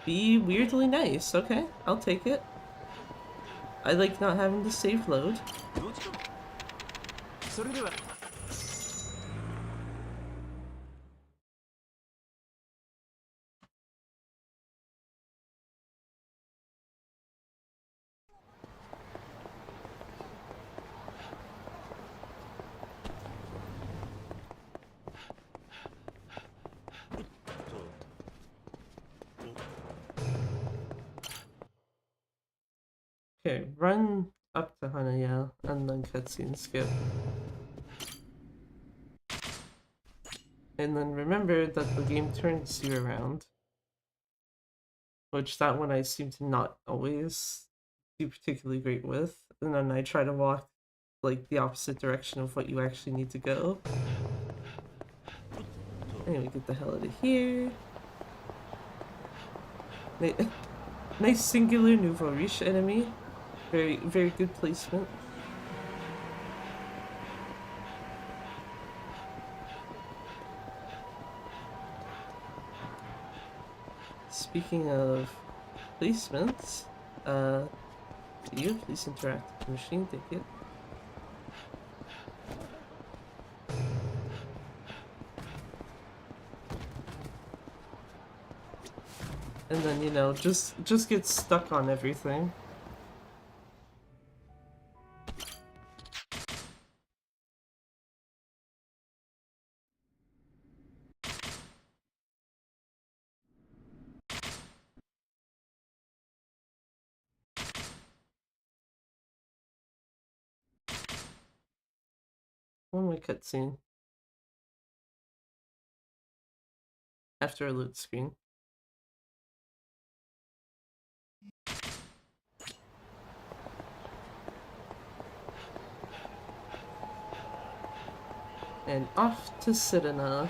Be weirdly nice, okay, I'll take it. I like not having to save load. Okay, run up to Hanaya and then cutscene skip. And then remember that the game turns you around. Which that one I seem to not always do particularly great with. And then I try to walk like the opposite direction of what you actually need to go. Anyway, get the hell out of here. Nice singular nouveau riche enemy. Very, very good placement. Speaking of placements, you please interact with the machine, thank you. And then, you know, just get stuck on everything. One more cutscene. After a load screen. And off to Sidana.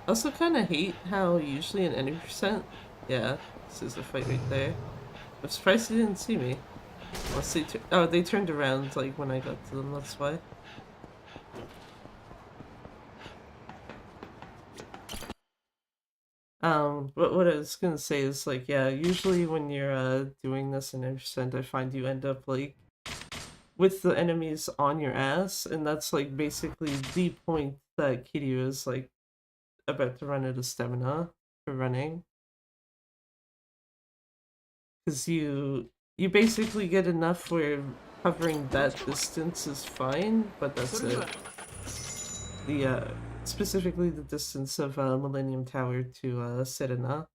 I also kind of hate how usually in any percent, yeah, this is a fight right there. I'm surprised they didn't see me. Unless they oh, they turned around like when I got to them, that's why. But what I was gonna say is like, yeah, usually when you're doing this in percent, I find you end up like with the enemies on your ass, and that's like basically the point that Kiryu is like about to run out of stamina for running. Because you basically get enough where covering that distance is fine, but that's it. The specifically the distance of Millennium Tower to Serena.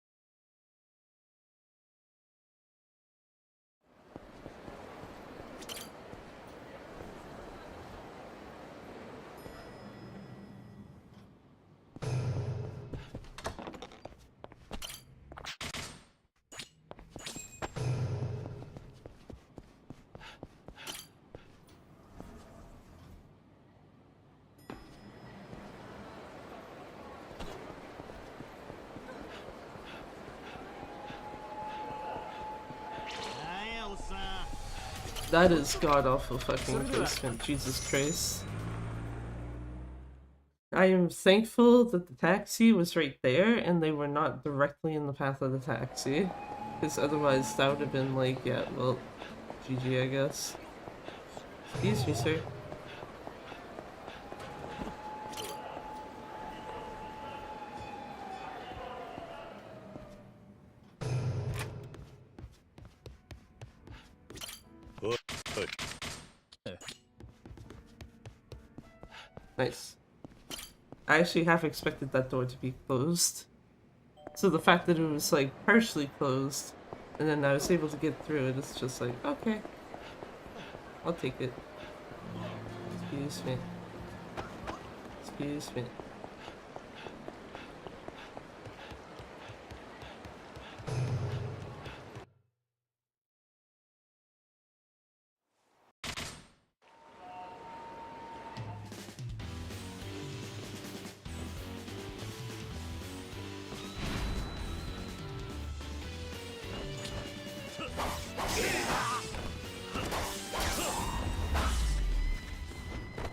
That is god-awful fucking placement, Jesus Christ. I am thankful that the taxi was right there and they were not directly in the path of the taxi. Because otherwise that would have been like, yeah, well, GG I guess. Excuse me, sir. Nice. I actually half expected that door to be closed. So the fact that it was like partially closed and then I was able to get through it, it's just like, okay. I'll take it. Excuse me. Excuse me.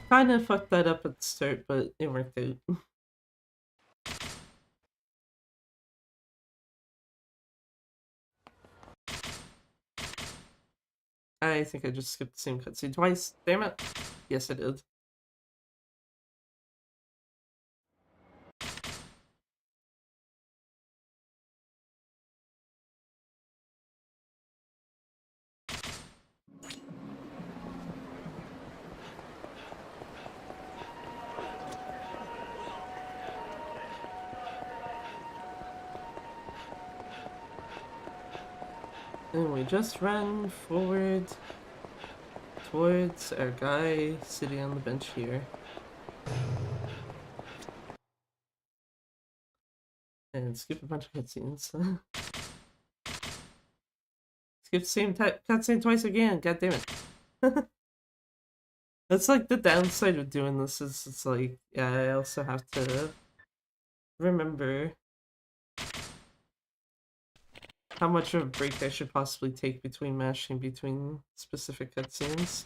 Kinda fucked that up at the start, but it worked out. I think I just skipped the same cutscene twice. Damn it. Yes, I did. And we just run forward towards our guy sitting on the bench here. And skip a bunch of cutscenes. Skip the same cutscene twice again, god damn it. That's like the downside of doing this is it's like, yeah, I also have to remember how much of a break I should possibly take between mashing between specific cutscenes.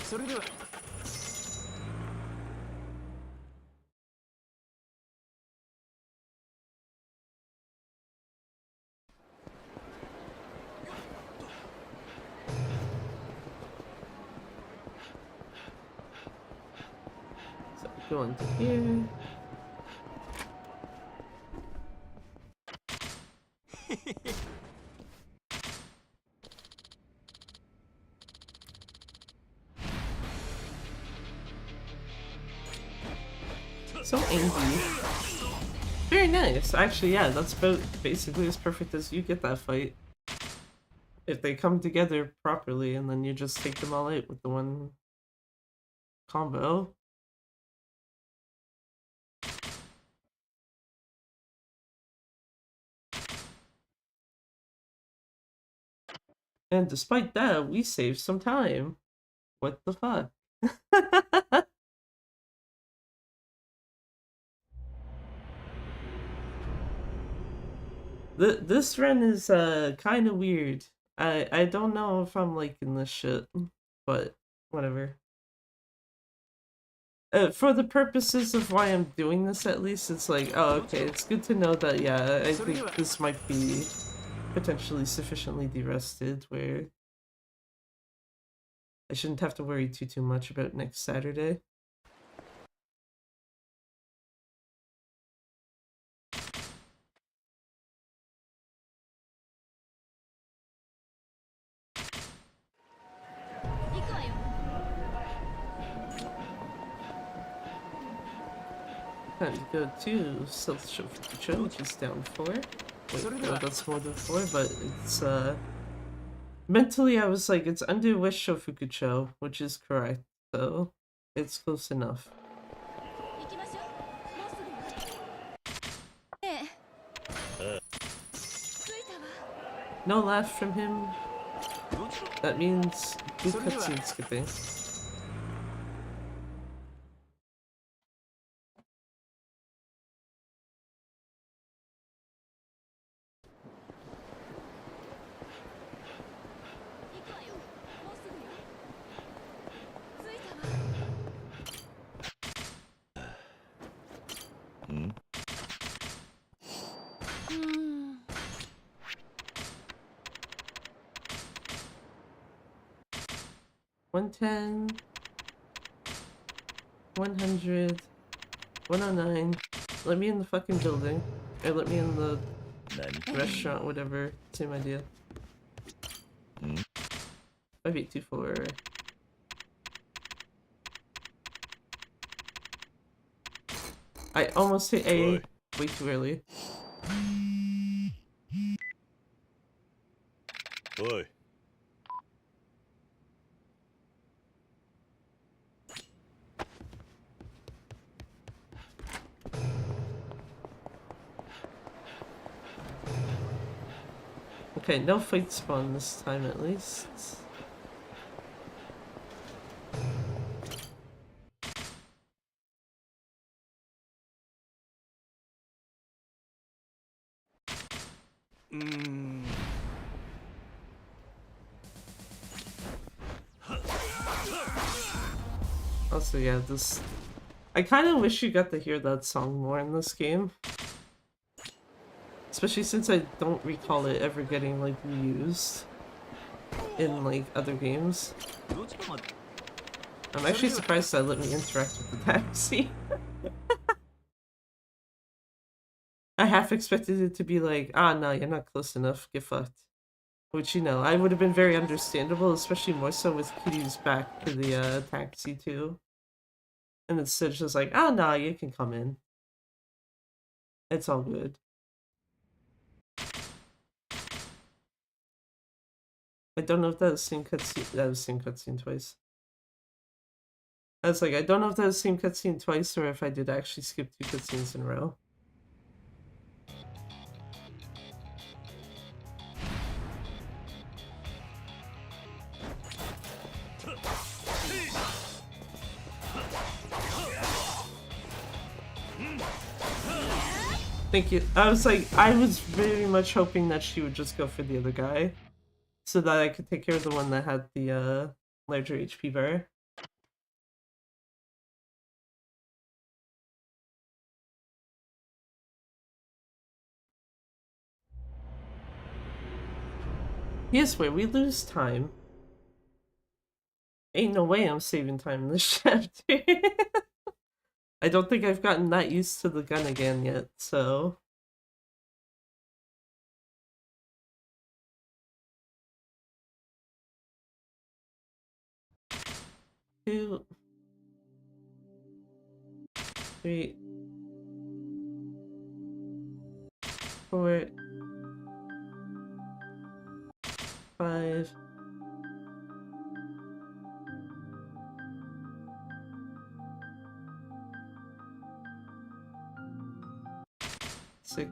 So go into here. So angry. Very nice. Actually, yeah, that's about basically as perfect as you get that fight. If they come together properly and then you just take them all out with the one combo. And despite that, we saved some time. What the fuck? This run is kind of weird. I don't know if I'm liking this shit, but whatever. For the purposes of why I'm doing this, at least, it's like, oh, okay, it's good to know that, yeah, I think this might be potentially sufficiently de-rusted, where I shouldn't have to worry too much about next Saturday. Time to go to South Shofukucho, which is down 4. Wait, no, that's more than 4, but it's, mentally I was like, it's under West Shofukucho, which is correct, so it's close enough. No laugh from him. That means good cutscene skipping. 110, 100, 109. Let me in the fucking building. Or let me in the restaurant, whatever. Same idea. 5824. I almost hit A way too early. Oi. Okay, no fight spawn this time at least. Also, yeah, this... I kind of wish you got to hear that song more in this game. Especially since I don't recall it ever getting, like, reused in, like, other games. I'm actually surprised that let me interact with the taxi. I half expected it to be like, ah, no, you're not close enough, get fucked. Which, you know, I would have been very understandable, especially more so with Kiryu's back to the taxi, too. And instead it's just like, oh, no, you can come in. It's all good. I don't know if that was the same cutscene. That was the same cutscene twice. I was like, I don't know if that was the same cutscene twice or if I did actually skip 2 cutscenes in a row. Thank you. I was like, I was very much hoping that she would just go for the other guy. So that I could take care of the one that had the larger HP bar. Yes, where we lose time. Ain't no way I'm saving time in this chapter. I don't think I've gotten that used to the gun again yet, so... Two... 3... 4... 5... 6...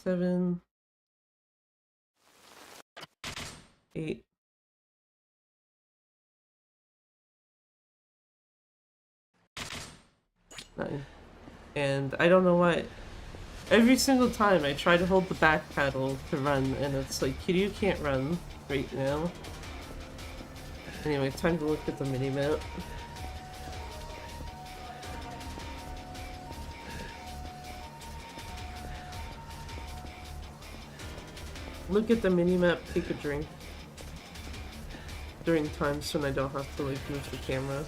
7... 8... 9. And I don't know why. Every single time I try to hold the back paddle to run, and it's like, Kiryu can't run right now. Anyway, time to look at the minimap. Look at the minimap, take a drink. During times when I don't have to like move the camera.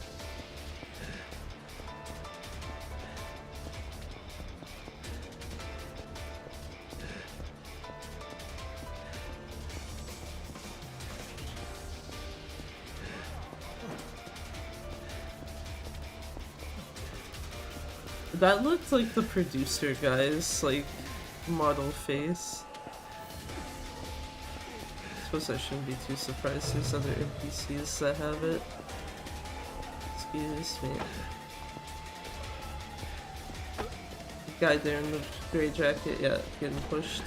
That looked like the producer guy's like model face. I suppose I shouldn't be too surprised there's other NPCs that have it. Excuse me. The guy there in the gray jacket, yeah, getting pushed.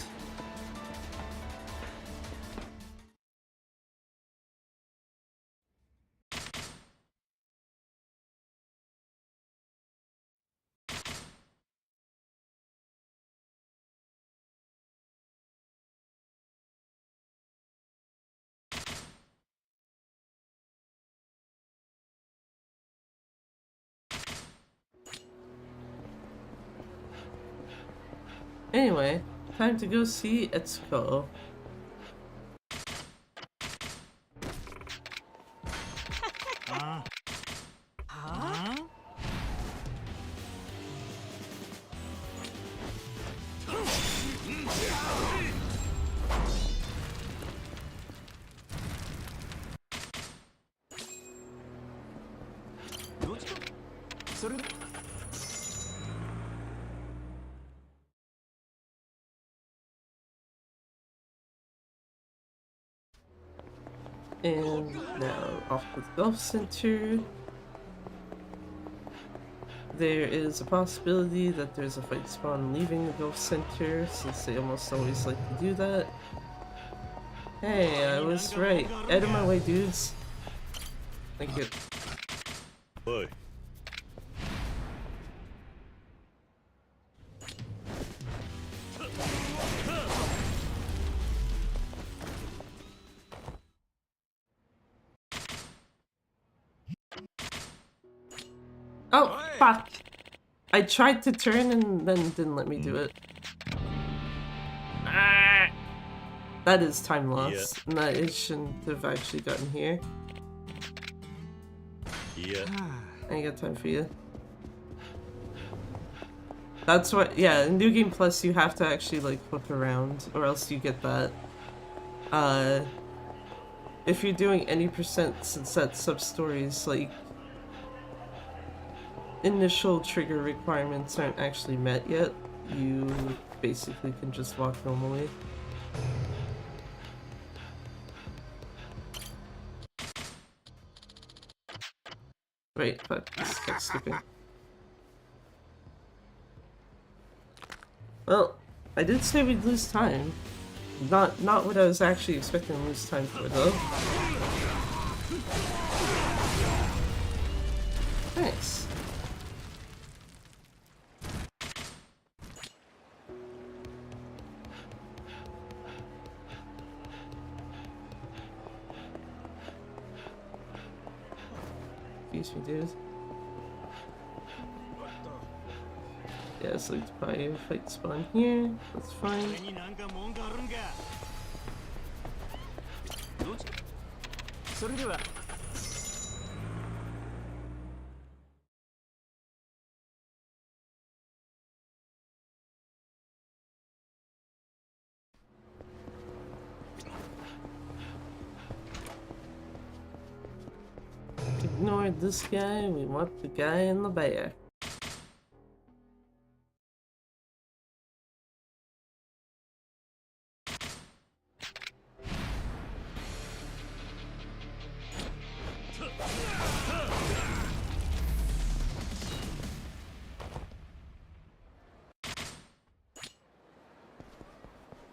Anyway, Time to go see Etsuko. And now off to the golf center. There is a possibility that there's a fight spawn leaving the golf center, since they almost always like to do that. Hey, I was right. Out of my way, dudes. Thank you. Oi. Oh, fuck! I tried to turn and then it didn't let me do it. Ah! That is time loss, and that it shouldn't have actually gotten here. Yeah. I ain't got time for you. That's what, yeah, in New Game Plus you have to actually like look around, or else you get that. If you're doing any percent set sub-stories, like, initial trigger requirements aren't actually met yet, you basically can just walk normally. Wait, but this kept skipping. Well, I did say we'd lose time. Not what I was actually expecting to lose time for, though. Nice. Excuse me, dude. Yeah, so it's probably a fight spawn here. That's fine. Ignore this guy, we want the guy in the back.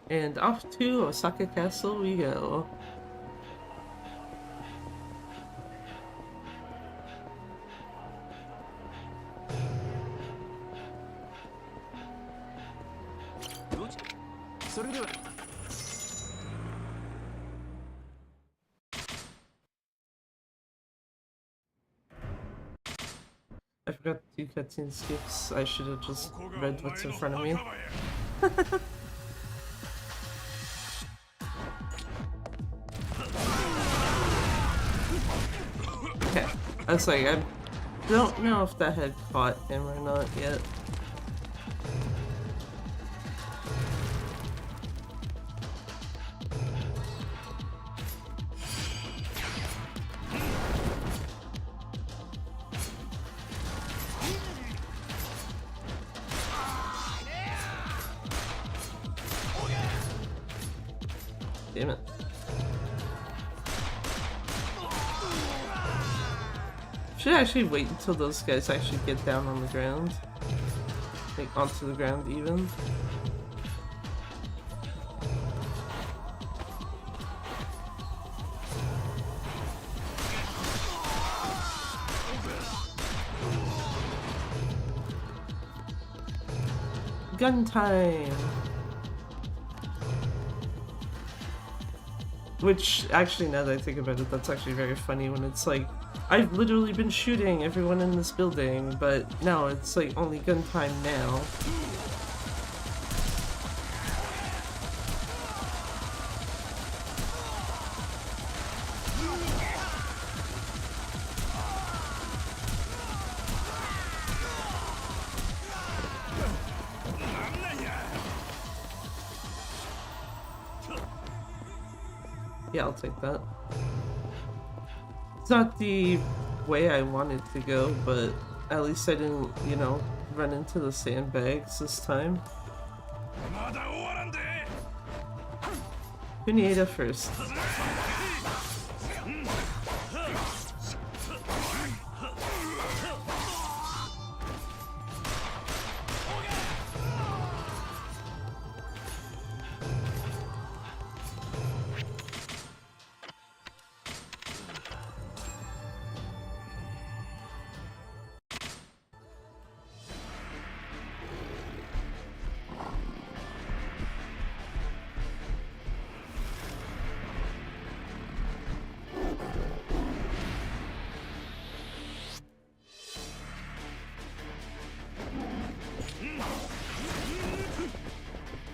And off to Osaka Castle we go. I forgot to do cutscene skips. I should have just read what's in front of me. Okay, I was like, I don't know if that had caught him or not yet. Damn it. Should actually wait until those guys actually get down on the ground. Like, onto the ground even. Gun time! Which, actually, now that I think about it, that's actually very funny when it's like, I've literally been shooting everyone in this building, but no, it's like only gun time now. Yeah, I'll take that. It's not the way I wanted to go, but at least I didn't, you know, run into the sandbags this time. Kunieda first.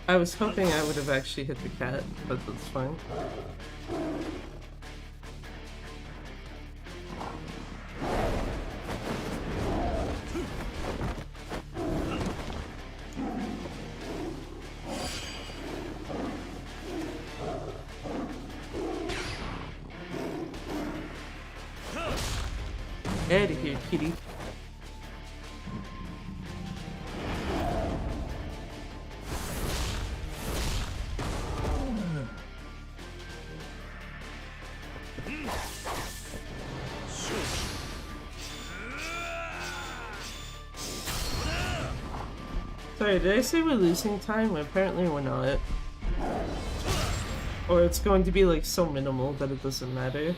I was hoping I would have actually hit the cat, but that's fine. Get out of here, kitty. Sorry, did I say we're losing time? Apparently we're not. Or it's going to be like so minimal that it doesn't matter.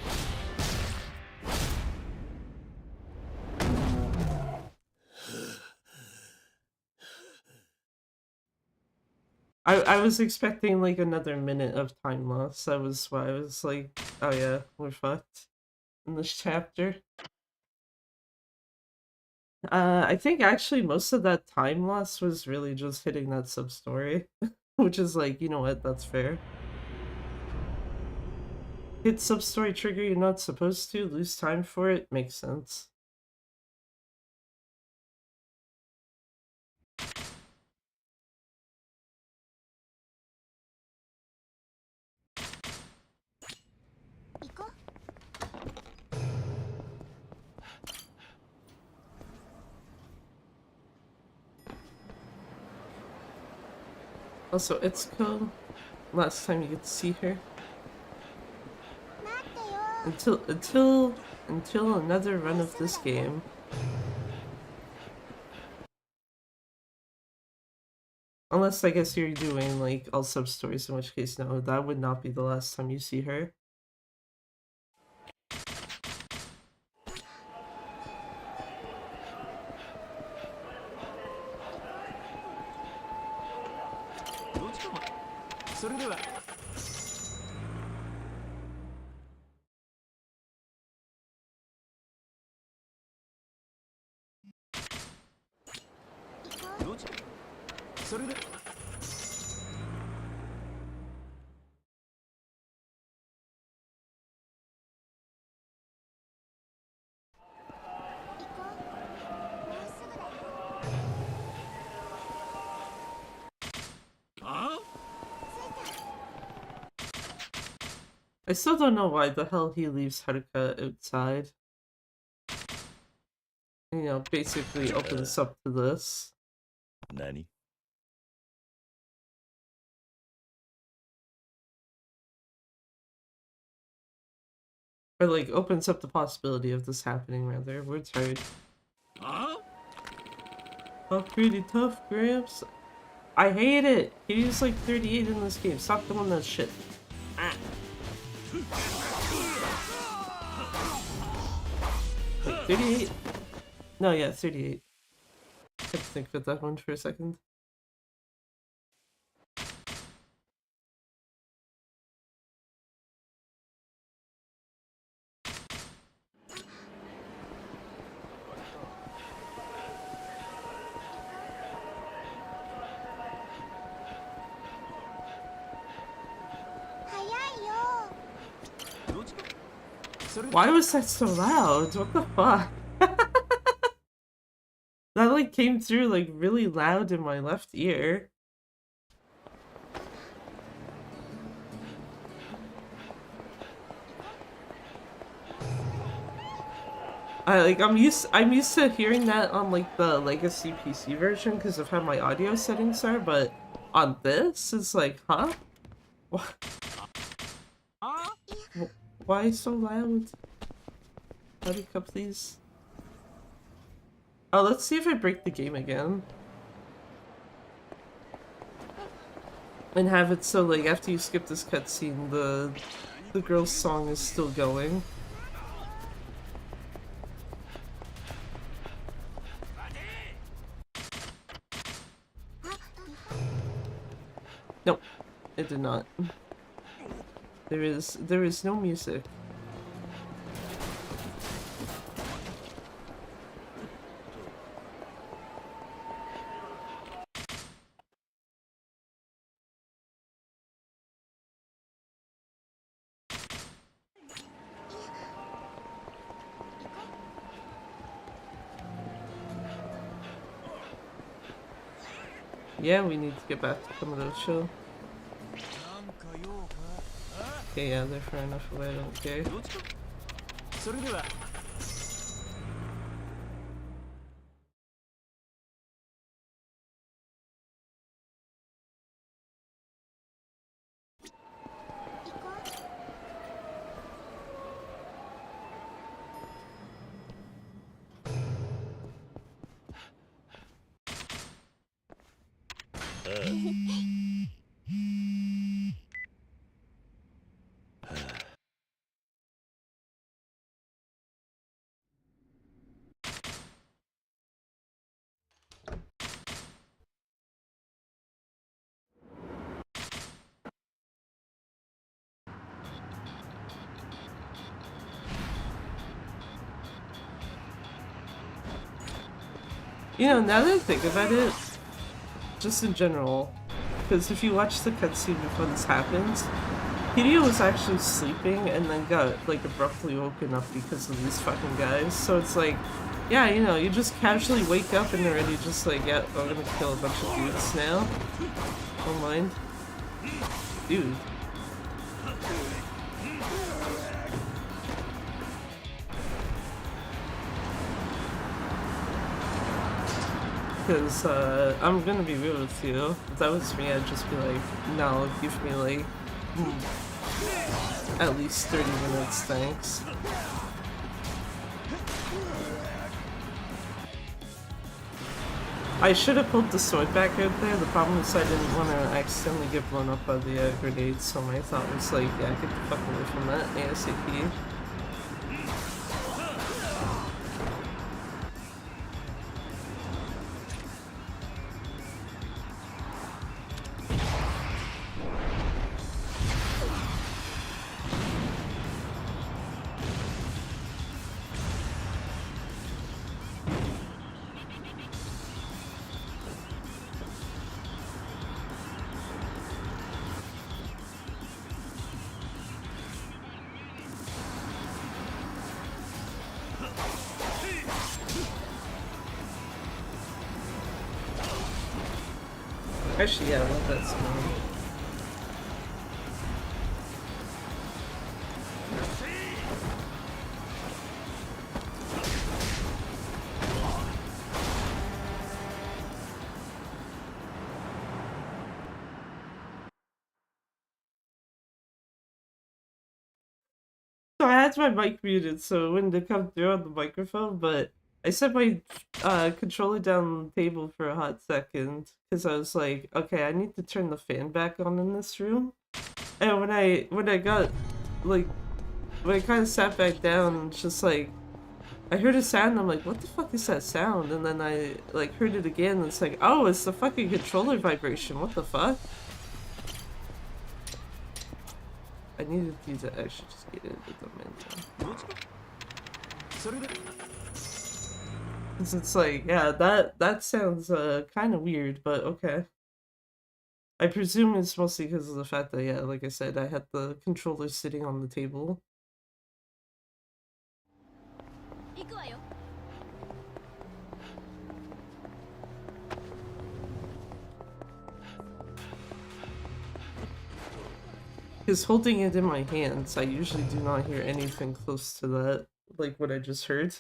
I was expecting like another minute of time loss. That was why I was like, oh yeah, we're fucked in this chapter. I think actually most of that time loss was really just hitting that sub-story. Which is like, you know what, that's fair. Hit sub-story trigger you're not supposed to, lose time for it, makes sense. Also, Itsuko, last time you get to see her. Until another run of this game. Unless I guess you're doing like all sub-stories, in which case no, that would not be the last time you see her. I still don't know why the hell he leaves Haruka outside. You know, basically opens up to this. Nani? Or like opens up the possibility of this happening rather. Words hard. Oh, pretty tough, Gramps. I hate it! He's like 38 in this game. Stop doing that shit. Ah. Like 38? No, yeah, 38. I had to think about that one for a second. Why was that so loud? What the fuck? That like came through like really loud in my left ear. I'm used to hearing that on like the legacy PC version because of how my audio settings are, but on this it's like, huh? What? Why so loud? Howdy, please. Oh, let's see if I break the game again. And have it so like after you skip this cutscene, the girl's song is still going. Nope, it did not. There is no music. Yeah, we need to get back to Komodo. Okay, yeah, they're far enough away, I don't care. You know, now that I think about it, just in general, because if you watch the cutscene before this happens, Hideo was actually sleeping and then got, like, abruptly woken up because of these fucking guys. So it's like, yeah, you know, you just casually wake up and already just like, yeah, I'm gonna kill a bunch of dudes now. Don't mind. Dude. Because, I'm gonna be real with you. If that was me, I'd just be like, no, give me like, at least 30 minutes, thanks. I should have pulled the sword back out there. The problem is I didn't want to accidentally get blown up by the grenades, so my thought was like, yeah, get the fuck away from that ASAP. Actually, yeah, I love that song. So I had my mic muted so it wouldn't come through on the microphone, but I set my controller down on the table for a hot second because I was like, okay, I need to turn the fan back on in this room. And when I got like when I kind of sat back down, it's just like I heard a sound. And I'm like, what the fuck is that sound? And then I like heard it again. And it's like, oh, it's the fucking controller vibration. What the fuck? I needed to use that extra just get it with the momentum. Cause it's like, yeah, that sounds kind of weird, but okay. I presume it's mostly because of the fact that, yeah, like I said, I had the controller sitting on the table. Because holding it in my hands, I usually do not hear anything close to that, like what I just heard.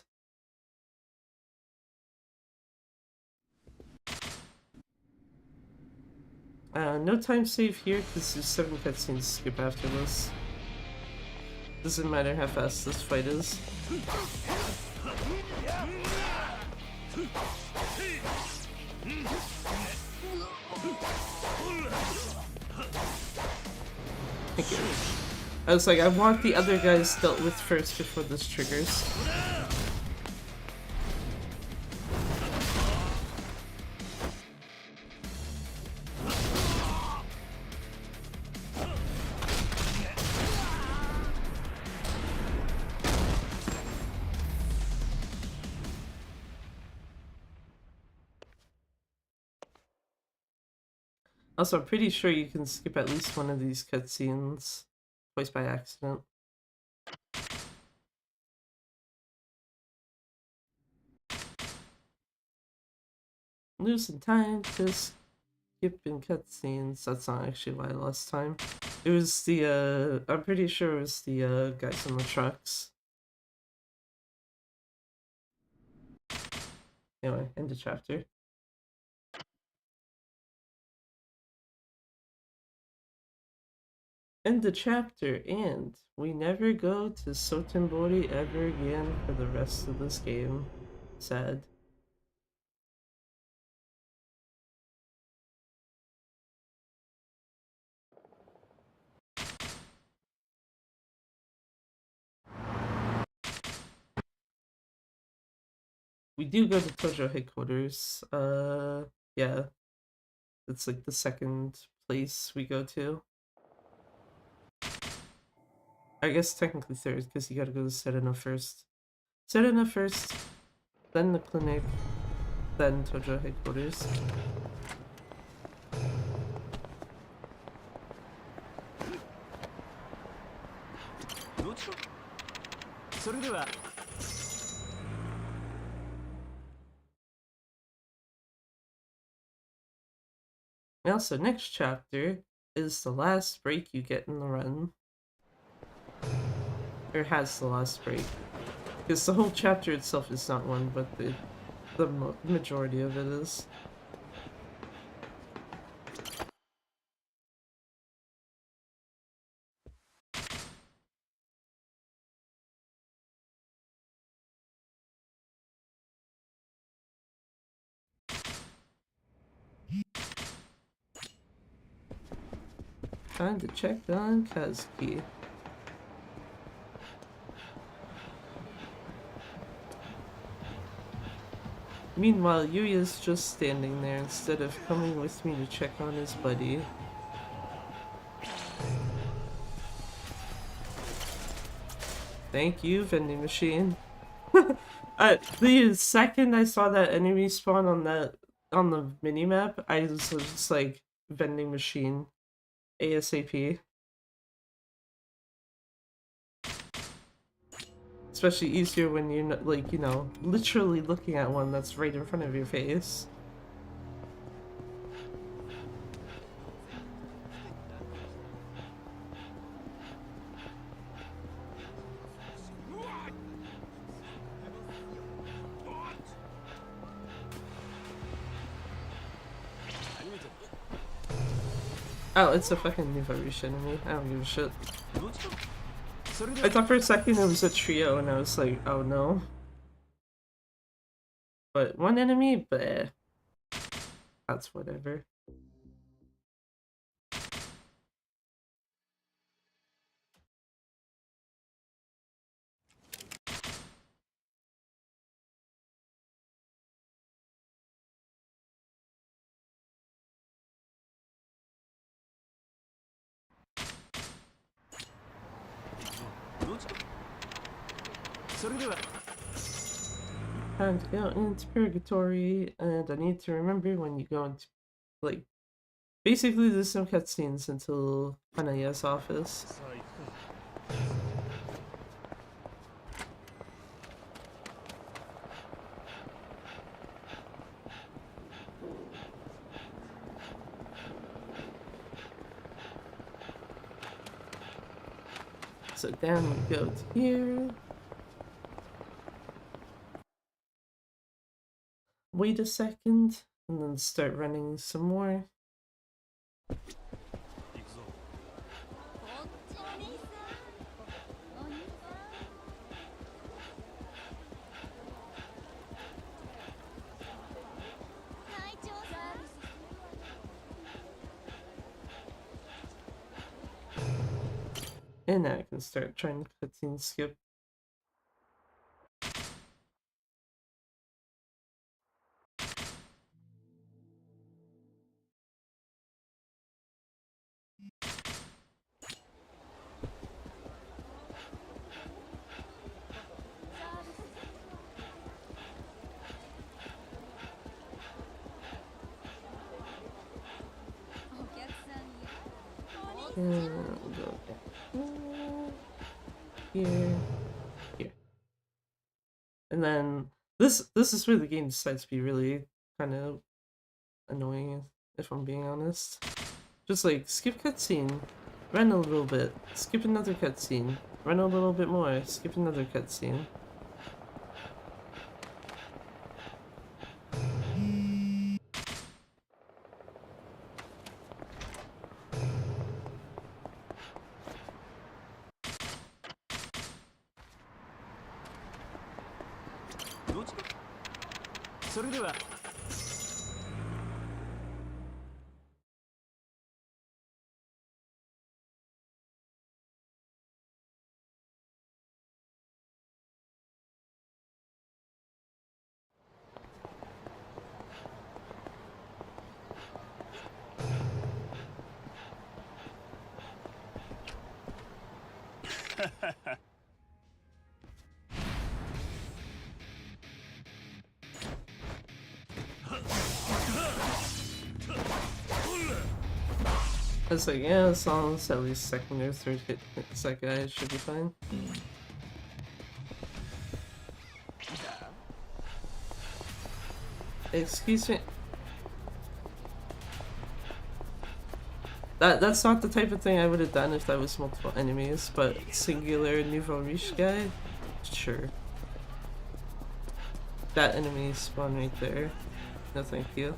No time save here because there's 7 cutscenes to skip after this. Doesn't matter how fast this fight is. Thank you. I was like, I want the other guys dealt with first before this triggers. Also, I'm pretty sure you can skip at least one of these cutscenes twice by accident. Losing time to skipping cutscenes. That's not actually why I lost time. It was the, I'm pretty sure it was the, guys on the trucks. Anyway, end of chapter. End the chapter, and we never go to Sotenbori ever again for the rest of this game. Sad. We do go to Tojo headquarters. Yeah. It's like the second place we go to. I guess technically third, because you gotta go to Serena first. Serena first, then the clinic, then Tojo headquarters. Also, next chapter is the last break you get in the run. Or has the last break. Because the whole chapter itself is not one, but the majority of it is. Time to check on Kazuki. Meanwhile, Yuya's just standing there instead of coming with me to check on his buddy. Thank you, vending machine. The second I saw that enemy spawn on the minimap, I was just like, vending machine. ASAP. Especially easier when you're not, like, you know, literally looking at one that's right in front of your face. Oh, it's a fucking new variation enemy. I don't give a shit. I thought for a second it was a trio and I was like, oh no. But one enemy? Bleh. That's whatever. Time to go into purgatory, and I need to remember when you go into, like, basically there's no cutscenes until Hanaya's office. So down we go to here. Wait a second, and then start running some more. 行くぞ。こっちお兄さんお兄さん隊長さん And now I can start trying to cutscene skip. And we'll go here, here. And then this is where the game decides to be really kind of annoying, if I'm being honest. Just like skip cutscene, run a little bit, skip another cutscene, run a little bit more, skip another cutscene. I was like, yeah, as long as at least second or third hits that guy, it should be fine. Excuse me. That's not the type of thing I would have done if that was multiple enemies, but singular nouveau riche guy? Sure. That enemy spawned right there. No thank you.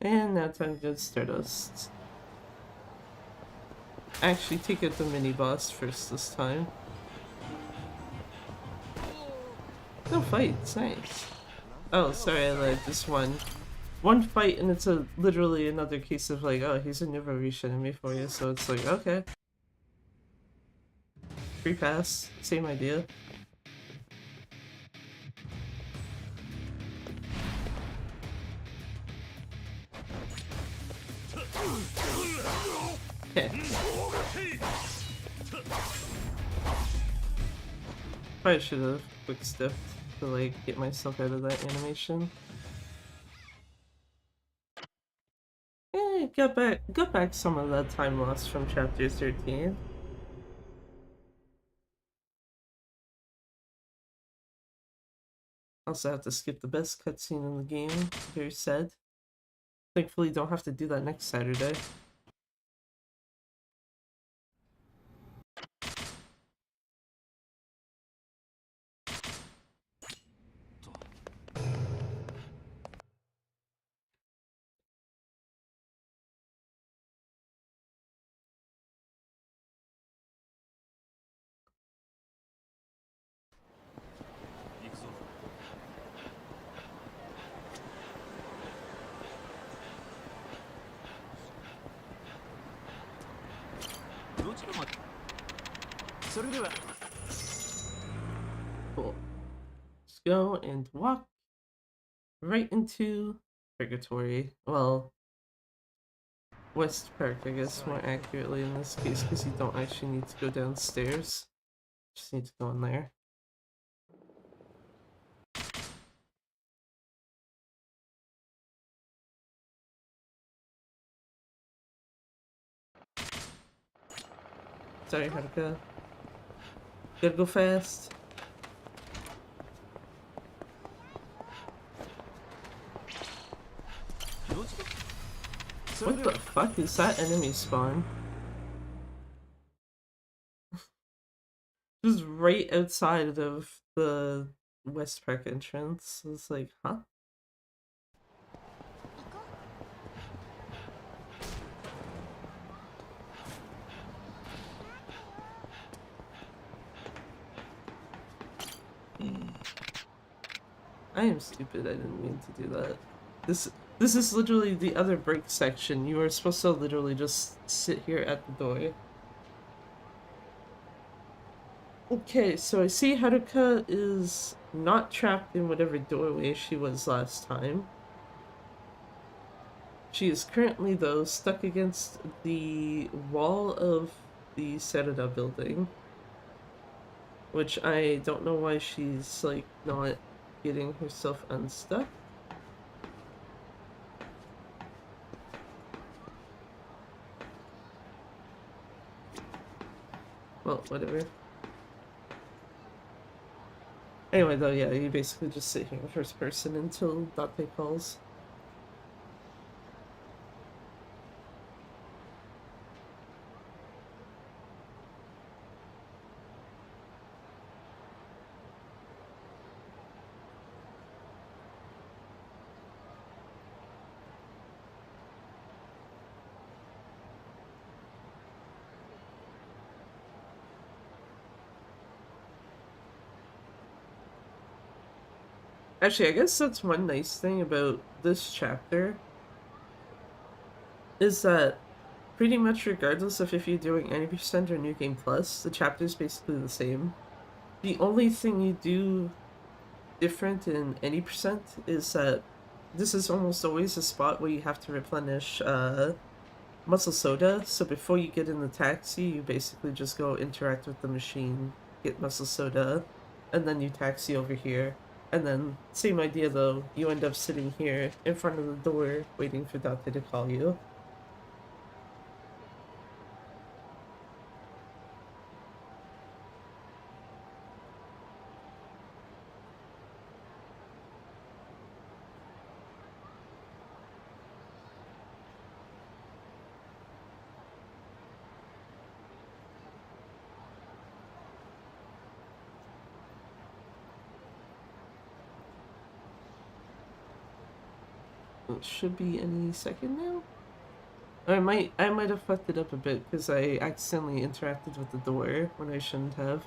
And now time to get Stardust. Actually, take out the mini boss first this time. No fights, nice. Oh, sorry, I lied. Just one fight, and it's literally another case of like, oh, he's a nouveau riche enemy for you, so it's like, okay. Free pass, same idea. Okay. Probably should have quick stepped to like get myself out of that animation. Got back some of that time lost from chapter 13. Also have to skip the best cutscene in the game. Very sad. Thankfully don't have to do that next Saturday. Cool. Let's go and walk right into Purgatory. Well, West Park, I guess, more accurately in this case, because you don't actually need to go downstairs. Just need to go in there. Sorry, Haruka. Gotta go fast. What the fuck is that enemy spawn? Just right outside of the West Park entrance. It's like, huh? I am stupid, I didn't mean to do that. This is literally the other break section. You are supposed to literally just sit here at the door. Okay, so I see Haruka is not trapped in whatever doorway she was last time. She is currently, though, stuck against the wall of the Sereda building. Which I don't know why she's, like, not getting herself unstuck. Well, whatever. Anyway, though, yeah, you basically just sit here in first person until Date calls. Actually, I guess that's one nice thing about this chapter, is that pretty much regardless of if you're doing 90% or New Game Plus, the chapter is basically the same. The only thing you do different in any percent is that this is almost always a spot where you have to replenish muscle soda, so before you get in the taxi, you basically just go interact with the machine, get muscle soda, and then you taxi over here. And then, same idea though, you end up sitting here in front of the door waiting for Date to call you. It should be any second now. Or I might have fucked it up a bit because I accidentally interacted with the door when I shouldn't have.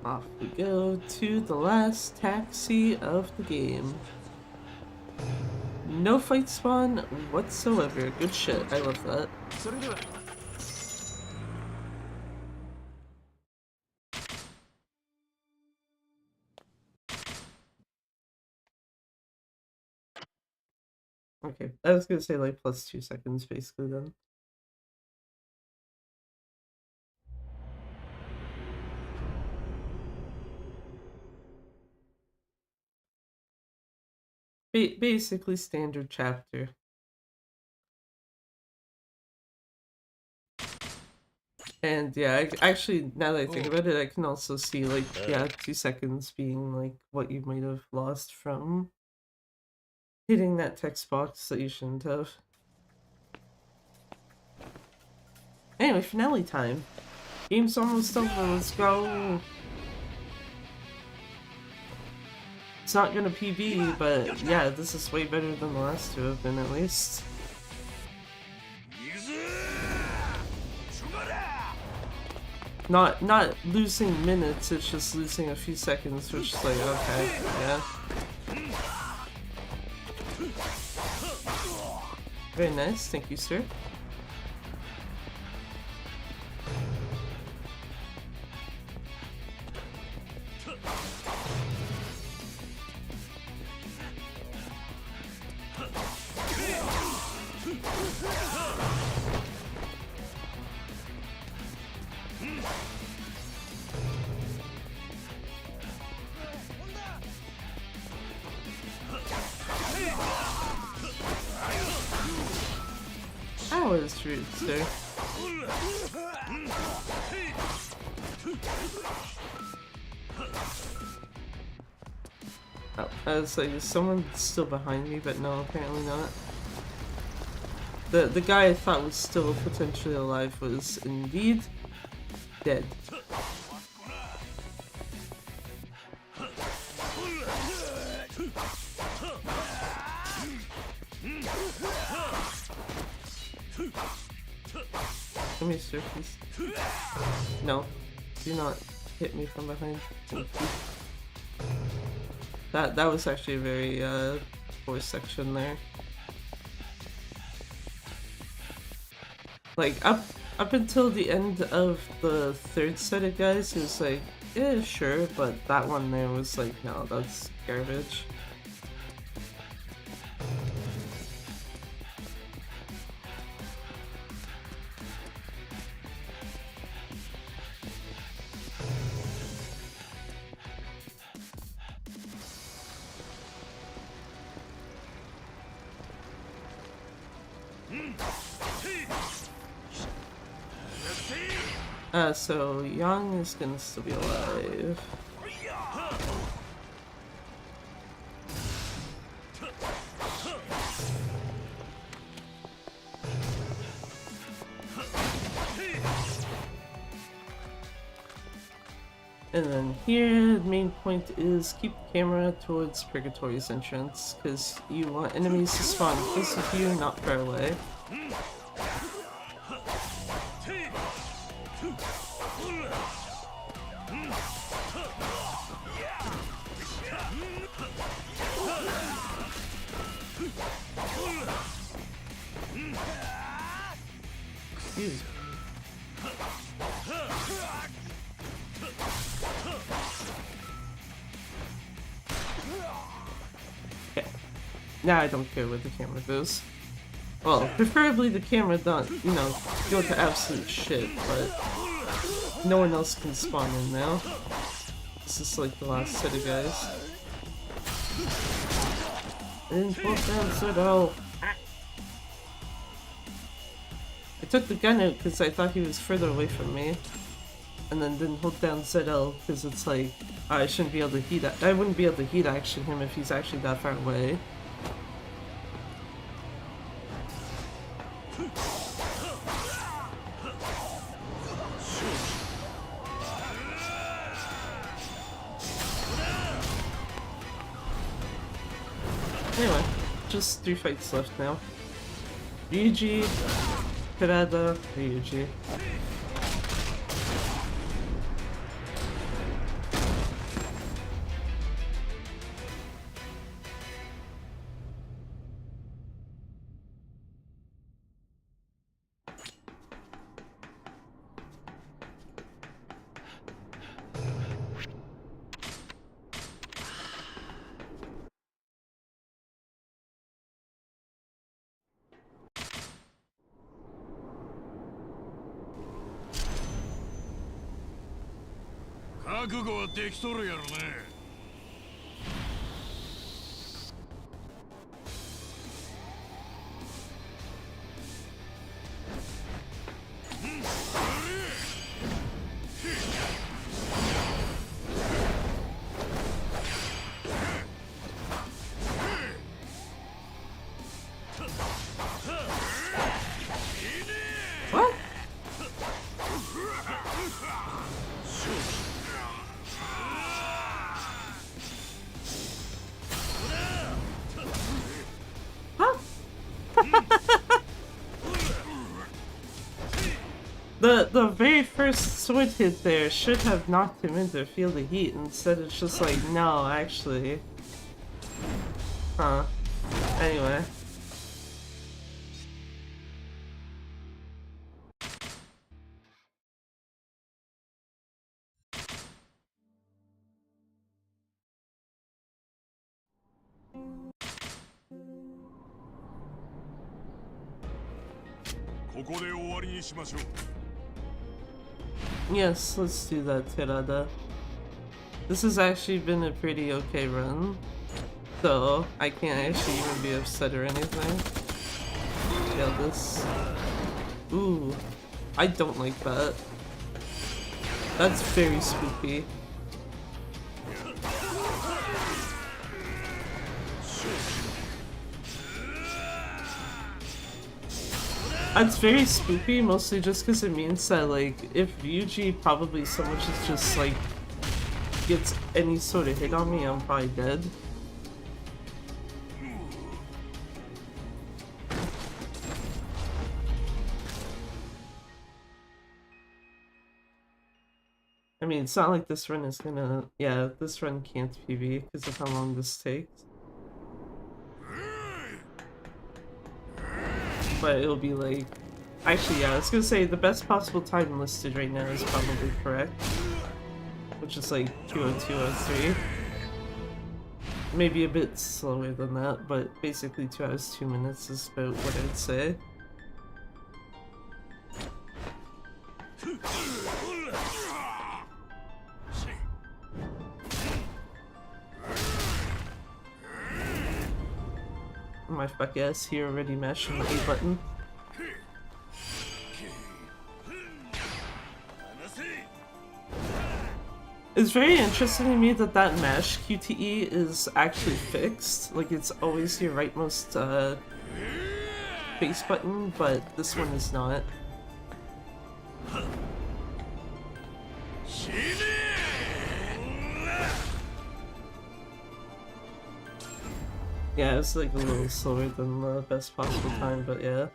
Off we go to the last taxi of the game. No fight spawn whatsoever. Good shit. I love that. Okay, I was gonna say like plus 2 seconds basically then. Basically standard chapter. And yeah, actually, now that I think about it, I can also see like, yeah, 2 seconds being like what you might have lost from hitting that text box that you shouldn't have. Anyway, finale time. Game's almost over, let's go! It's not gonna PB, but yeah, this is way better than the last two have been at least. Not losing minutes, it's just losing a few seconds, which is like, okay, yeah. Very nice, thank you, sir. That was rude, sir. Oh, I was like, is someone still behind me? But no, apparently not. The guy I thought was still potentially alive was indeed dead. Come here, sir, please. No, do not hit me from behind. Thank you. That was actually a very poor section there. Like up until the end of the third set of guys, it was like, yeah, sure, but that one there was like, no, that's garbage. So Yang is gonna still be alive. And then here, the main point is keep the camera towards Purgatory's entrance, because you want enemies to spawn close to you, not far away. Excuse me. Okay. Now I don't care where the camera goes. Well, preferably the camera don't, you know, go to absolute shit, but no one else can spawn in now. This is like the last set of guys. I didn't fall down so low. I took the gun out because I thought he was further away from me, and then didn't hold down ZL because it's like I shouldn't be able to heat. I wouldn't be able to heat action him if he's actually that far away. Anyway, just 3 fights left now. Ryuji, Kurada, Ryuji. What? Huh? The very first sword hit there should have knocked him into field of heat. Instead it's just like, no, actually. Huh. Anyway. ここで終わりにしましょう。 Yes, let's do that, Terada. This has actually been a pretty okay run, so I can't actually even be upset or anything. Yeah, this... Ooh, I don't like that. That's very spooky. It's very spooky, mostly just because it means that, like, if Yuji probably so much as just, like, gets any sort of hit on me, I'm probably dead. I mean, it's not like this run is gonna... Yeah, this run can't PB because of how long this takes. But it'll be like... Actually, yeah, I was gonna say the best possible time listed right now is probably correct. Which is like 2:02:03. Maybe a bit slower than that, but basically 2 hours 2 minutes is about what I'd say. My fuck ass here already mashing the A button. It's very interesting to me that that mash QTE is actually fixed. Like, it's always your rightmost base button, but this one is not. Yeah, it's like a little slower than the best possible time, but yeah.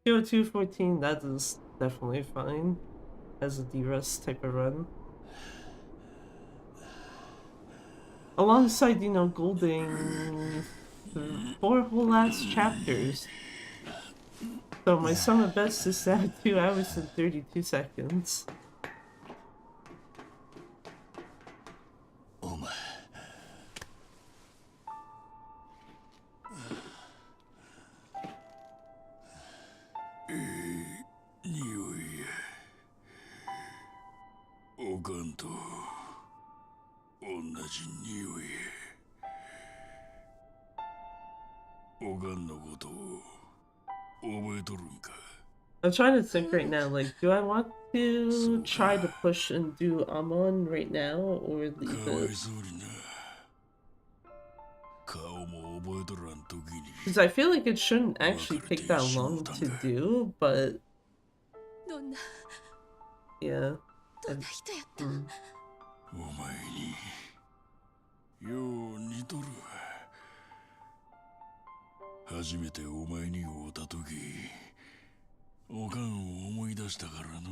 2:02:14, that is definitely fine as a D-Rest type of run. Alongside, you know, golding 4 whole last chapters. So my sum of best is at 2 hours and 32 seconds. I'm trying to think right now, like, do I want to try to push and do Amon right now, or leave it? Because I feel like it shouldn't actually take that long to do, but... Yeah. And, 初めてお前に会うた時、おかんを思い出したからの。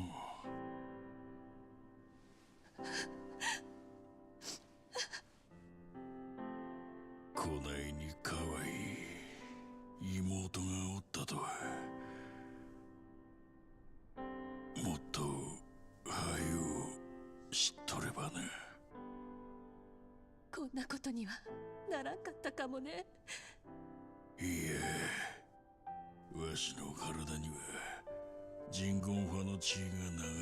こないに可愛い妹がおったとは。もっと早う知っとればな。こんなことにはならんかったかもね。 いや、わしの体には人工派の血が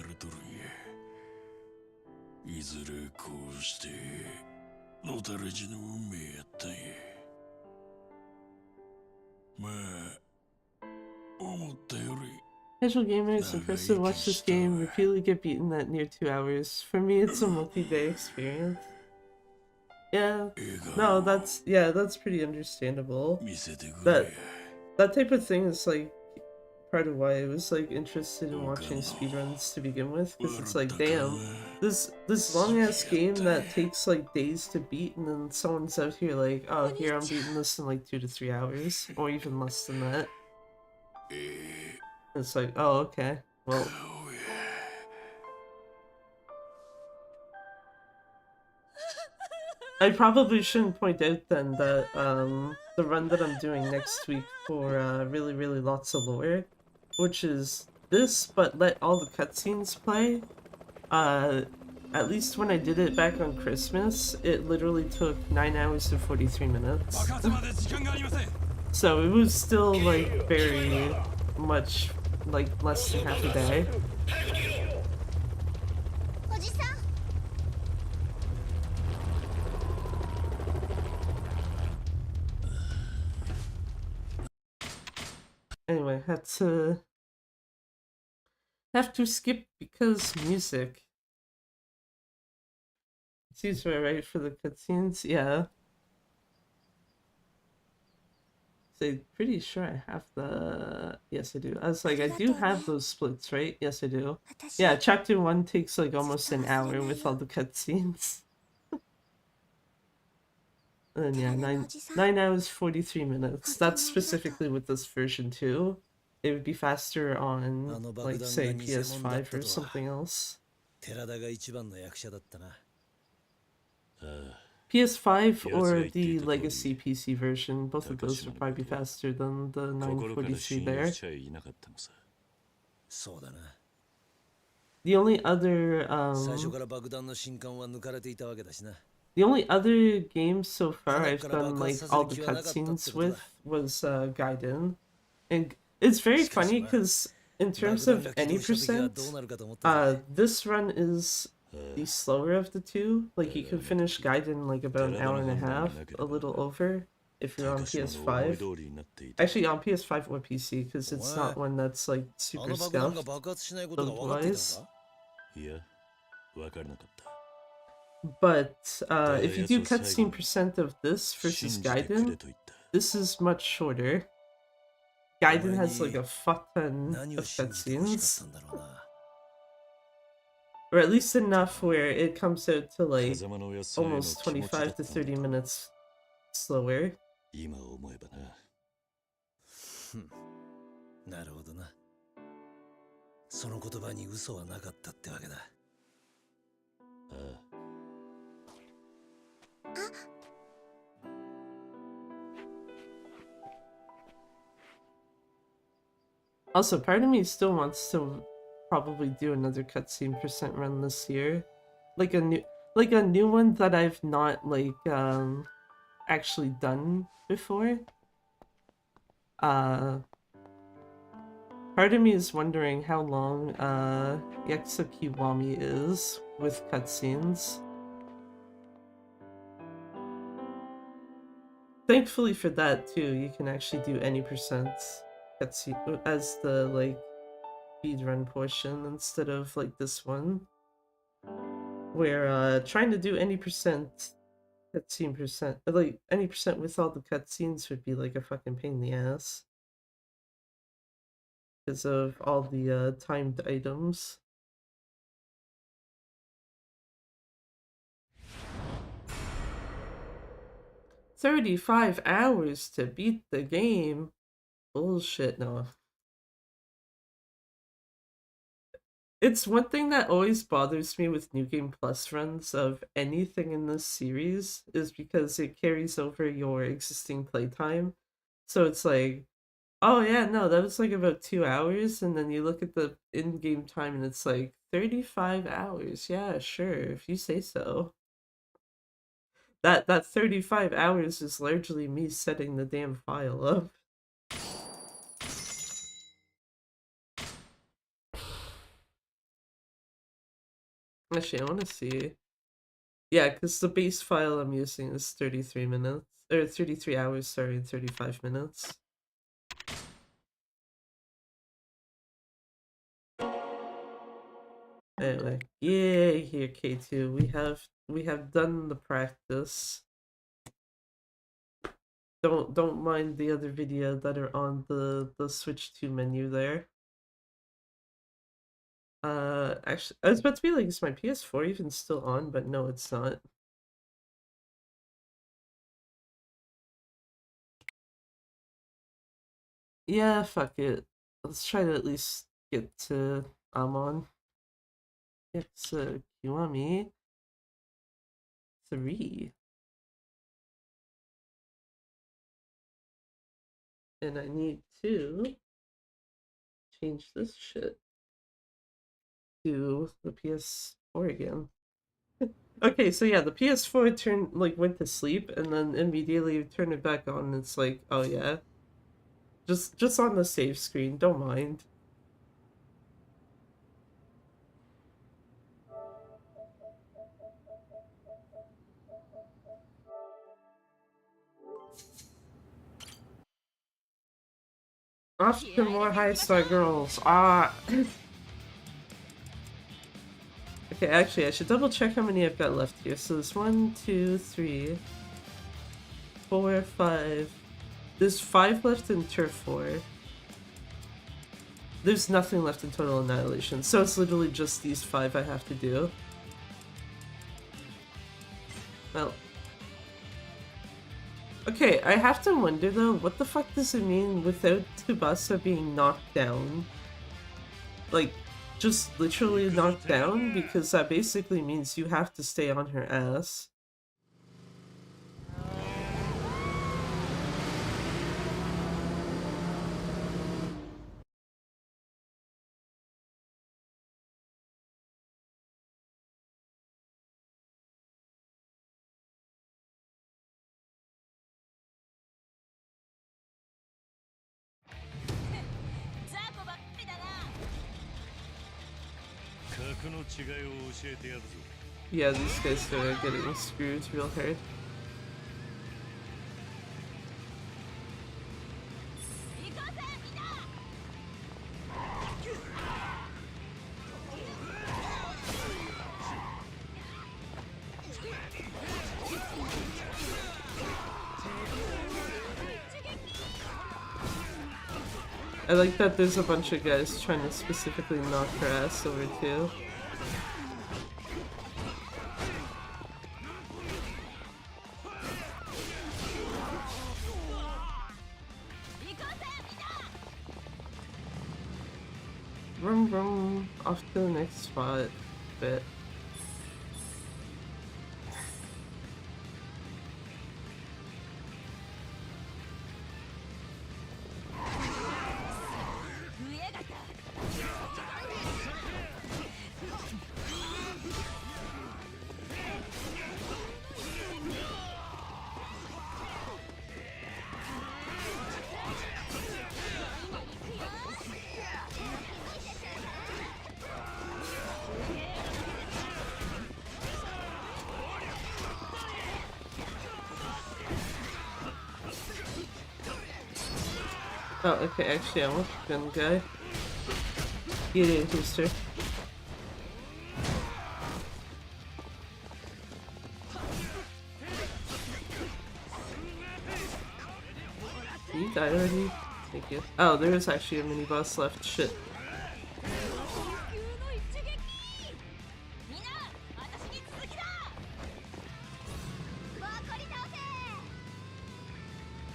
流れとるんや。いずれこうしてのたれ死ぬ運命やったんや。まあ、思ったより。 Casual gamer, it's impressive to watch this game repeatedly get beaten at near 2 hours. For me, it's a multi-day experience. Yeah, no, that's pretty understandable. That type of thing is like part of why I was like interested in watching speedruns to begin with, because it's like, damn, this long ass game that takes like days to beat, and then someone's out here like, oh, here, I'm beating this in like 2 to 3 hours, or even less than that. It's like, oh, okay, well. I probably shouldn't point out then that the run that I'm doing next week for really lots of lore, which is this, but let all the cutscenes play. At least when I did it back on Christmas, it literally took 9 hours and 43 minutes. So it was still like very much like less than half a day. おじさん Anyway, have to skip because music. Seems right for the cutscenes, yeah. So pretty sure I have the... Yes, I do. I was like, I do have those splits, right? Yes, I do. Yeah, chapter 1 takes like almost an hour with all the cutscenes. And yeah, 9 hours 43 minutes. That's specifically with this version too. It would be faster on, like, say, PS5 or something else. 寺田が一番の役者だったな。PS5 or the legacy PC version, both of those would probably be faster than the 943 there. そうだな。 The only other 最初から爆弾の信管は抜かれていたわけだしな。 the only other game so far I've done like all the cutscenes with was Gaiden. And it's very funny because in terms of any percent, this run is the slower of the two. Like you can finish Gaiden in like about an hour and a half, a little over, if you're on PS5. Actually on PS5 or PC, because it's not one that's like super scuffed load-wise. But if you do cutscene percent of this versus Gaiden, this is much shorter. Gaiden has like a fuck ton of cutscenes. Or at least enough where it comes out to like almost 25 to 30 minutes slower. なるほどな。その言葉に嘘はなかったってわけだ。Also, part of me still wants to probably do another cutscene percent run this year, like a new one that I've not like actually done before. Part of me is wondering how long Yakuza Kiwami is with cutscenes. Thankfully for that too, you can actually do any percent cutscene as the like speedrun portion instead of like this one, where trying to do any percent cutscene percent, like any percent with all the cutscenes would be like a fucking pain in the ass because of all the timed items. "35 hours to beat the game." Bullshit, no. It's one thing that always bothers me with New Game Plus runs of anything in this series is because it carries over your existing playtime. So it's like, oh yeah, no, that was like about 2 hours, and then you look at the in-game time and it's like 35 hours. Yeah, sure, if you say so. That 35 hours is largely me setting the damn file up. Actually, I want to see. Yeah, because the base file I'm using is 33 minutes, or 33 hours, sorry, 35 minutes. Anyway, yay, here K2, we have done the practice. Don't mind the other video that are on the Switch 2 menu there. Actually, I was about to be like, is my PS4 even still on? But no, it's not. Yeah, fuck it. Let's try to at least get to Amon. Yakuza Kiwami 3. And I need to change this shit to the PS4 again. Okay, so yeah, the PS4 went to sleep and then immediately turned it back on and it's like, oh yeah. Just on the save screen, don't mind. Off to more Haisai Girls. Ah. Okay, actually, I should double check how many I've got left here. So there's 1, 2, 3, 4, 5. There's 5 left in Turf 4. There's nothing left in Total Annihilation, so it's literally just these 5 I have to do. Well. Okay, I have to wonder though, what the fuck does it mean without Tsubasa being knocked down? Like, just literally knocked down? Because that basically means you have to stay on her ass. Yeah, these guys are getting screwed real hard. I like that there's a bunch of guys trying to specifically knock her ass over too. Vroom vroom, off to the next spot. Bit. Oh, okay, actually I want the gun guy. Get in, Houston. You died already? Thank you. Oh, there is actually a mini boss left. Shit.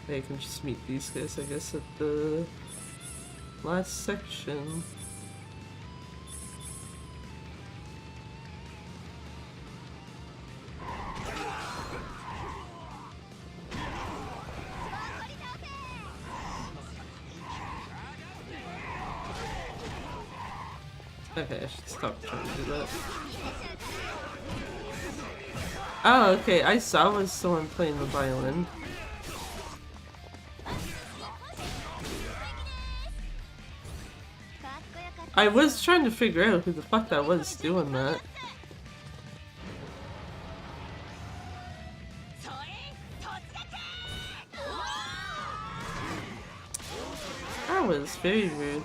I can just meet these guys, I guess, at the last section. Okay, I should stop trying to do that. Oh, okay, I saw was someone playing the violin. I was trying to figure out who the fuck that was doing that. That was very rude.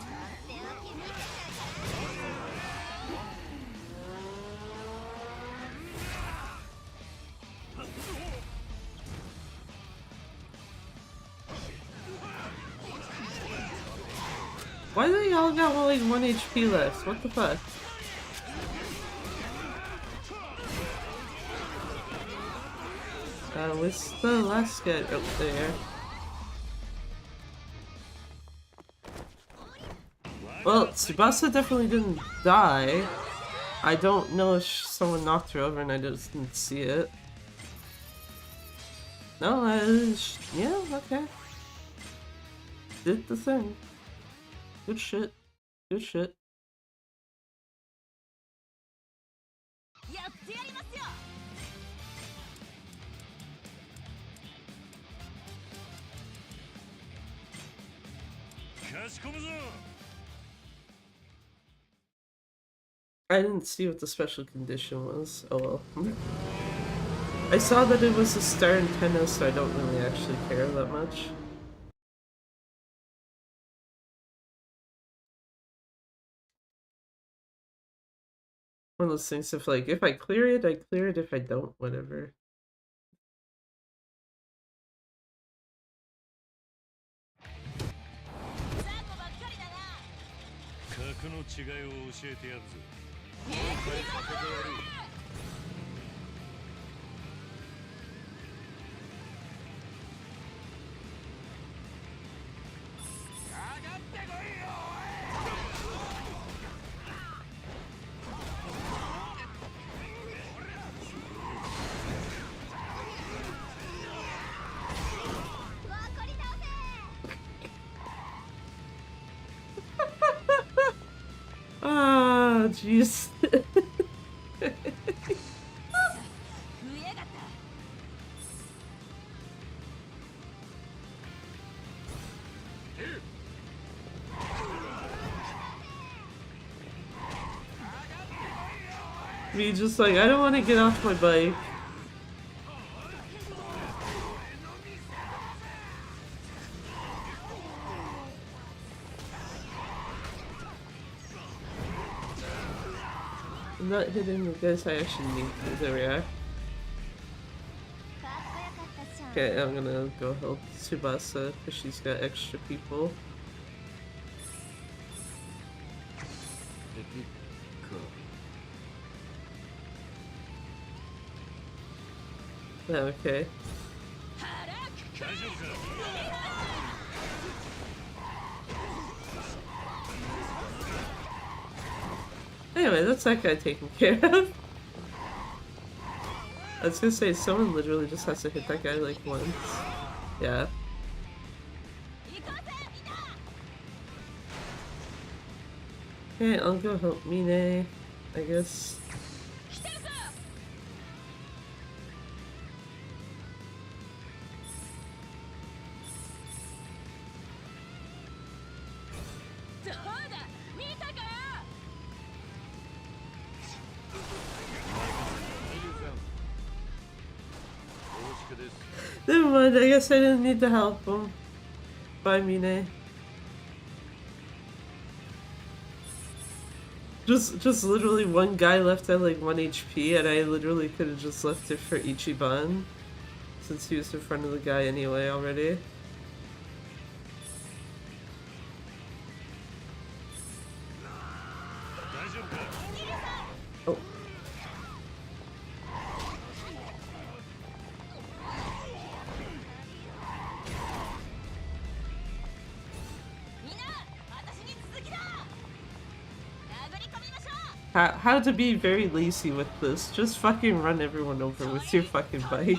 Why do they all got like 1 HP left? What the fuck? What's the last guy up there? Well, Tsubasa definitely didn't die. I don't know if someone knocked her over and I just didn't see it. No, yeah, okay. Did the thing. Good shit. Good shit. I didn't see what the special condition was. Oh well. I saw that it was a star antenna, so I don't really actually care that much. One of those things of like, if I clear it, I clear it. If I don't, whatever. 格の違いを教えてやるぞ。Ah, jeez. Me just like, I don't want to get off my bike. I'm not hitting the guys I actually need to. There we are. Okay, I'm gonna go help Tsubasa because she's got extra people. Okay. Anyway, that's that guy taken care of. I was gonna say, someone literally just has to hit that guy like once. Yeah. Okay, I'll go help Mine, I guess. Never mind, I guess I didn't need to help him. Bye, Mine. Just literally one guy left at like 1 HP, and I literally could have just left it for Ichiban, since he was in front of the guy anyway already. Oh. How to be very lazy with this. Just fucking run everyone over with your fucking bike.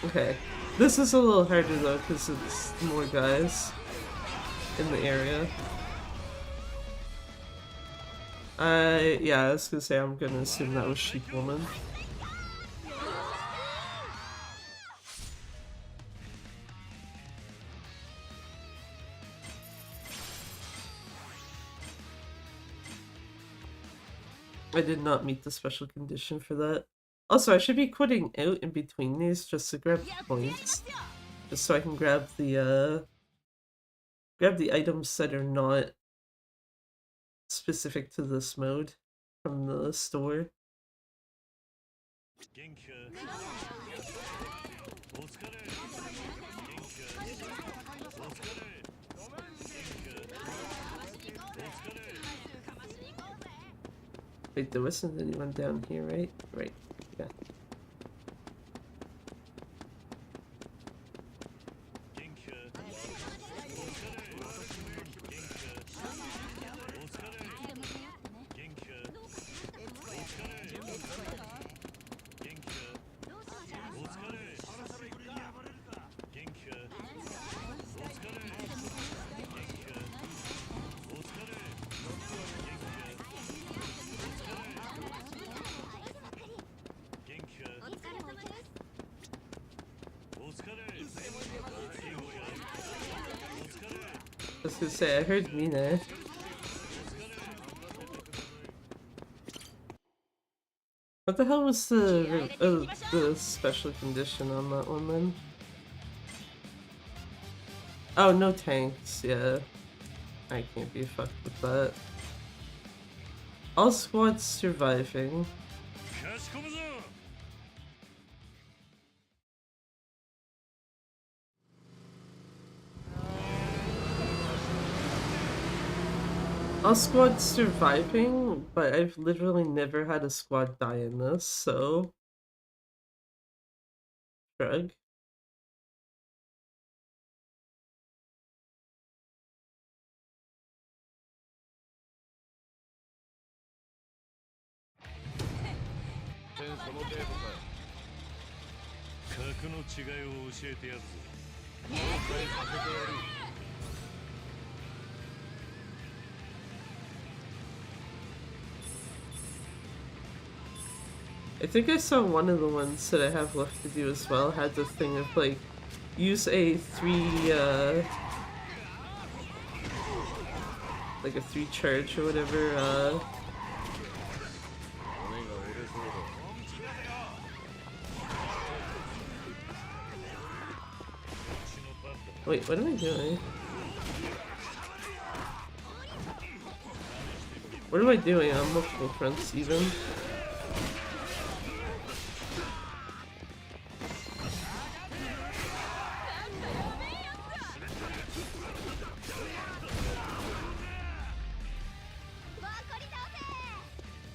Okay. This is a little harder though because it's more guys in the area. Yeah, I was gonna say I'm gonna assume that was Sheep Woman. I did not meet the special condition for that. Also, I should be quitting out in between these just to grab points. Just so I can grab the items that are not specific to this mode from the store. Wait, there wasn't anyone down here, right? Right, yeah. I was gonna say, I heard Mina. What the hell was the special condition on that one then? Oh, no tanks, yeah. I can't be fucked with that. All squads surviving. かしこむぞ All squads surviving, but I've literally never had a squad die in this, so... Shrug. I think I saw one of the ones that I have left to do as well had the thing of like use a like a 3 charge or whatever wait, what am I doing? What am I doing on multiple fronts even?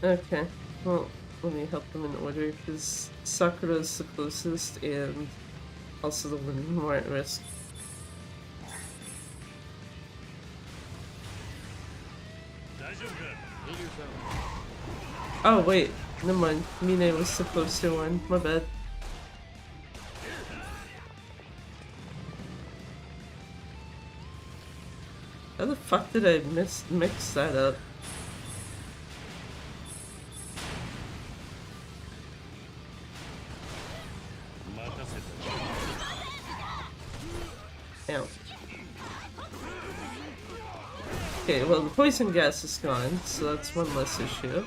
Okay, well, let me help them in order, because Sakura's the closest and also the one more at risk. Oh wait, never mind, Mine was the closer one, my bad. How the fuck did I mix that up? Ow. Okay, well the poison gas is gone, so that's one less issue.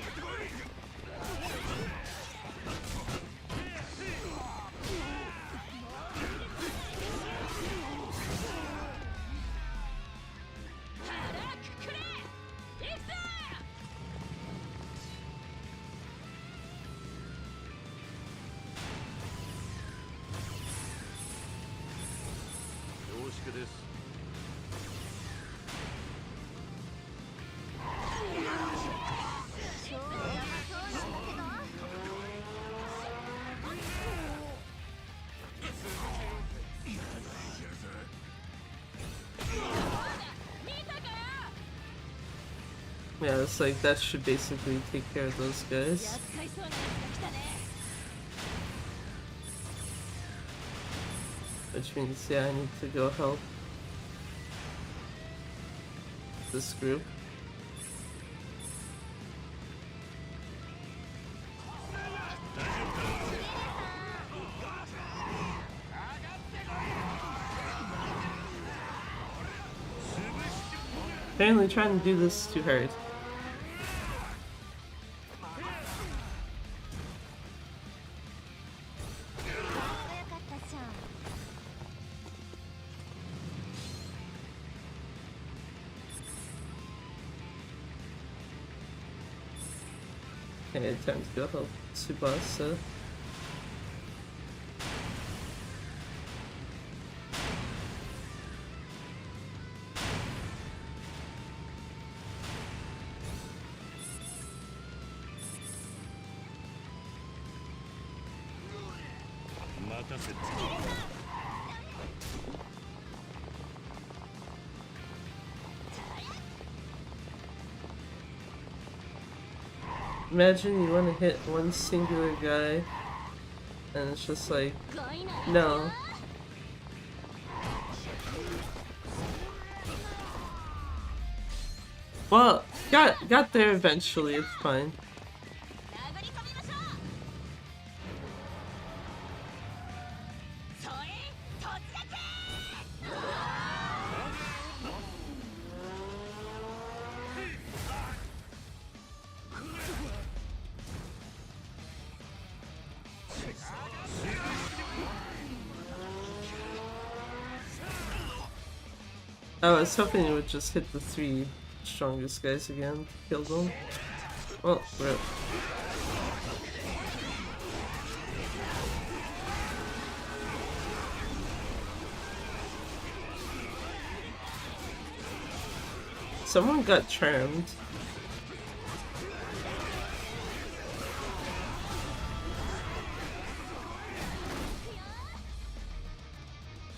Yeah, it's like that should basically take care of those guys. Which means, yeah, I need to go help this group. Apparently trying to do this too hard. Okay, time to go help Tsubasa. Imagine you want to hit one singular guy, and it's just like, no. Well, got there eventually, it's fine. Oh, I was hoping it would just hit the 3 strongest guys again to kill them. Well, rip. Someone got charmed.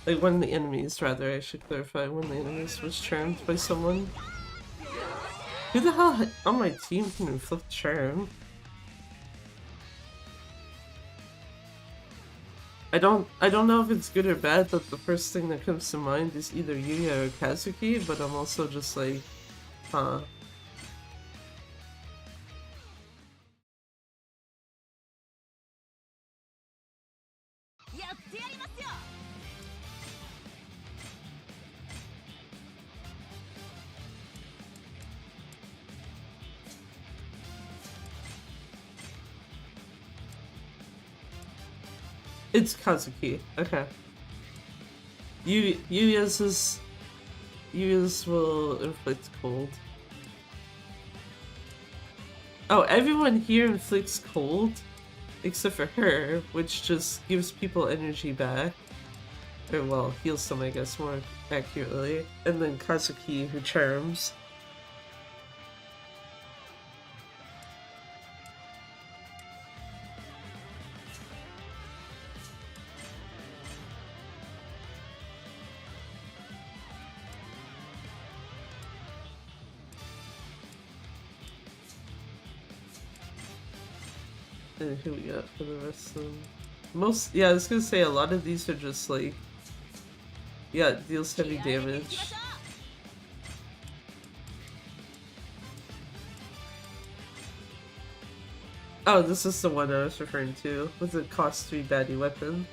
Like one of the enemies, rather, I should clarify, one of the enemies was charmed by someone. Who the hell on my team can inflict charm? I don't know if it's good or bad, but the first thing that comes to mind is either Yuya or Kazuki, but I'm also just like, huh. It's Kazuki. Okay. Yuya's will inflict cold. Oh, everyone here inflicts cold, except for her, which just gives people energy back. Or, well, heals them, I guess, more accurately. And then Kazuki, who charms. And who we got for the rest of them? Yeah, I was gonna say a lot of these are just like, yeah, it deals heavy damage. Oh, this is the one I was referring to, with the cost 3 baddie weapon.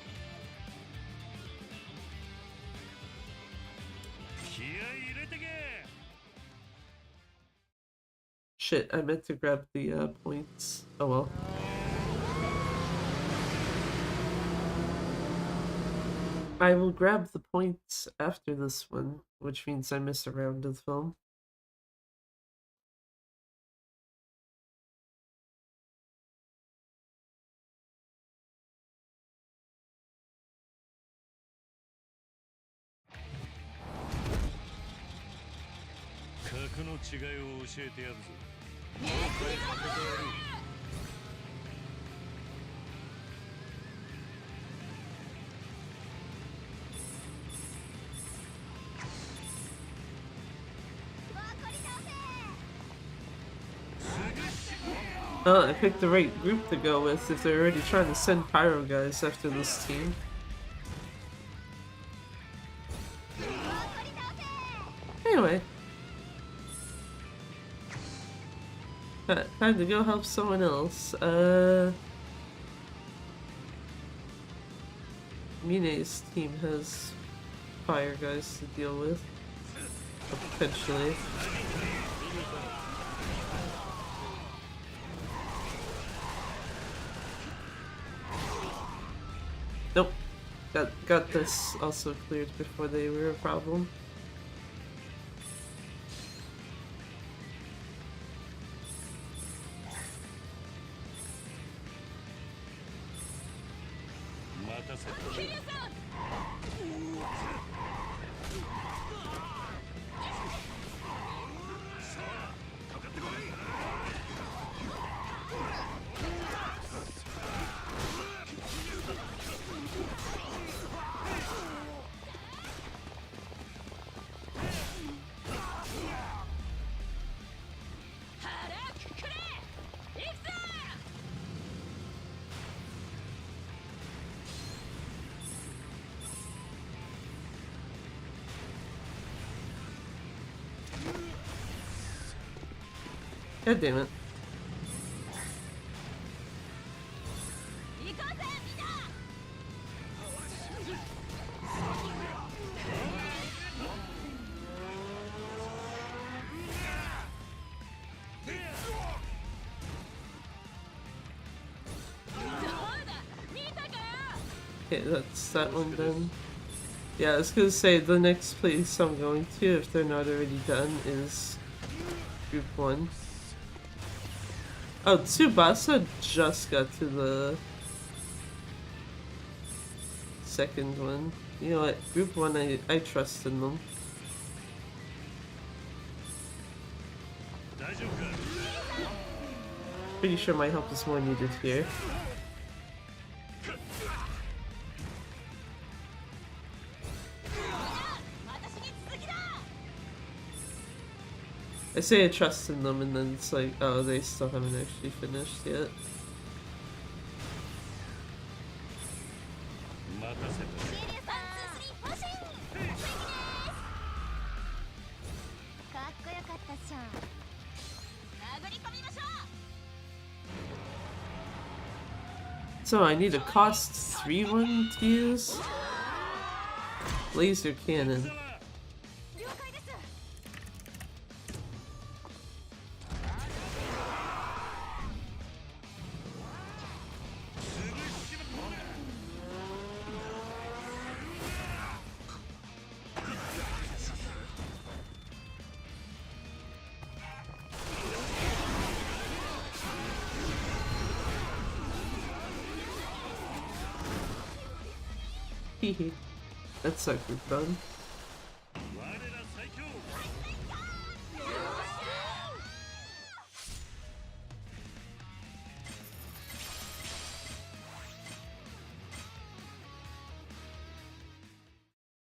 Shit, I meant to grab the points. Oh well. I will grab the points after this one, which means I miss a round of the film. Oh, I picked the right group to go with if they're already trying to send pyro guys after this team. Anyway. Time to go help someone else. Mine's team has fire guys to deal with. Potentially. Nope. Got this also cleared before they were a problem. God damn it. Okay, that's that one done. Yeah, I was gonna say the next place I'm going to, if they're not already done, is Group 1. Oh, Tsubasa just got to the second one. You know what? Group 1, I trust in them. 大丈夫か Pretty sure my help is more needed here. I say I trust in them, and then it's like, oh, they still haven't actually finished yet. 待たせた かっこよかったっしょ。殴り込みましょう。 So I need a cost 3 one to use? Laser cannon. 了解です。 Hehe. That's sucker fun. 我ら最強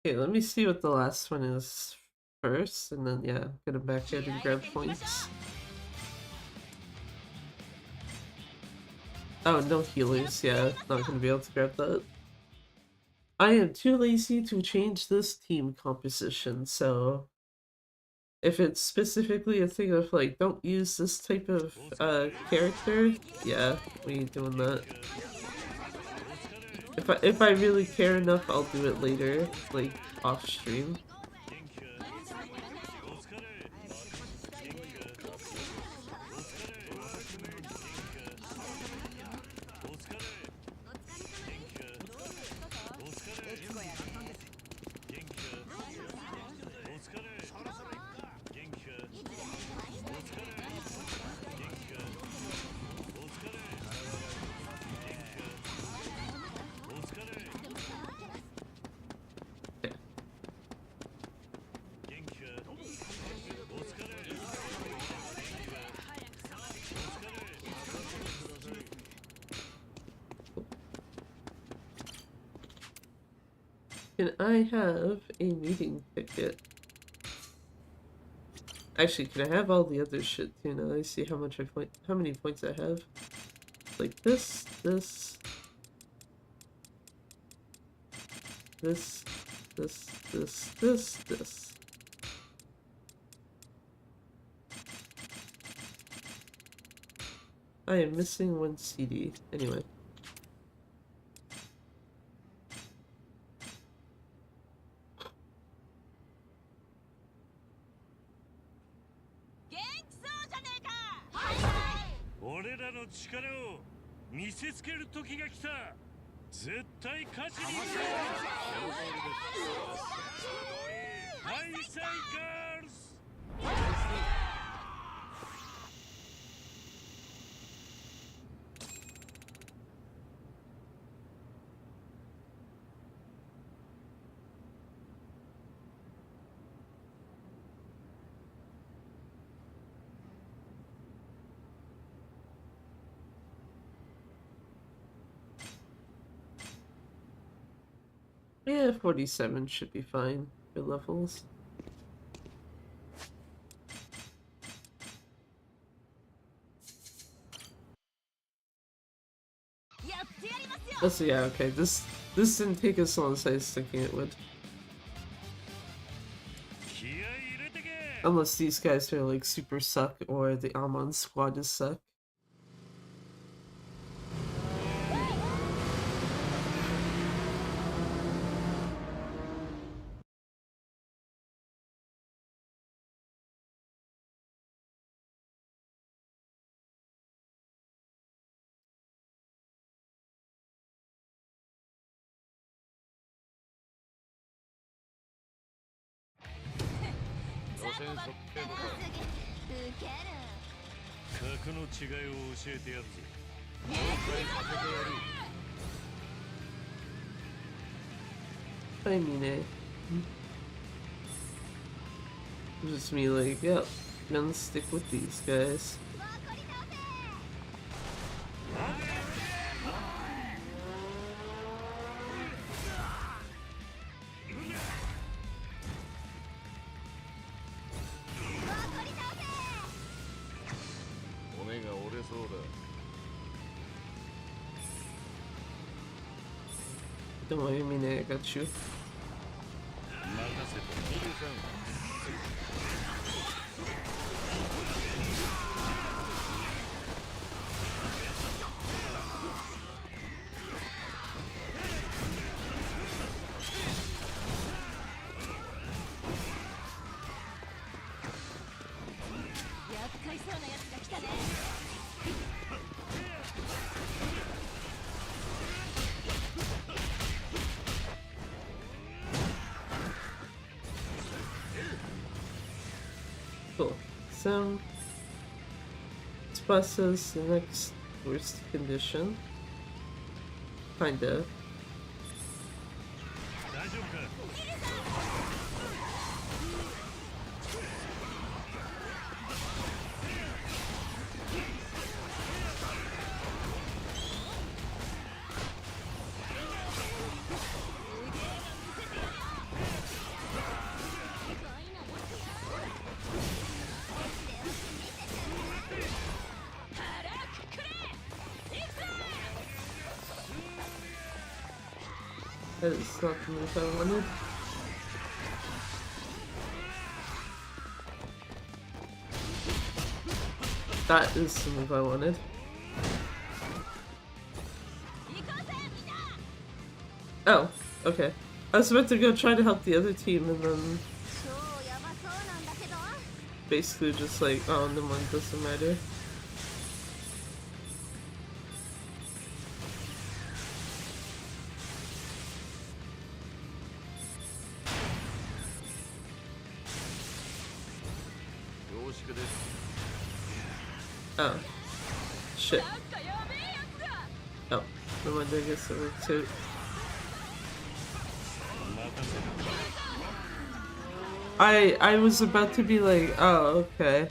Okay, let me see what the last one is first, and then yeah, I'm gonna back out and grab points. Oh, no healers, yeah, not gonna be able to grab that. I am too lazy to change this team composition, so if it's specifically a thing of like, don't use this type of character, yeah, we ain't doing that. If I really care enough, I'll do it later, like off stream. 元気かお疲れ元気かお疲れ元気かお疲れ元気かお疲れ元気かお疲れ元気かお疲れ元気かお疲れ元気かお疲れお疲れ 元気かお疲れ元気かお疲れ Can I have a meeting ticket? Actually, can I have all the other shit too? Now I see how many points I have. Like this, this, this, this. I am missing one CD. Anyway. Haisai! 俺らの力を見せつける時が来た絶対勝ちに行くぞハイサイガールズ Yeah, 47 should be fine for levels. Also, yeah, okay, this didn't take as long as I was thinking it would. 気合い入れてけ Unless these guys are like super suck or the Amon squad is suck. 戦測定とかウケる格の違いを教えてやるぞ了解させてやる I mean it. Just me like, yep, gonna stick with these guys. わかり倒せ 骨が折れそうだ Don't worry, I mean it, I got you. 任せて23 厄介そうなやつが来たね Cool. So, let's process the next worst condition. Kinda. 大丈夫か That is not the move I wanted. That is the move I wanted. Oh, okay. I was about to go try to help the other team and then 超ヤバそうなんだけど basically just like, oh, no one doesn't matter. Oh. Shit. Oh. No wonder I guess it worked too. I was about to be like, oh, okay.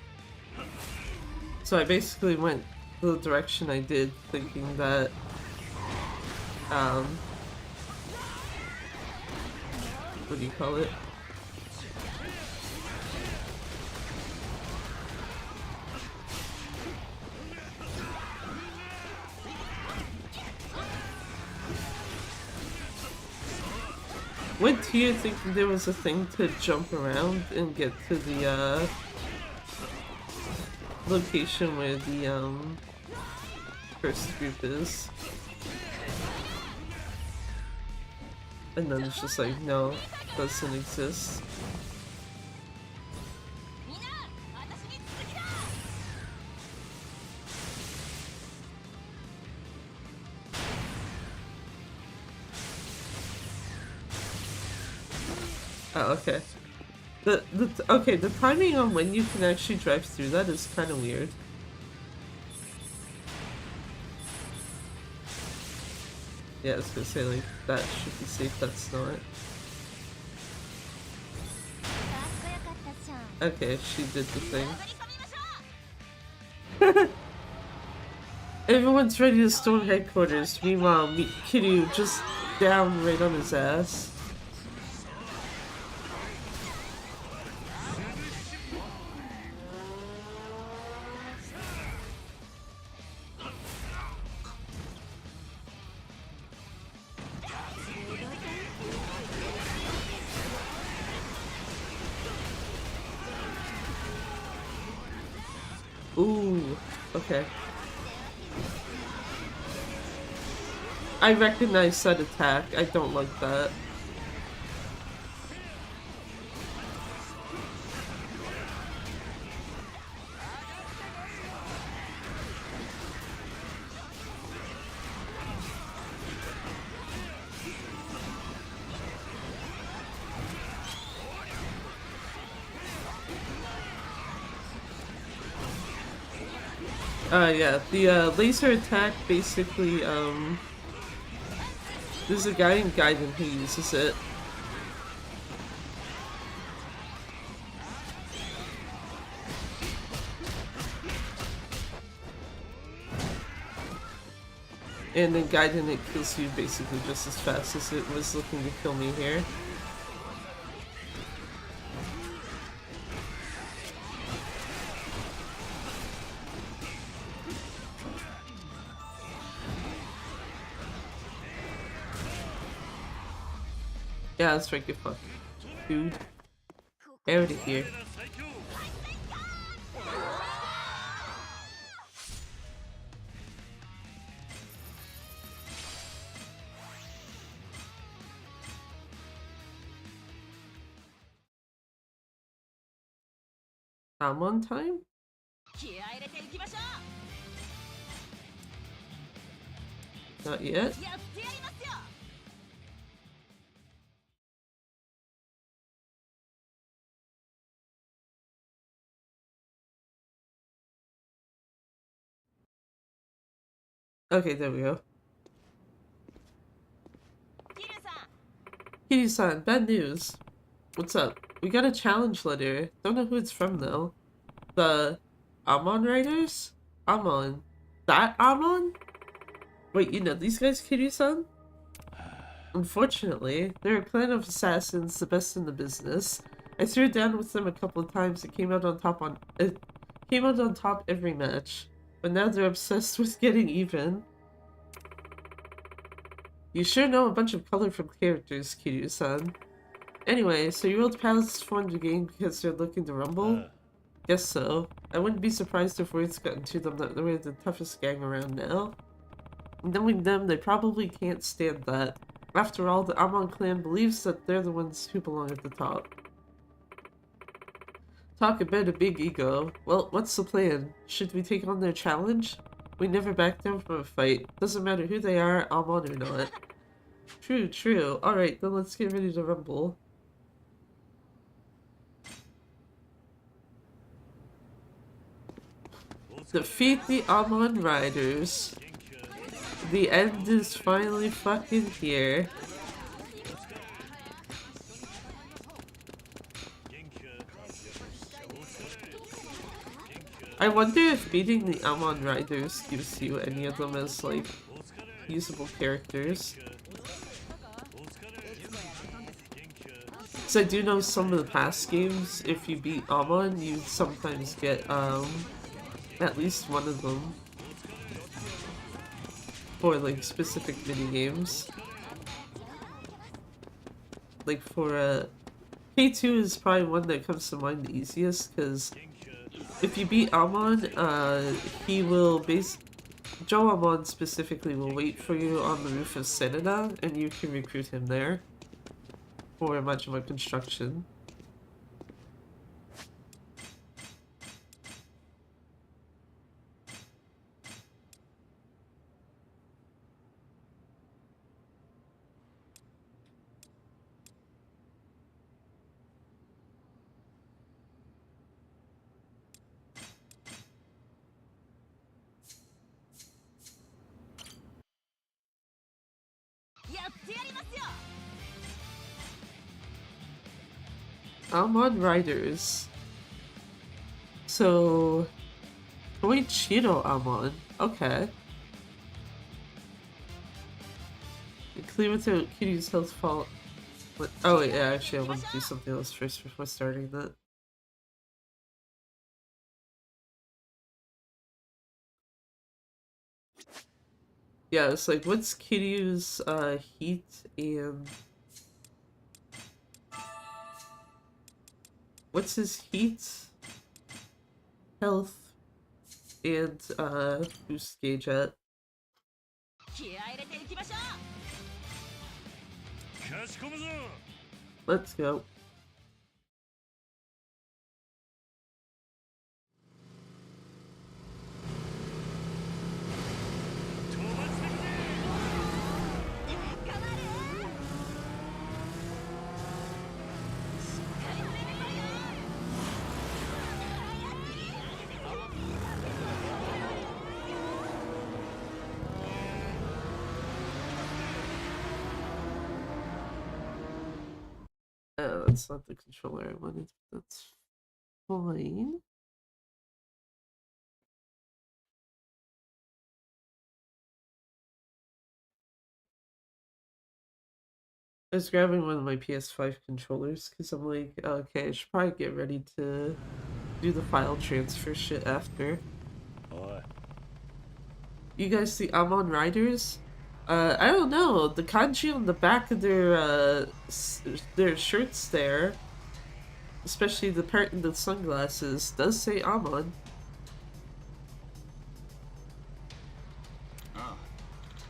So I basically went the direction I did, thinking that, what do you call it? Went here thinking there was a thing to jump around and get to the, location where the, first group is. And then it's just like, no, doesn't exist. みんな私に続きだ Oh, okay. Okay, the timing on when you can actually drive through that is kind of weird. Yeah, I was gonna say, like, that should be safe, that's not. かっこよかったじゃん Okay, she did the thing. 殴り込みましょう Everyone's ready to storm headquarters. Meanwhile, Kiryu just down right on his ass. Ooh, okay. I recognize that attack. I don't like that. Yeah, the laser attack basically, there's a guy in Gaiden who uses it. And in Gaiden it kills you basically just as fast as it was looking to kill me here. Yeah, that's right, get fucked. Dude. Out of here. I'm on time? 気合い入れていきましょ Not yet. うやってやりますよ Okay, there we go. キリュウさん Kitty-san, bad news. What's up? We got a challenge letter. Don't know who it's from though. The Amon Riders? Amon. That Amon? Wait, you know these guys, Kitty-san? Unfortunately, they're a clan of assassins, the best in the business. I threw down with them a couple of times. It came out on top every match. But now they're obsessed with getting even. You sure know a bunch of colorful characters, Kiryu-san. Anyway, so your old pals formed a gang because they're looking to rumble? Guess so. I wouldn't be surprised if word's gotten to them that they're the toughest gang around now. Knowing them, they probably can't stand that. After all, the Amon clan believes that they're the ones who belong at the top. Talk about a big ego. Well, what's the plan? Should we take on their challenge? We never back down from a fight. Doesn't matter who they are, Amon or not. True, true. Alright, then let's get ready to rumble. Defeat the Amon Riders. The end is finally fucking here. I wonder if beating the Amon Riders gives you any of them as, like, usable characters. So I do know some of the past games, if you beat Amon, you sometimes get, at least one of them. For, like, specific mini-games. Like, for, K2 is probably one that comes to mind the easiest, because if you beat Amon, he will Joe Amon specifically will wait for you on the roof of Senada, and you can recruit him there for Majima construction. Amon Riders. So, Koichiro Amon. Okay. Clear without Kitty's health fall. Oh wait, yeah, actually I want to do something else first before starting that. Yeah, it's like, what's Kiryu's heat and... What's his heat, health, and boost gauge at? Let's go. Oh, that's not the controller I wanted. That's fine. I was grabbing one of my PS5 controllers because I'm like, okay, I should probably get ready to do the file transfer shit after. You guys see Amon Riders? I don't know. The kanji on the back of their shirts there, especially the part in the sunglasses, does say Amon.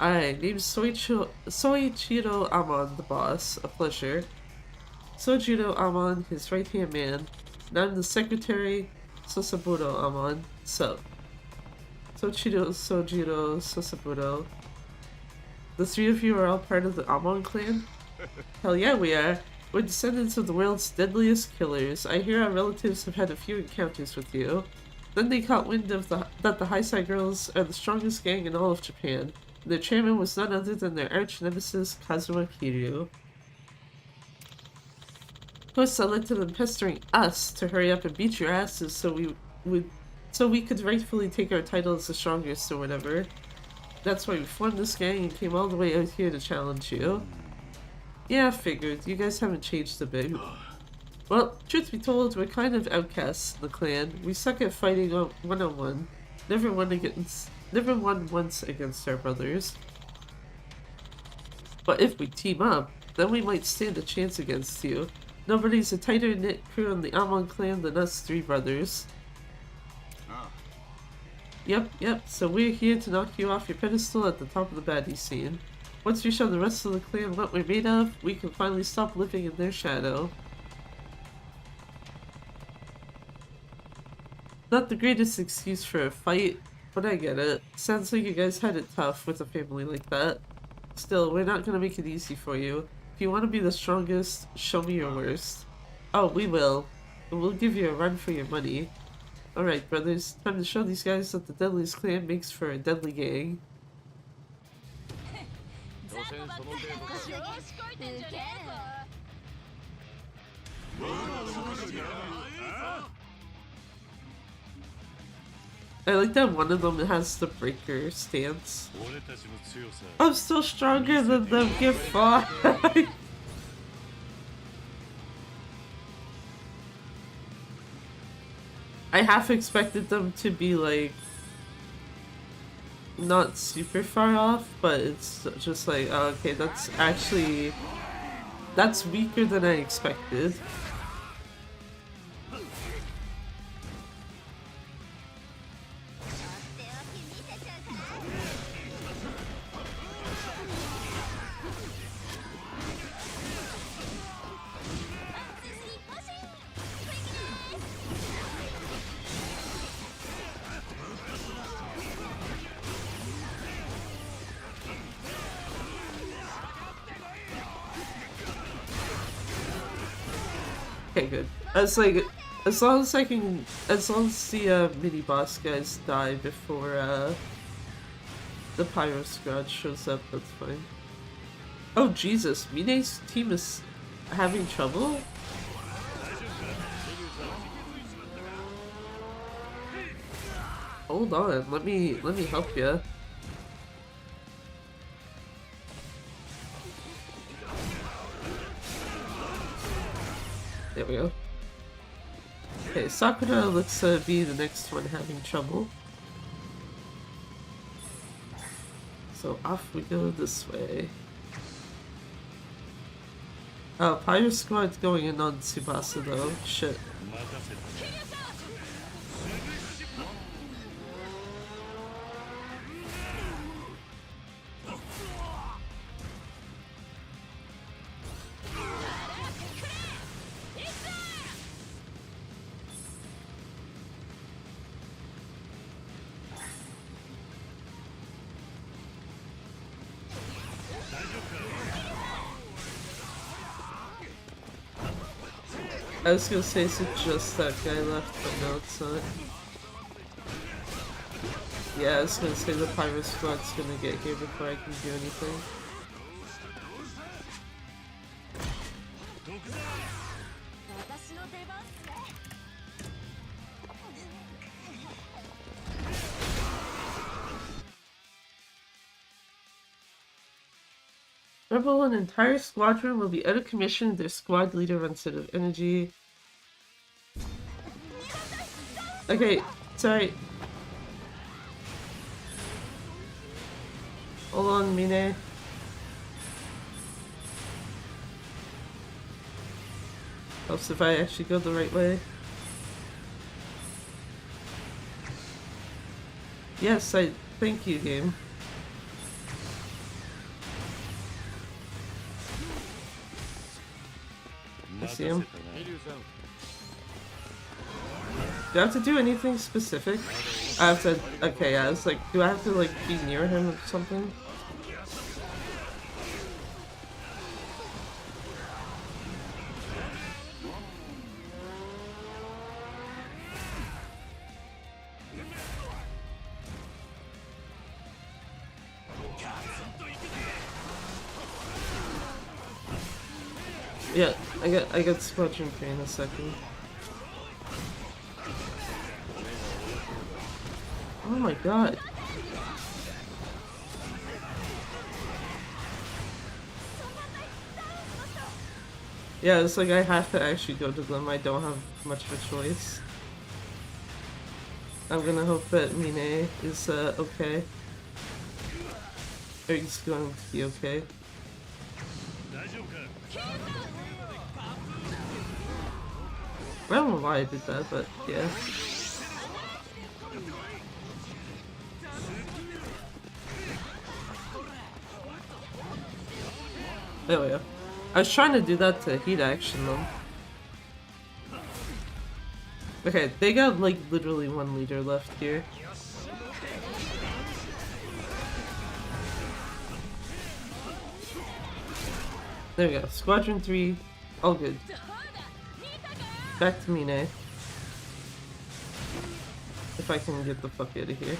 Alright, name's Soichiro Amon, the boss. A pleasure. Sojiro Amon, his right-hand man. And I'm the secretary, Sosaburo Amon. So, Sojiro Sosaburo. The three of you are all part of the Amon clan? Hell yeah, we are. We're descendants of the world's deadliest killers. I hear our relatives have had a few encounters with you. Then they caught wind of that the Haisai Girls are the strongest gang in all of Japan. Their chairman was none other than their arch-nemesis Kazuma Kiryu. Of course, that led to them pestering us to hurry up and beat your asses so we could rightfully take our title as the strongest or whatever. That's why we formed this gang and came all the way out here to challenge you. Yeah, I figured. You guys haven't changed a bit. Well, truth be told, we're kind of outcasts in the clan. We suck at fighting one-on-one. Never won once against our brothers. But if we team up, then we might stand a chance against you. Nobody's a tighter-knit crew in the Amon clan than us three brothers. Yep, so we're here to knock you off your pedestal at the top of the baddie scene. Once we show the rest of the clan what we're made of, we can finally stop living in their shadow. Not the greatest excuse for a fight, but I get it. Sounds like you guys had it tough with a family like that. Still, we're not gonna make it easy for you. If you want to be the strongest, show me your worst. Oh, we will. And we'll give you a run for your money. Alright, brothers. Time to show these guys that the deadliest clan makes for a deadly gang. I like that one of them has the breaker stance. I'm still stronger than them, get fucked! I half expected them to be like not super far off, but it's just like, oh, okay, that's weaker than I expected. Okay, good. I was like, as long as the mini boss guys die before the Pyro Squad shows up, that's fine. Oh Jesus, Mine's team is having trouble? Hold on, let me help ya. There we go. Okay, Sakura looks to be the next one having trouble. So off we go this way. Oh, Pyro Squad's going in on Tsubasa though. Shit. I was gonna say, is it just that guy left, but no, it's not. Yeah, I was gonna say the Pyro Squad's gonna get here before I can do anything. Rebel, an entire squadron will be out of commission if their squad leader runs out of energy. Okay, sorry. Hold on, Mine. Helps if I actually go the right way. Yes, I thank you, game. I see him. Do I have to do anything specific? I have to. Okay, yeah, I was like, do I have to like be near him or something? Yeah, I got Squadron 3 in a second. Oh my god. Yeah, it's like I have to actually go to them. I don't have much of a choice. I'm gonna hope that Mine is okay. Or he's going to be okay. I don't know why I did that, but yeah. There we go. I was trying to do that to heat action them. Okay, they got like literally 1 liter left here. There we go. Squadron 3, all good. Back to Mine. If I can get the fuck out of here.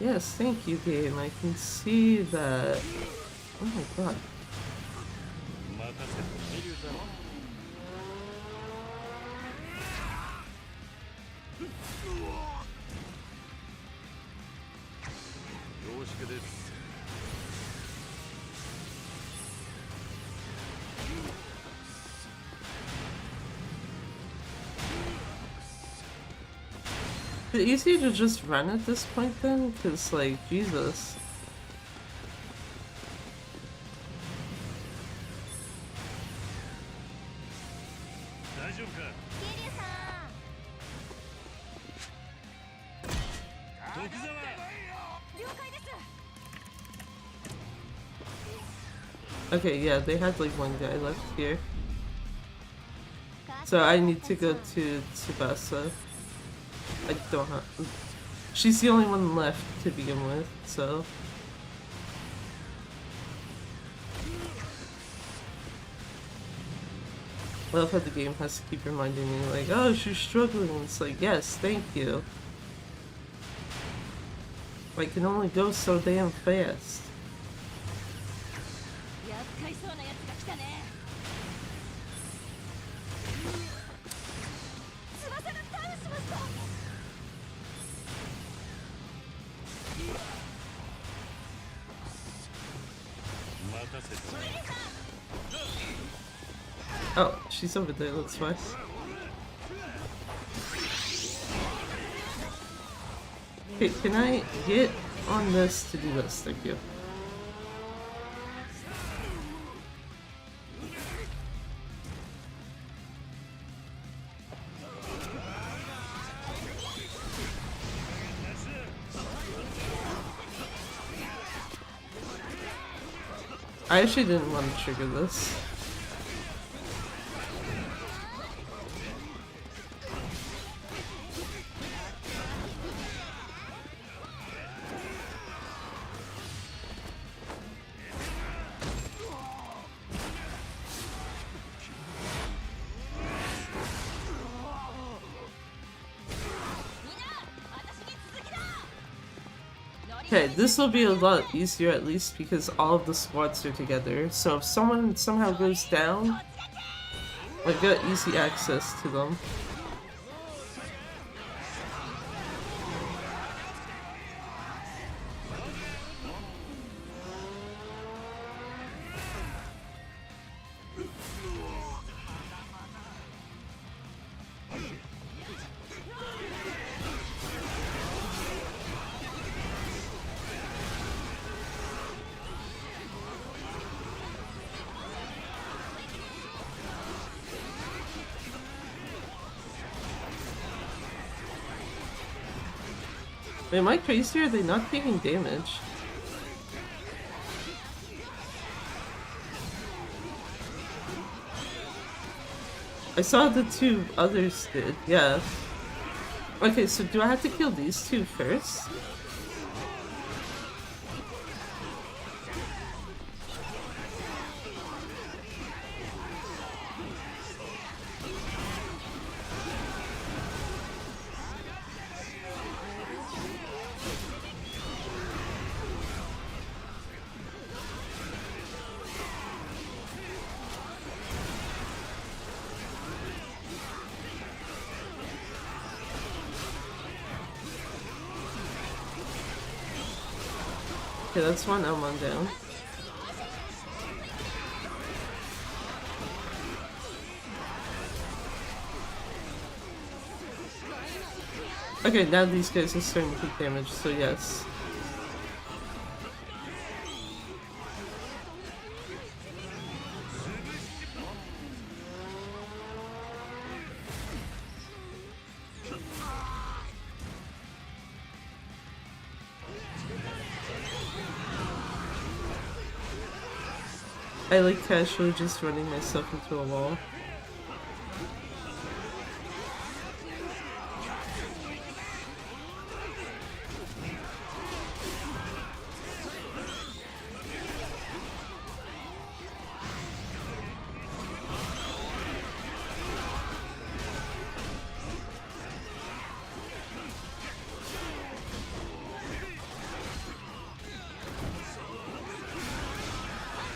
Yes, thank you, game. I can see that. Oh my god. Is it easy to just run at this point then? Cause like, Jesus. Okay, yeah, they had like 1 guy left here. So I need to go to Tsubasa. I don't have... She's the only one left to begin with, so... I love how the game has to keep reminding me, like, oh, she's struggling. And it's like, yes, thank you. I can only go so damn fast. Oh, she's over there, that's why. Okay, can I get on this to do this? Thank you. I actually didn't want to trigger this. Okay, this will be a lot easier at least because all of the squads are together. So if someone somehow goes down, I've got easy access to them. Wait, am I crazy or are they not taking damage? I saw the two others did, yeah. Okay, so do I have to kill these two first? Okay, that's one Elmon down. Okay, now these guys are starting to take damage, so yes. I like casually just running myself into a wall.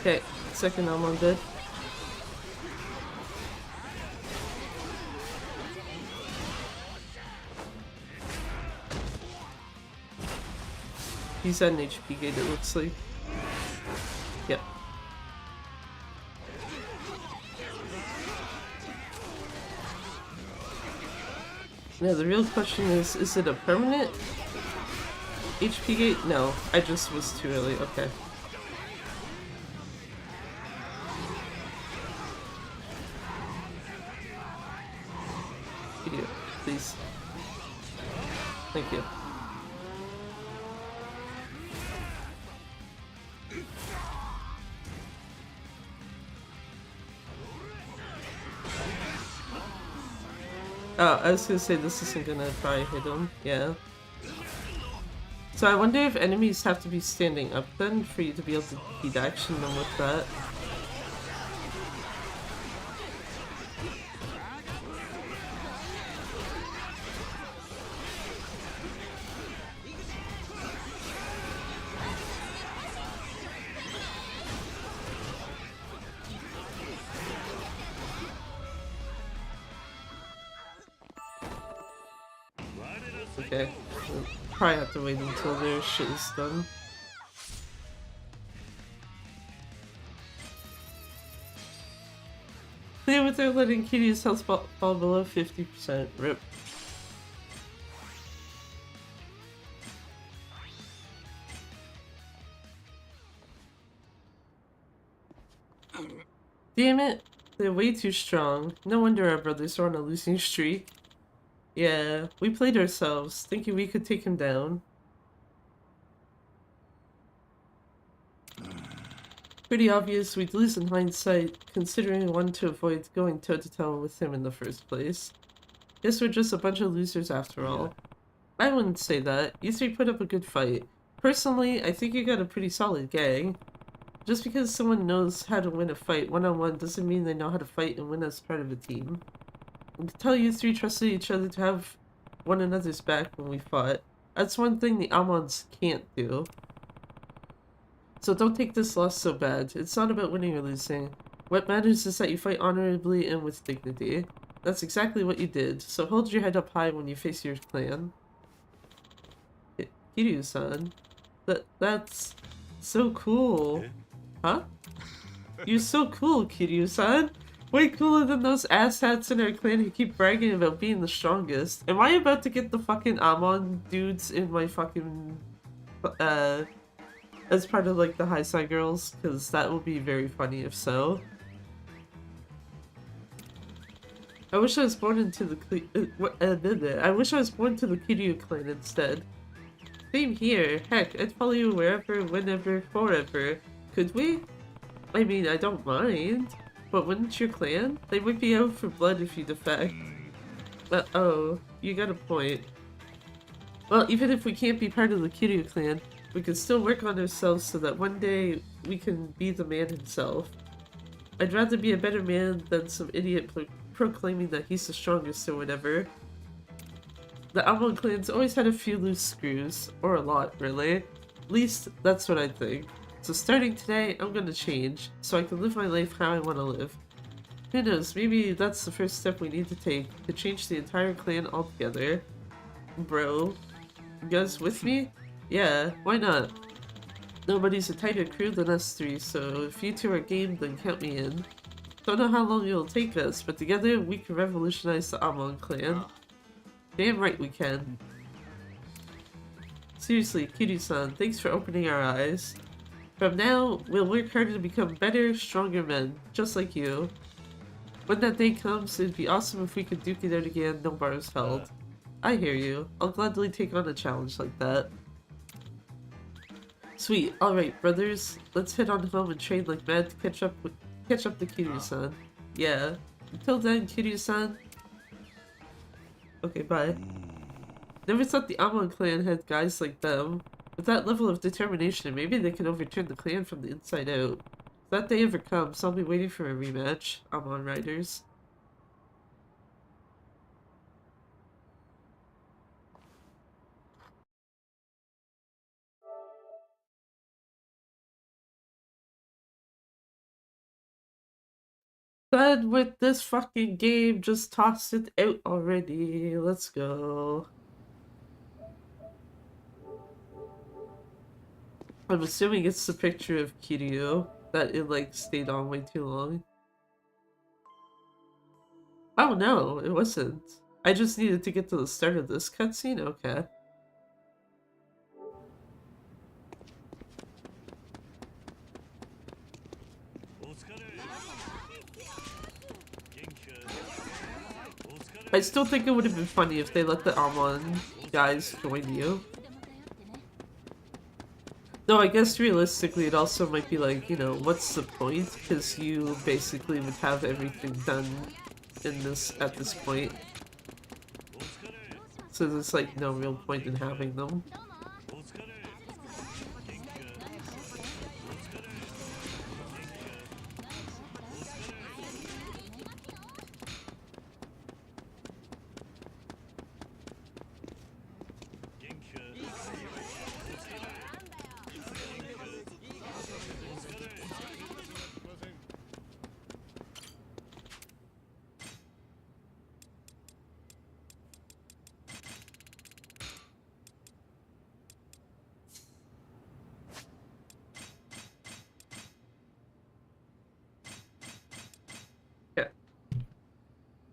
Okay, second Elmon dead. He's at an HP gate, it looks like. Yep. Now the real question is it a permanent HP gate? No, I just was too early, okay. Video, please. Thank you. Oh, I was gonna say this isn't gonna probably hit him. Yeah. So I wonder if enemies have to be standing up then for you to be able to beat action them with that. Okay. We'll probably have to wait until their shit is done. Clear with their letting Kitty's health fall below 50%. RIP. Damn it! They're way too strong. No wonder our brothers are on a losing streak. Yeah, we played ourselves, thinking we could take him down. Pretty obvious we'd lose in hindsight, considering we wanted to avoid going toe-to-toe with him in the first place. Guess we're just a bunch of losers after all. I wouldn't say that. You three put up a good fight. Personally, I think you got a pretty solid gang. Just because someone knows how to win a fight one-on-one doesn't mean they know how to fight and win as part of a team. I can tell you three trusted each other to have one another's back when we fought. That's one thing the Amons can't do. So don't take this loss so bad. It's not about winning or losing. What matters is that you fight honorably and with dignity. That's exactly what you did, so hold your head up high when you face your clan. Kiryu-san. That's so cool. Huh? You're so cool, Kiryu-san. Way cooler than those asshats in our clan who keep bragging about being the strongest. Am I about to get the fucking Amon dudes in my fucking... as part of like the Haisai Girls? Because that would be very funny if so. I wish I was born into the I wish I was born to the Kiryu clan instead. Same here. Heck, I'd follow you wherever, whenever, forever. Could we? I mean, I don't mind. But wouldn't your clan? They would be out for blood if you defect. Oh, you got a point. Well, even if we can't be part of the Kiryu clan, we can still work on ourselves so that one day we can be the man himself. I'd rather be a better man than some idiot proclaiming that he's the strongest or whatever. The Amon clan's always had a few loose screws. Or a lot, really. At least, that's what I think. So starting today, I'm gonna change, so I can live my life how I want to live. Who knows, maybe that's the first step we need to take, to change the entire clan altogether. Bro, you guys with me? Yeah, why not? Nobody's a tighter crew than us three, so if you two are game, then count me in. Don't know how long it'll take us, but together we can revolutionize the Amon clan. Damn right we can. Seriously, Kiryu-san, thanks for opening our eyes. From now, we'll work harder to become better, stronger men, just like you. When that day comes, it'd be awesome if we could duke it out again, no bars held. I hear you. I'll gladly take on a challenge like that. Sweet. Alright, brothers. Let's head on home and train like mad to catch up to Kiryu-san. Yeah. Until then, Kiryu-san. Okay, bye. Never thought the Amon clan had guys like them. With that level of determination, maybe they can overturn the clan from the inside out. If that day ever comes, I'll be waiting for a rematch. Amon Riders. Done with this fucking game, just toss it out already. Let's go. I'm assuming it's the picture of Kiryu that it like stayed on way too long. Oh no, it wasn't. I just needed to get to the start of this cutscene? Okay. I still think it would have been funny if they let the Amon guys join you. Though I guess realistically it also might be like, you know, what's the point? Because you basically would have everything done in this at this point. So there's like no real point in having them.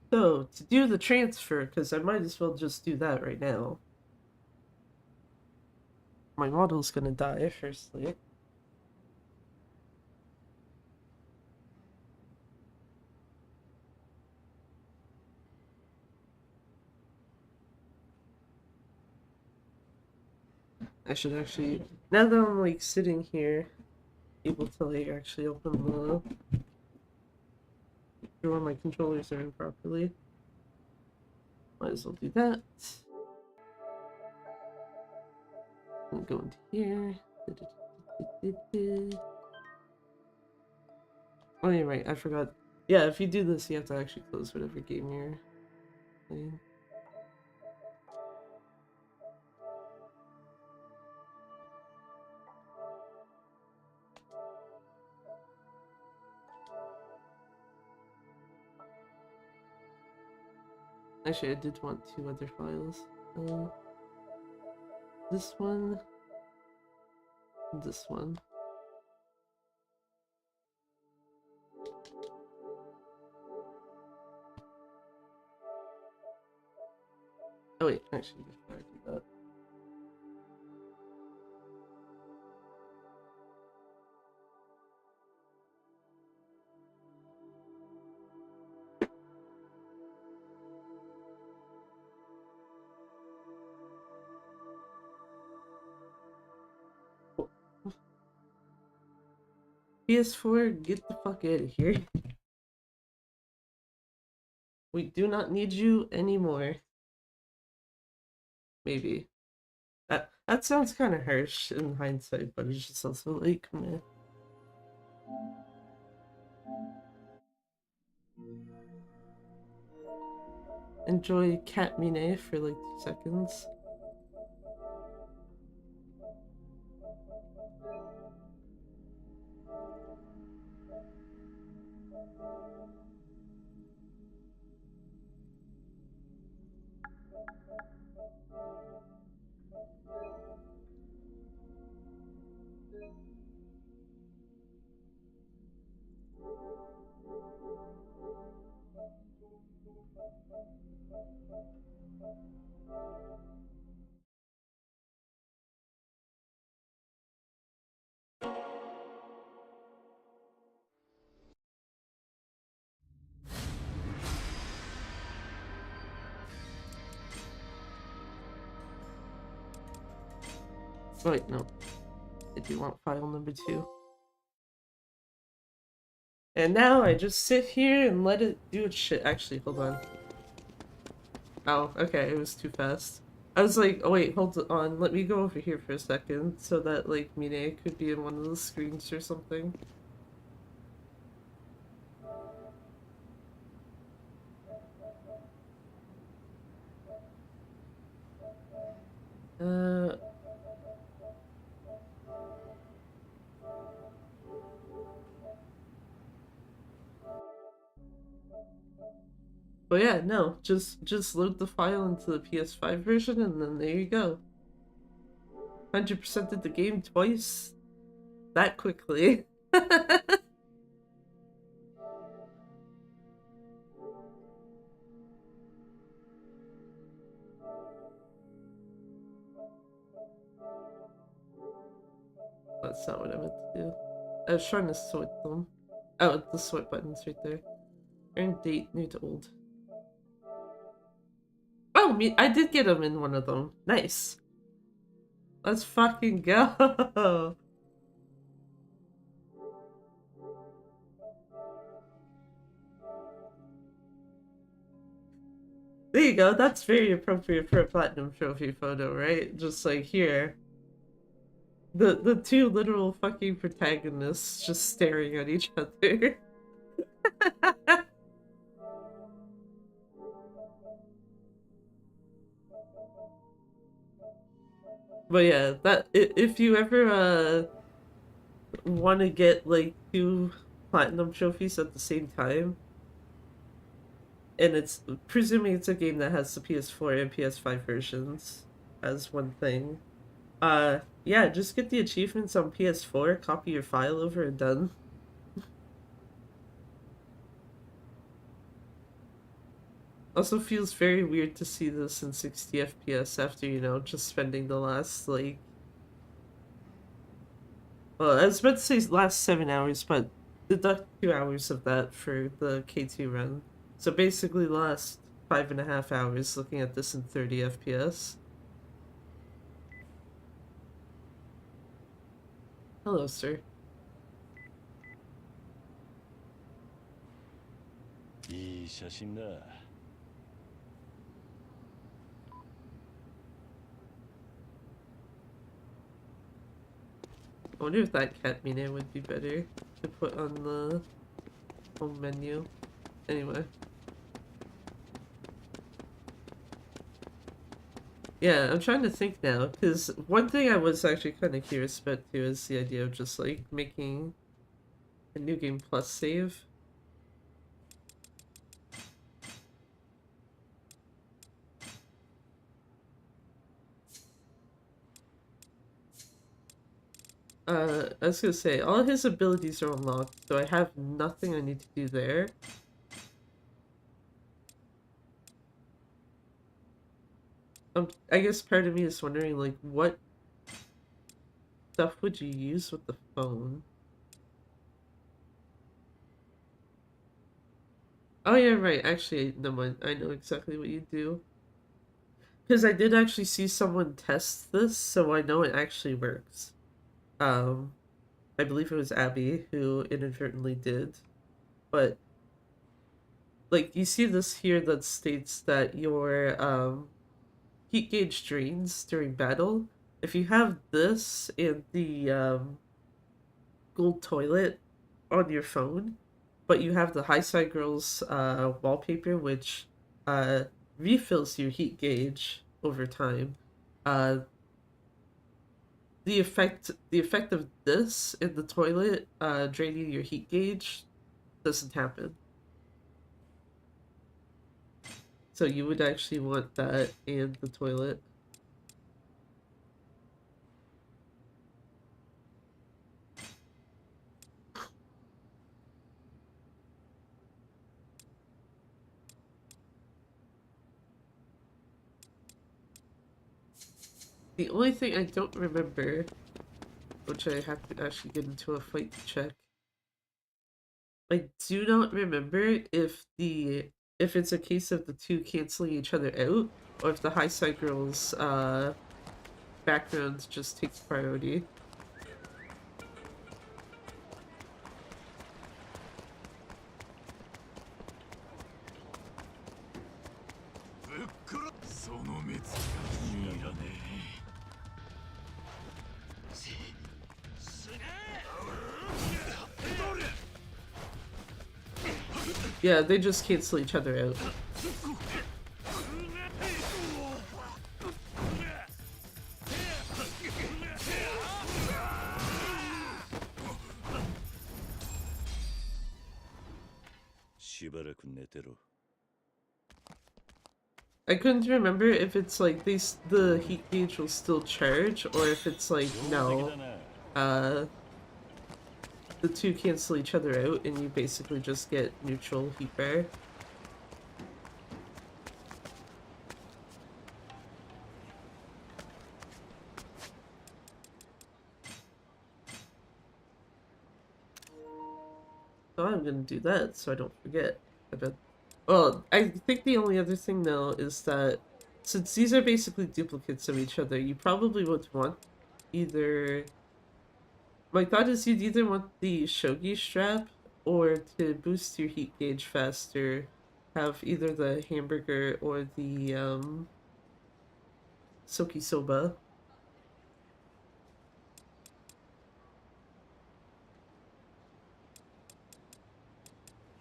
So, to do the transfer, because I might as well just do that right now. My model's gonna die, firstly. I should actually, now that I'm like sitting here, able to like actually open the drawer my controllers are in properly. Might as well do that. And go into here. Oh yeah, right, I forgot. Yeah, if you do this, you have to actually close whatever game you're playing. Actually, I did want 2 other files. This one, and this one. Oh wait, actually, before I do that. PS4, get the fuck out of here. We do not need you anymore. Maybe. That sounds kind of harsh in hindsight, but it's just also like, meh. Enjoy Cat Mine for like 2 seconds. Oh, wait, no. I do want file number 2. And now I just sit here and let it do its shit. Actually, hold on. Oh, okay, it was too fast. I was like, oh wait, hold on, let me go over here for a second so that, like, Mine could be in one of the screens or something. But yeah, no, just load the file into the PS5 version and then there you go. 100%ed the game twice that quickly. That's not what I meant to do. I was trying to sort them. Oh, the sort button's right there. Earn date, new to old. Oh, I did get them in one of them. Nice. Let's fucking go. There you go. That's very appropriate for a platinum trophy photo, right? Just like here. The 2 literal fucking protagonists just staring at each other. But yeah, that if you ever want to get like 2 platinum trophies at the same time, and it's presuming it's a game that has the PS4 and PS5 versions as one thing. Yeah, just get the achievements on PS4, copy your file over, and done. Also feels very weird to see this in 60 FPS after, you know, just spending the last, like... Well, I was about to say last 7 hours, but deduct 2 hours of that for the K2 run. So basically the last 5.5 hours looking at this in 30 FPS. Hello, sir. いい写真だ。I wonder if that cat mine would be better to put on the home menu. Anyway. Yeah, I'm trying to think now, because one thing I was actually kind of curious about too is the idea of just like making a New Game Plus save. I was gonna say, all his abilities are unlocked, so I have nothing I need to do there. I guess part of me is wondering, like, what stuff would you use with the phone? Oh yeah, right. Actually, no mind. I know exactly what you do. Because I did actually see someone test this, so I know it actually works. Um, I believe it was Abby who inadvertently did. But, like, you see this here that states that your, heat gauge drains during battle. If you have this and the, gold toilet on your phone, but you have the Haisai Girls wallpaper, which uh, refills your heat gauge over time. Uh, the effect of this in the toilet draining your heat gauge doesn't happen. So you would actually want that and the toilet. The only thing I don't remember, which I have to actually get into a fight to check, I do not remember if it's a case of the two canceling each other out, or if the high side girls background just takes priority. Yeah, they just cancel each other out. I couldn't remember if it's like the heat gauge will still charge, or if it's like no, uh, the two cancel each other out and you basically just get neutral heat bar. So I'm gonna do that so I don't forget. I bet. Well, I think the only other thing though is that since these are basically duplicates of each other, you probably would want either. My thought is you'd either want the shogi strap or to boost your heat gauge faster, have either the hamburger or the soki soba.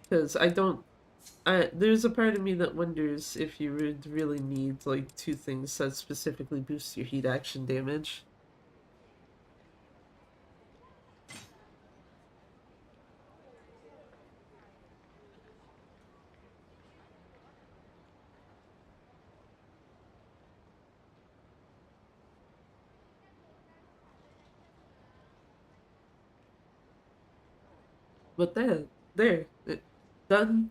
Because there's a part of me that wonders if you would really need like two things that specifically boost your heat action damage. But done.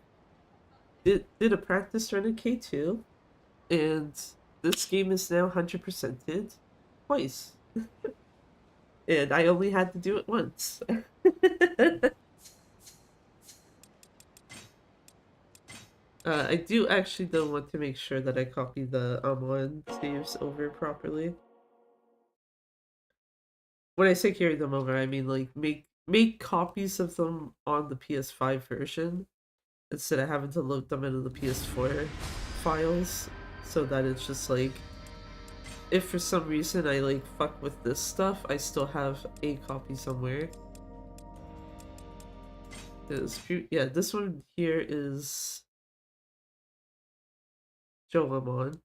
Did a practice run in K2, and this game is now 100%ed twice. And I only had to do it once. I do actually though want to make sure that I copy the Amon saves over properly. When I say carry them over, I mean like make copies of them on the PS5 version instead of having to load them into the PS4 files, so that it's just like if for some reason I like fuck with this stuff, I still have a copy somewhere. Yeah, this one here is Joamon.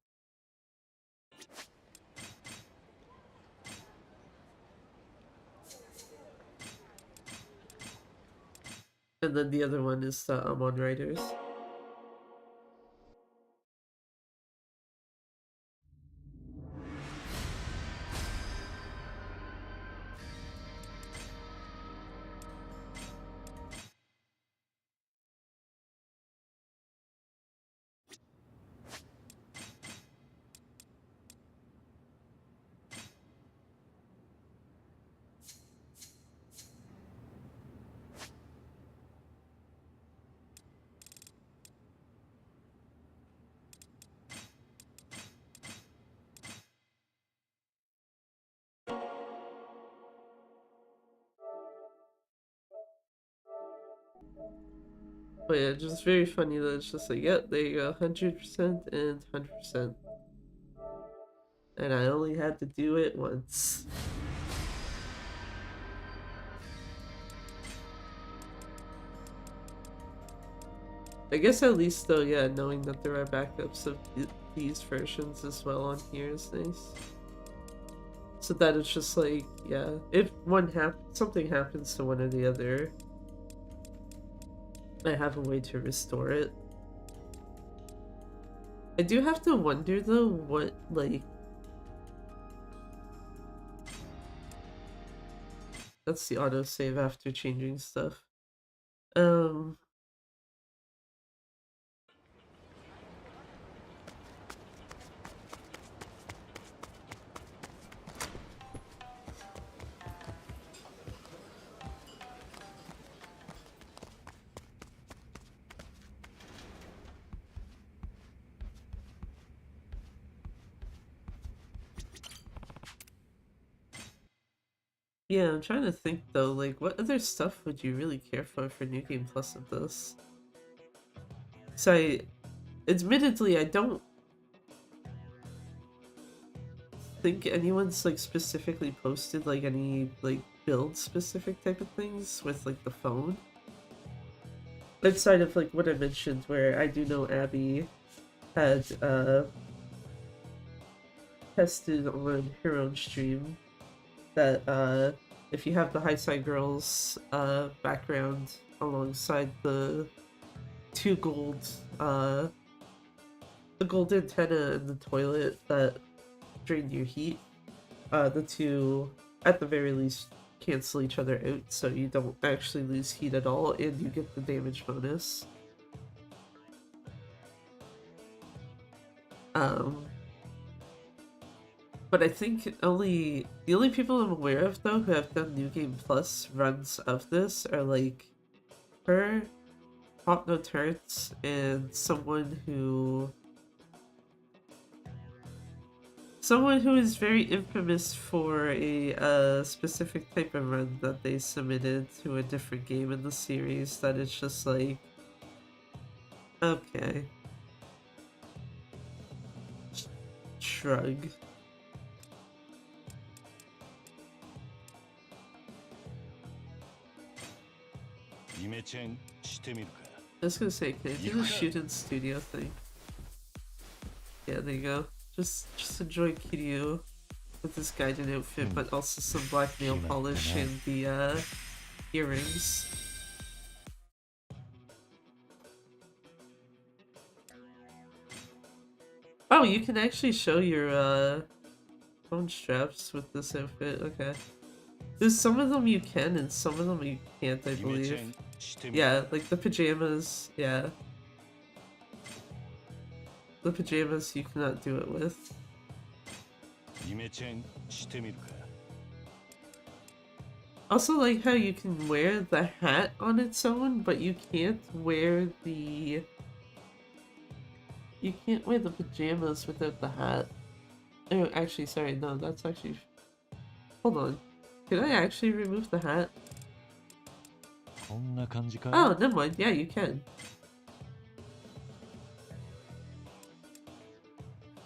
And then the other one is the Amon Riders. But yeah, just very funny that it's just like, yep, there you go, 100% and 100%. And I only had to do it once. I guess at least though, yeah, knowing that there are backups of these versions as well on here is nice. So that it's just like, yeah, if something happens to one or the other, I have a way to restore it. I do have to wonder though what, like, that's the autosave after changing stuff. Yeah, I'm trying to think though, like, what other stuff would you really care for New Game Plus of this? So admittedly, I don't think anyone's like specifically posted like any like build specific type of things with like the phone. Outside of like what I mentioned where I do know Abby had tested on her own stream that if you have the Haisai Girls background alongside the two gold the gold antenna and the toilet that drain your heat, the two at the very least cancel each other out so you don't actually lose heat at all and you get the damage bonus. But I think the only people I'm aware of though who have done New Game Plus runs of this are like her, Hot No Turrets, and someone who is very infamous for a specific type of run that they submitted to a different game in the series that it's just like, okay. Shrug. I was gonna say, can I do the shoot in studio thing? Yeah, there you go. Just enjoy Kiryu with this guided outfit, but also some black nail polish and the earrings. Oh, you can actually show your phone straps with this outfit. Okay. There's some of them you can and some of them you can't, I believe. Yeah, like the pajamas, yeah. The pajamas you cannot do it with. Also like how you can wear the hat on its own, but you can't wear the... You can't wear the pajamas without the hat. Oh, actually, sorry, no, that's actually... Hold on. Can I actually remove the hat? Oh, never mind. Yeah, you can.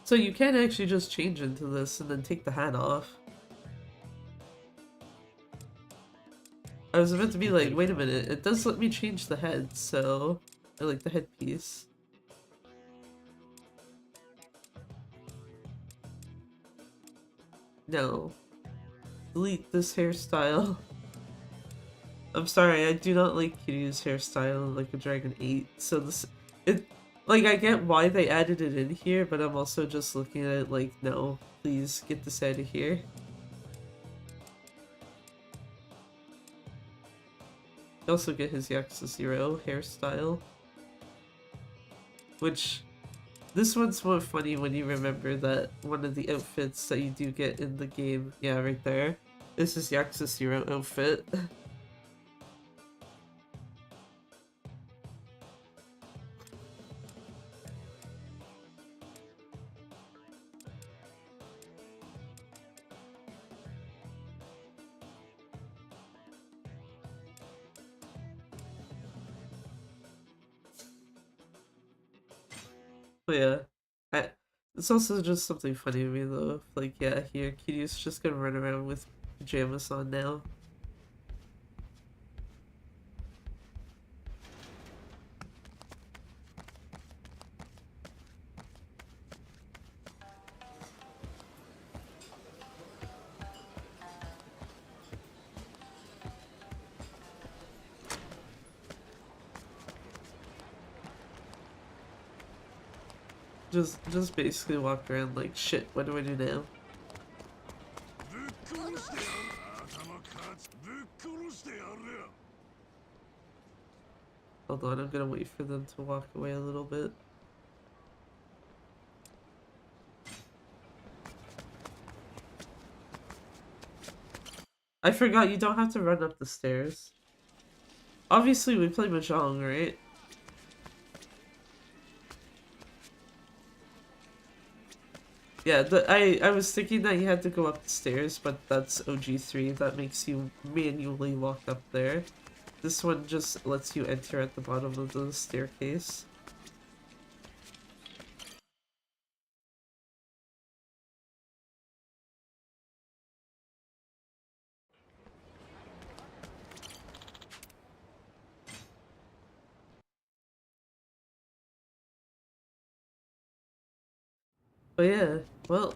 So you can actually just change into this and then take the hat off. I was about to be like, wait a minute, it does let me change the head, so... Or like the headpiece. No. Delete this hairstyle. I'm sorry, I do not like Kiryu's hairstyle like a Dragon 8, so like, I get why they added it in here, but I'm also just looking at it like, no, please get this out of here. You also get his Yakuza 0 hairstyle. Which, this one's more funny when you remember that one of the outfits that you do get in the game, yeah, right there, this is Yakuza 0 outfit. But yeah, I, it's also just something funny to me though. Like, yeah, here, Kiryu's just gonna run around with pajamas on now. Just basically walk around like, shit, what do I do now? ぶっ殺してやる頭かつぶっ殺してやるよ Hold on, I'm gonna wait for them to walk away a little bit. I forgot you don't have to run up the stairs. Obviously, we play Mahjong, right? Yeah, I was thinking that you had to go up the stairs, but that's OG3. That makes you manually walk up there. This one just lets you enter at the bottom of the staircase. But yeah, well,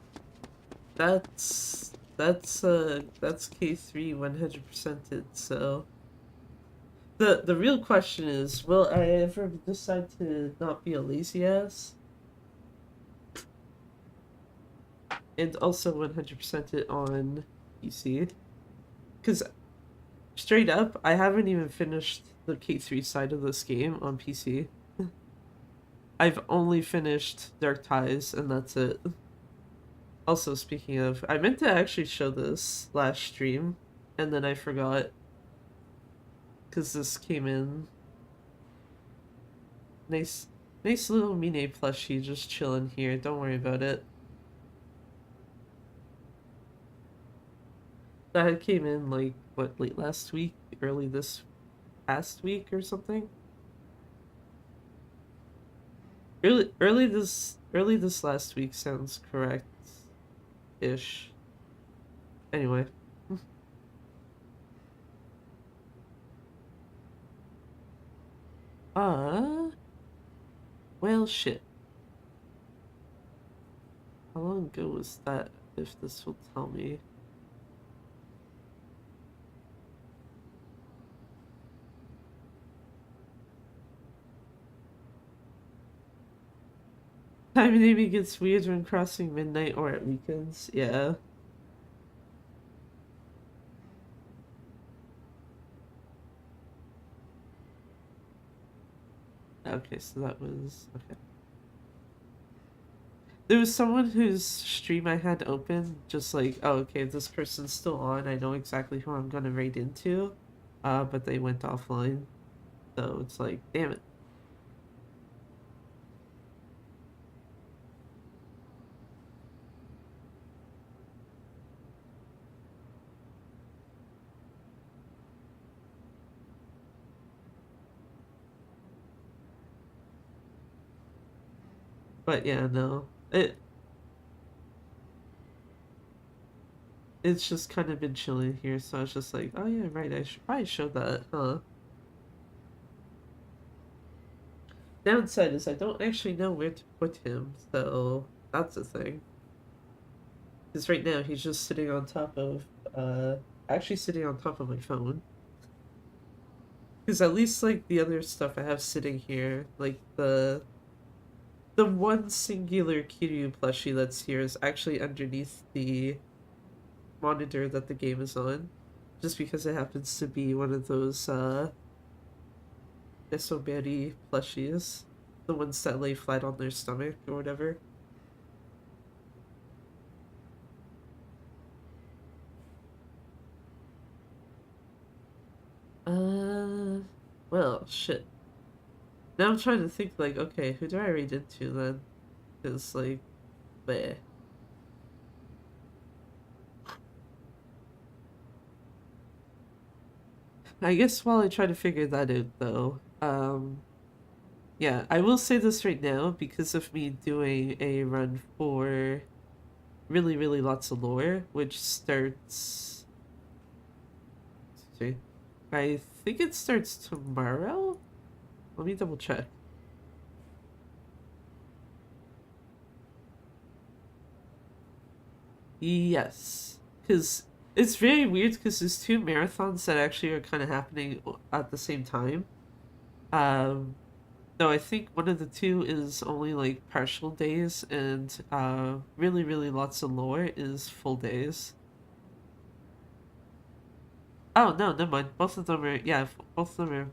that's K3 100%ed, so the real question is, will I ever decide to not be a lazy ass? And also 100% it on PC. Because straight up, I haven't even finished the K3 side of this game on PC. I've only finished Dark Ties, and that's it. Also, speaking of, I meant to actually show this last stream, and then I forgot. Because this came in. Nice little Mine plushie just chilling here. Don't worry about it. That came in like, what, late last week? Early this past week or something? Early this last week sounds correct-ish. Anyway. Well, shit. How long ago was that, if this will tell me? Time naming gets weird when crossing midnight or at weekends. Yeah. Okay, so that was... okay. There was someone whose stream I had open, just like, oh, okay, this person's still on, I know exactly who I'm gonna raid into, but they went offline, so it's like, damn it. But yeah, no, it's just kind of been chilling here, so I was just like, oh yeah, right, I should probably show that, huh? Downside is I don't actually know where to put him, so that's the thing. Because right now he's just sitting on top of, actually sitting on top of my phone. Because at least, like, the other stuff I have sitting here, like, the one singular Kiryu plushie that's here is actually underneath the monitor that the game is on. Just because it happens to be one of those, Nesoberi plushies. The ones that lay flat on their stomach or whatever. Well, shit. Now I'm trying to think, like, okay, who do I read into then? Because, like, bleh. I guess while I try to figure that out, though, Yeah, I will say this right now because of me doing a run for really, really lots of lore, which starts. See, I think it starts tomorrow. Let me double check. Yes, because it's very weird because there's two marathons that actually are kind of happening at the same time. Um, No, I think one of the two is only like partial days, and really, really lots of lore is full days. Oh no, never mind. Both of them are both of them are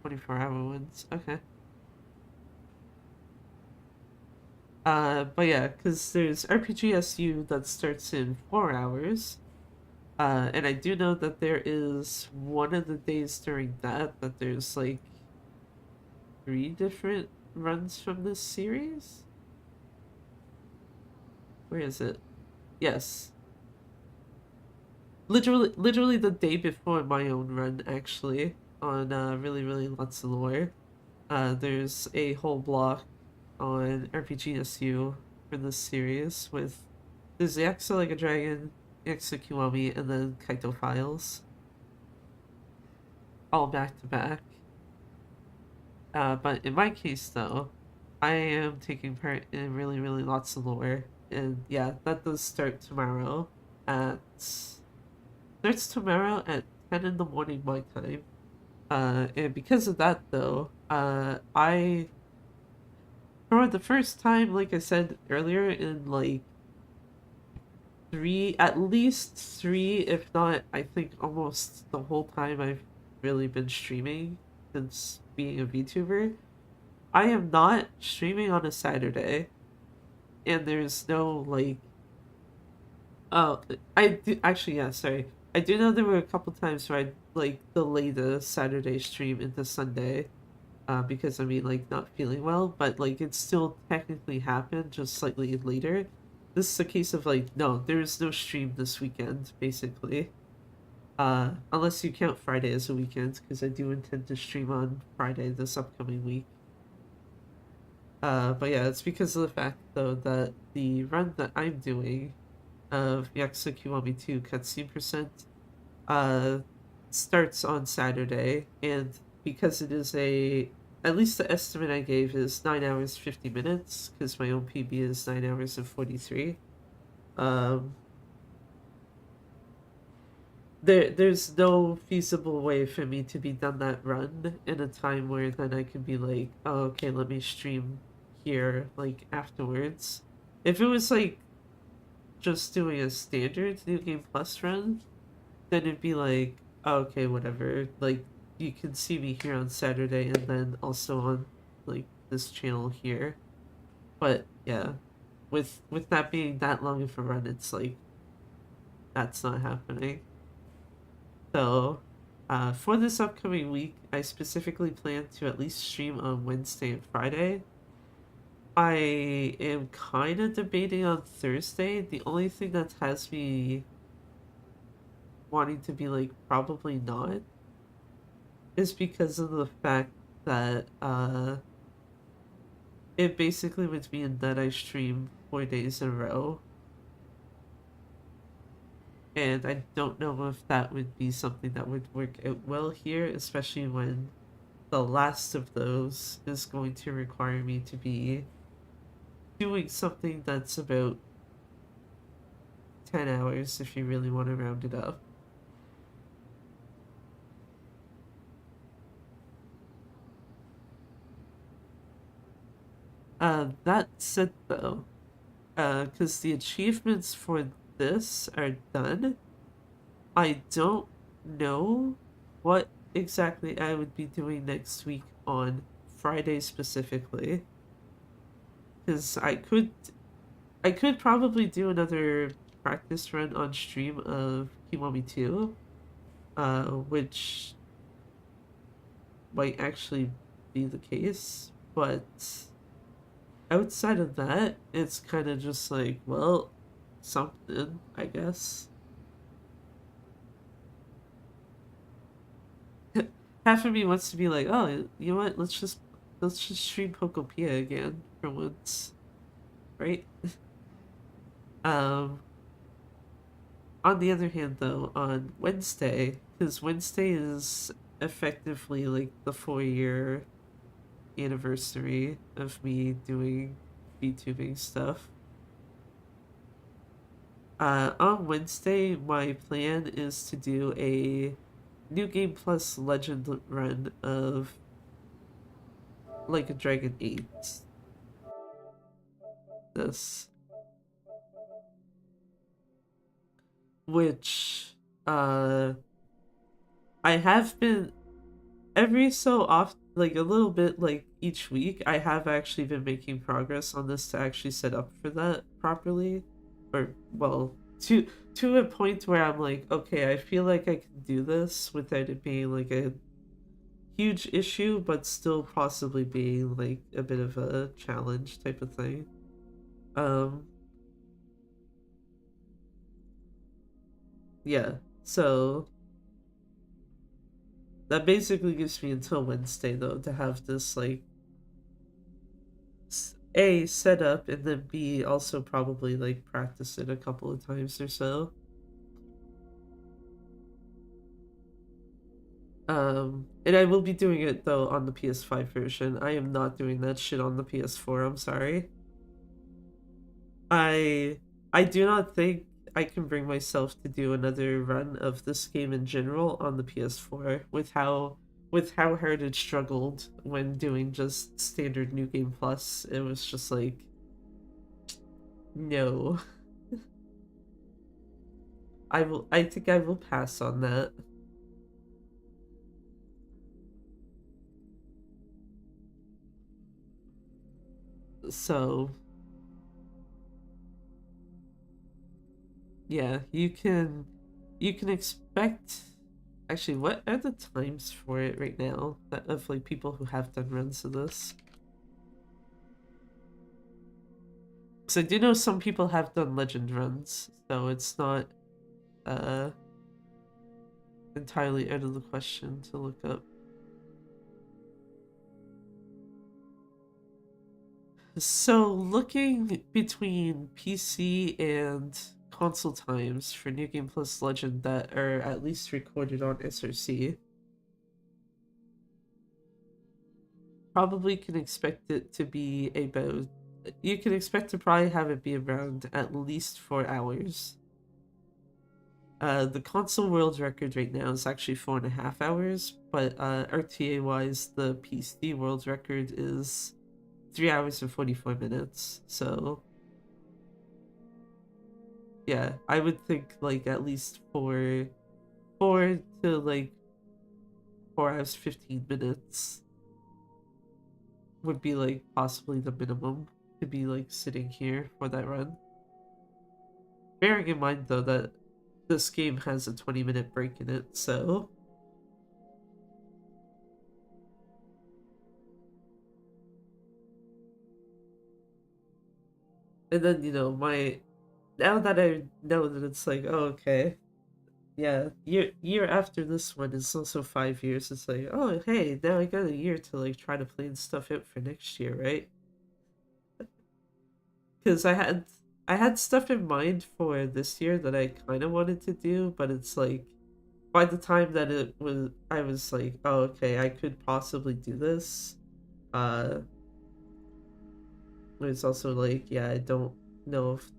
24 hour ones. Okay. But yeah, because there's RPGSU that starts in 4 hours. And I do know that there is one of the days during that there's like three different runs from this series. Where is it? Yes. Literally the day before my own run, actually, on really, really lots of lore. There's a whole block on RPGSU for this series with there's Yakuza Like a Dragon, Yakuza Kiwami, and then Kaito Files, all back to back. But in my case, though, I am taking part in really, really lots of lore, and yeah, that does start tomorrow at starts tomorrow at 10 in the morning my time. And because of that, though, I for the first time, like I said earlier, in like at least three, if not, I think almost the whole time I've really been streaming since being a VTuber, I am not streaming on a Saturday, and there's no like. Oh, I do actually. Yeah, sorry. I do know there were a couple times where I like delay the Saturday stream into Sunday, because I mean like not feeling well, but like it still technically happened just slightly later. This is a case of like no, there is no stream this weekend basically. Unless you count Friday as a weekend, because I do intend to stream on Friday this upcoming week. But yeah, it's because of the fact though that the run that I'm doing of Yakuza Kiwami 2 cutscene percent uh starts on Saturday, and because it is a at least the estimate I gave is 9 hours 50 minutes because my own PB is 9 hours and 43. Um there's no feasible way for me to be done that run in a time where then I can be like, oh, okay, let me stream here like afterwards. If it was like just doing a standard New Game Plus run, then it'd be like, oh, okay, whatever. Like, you can see me here on Saturday and then also on, like, this channel here. But, yeah, with that being that long of a run, it's like, that's not happening. So, for this upcoming week, I specifically plan to at least stream on Wednesday and Friday. I am kind of debating on Thursday. The only thing that has me wanting to be like probably not is because of the fact that it basically would mean that I stream 4 days in a row. And I don't know if that would be something that would work out well here, especially when the last of those is going to require me to be doing something that's about 10 hours if you really want to round it up. That said though, because the achievements for this are done, I don't know what exactly I would be doing next week on Friday specifically. Because I could probably do another practice run on stream of Kiwami 2, which might actually be the case, but outside of that, it's kind of just like, well, something, I guess. half of me wants to be like, oh, you know what? Let's just stream Pokopia again for once, right? um. On the other hand, though, on Wednesday, because Wednesday is effectively like the 4-year anniversary of me doing VTubing stuff. On Wednesday, my plan is to do a New Game Plus Legend run of like a Dragon 8. This. Which, I have been every so often, like a little bit like each week, I have actually been making progress on this to actually set up for that properly. Or, well, to a point where I'm like, okay, I feel like I can do this without it being like a huge issue, but still possibly being like a bit of a challenge type of thing. Yeah, so that basically gives me until Wednesday though to have this like A set up and then B also probably like practice it a couple of times or so. And I will be doing it though on the PS5 version. I am not doing that shit on the PS4, I'm sorry. I I do not think I can bring myself to do another run of this game in general on the PS4 with how hard it struggled when doing just standard New Game Plus. It was just like no. I think I will pass on that. So yeah, you can expect actually what are the times for it right now of like people who have done runs of this? Because I do know some people have done legend runs, so it's not uh entirely out of the question to look up. So looking between PC and console times for New Game Plus Legend that are at least recorded on SRC, probably can expect it to be about you can expect to probably have it be around at least 4 hours. The console world record right now is actually 4.5 hours, but RTA wise, the PC world record is 3 hours and 44 minutes. So yeah, I would think like at least four to like 4 hours 15 minutes would be like possibly the minimum to be like sitting here for that run. Bearing in mind though that this game has a 20-minute break in it, so and then you know my now that I know that it's like oh, okay, yeah, year after this one is also 5 years. It's like oh hey, now I got a year to like try to plan stuff out for next year, right? Because I had stuff in mind for this year that I kind of wanted to do, but it's like by the time that it was I was like oh okay I could possibly do this. Uh, it's also like yeah I don't know if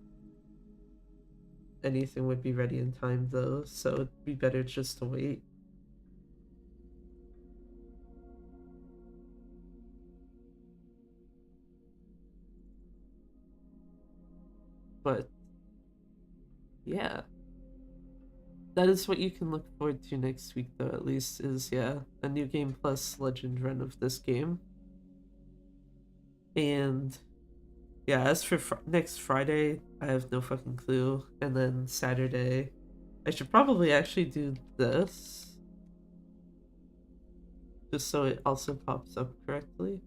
anything would be ready in time though, so it'd be better just to wait. But yeah, that is what you can look forward to next week though, at least is yeah, a New Game Plus Legend run of this game. And yeah, as for next Friday, I have no fucking clue. And then Saturday, I should probably actually do this. Just so it also pops up correctly.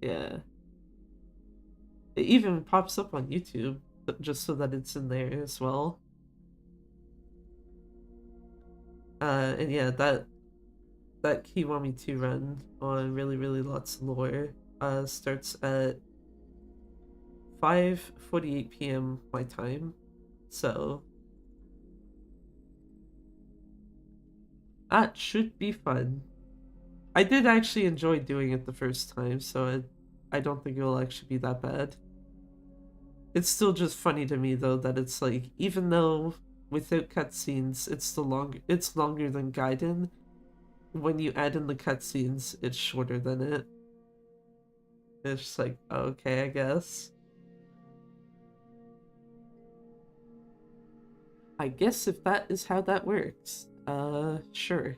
Yeah. It even pops up on YouTube, but just so that it's in there as well. And yeah, that that Kiwami 2 run on really lots of lore starts at 5:48 p.m. my time, so that should be fun. I did actually enjoy doing it the first time, so I don't think it will actually be that bad. It's still just funny to me though that it's like, even though without cutscenes it's longer than Gaiden, when you add in the cutscenes it's shorter than it. It's just like, okay, I guess. I guess if that is how that works, sure.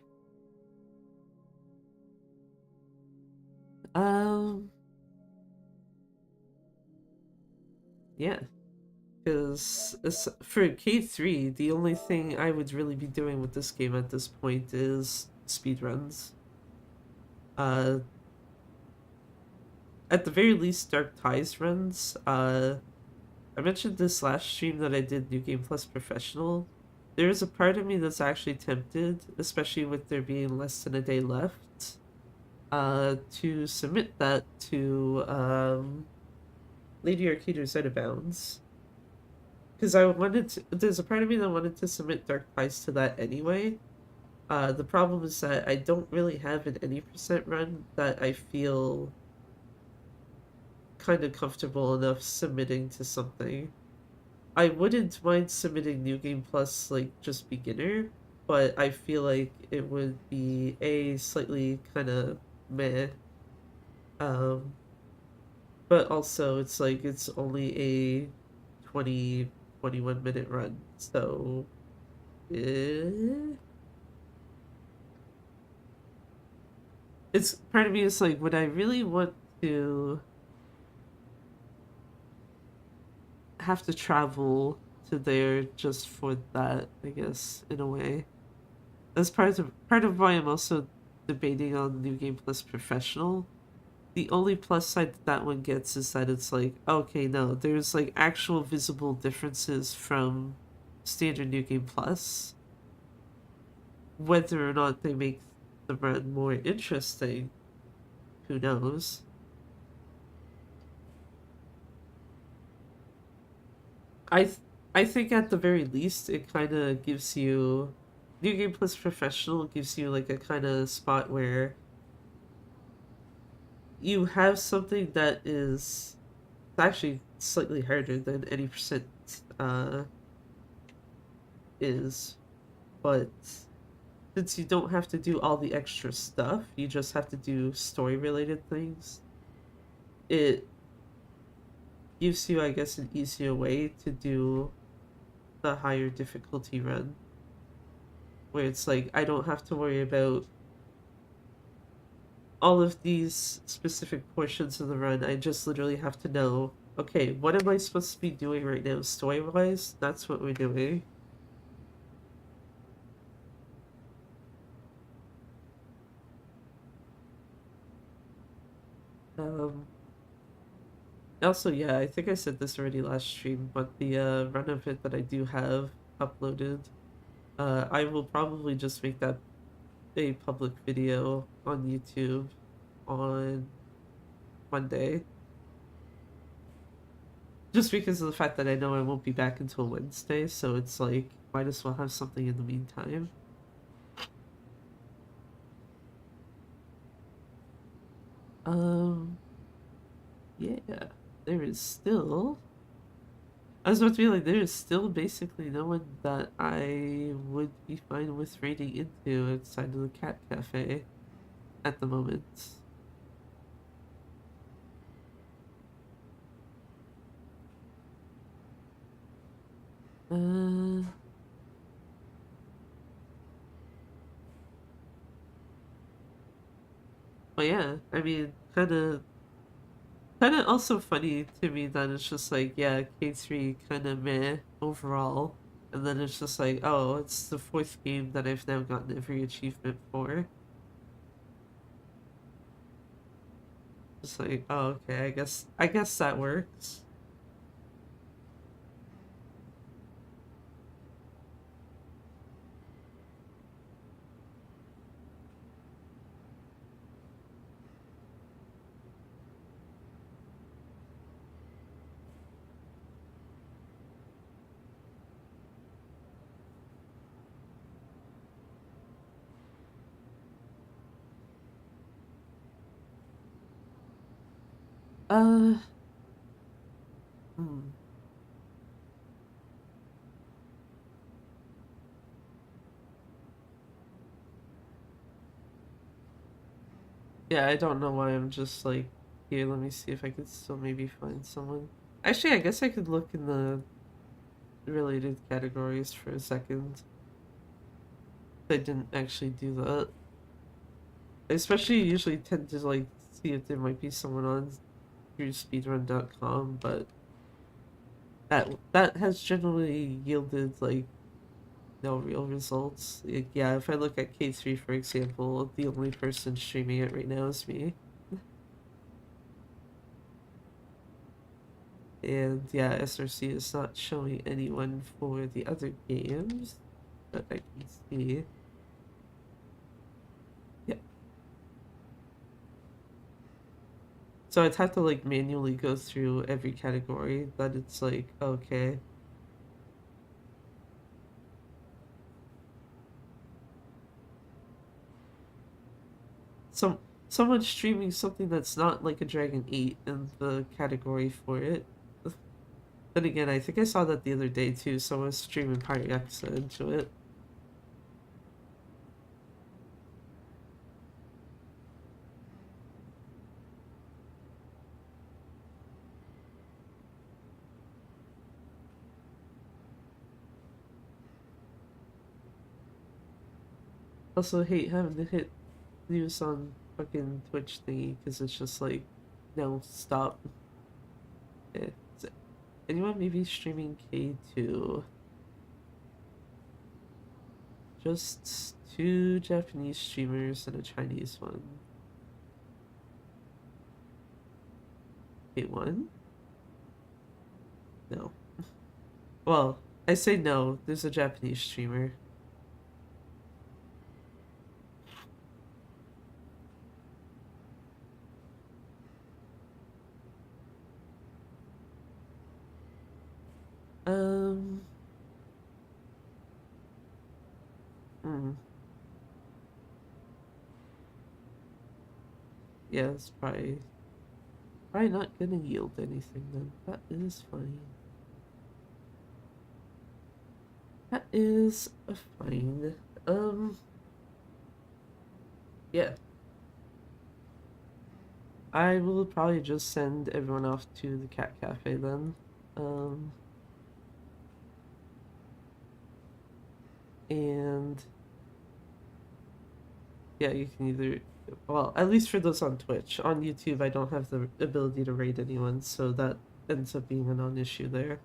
Um, yeah. Because for K3, the only thing I would really be doing with this game at this point is speedruns. Uh, at the very least, Dark Ties runs. I mentioned this last stream that I did New Game Plus Professional. There is a part of me that's actually tempted, especially with there being less than a day left, to submit that to Lady Arcader's Out of Bounds. Because there's a part of me that wanted to submit Dark Ties to that anyway. The problem is that I don't really have an any percent run that I feel kind of comfortable enough submitting to something. I wouldn't mind submitting New Game Plus, like, just beginner, but I feel like it would be a slightly kind of meh. Um, but also it's like it's only a 21 minute run, so it's part of me is like, would I really want to have to travel to there just for that, I guess, in a way. That's part of why I'm also debating on New Game Plus Professional. The only plus side that one gets is that it's like, okay, no, there's like actual visible differences from standard New Game Plus. Whether or not they make the run more interesting, who knows? I th- I think at the very least it kind of gives you New Game Plus Professional gives you like a kind of spot where you have something that is actually slightly harder than any percent uh is, but since you don't have to do all the extra stuff, you just have to do story related things. It gives you, I guess, an easier way to do the higher difficulty run, where it's like I don't have to worry about all of these specific portions of the run. I just literally have to know, okay, what am I supposed to be doing right now story wise? That's what we're doing. Um Also, yeah, I think I said this already last stream, but the run of it that I do have uploaded, I will probably just make that a public video on YouTube on Monday. Just because of the fact that I know I won't be back until Wednesday, so it's like, might as well have something in the meantime. Um, yeah, there is still. I was about to be like, there is still basically no one that I would be fine with raiding into outside of the cat cafe at the moment. Uh, but yeah, I mean, kind of also funny to me that it's just like, yeah, K3 kind of meh overall, and then it's just like, oh, it's the fourth game that I've now gotten every achievement for. Just like, oh, okay, I guess that works. Uh, hmm. Yeah, I don't know why I'm just like, here, let me see if I could still maybe find someone. Actually, I guess I could look in the related categories for a second. I didn't actually do that. I especially usually tend to like see if there might be someone on through speedrun.com, but that has generally yielded like no real results. Like, yeah, if I look at K3 for example, the only person streaming it right now is me. And yeah, SRC is not showing anyone for the other games that I can see. Yeah. So I'd have to like manually go through every category that it's like, okay. Some someone streaming something that's not like a Dragon 8 in the category for it. Then again, I think I saw that the other day too. Someone streaming Pirate Yakuza into it. Also hate having to hit news on fucking Twitch thingy because it's just like, no, stop. Eh, is anyone maybe streaming K2? Just two Japanese streamers and a Chinese one. K1? No. Well, I say no, there's a Japanese streamer. Um, hmm. Yeah, it's probably not gonna yield anything then. That is fine. That is fine. Yeah. I will probably just send everyone off to the cat cafe then. Um, and yeah, you can either, well, at least for those on Twitch. On YouTube, I don't have the ability to raid anyone, so that ends up being a non-issue there.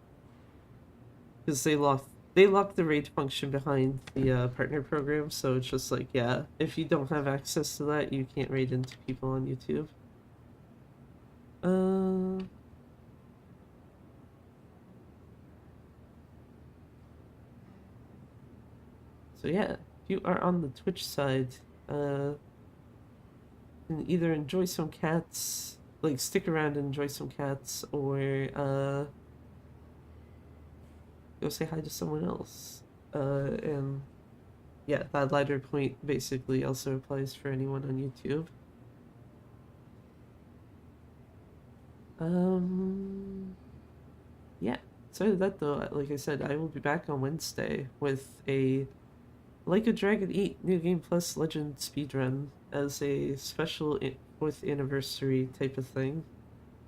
Because they locked the raid function behind the partner program, so it's just like, yeah, if you don't have access to that, you can't raid into people on YouTube. Uh, so yeah, if you are on the Twitch side, you can either enjoy some cats, like stick around and enjoy some cats, or go say hi to someone else. And yeah, that latter point basically also applies for anyone on YouTube. Yeah. So that though, like I said, I will be back on Wednesday with a Like a Dragon 8 New Game Plus Legend speedrun as a special 4th anniversary type of thing.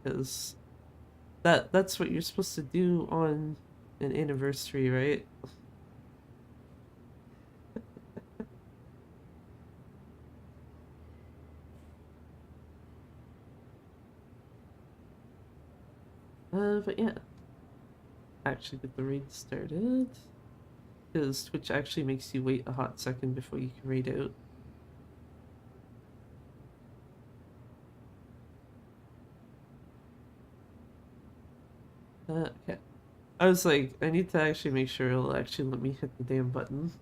Because that's what you're supposed to do on an anniversary, right? But yeah, actually get the raid started. Because Twitch actually makes you wait a hot second before you can raid out. Okay. I was like, I need to actually make sure it'll actually let me hit the damn button.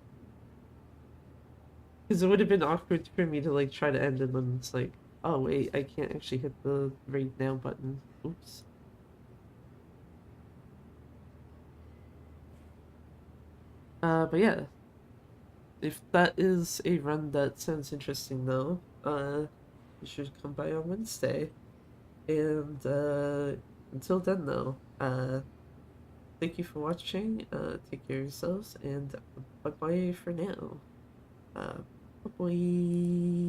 Because it would have been awkward for me to like try to end and then it's like, oh wait, I can't actually hit the raid now button. Oops. But yeah, if that is a run that sounds interesting though, you should come by on Wednesday. And until then, though, thank you for watching. Take care of yourselves, and bye bye for now. Bye bye.